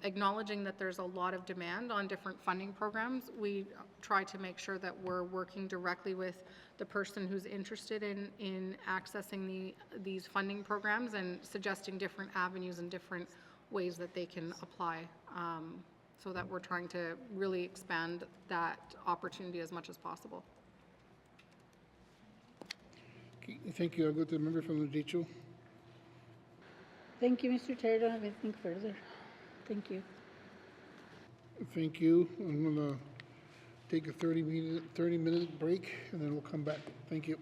acknowledging that there's a lot of demand on different funding programs, we try to make sure that we're working directly with the person who's interested in accessing these funding programs and suggesting different avenues and different ways that they can apply, so that we're trying to really expand that opportunity as much as possible. Okay, thank you. I'll go to the member from the Decho. Thank you, Mr. Chair. I don't have anything further. Thank you. Thank you. I'm going to take a 30-minute break, and then we'll come back. Thank you.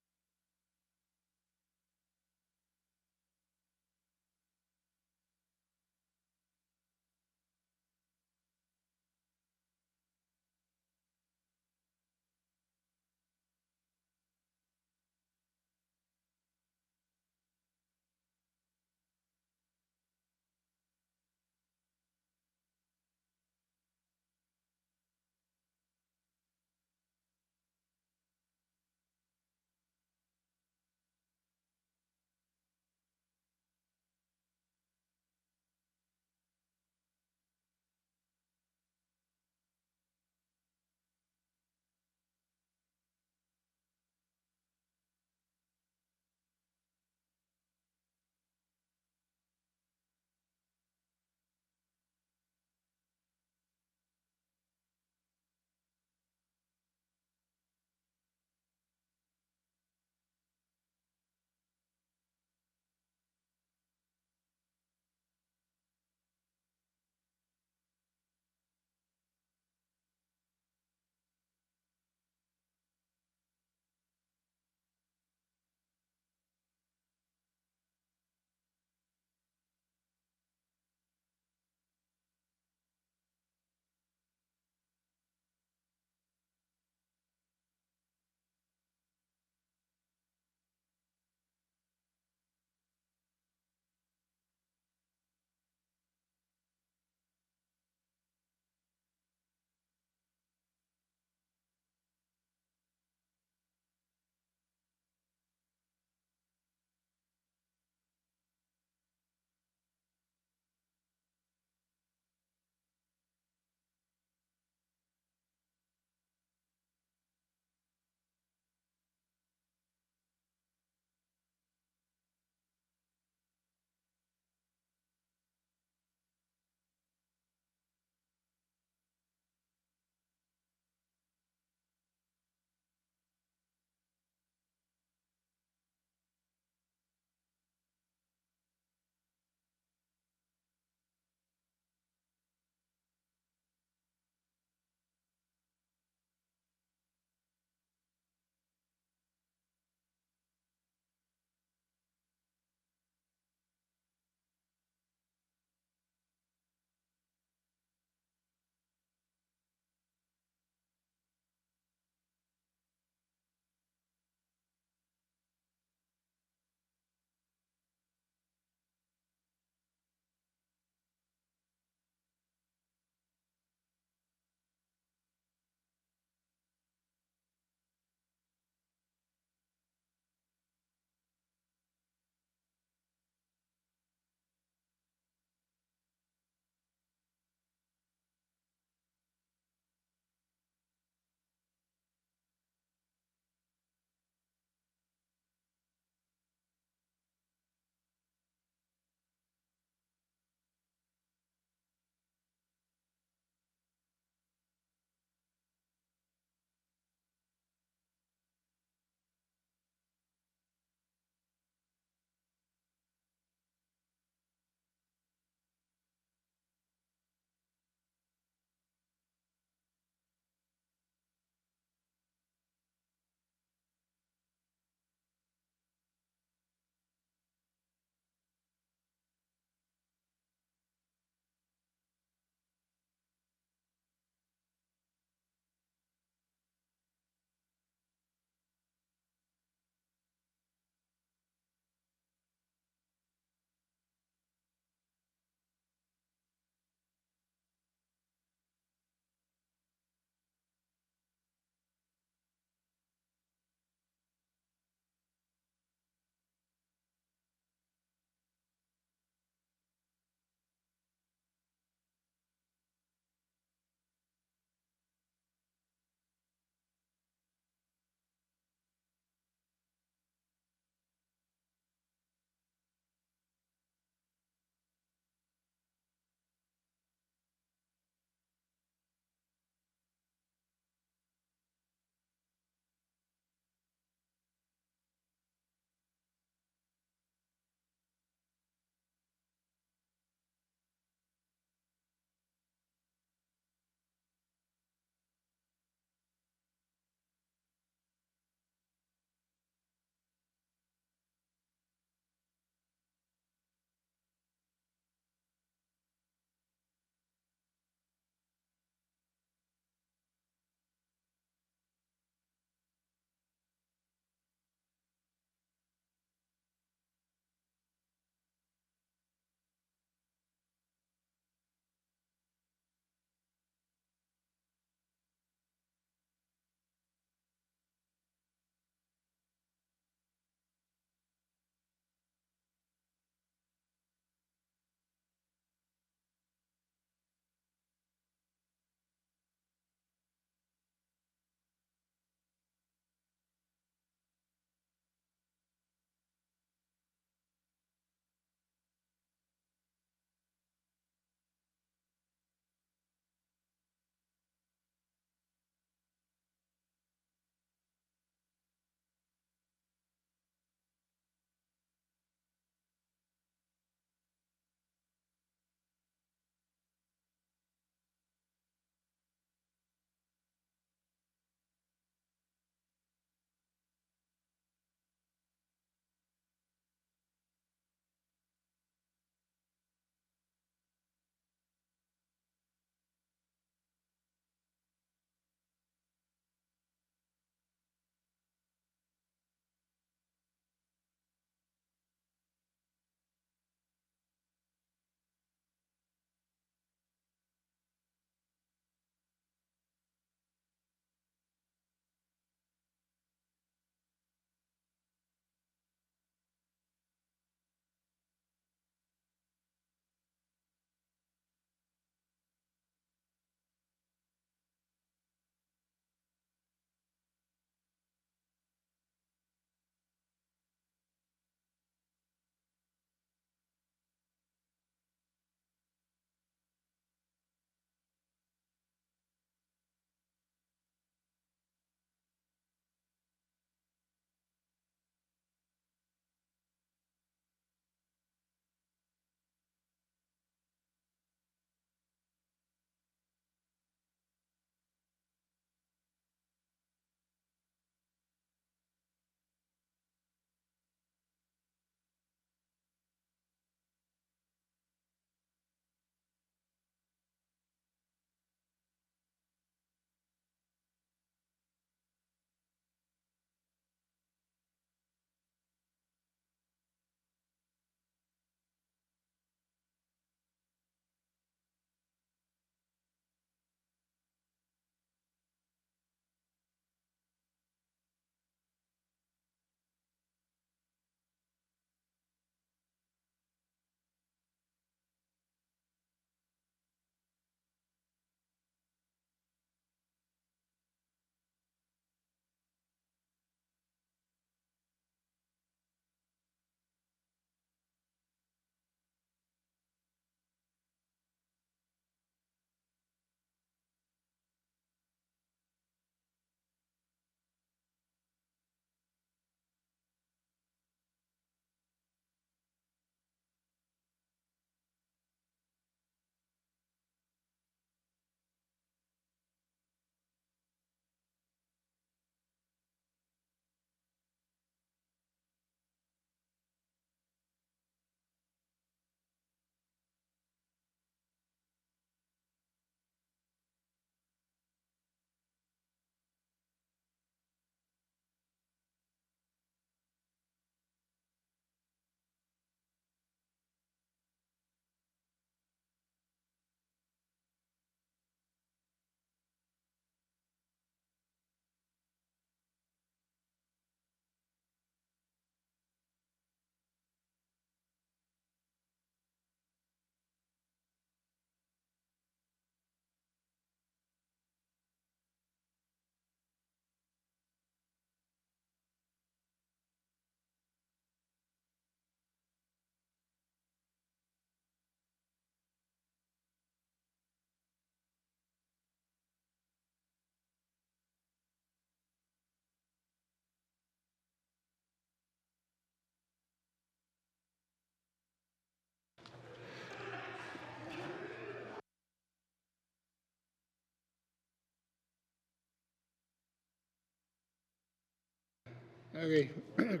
Okay. Going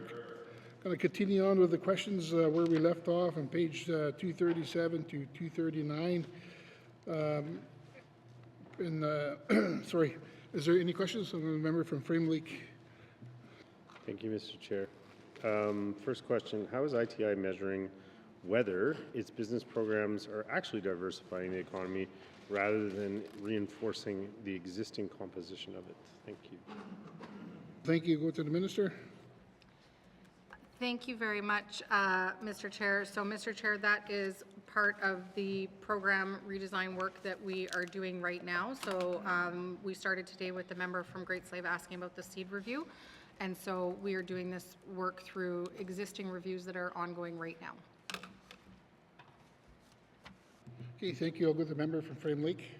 to continue on with the questions where we left off on page 237 to 239. Sorry, is there any questions from the member from Frame Lake? Thank you, Mr. Chair. First question, how is ITI measuring whether its business programs are actually diversifying the economy rather than reinforcing the existing composition of it? Thank you. Thank you. Go to the minister. Thank you very much, Mr. Chair. So, Mr. Chair, that is part of the program redesign work that we are doing right now. So we started today with the member from Great Slave asking about the seed review. And so we are doing this work through existing reviews that are ongoing right now. Okay, thank you. I'll go to the member from Frame Lake.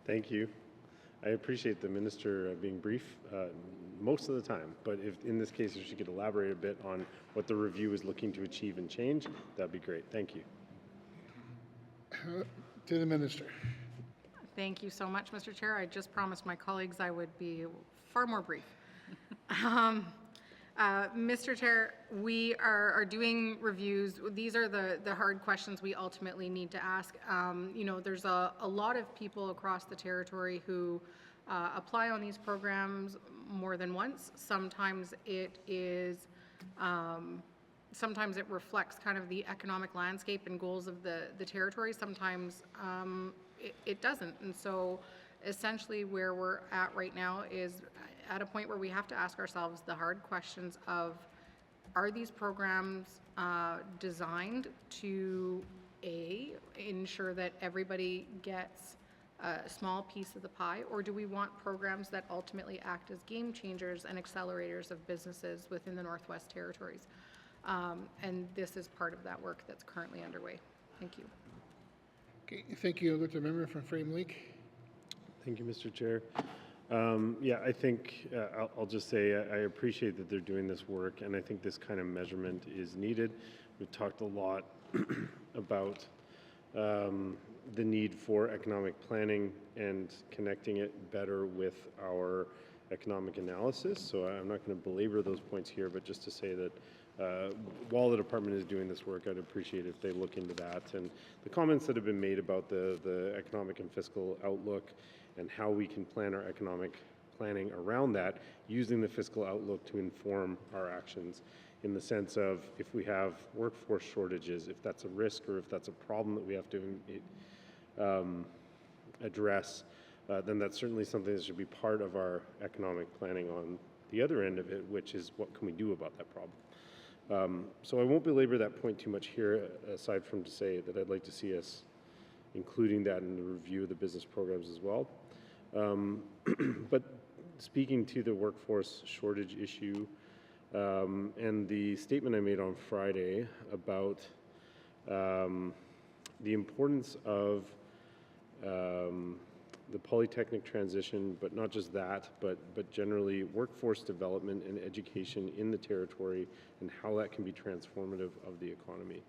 Thank you. I appreciate the minister being brief most of the time, but if in this case, if she could elaborate a bit on what the review is looking to achieve and change, that'd be great. Thank you. To the minister. Thank you so much, Mr. Chair. I just promised my colleagues I would be far more brief. Mr. Chair, we are doing reviews. These are the hard questions we ultimately need to ask. You know, there's a lot of people across the territory who apply on these programs more than once. Sometimes it is, sometimes it reflects kind of the economic landscape and goals of the territory. Sometimes it doesn't. And so essentially where we're at right now is at a point where we have to ask ourselves the hard questions of, are these programs designed to, A, ensure that everybody gets a small piece of the pie, or do we want programs that ultimately act as game changers and accelerators of businesses within the Northwest Territories? And this is part of that work that's currently underway. Thank you. Okay, thank you. I'll go to the member from Frame Lake. Thank you, Mr. Chair. Yeah, I think I'll just say I appreciate that they're doing this work, and I think this kind of measurement is needed. We've talked a lot about the need for economic planning and connecting it better with our economic analysis. So I'm not going to belabor those points here, but just to say that while the department is doing this work, I'd appreciate if they look into that. And the comments that have been made about the economic and fiscal outlook and how we can plan our economic planning around that, using the fiscal outlook to inform our actions in the sense of if we have workforce shortages, if that's a risk or if that's a problem that we have to address, then that's certainly something that should be part of our economic planning on the other end of it, which is what can we do about that problem. So I won't belabor that point too much here, aside from to say that I'd like to see us including that in the review of the business programs as well. But speaking to the workforce shortage issue and the statement I made on Friday about the importance of the polytechnic transition, but not just that, but generally workforce development and education in the territory and how that can be transformative of the economy.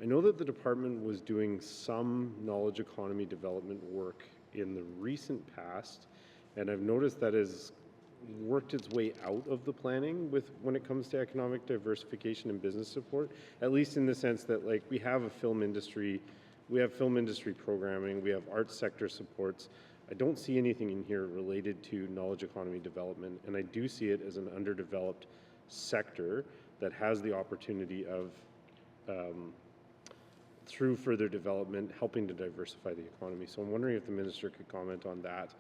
I know that the department was doing some knowledge economy development work in the recent past, and I've noticed that has worked its way out of the planning when it comes to economic diversification and business support, at least in the sense that like we have a film industry, we have film industry programming, we have arts sector supports. I don't see anything in here related to knowledge economy development, and I do see it as an underdeveloped sector that has the opportunity of through further development, helping to diversify the economy. So I'm wondering if the minister could comment on that,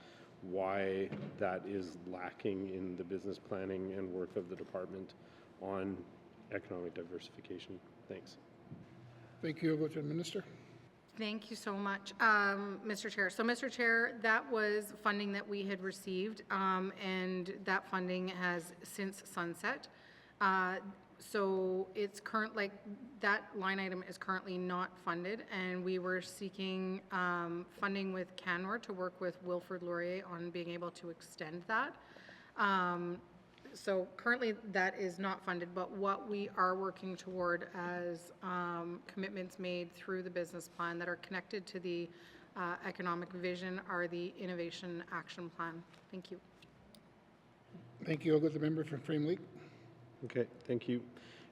why that is lacking in the business planning and work of the department on economic diversification. Thanks. Thank you. I'll go to the minister. Thank you so much, Mr. Chair. So, Mr. Chair, that was funding that we had received, and that funding has since sunset. So it's like that line item is currently not funded, and we were seeking funding with Canmore to work with Wilfrid Laurier on being able to extend that. So currently that is not funded, but what we are working toward as commitments made through the business plan that are connected to the economic vision are the innovation action plan. Thank you. Thank you. I'll go to the member from Frame Lake. Okay, thank you.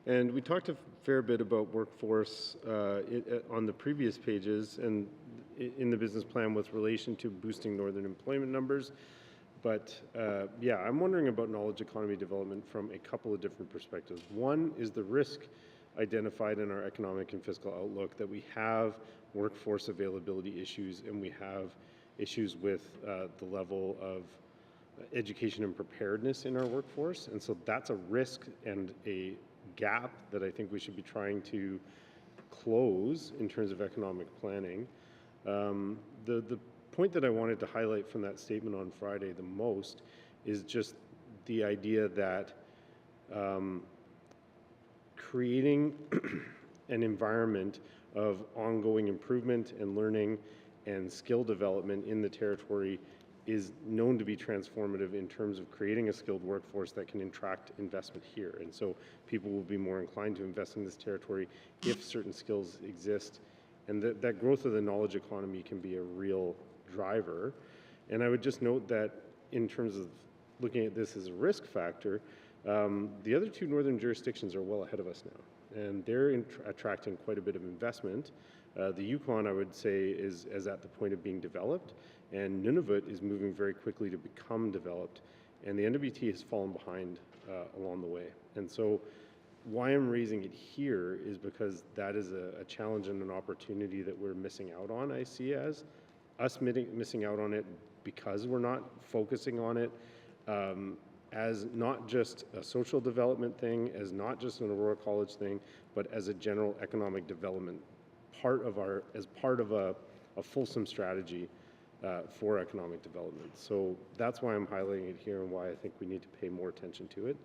And we talked a fair bit about workforce on the previous pages and in the business plan with relation to boosting northern employment numbers. But yeah, I'm wondering about knowledge economy development from a couple of different perspectives. One is the risk identified in our economic and fiscal outlook that we have workforce availability issues and we have issues with the level of education and preparedness in our workforce. And so that's a risk and a gap that I think we should be trying to close in terms of economic planning. The point that I wanted to highlight from that statement on Friday the most is just the idea that creating an environment of ongoing improvement and learning and skill development in the territory is known to be transformative in terms of creating a skilled workforce that can attract investment here. And so people will be more inclined to invest in this territory if certain skills exist. And that growth of the knowledge economy can be a real driver. And I would just note that in terms of looking at this as a risk factor, the other two northern jurisdictions are well ahead of us now. And they're attracting quite a bit of investment. The Yukon, I would say, is at the point of being developed, and Nunavut is moving very quickly to become developed, and the NWT has fallen behind along the way. And so why I'm raising it here is because that is a challenge and an opportunity that we're missing out on, I see as. Us missing out on it because we're not focusing on it as not just a social development thing, as not just an Aurora College thing, but as a general economic development as part of a fulsome strategy for economic development. So that's why I'm highlighting it here and why I think we need to pay more attention to it.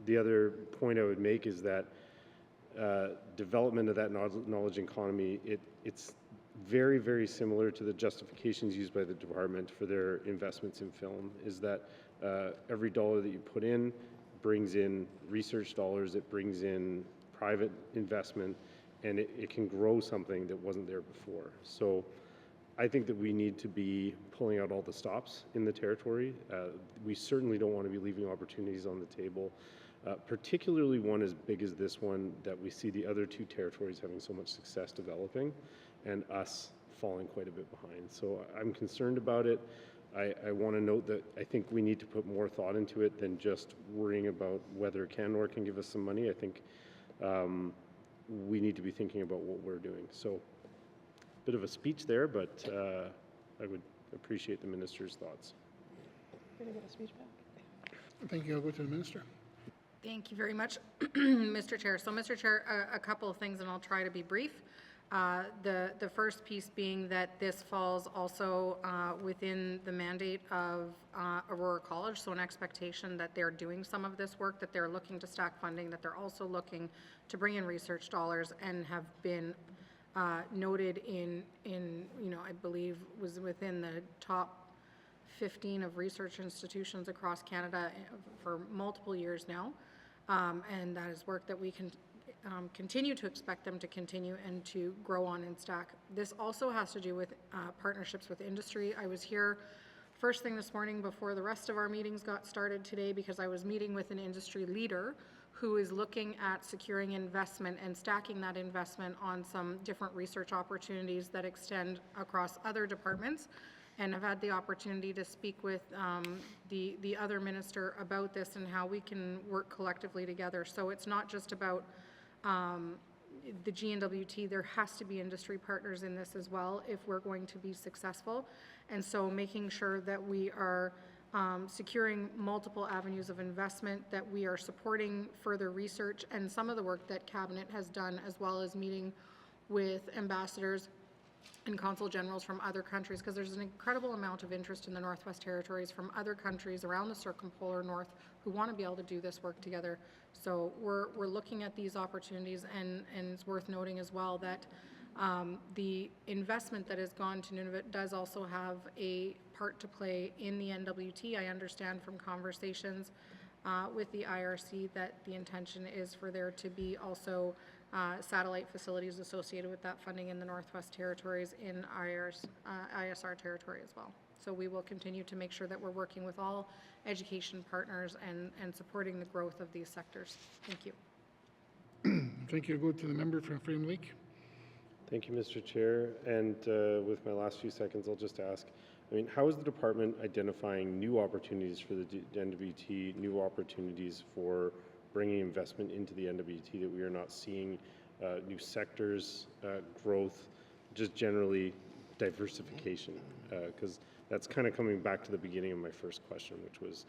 The other point I would make is that development of that knowledge economy, it's very, very similar to the justifications used by the department for their investments in film, is that every dollar that you put in brings in research dollars, it brings in private investment, and it can grow something that wasn't there before. So I think that we need to be pulling out all the stops in the territory. We certainly don't want to be leaving opportunities on the table, particularly one as big as this one that we see the other two territories having so much success developing and us falling quite a bit behind. So I'm concerned about it. I want to note that I think we need to put more thought into it than just worrying about whether Canmore can give us some money. I think we need to be thinking about what we're doing. So bit of a speech there, but I would appreciate the minister's thoughts. We're going to get a speech back. Thank you. I'll go to the minister. Thank you very much, Mr. Chair. So, Mr. Chair, a couple of things, and I'll try to be brief. The first piece being that this falls also within the mandate of Aurora College, so an expectation that they're doing some of this work, that they're looking to stack funding, that they're also looking to bring in research dollars, and have been noted in I believe was within the top 15 of research institutions across Canada for multiple years now, and that is work that we can continue to expect them to continue and to grow on and stack. This also has to do with partnerships with industry. I was here first thing this morning before the rest of our meetings got started today because I was meeting with an industry leader who is looking at securing investment and stacking that investment on some different research opportunities that extend across other departments. And I've had the opportunity to speak with the other minister about this and how we can work collectively together. So it's not just about the GNWT, there has to be industry partners in this as well if we're going to be successful. And so making sure that we are securing multiple avenues of investment, that we are supporting further research and some of the work that Cabinet has done, as well as meeting with ambassadors and consul generals from other countries, because there's an incredible amount of interest in the Northwest Territories from other countries around the circumpolar north who want to be able to do this work together. So we're looking at these opportunities, and it's worth noting as well that the investment that has gone to Nunavut does also have a part to play in the NWT. I understand from conversations with the IRC that the intention is for there to be also satellite facilities associated with that funding in the Northwest Territories in ISR territory as well. So we will continue to make sure that we're working with all education partners and supporting the growth of these sectors. Thank you. Thank you. I'll go to the member from Frame Lake. Thank you, Mr. Chair. And with my last few seconds, I'll just ask, how is the department identifying new opportunities for the NWT, new opportunities for bringing investment into the NWT that we are not seeing, new sectors, growth, just generally diversification? Because that's kind of coming back to the beginning of my first question, which was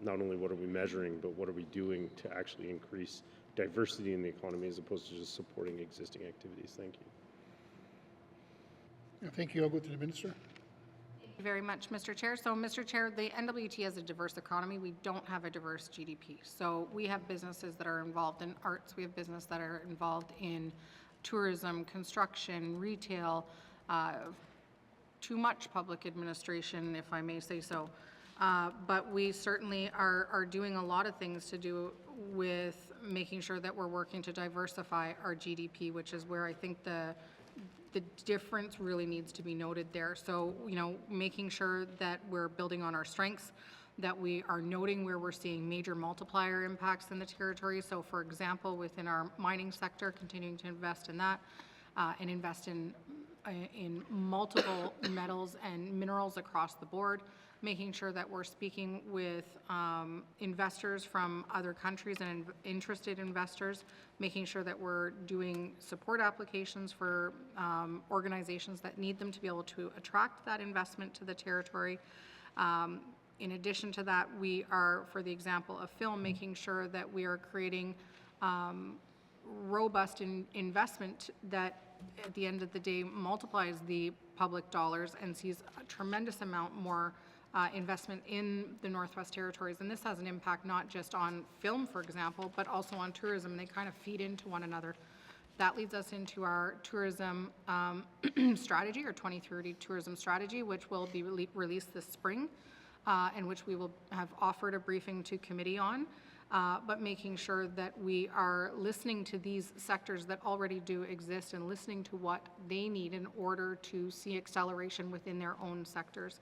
not only what are we measuring, but what are we doing to actually increase diversity in the economy as opposed to just supporting existing activities. Thank you. Thank you. I'll go to the minister. Thank you very much, Mr. Chair. So, Mr. Chair, the NWT has a diverse economy. We don't have a diverse GDP. So we have businesses that are involved in arts. We have businesses that are involved in tourism, construction, retail, too much public administration, if I may say so. But we certainly are doing a lot of things to do with making sure that we're working to diversify our GDP, which is where I think the difference really needs to be noted there. So, making sure that we're building on our strengths, that we are noting where we're seeing major multiplier impacts in the territory. So, for example, within our mining sector, continuing to invest in that and invest in multiple metals and minerals across the board, making sure that we're speaking with investors from other countries and interested investors, making sure that we're doing support applications for organizations that need them to be able to attract that investment to the territory. In addition to that, we are, for the example of film, making sure that we are creating robust investment that at the end of the day multiplies the public dollars and sees a tremendous amount more investment in the Northwest Territories. And this has an impact not just on film, for example, but also on tourism. They kind of feed into one another. That leads us into our tourism strategy, our 2030 tourism strategy, which will be released this spring, and which we will have offered a briefing to committee on. But making sure that we are listening to these sectors that already do exist and listening to what they need in order to see acceleration within their own sectors.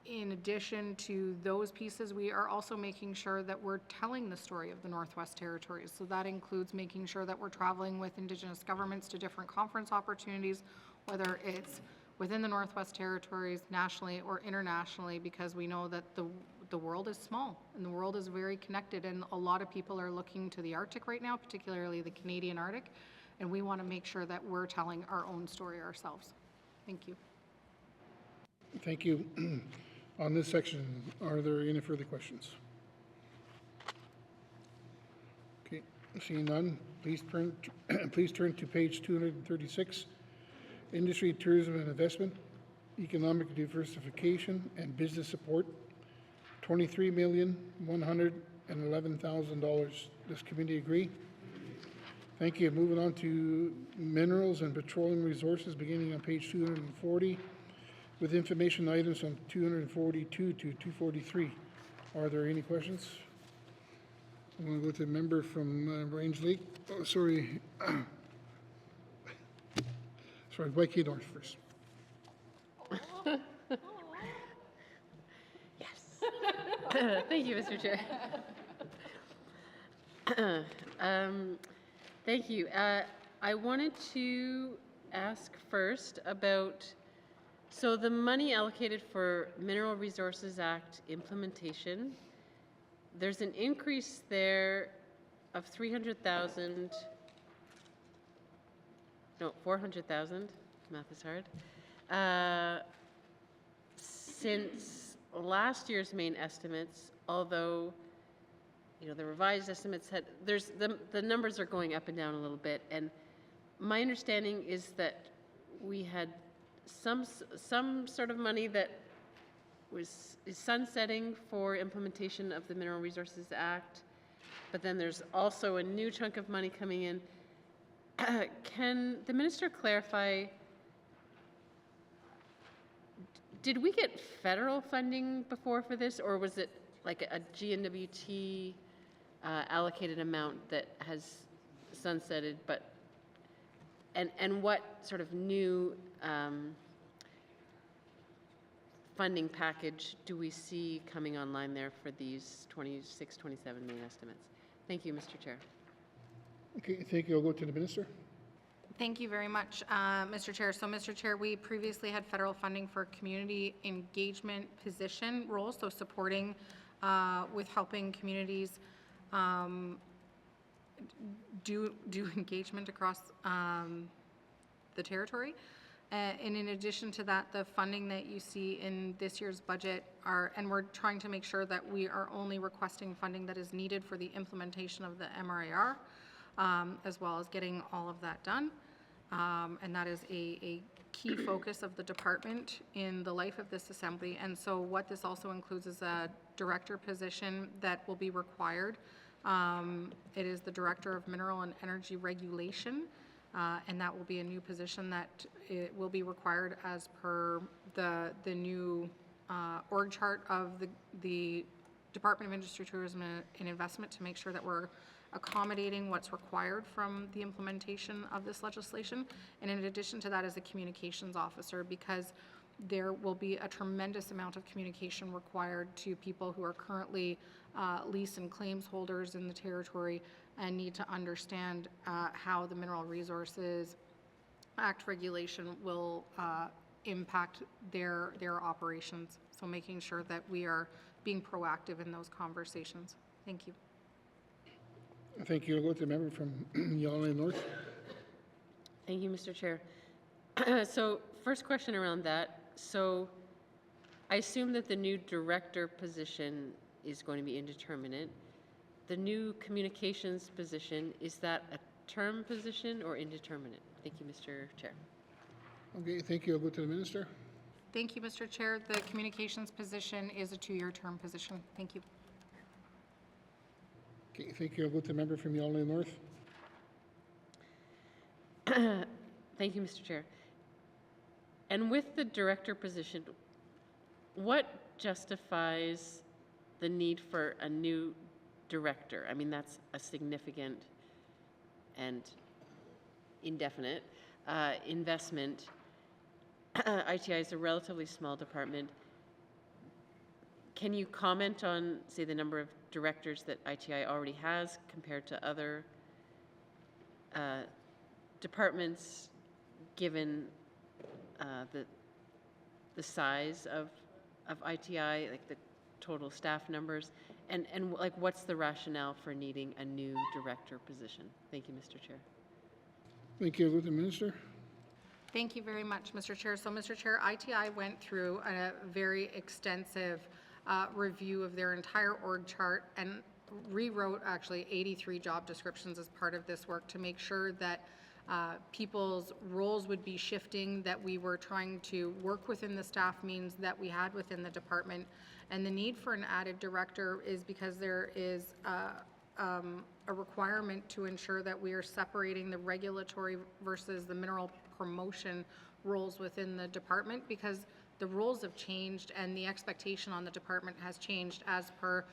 In addition to those pieces, we are also making sure that we're telling the story of the Northwest Territories. So that includes making sure that we're traveling with Indigenous governments to different conference opportunities, whether it's within the Northwest Territories, nationally or internationally, because we know that the world is small and the world is very connected, and a lot of people are looking to the Arctic right now, particularly the Canadian Arctic, and we want to make sure that we're telling our own story ourselves. Thank you. Thank you. On this section, are there any further questions? Okay, seeing none, please turn to page 236, Industry, Tourism and Investment, Economic Diversification and Business Support, $23,111,000. Does committee agree? Thank you. Moving on to Minerals and Petroleum Resources, beginning on page 240, with information items from 242 to 243. Are there any questions? I'm going to go to a member from Range Lake. Oh, sorry. Sorry, White-K-North first. Thank you, Mr. Chair. Thank you. I wanted to ask first about, so the money allocated for Mineral Resources Act implementation, there's an increase there of 300,000, no, 400,000, math is hard, since last year's main estimates, although the revised estimates had, the numbers are going up and down a little bit, and my understanding is that we had some sort of money that is sunsetting for implementation of the Mineral Resources Act, but then there's also a new chunk of money coming in. Can the minister clarify, did we get federal funding before for this, or was it like a GNWT allocated amount that has sunsetted, but and what sort of new funding package do we see coming online there for these 26, 27 main estimates? Thank you, Mr. Chair. Okay, thank you. I'll go to the minister. Thank you very much, Mr. Chair. So, Mr. Chair, we previously had federal funding for community engagement position roles, so supporting with helping communities do engagement across the territory. And in addition to that, the funding that you see in this year's budget and we're trying to make sure that we are only requesting funding that is needed for the implementation of the MRAR, as well as getting all of that done. And that is a key focus of the department in the life of this assembly. And so what this also includes is a director position that will be required. It is the Director of Mineral and Energy Regulation, and that will be a new position that it will be required as per the new org chart of the Department of Industry, Tourism and Investment to make sure that we're accommodating what's required from the implementation of this legislation. And in addition to that is a communications officer, because there will be a tremendous amount of communication required to people who are currently lease and claims holders in the territory and need to understand how the Mineral Resources Act regulation will impact their operations. So making sure that we are being proactive in those conversations. Thank you. Thank you. I'll go to the member from Yonge North. Thank you, Mr. Chair. So first question around that. So I assume that the new director position is going to be indeterminate. The new communications position, is that a term position or indeterminate? Thank you, Mr. Chair. Okay, thank you. I'll go to the minister. Thank you, Mr. Chair. The communications position is a 2-year term position. Thank you. Okay, thank you. I'll go to the member from Yonge North. Thank you, Mr. Chair. And with the director position, what justifies the need for a new director? I mean, that's a significant and indefinite investment. ITI is a relatively small department. Can you comment on, say, the number of directors that ITI already has compared to other departments, given the size of ITI, like the total staff numbers, and like what's the rationale for needing a new director position? Thank you, Mr. Chair. Thank you. I'll go to the minister. Thank you very much, Mr. Chair. So, Mr. Chair, ITI went through a very extensive review of their entire org chart and rewrote actually 83 job descriptions as part of this work to make sure that people's roles would be shifting, that we were trying to work within the staff means that we had within the department. And the need for an added director is because there is a requirement to ensure that we are separating the regulatory versus the mineral promotion roles within the department, because the roles have changed and the expectation on the department has changed as per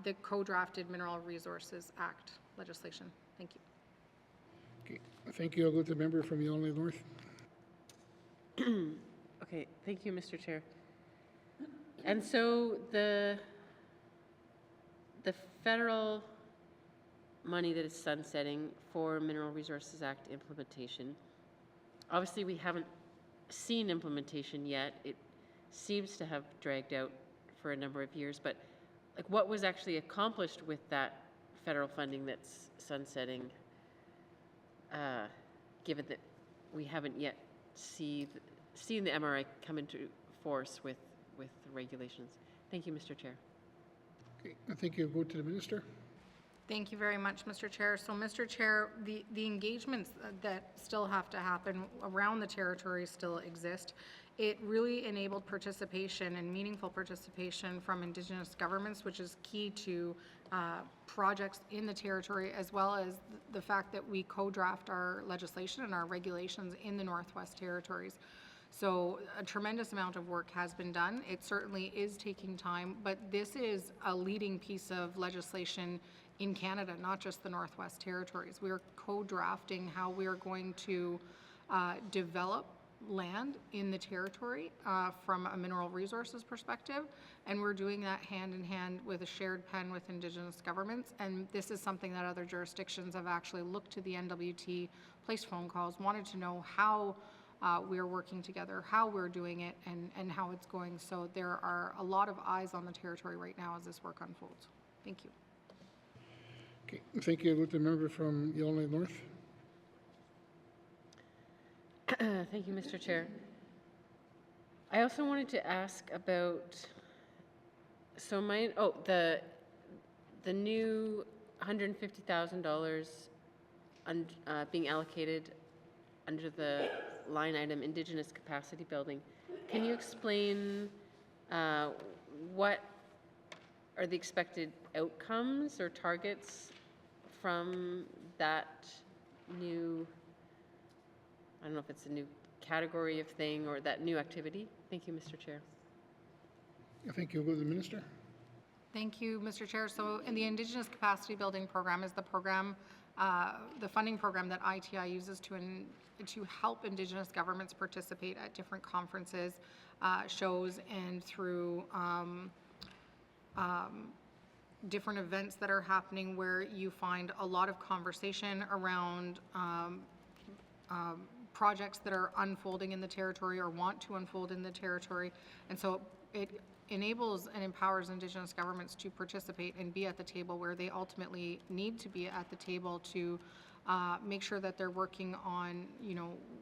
the co-drafted Mineral Resources Act legislation. Thank you. Okay, thank you. I'll go to the member from Yonge North. Okay, thank you, Mr. Chair. And so the federal money that is sunsetting for Mineral Resources Act implementation, obviously we haven't seen implementation yet. It seems to have dragged out for a number of years, but like what was actually accomplished with that federal funding that's sunsetting, given that we haven't yet seen the MRI come into force with the regulations? Thank you, Mr. Chair. Okay, thank you. I'll go to the minister. Thank you very much, Mr. Chair. So, Mr. Chair, the engagements that still have to happen around the territory still exist. It really enabled participation and meaningful participation from Indigenous governments, which is key to projects in the territory, as well as the fact that we co-draft our legislation and our regulations in the Northwest Territories. So a tremendous amount of work has been done. It certainly is taking time, but this is a leading piece of legislation in Canada, not just the Northwest Territories. We are co-drafting how we are going to develop land in the territory from a mineral resources perspective, and we're doing that hand in hand with a shared pen with Indigenous governments. And this is something that other jurisdictions have actually looked to the NWT, placed phone calls, wanted to know how we're working together, how we're doing it, and how it's going. So there are a lot of eyes on the territory right now as this work unfolds. Thank you. Okay, thank you. With the member from Yellowknife North. Thank you, Mr. Chair. I also wanted to ask about, so the new $150,000 being allocated under the line item Indigenous Capacity Building. Can you explain what are the expected outcomes or targets from that new, I don't know if it's a new category of thing or that new activity? Thank you, Mr. Chair. Thank you. Go to the minister. Thank you, Mr. Chair. So in the Indigenous Capacity Building Program is the program, the funding program that ITI uses to help Indigenous governments participate at different conferences, shows, and through different events that are happening where you find a lot of conversation around projects that are unfolding in the territory or want to unfold in the territory. And so it enables and empowers Indigenous governments to participate and be at the table where they ultimately need to be at the table to make sure that they're working on,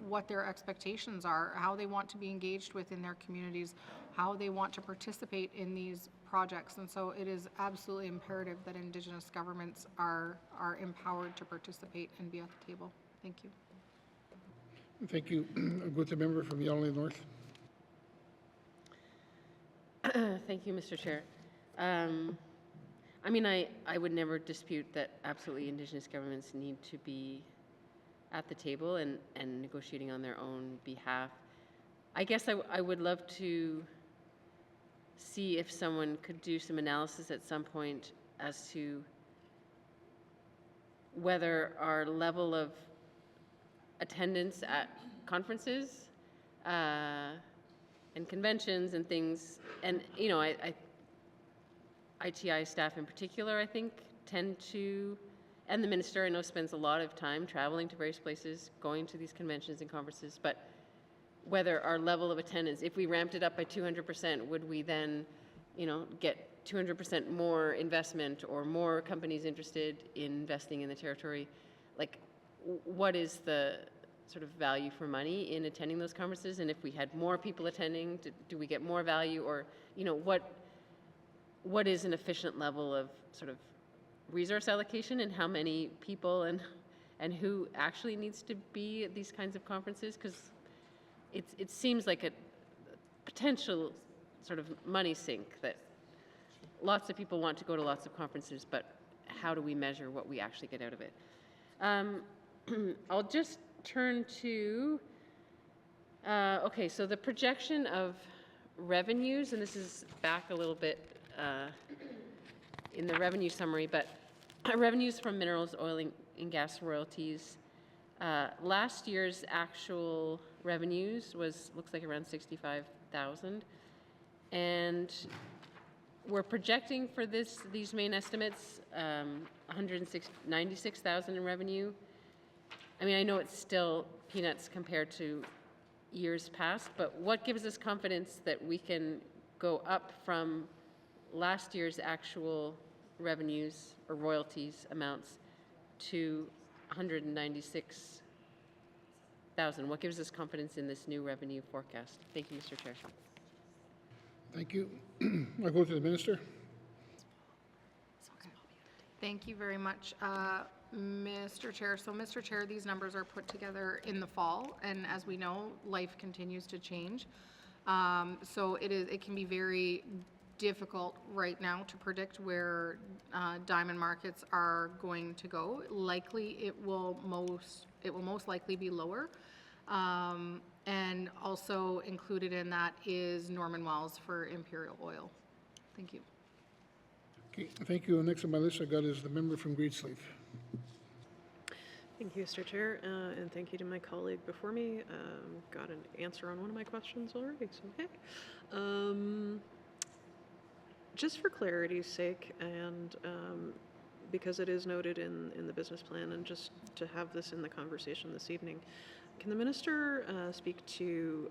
what their expectations are, how they want to be engaged within their communities, how they want to participate in these projects. And so it is absolutely imperative that Indigenous governments are empowered to participate and be at the table. Thank you. Thank you. I'll go to the member from Yellowknife North. Thank you, Mr. Chair. I mean, I would never dispute that absolutely Indigenous governments need to be at the table and negotiating on their own behalf. I guess I would love to see if someone could do some analysis at some point as to whether our level of attendance at conferences and conventions and things, and ITI staff in particular, I think, tend to, and the minister I know spends a lot of time traveling to various places, going to these conventions and conferences, but whether our level of attendance, if we ramped it up by 200%, would we then, get 200% more investment or more companies interested in investing in the territory? Like, what is the sort of value for money in attending those conferences? And if we had more people attending, do we get more value? Or, what is an efficient level of sort of resource allocation, and how many people and who actually needs to be at these kinds of conferences? Because it seems like a potential sort of money sink that lots of people want to go to lots of conferences, but how do we measure what we actually get out of it? I'll just turn to, okay, so the projection of revenues, and this is back a little bit in the revenue summary, but revenues from minerals, oil, and gas royalties. Last year's actual revenues looks like around 65,000, and we're projecting for these main estimates 196,000 in revenue. I mean, I know it's still peanuts compared to years past, but what gives us confidence that we can go up from last year's actual revenues or royalties amounts to 196,000? What gives us confidence in this new revenue forecast? Thank you, Mr. Chair. Thank you. I go to the minister. Thank you very much, Mr. Chair. So, Mr. Chair, these numbers are put together in the fall, and as we know, life continues to change. So it can be very difficult right now to predict where diamond markets are going to go. Likely, it will most likely be lower. And also included in that is Norman Wells for Imperial Oil. Thank you. Okay, thank you. Next on my list I got is the member from Greensleeve. Thank you, Mr. Chair, and thank you to my colleague before me. Got an answer on one of my questions already, so okay. Just for clarity's sake, and because it is noted in the business plan, and just to have this in the conversation this evening, can the minister speak to,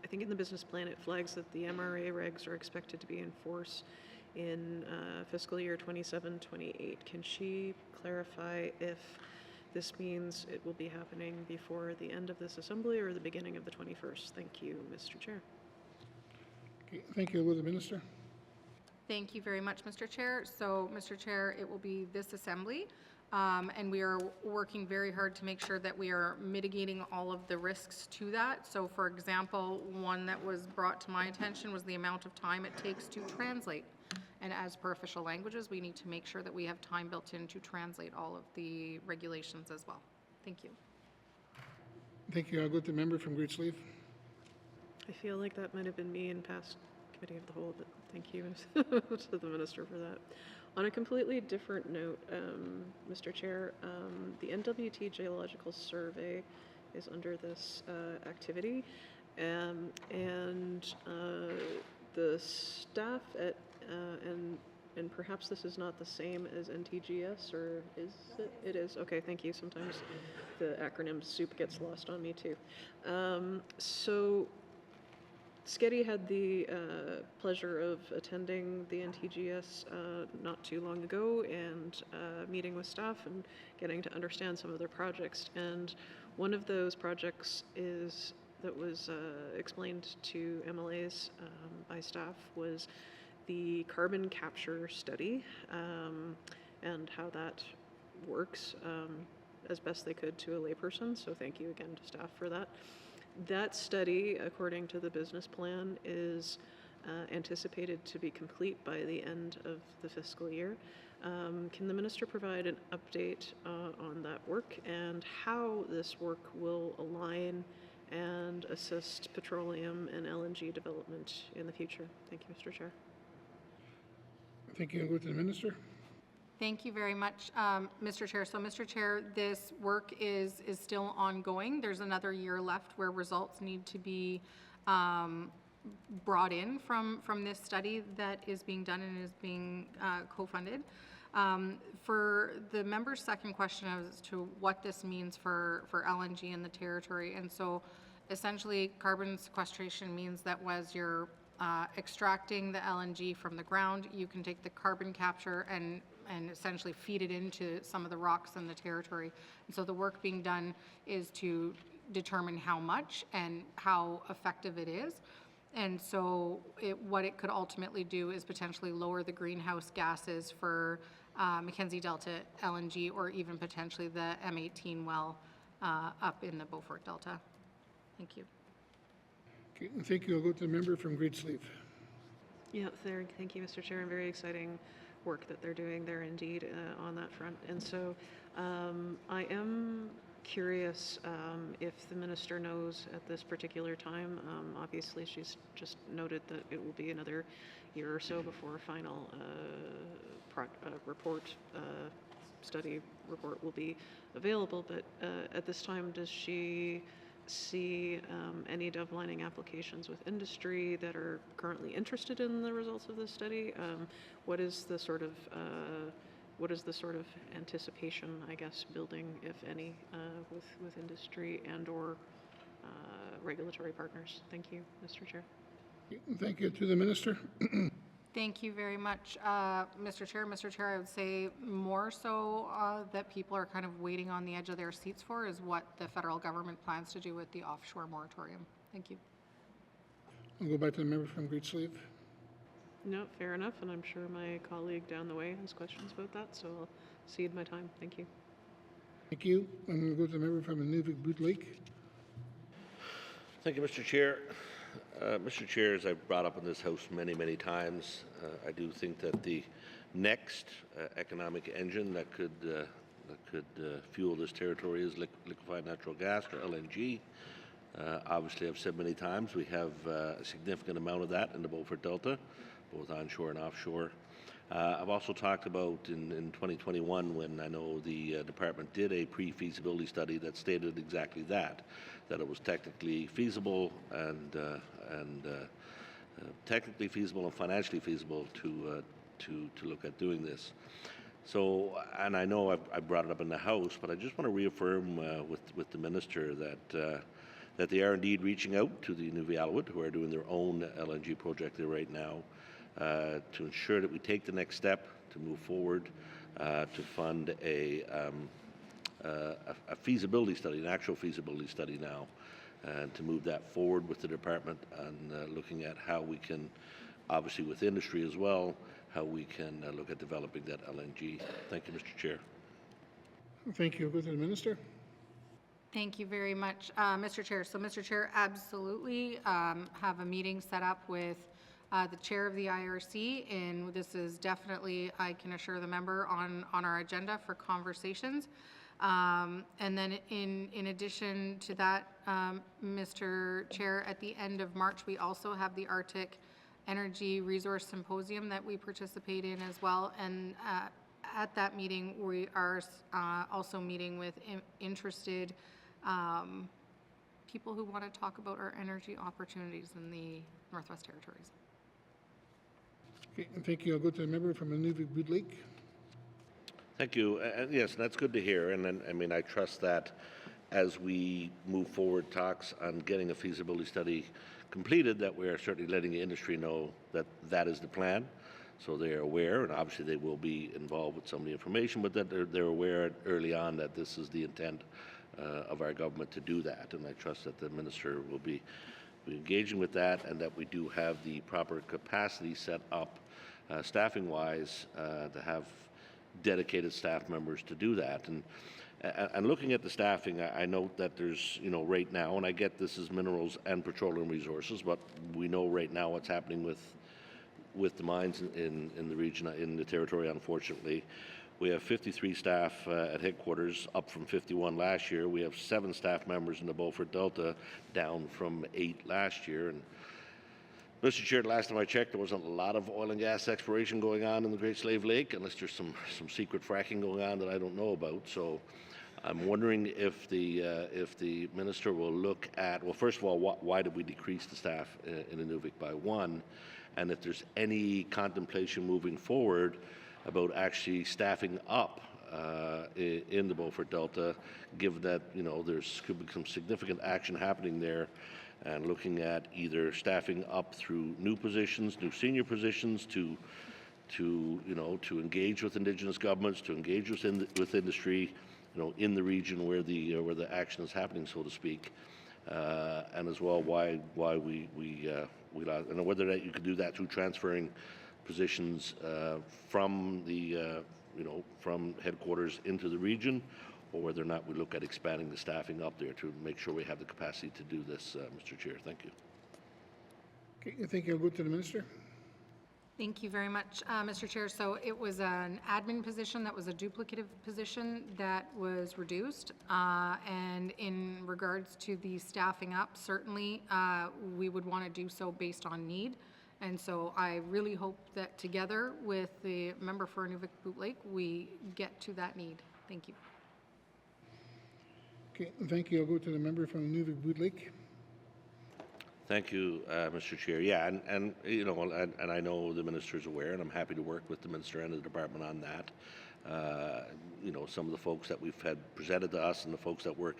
I think in the business plan it flags that the MRA regs are expected to be in force in fiscal year 27-28. Can she clarify if this means it will be happening before the end of this assembly or the beginning of the 21st? Thank you, Mr. Chair. Okay, thank you. Will the minister? Thank you very much, Mr. Chair. So, Mr. Chair, it will be this assembly, and we are working very hard to make sure that we are mitigating all of the risks to that. So, for example, one that was brought to my attention was the amount of time it takes to translate. And as per official languages, we need to make sure that we have time built in to translate all of the regulations as well. Thank you. Thank you. I'll go to the member from Great Slave. I feel like that might have been me in past committee of the whole, but thank you to the minister for that. On a completely different note, Mr. Chair, the NWT Geological Survey is under this activity, and the staff at and perhaps this is not the same as NTGS, or is it? It is. Okay, thank you. Sometimes the acronym soup gets lost on me too. So Sketty had the pleasure of attending the NTGS not too long ago and meeting with staff and getting to understand some of their projects. And one of those projects that was explained to MLAs by staff was the carbon capture study and how that works as best they could to a layperson. So thank you again to staff for that. That study, according to the business plan, is anticipated to be complete by the end of the fiscal year. Can the minister provide an update on that work and how this work will align and assist petroleum and LNG development in the future? Thank you, Mr. Chair. Thank you. I'll go to the minister. Thank you very much, Mr. Chair. So, Mr. Chair, this work is still ongoing. There's another year left where results need to be brought in from this study that is being done and is being co-funded. For the member's second question as to what this means for LNG in the territory, and so essentially carbon sequestration means that as you're extracting the LNG from the ground, you can take the carbon capture and essentially feed it into some of the rocks in the territory. And so the work being done is to determine how much and how effective it is. And so what it could ultimately do is potentially lower the greenhouse gases for Mackenzie Delta LNG, or even potentially the M18 well up in the Beaufort Delta. Thank you. Okay, thank you. I'll go to the member from Great Slave. Yeah, thank you, Mr. Chair, and very exciting work that they're doing there indeed on that front. And so I am curious if the minister knows at this particular time. Obviously, she's just noted that it will be another year or so before a final study report will be available. But at this time, does she see any dovelining applications with industry that are currently interested in the results of this study? What is the sort of anticipation, I guess, building, if any, with industry and/or regulatory partners? Thank you, Mr. Chair. Thank you to the minister. Thank you very much, Mr. Chair. Mr. Chair, I would say more so that people are kind of waiting on the edge of their seats for is what the federal government plans to do with the offshore moratorium. Thank you. I'll go back to the member from Great Slave. No, fair enough, and I'm sure my colleague down the way has questions about that, so I'll cede my time. Thank you. Thank you. I'm going to go to the member from Inuvik Boot Lake. Thank you, Mr. Chair. Mr. Chair, as I've brought up in this House many, many times, I do think that the next economic engine that could fuel this territory is liquefied natural gas, or LNG. Obviously, I've said many times, we have a significant amount of that in the Beaufort Delta, both onshore and offshore. I've also talked about in 2021 when I know the department did a pre-feasibility study that stated exactly that it was technically feasible and financially feasible to look at doing this. So, and I know I brought it up in the House, but I just want to reaffirm with the Minister that they are indeed reaching out to the Nunavut, who are doing their own LNG project there right now, to ensure that we take the next step to move forward to fund a feasibility study, an actual feasibility study now, and to move that forward with the department and looking at how we can, obviously with industry as well, how we can look at developing that LNG. Thank you, Mr. Chair. Thank you. Go to the Minister. Thank you very much, Mr. Chair. So, Mr. Chair, absolutely have a meeting set up with the chair of the IRC, and this is definitely, I can assure the member, on our agenda for conversations. And then in addition to that, Mr. Chair, at the end of March, we also have the Arctic Energy Resource Symposium that we participate in as well. And at that meeting, we are also meeting with interested people who want to talk about our energy opportunities in the Northwest Territories. Okay, thank you. I'll go to the member from Nunavut Lake. Thank you. Yes, that's good to hear. And I mean, I trust that as we move forward talks on getting a feasibility study completed, that we are certainly letting the industry know that that is the plan. So they are aware, and obviously they will be involved with some of the information, but that they're aware early on that this is the intent of our government to do that. And I trust that the minister will be engaging with that, and that we do have the proper capacity set up staffing-wise to have dedicated staff members to do that. And looking at the staffing, I note that there's, right now, and I get this is minerals and petroleum resources, but we know right now what's happening with the mines in the region, in the territory, unfortunately. We have 53 staff at headquarters, up from 51 last year. We have 7 staff members in the Beaufort Delta, down from 8 last year. And Mr. Chair, last time I checked, there wasn't a lot of oil and gas exploration going on in the Great Slave Lake, unless there's some secret fracking going on that I don't know about. So I'm wondering if the minister will look at, well, first of all, why did we decrease the staff in Inuvik by 1? And if there's any contemplation moving forward about actually staffing up in the Beaufort Delta, given that, there's could be some significant action happening there, and looking at either staffing up through new positions, new senior positions, to engage with Indigenous governments, to engage with industry, in the region where the action is happening, so to speak, and as well why we and whether that you could do that through transferring positions from the from headquarters into the region, or whether or not we look at expanding the staffing up there to make sure we have the capacity to do this, Mr. Chair. Thank you. Okay, thank you. I'll go to the minister. Thank you very much, Mr. Chair. So it was an admin position that was a duplicative position that was reduced. And in regards to the staffing up, certainly we would want to do so based on need. And so I really hope that together with the member for Inuvik Boot Lake, we get to that need. Thank you. Okay, thank you. I'll go to the member from Inuvik Boot Lake. Thank you, Mr. Chair. Yeah, and I know the minister is aware, and I'm happy to work with the minister and the department on that. Some of the folks that we've had presented to us and the folks that work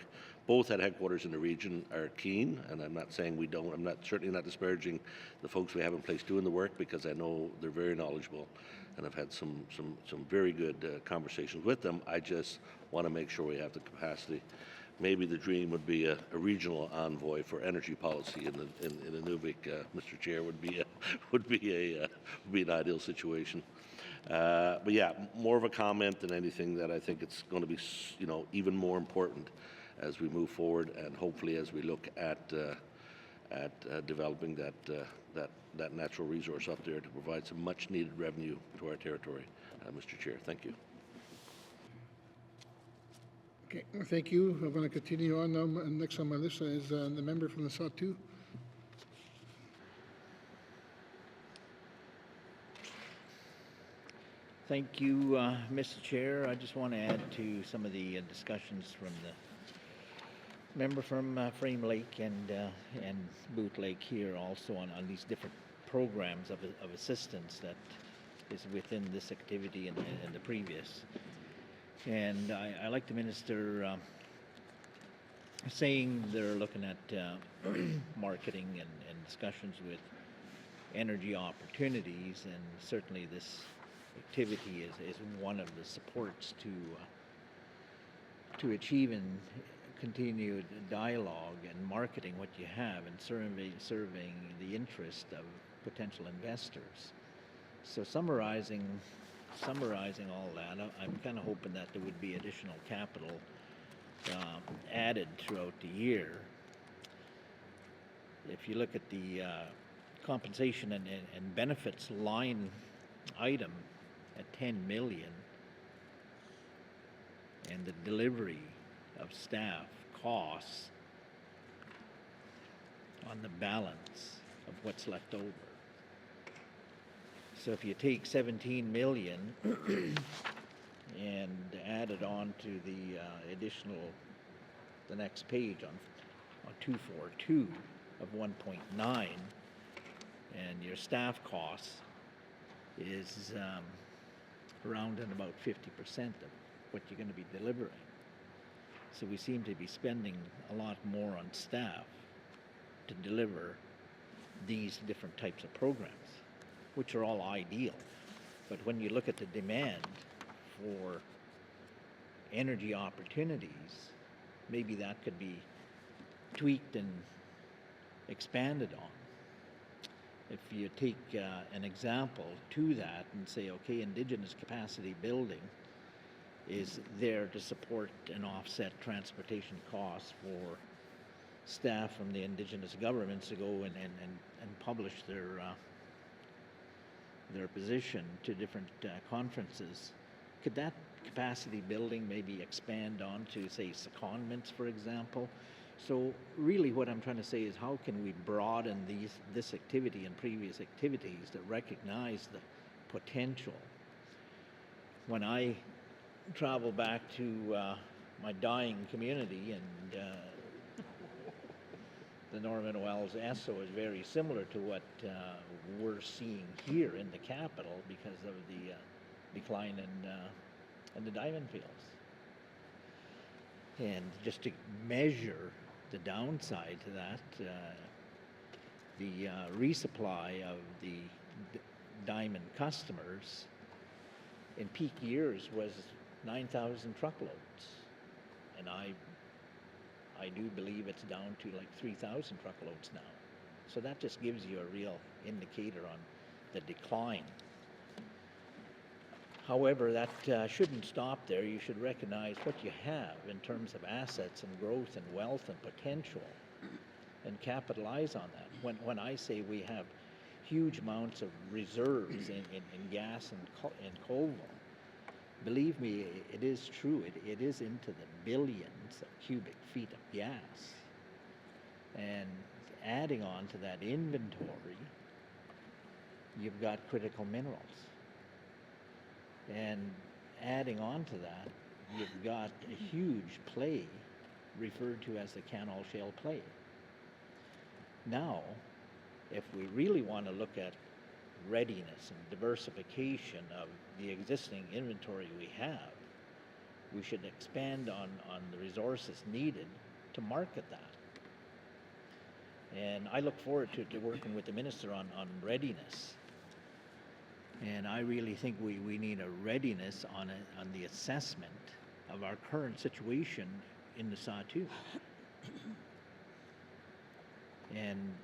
both at headquarters in the region are keen, and I'm not saying we don't. I'm certainly not disparaging the folks we have in place doing the work, because I know they're very knowledgeable, and I've had some very good conversations with them. I just want to make sure we have the capacity. Maybe the dream would be a regional envoy for energy policy in Inuvik, Mr. Chair, would be an ideal situation. But yeah, more of a comment than anything. That I think it's going to be even more important as we move forward, and hopefully as we look at developing that natural resource up there to provide some much needed revenue to our territory. Mr. Chair, thank you. Okay, thank you. I'm going to continue on now. Next on my list is the member from the Sawtooth. Thank you, Mr. Chair. I just want to add to some of the discussions from the member from Frame Lake and Boot Lake here also on these different programs of assistance that is within this activity and the previous. And I like the minister saying they're looking at marketing and discussions with energy opportunities, and certainly this activity is one of the supports to achieving continued dialogue and marketing what you have and serving the interest of potential investors. So summarizing all that, I'm kind of hoping that there would be additional capital added throughout the year. If you look at the compensation and benefits line item at 10 million, and the delivery of staff costs on the balance of what's left over. So if you take 17 million and add it on to the additional, the next page on 242 of 1.9, and your staff costs is around and about 50% of what you're going to be delivering. So we seem to be spending a lot more on staff to deliver these different types of programs, which are all ideal. But when you look at the demand for energy opportunities, maybe that could be tweaked and expanded on. If you take an example to that and say, okay, Indigenous capacity building is there to support and offset transportation costs for staff from the Indigenous governments to go and publish their position to different conferences. Could that capacity building maybe expand on to, say, secondments, for example? So really what I'm trying to say is how can we broaden this activity and previous activities that recognize the potential? When I travel back to my dying community, and the Norman Wells Esso is very similar to what we're seeing here in the capital because of the decline in the diamond fields. And just to measure the downside to that, the resupply of the diamond customers in peak years was 9,000 truckloads, and I do believe it's down to like 3,000 truckloads now. So that just gives you a real indicator on the decline. However, that shouldn't stop there. You should recognize what you have in terms of assets and growth and wealth and potential and capitalize on that. When I say we have huge amounts of reserves in gas and coal, believe me, it is true. It is into the billions of cubic feet of gas. And adding on to that inventory, you've got critical minerals. And adding on to that, you've got a huge play referred to as the Canal Shale play. Now, if we really want to look at readiness and diversification of the existing inventory we have, we should expand on the resources needed to market that. And I look forward to working with the minister on readiness. And I really think we need a readiness on the assessment of our current situation in the Sahtu. And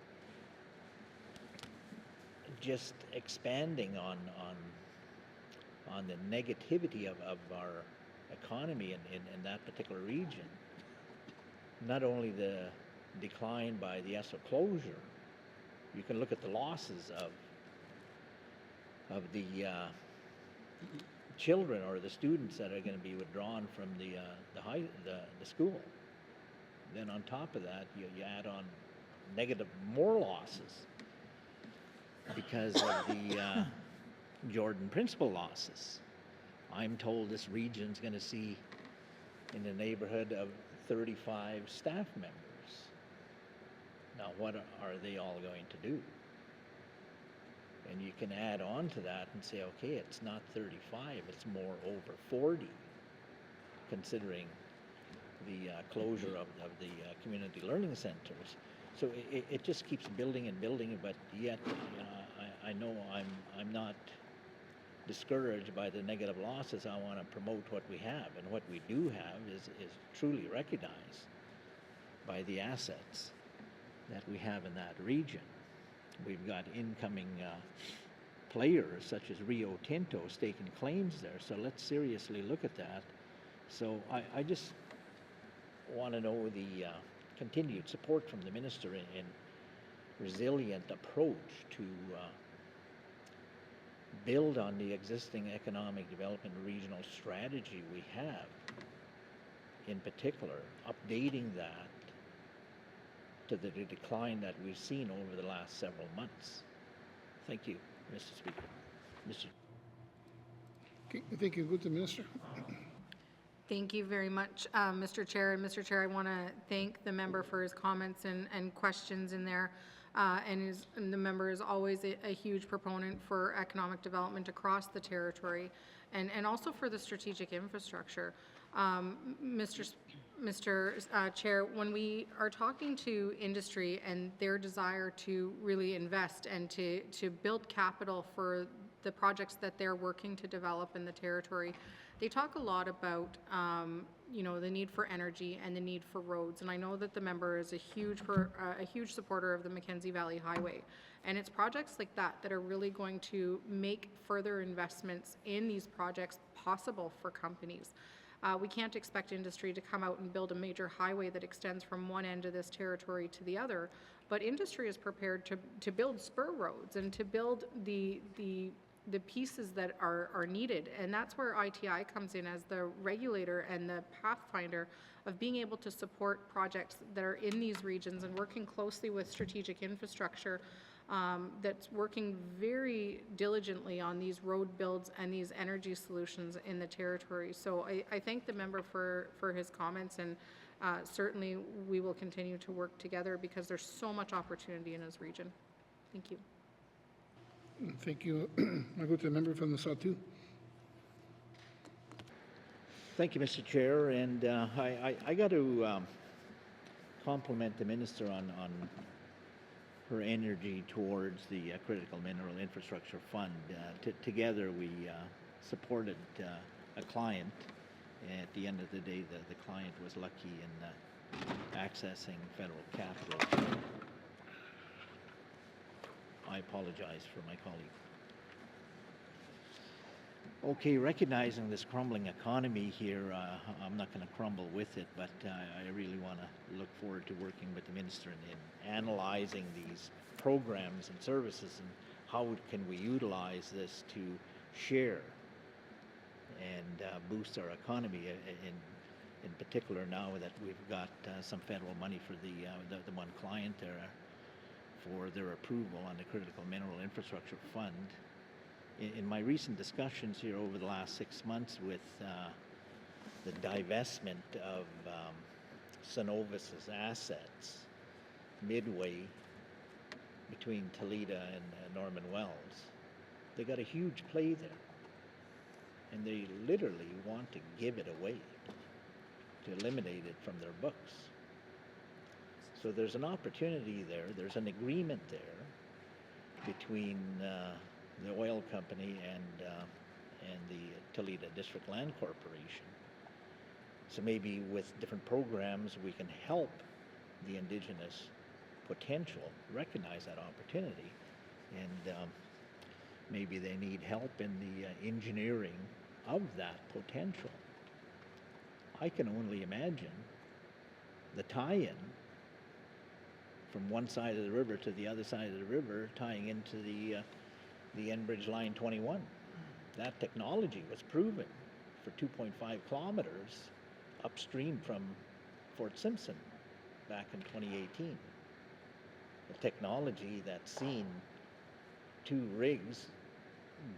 just expanding on the negativity of our economy in that particular region. Not only the decline by the Esso closure, you can look at the losses of the children or the students that are going to be withdrawn from the school. Then on top of that, you add on negative more losses because of the Jordan Principle losses. I'm told this region's going to see in the neighborhood of 35 staff members. Now, what are they all going to do? And you can add on to that and say, okay, it's not 35, it's more over 40, considering the closure of the community learning centers. So it just keeps building and building, but yet I know I'm not discouraged by the negative losses. I want to promote what we have, and what we do have is truly recognized by the assets that we have in that region. We've got incoming players such as Rio Tinto staking claims there, so let's seriously look at that. So I just want to know the continued support from the minister in resilient approach to build on the existing economic development regional strategy we have, in particular, updating that to the decline that we've seen over the last several months. Thank you, Mr. Speaker. Mr. Okay, thank you. Go to the minister. Thank you very much, Mr. Chair. And Mr. Chair, I want to thank the member for his comments and questions in there. And the member is always a huge proponent for economic development across the territory and also for the strategic infrastructure. Mr. Chair, when we are talking to industry and their desire to really invest and to build capital for the projects that they're working to develop in the territory, they talk a lot about the need for energy and the need for roads. And I know that the member is a huge supporter of the Mackenzie Valley Highway. And it's projects like that that are really going to make further investments in these projects possible for companies. We can't expect industry to come out and build a major highway that extends from one end of this territory to the other, but industry is prepared to build spur roads and to build the pieces that are needed. And that's where ITI comes in as the regulator and the pathfinder of being able to support projects that are in these regions and working closely with strategic infrastructure that's working very diligently on these road builds and these energy solutions in the territory. So I thank the member for his comments, and certainly we will continue to work together because there's so much opportunity in his region. Thank you. Thank you. I'll go to the member from the South too. Thank you, Mr. Chair, and I got to compliment the minister on her energy towards the Critical Mineral Infrastructure Fund. Together we supported a client. At the end of the day, the client was lucky in accessing federal capital. I apologize for my colleague. Okay, recognizing this crumbling economy here, I'm not going to crumble with it, but I really want to look forward to working with the minister in analyzing these programs and services and how can we utilize this to share and boost our economy, in particular now that we've got some federal money for the one client there for their approval on the Critical Mineral Infrastructure Fund. In my recent discussions here over the last 6 months with the divestment of Cenovus's assets midway between Toledo and Norman Wells, they got a huge play there. And they literally want to give it away, to eliminate it from their books. So there's an opportunity there, there's an agreement there between the oil company and the Toledo District Land Corporation. So maybe with different programs we can help the Indigenous potential recognize that opportunity, and maybe they need help in the engineering of that potential. I can only imagine the tie-in from one side of the river to the other side of the river, tying into the Enbridge Line 21. That technology was proven for 2.5 kilometers upstream from Fort Simpson back in 2018. The technology that's seen two rigs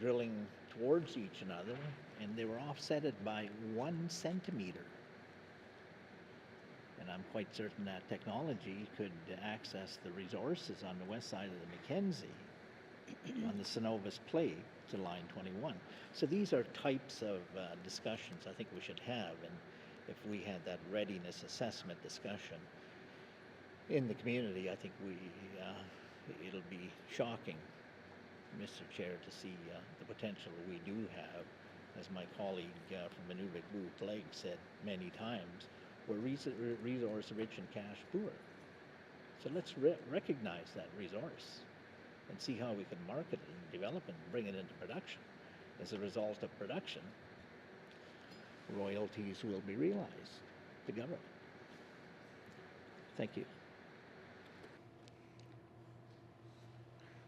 drilling towards each another and they were offsetted by 1 centimeter. And I'm quite certain that technology could access the resources on the west side of the Mackenzie on the Synovus Play to line 21. So these are types of discussions I think we should have, and if we had that readiness assessment discussion in the community, I think it'll be shocking, Mr. Chair, to see the potential we do have, as my colleague from Inuvik Boot Lake said many times, we're resource rich and cash poor. So let's recognize that resource and see how we can market it and develop it and bring it into production. As a result of production, royalties will be realized to government. Thank you.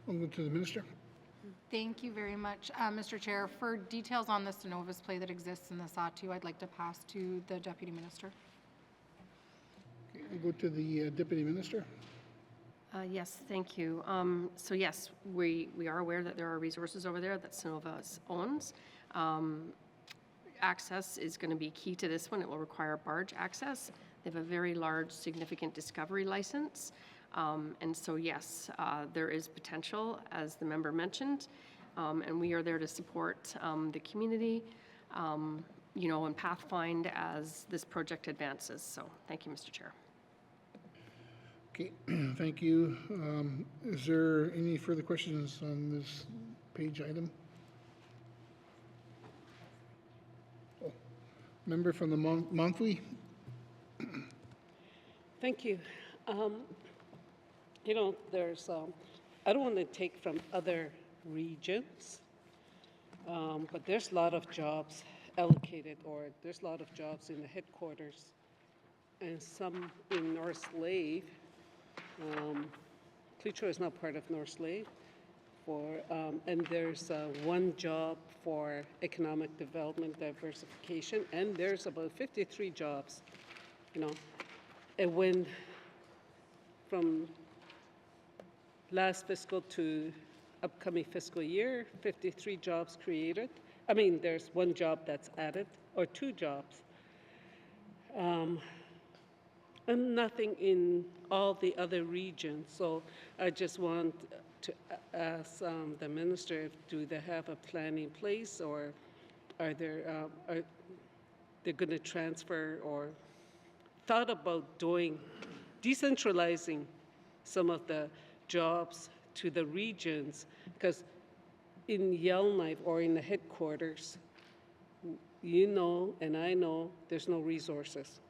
I'll go to the minister. Thank you very much, Mr. Chair. For details on the Synovus Play that exists in the Sahtu, I'd like to pass to the Deputy Minister. Okay, I'll go to the Deputy Minister. Yes, thank you. So yes, we are aware that there are resources over there that Synovus owns. Access is going to be key to this one. It will require barge access. They have a very large, significant discovery license. And so yes, there is potential, as the member mentioned, and we are there to support the community, you know, and pathfind as this project advances. So thank you, Mr. Chair. Okay, thank you. Is there any further questions on this page item? Oh, member from the monthly. Thank you. You know, there's, I don't want to take from other regions, but there's a lot of jobs allocated, or there's a lot of jobs in the headquarters, and some in North Slave. Cleacho is not part of North Slave, and there's one job for economic development diversification, and there's about 53 jobs, you know. And when from last fiscal to upcoming fiscal year, 53 jobs created. I mean, there's one job that's added, or 2 jobs. And nothing in all the other regions. So I just want to ask the minister, do they have a plan in place, or are they going to transfer or thought about decentralizing some of the jobs to the regions? Because in Yellowknife or in the headquarters, you know and I know there's no resources,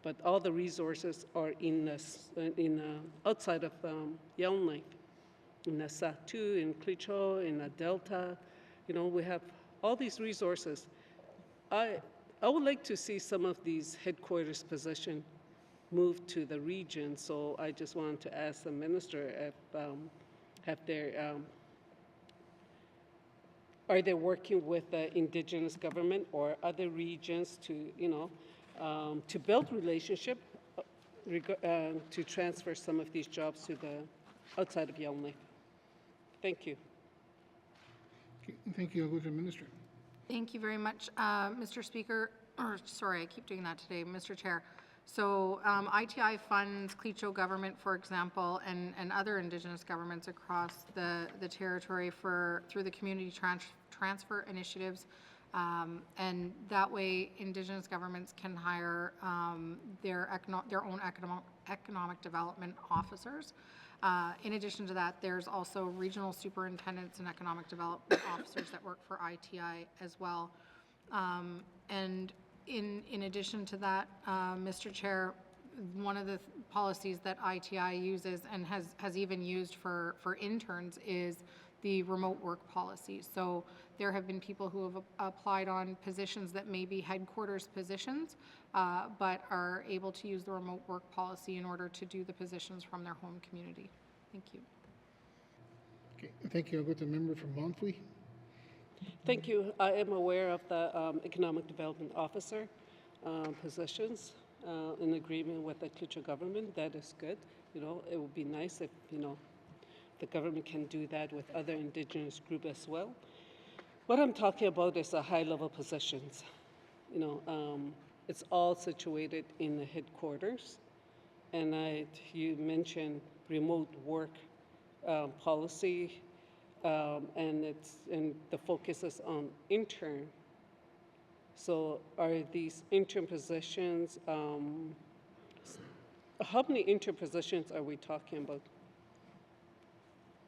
but all the resources are outside of Yellowknife, in the Sahtu, in Cleacho, in the Delta. You know, we have all these resources. I would like to see some of these headquarters positions moved to the region. So I just wanted to ask the minister if are they working with the Indigenous government or other regions to, you know, to build relationship, to transfer some of these jobs to the outside of Yellowknife. Thank you. Okay, thank you. I'll go to the minister. Thank you very much, Mr. Speaker. Or sorry, I keep doing that today, Mr. Chair. So ITI funds Cleacho government, for example, and other Indigenous governments across the territory through the community transfer initiatives. And that way, Indigenous governments can hire their own economic development officers. In addition to that, there's also regional superintendents and economic development officers that work for ITI as well. And in addition to that, Mr. Chair, one of the policies that ITI uses and has even used for interns is the remote work policy. So there have been people who have applied on positions that may be headquarters positions, but are able to use the remote work policy in order to do the positions from their home community. Thank you. Okay, thank you. I'll go to the member from Monthly. Thank you. I am aware of the Economic Development Officer positions in agreement with the Cleacho government. That is good. You know, it would be nice if, you know, the government can do that with other Indigenous groups as well. What I'm talking about is the high-level positions. You know, it's all situated in the headquarters. And you mentioned remote work policy, and the focus is on intern. So are these intern positions, how many intern positions are we talking about?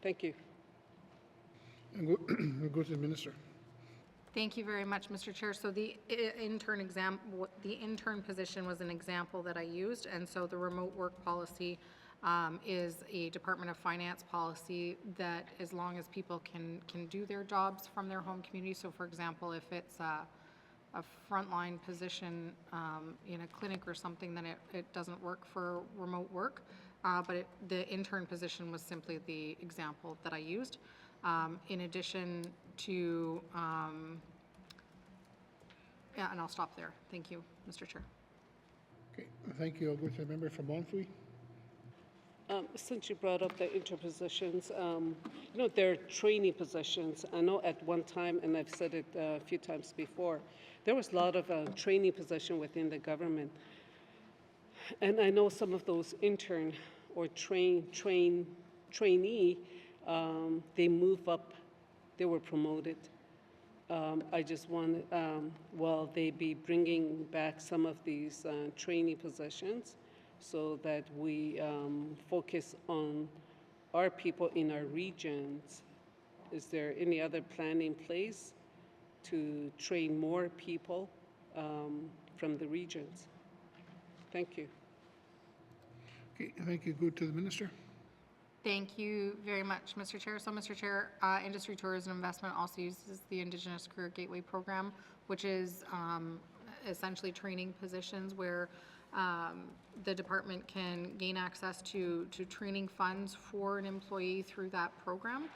Thank you. And we'll go to the minister. Thank you very much, Mr. Chair. So the intern position was an example that I used, and so the remote work policy is a Department of Finance policy that, as long as people can do their jobs from their home community. So, for example, if it's a frontline position in a clinic or something, then it doesn't work for remote work. But the intern position was simply the example that I used. In addition to, yeah, and I'll stop there. Thank you, Mr. Chair. Okay, thank you. I'll go to the member from Montfrey. Since you brought up the interpositions, you know, there are trainee positions. I know at one time, and I've said it a few times before, there was a lot of trainee position within the government. And I know some of those intern or trainee, they move up, they were promoted. I just want, will they be bringing back some of these trainee positions so that we focus on our people in our regions? Is there any other plan in place to train more people from the regions? Thank you. Okay, thank you. Go to the minister. Thank you very much, Mr. Chair. So, Mr. Chair, Industry Tourism Investment also uses the Indigenous Career Gateway Program, which is essentially training positions where the department can gain access to training funds for an employee through that program.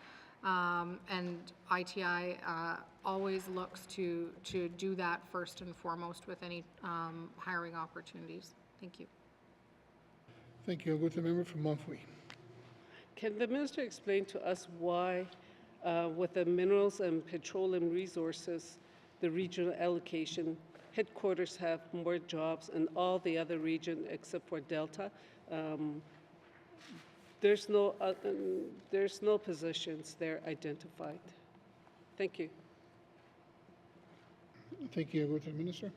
And ITI always looks to do that first and foremost with any hiring opportunities. Thank you. Thank you. I'll go to the member from Montfrey. Can the minister explain to us why, with the minerals and petroleum resources, the regional allocation, headquarters have more jobs and all the other region except for Delta, there's no positions there identified? Thank you. Thank you. I'll go to the minister.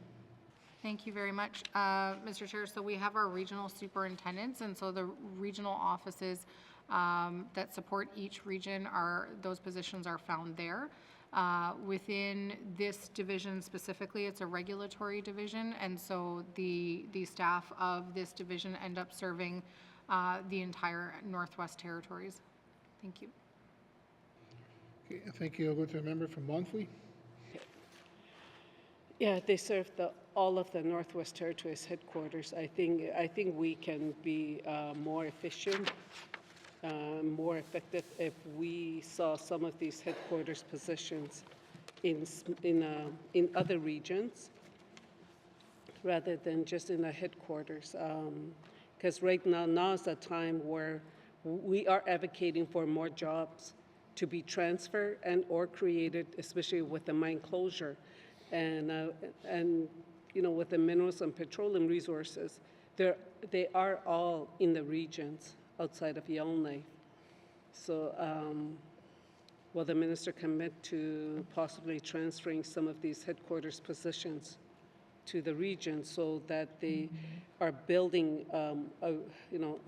Thank you very much, Mr. Chair. So we have our regional superintendents, and so the regional offices that support each region those positions are found there. Within this division specifically, it's a regulatory division, and so the staff of this division end up serving the entire Northwest Territories. Thank you. Okay, thank you. I'll go to the member from Montfrey. Yeah, they serve all of the Northwest Territories headquarters. I think we can be more efficient, more effective if we saw some of these headquarters positions in other regions rather than just in the headquarters. Because right now is the time where we are advocating for more jobs to be transferred and or created, especially with the mine closure. And you know, with the minerals and petroleum resources, they are all in the regions outside of Yellowknife. So will the minister commit to possibly transferring some of these headquarters positions to the region so that they are building, you know,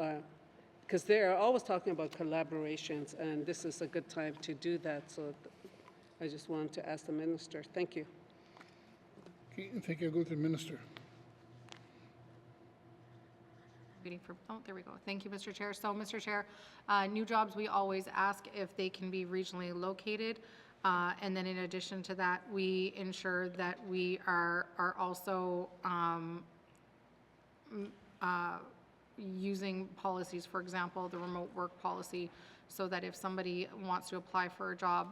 because they're always talking about collaborations, and this is a good time to do that. So I just wanted to ask the minister. Thank you. Okay, thank you. I'll go to the minister. Waiting for, oh, there we go. Thank you, Mr. Chair. So, Mr. Chair, new jobs, we always ask if they can be regionally located. And then in addition to that, we ensure that we are also using policies, for example, the remote work policy, so that if somebody wants to apply for a job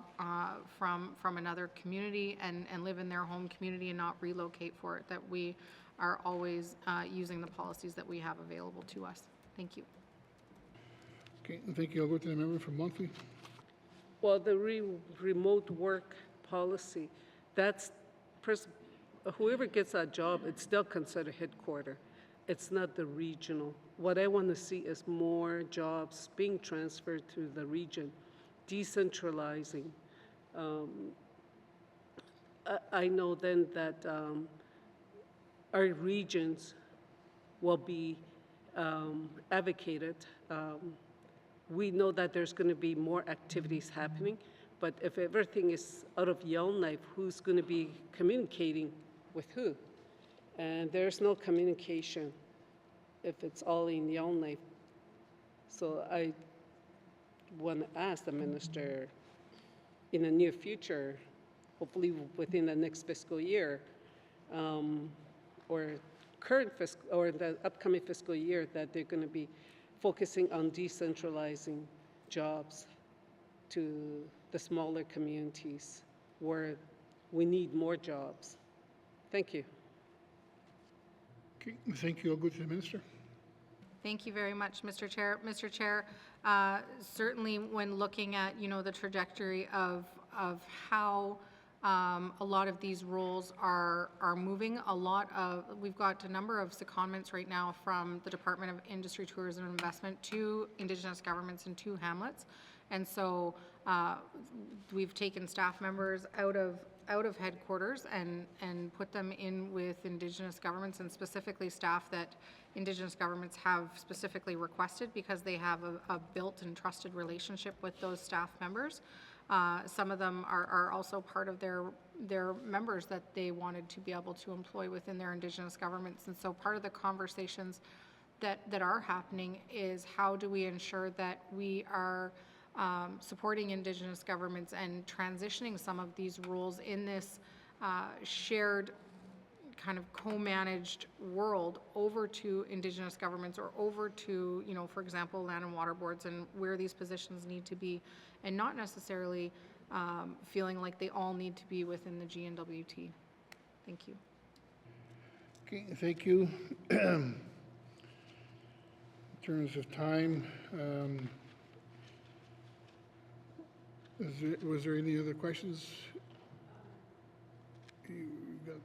from another community and live in their home community and not relocate for it, that we are always using the policies that we have available to us. Thank you. Okay, thank you. I'll go to the member from Montfrey. Well, the remote work policy, whoever gets that job, it's still considered headquarter. It's not the regional. What I want to see is more jobs being transferred to the region, decentralizing. I know then that our regions will be advocated. We know that there's going to be more activities happening, but if everything is out of Yellowknife, who's going to be communicating with who? And there's no communication if it's all in Yellowknife. So I want to ask the minister in the near future, hopefully within the next fiscal year, or current fiscal, or the upcoming fiscal year, that they're going to be focusing on decentralizing jobs to the smaller communities where we need more jobs. Thank you. Okay, thank you. I'll go to the minister. Thank you very much, Mr. Chair. Mr. Chair, certainly when looking at, the trajectory of how a lot of these roles are moving, we've got a number of secondments right now from the Department of Industry, Tourism and Investment to Indigenous governments and to Hamlets. And so we've taken staff members out of headquarters and put them in with Indigenous governments, and specifically staff that Indigenous governments have specifically requested because they have a built and trusted relationship with those staff members. Some of them are also part of their members that they wanted to be able to employ within their Indigenous governments. And so part of the conversations that are happening is how do we ensure that we are supporting Indigenous governments and transitioning some of these roles in this shared kind of co-managed world over to Indigenous governments, or over to, for example, land and water boards, and where these positions need to be, and not necessarily feeling like they all need to be within the GNWT. Thank you. Okay, thank you. In terms of time, was there any other questions? You got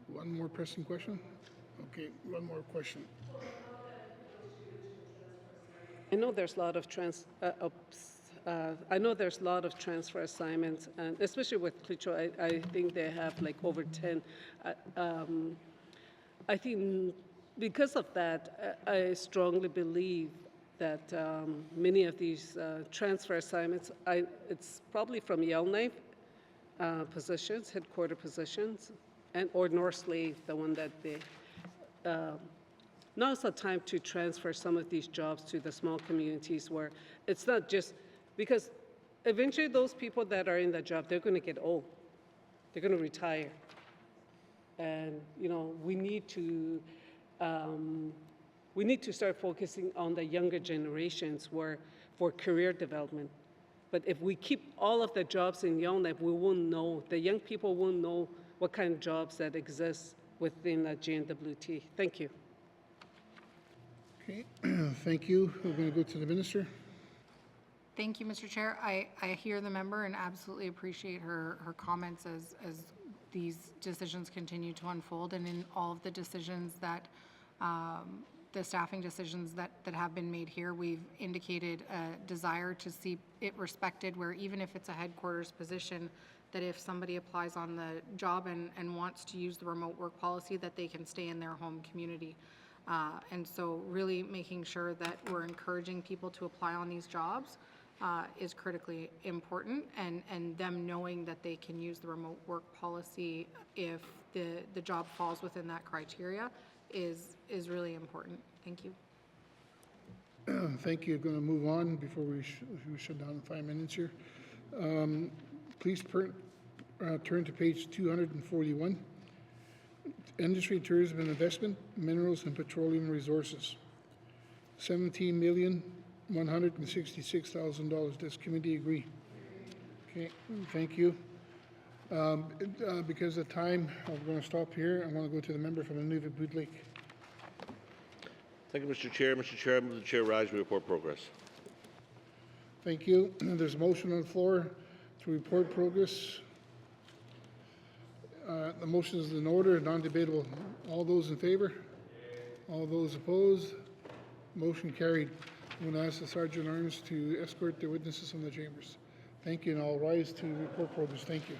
one more pressing question? Okay, one more question. I know there's a lot of transfer assignments, and especially with Klitschko, I think they have like over 10. I think because of that, I strongly believe that many of these transfer assignments, it's probably from Yellowknife positions, headquarter positions, or North Slave, the one that they. Now's the time to transfer some of these jobs to the small communities where it's not just, because eventually those people that are in the job, they're going to get old. They're going to retire. And, we need to start focusing on the younger generations for career development. But if we keep all of the jobs in Yellowknife, we won't know, the young people won't know what kind of jobs that exist within the GNWT. Thank you. Okay, thank you. We're going to go to the minister. Thank you, Mr. Chair. I hear the member and absolutely appreciate her comments as these decisions continue to unfold, and in all of the decisions that the staffing decisions that have been made here, we've indicated a desire to see it respected, where even if it's a headquarters position, that if somebody applies on the job and wants to use the remote work policy, that they can stay in their home community. And so really making sure that we're encouraging people to apply on these jobs is critically important, and them knowing that they can use the remote work policy if the job falls within that criteria is really important. Thank you. Thank you. Going to move on before we shut down in 5 minutes here. Please turn to page 241. Industry, Tourism and Investment, Minerals and Petroleum Resources. $17,166,000. Does committee agree? Okay, thank you. Because of time, I'm going to stop here. I want to go to the member from Nunavut Lake. Thank you, Mr. Chair. Mr. Chair, I move the chair rise and report progress. Thank you. There's a motion on the floor to report progress. The motion is in order, non-debatable. All those in favor? All those opposed? Motion carried. I'm going to ask the Sergeant at Arms to escort the witnesses from the chambers. Thank you, and I'll rise to report progress. Thank you.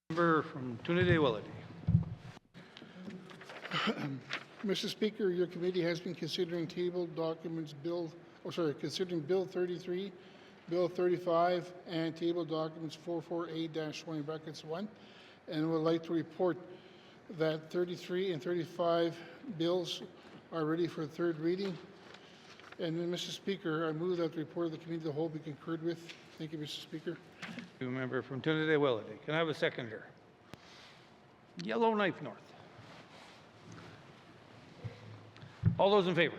Member from Trinidad-Willity. Mr. Speaker, your committee has been considering tabled documents considering Bill 33, Bill 35, and table documents 44A-20(1), and would like to report that 33 and 35 bills are ready for third reading. And then, Mr. Speaker, I move that the report of the committee of the whole be concurred with. Thank you, Mr. Speaker. You member from Trinidad-Willity. Can I have a seconder? Yellowknife North. All those in favor?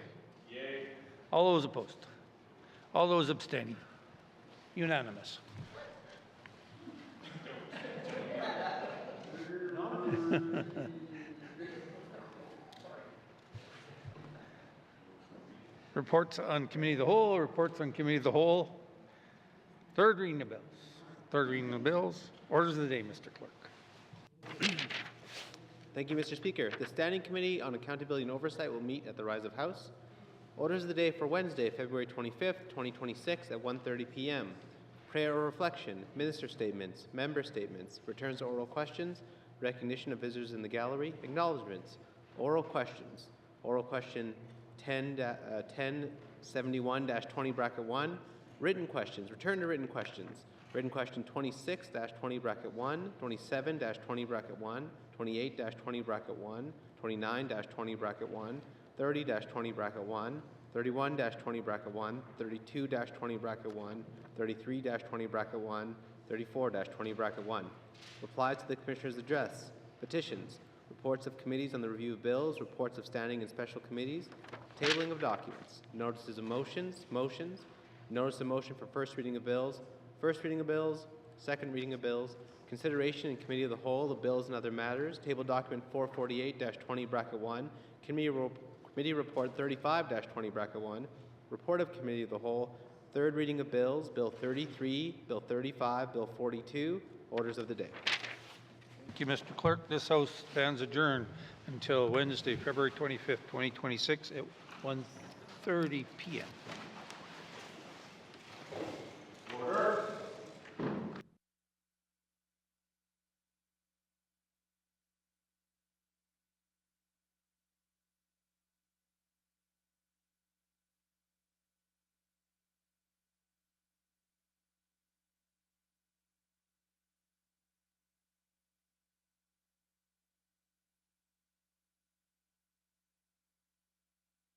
Yay. All those opposed? All those abstaining? Unanimous. Reports on Committee of the Whole, reports on Committee of the Whole. Third reading of bills. Third reading of bills. Orders of the day, Mr. Clerk. Thank you, Mr. Speaker. The Standing Committee on Accountability and Oversight will meet at the Rise of House. Orders of the day for Wednesday, February 25th, 2026 at 1:30 p.m. Prayer or reflection, minister statements, member statements, returns to oral questions, recognition of visitors in the gallery, acknowledgements, oral questions. Oral question 1071-20(1), written questions, return to written questions. Written question 26-20(1), 27-20(1), 28-20(1), 29-20(1), 30-20(1), 31-20(1), 32-20(1), 33-20(1), 34-20(1). Replies to the Commissioner's address, petitions, reports of committees on the review of bills, reports of standing and special committees, tabling of documents, notices of motions, notice of motion for first reading of bills, first reading of bills, second reading of bills, consideration in Committee of the Whole of bills and other matters, table document 448-20(1), Committee Report 35-20(1), report of Committee of the Whole, third reading of bills, Bill 33, Bill 35, Bill 42, orders of the day. Thank you, Mr. Clerk. This House stands adjourned until Wednesday, February 25th, 2026 at 1:30 p.m.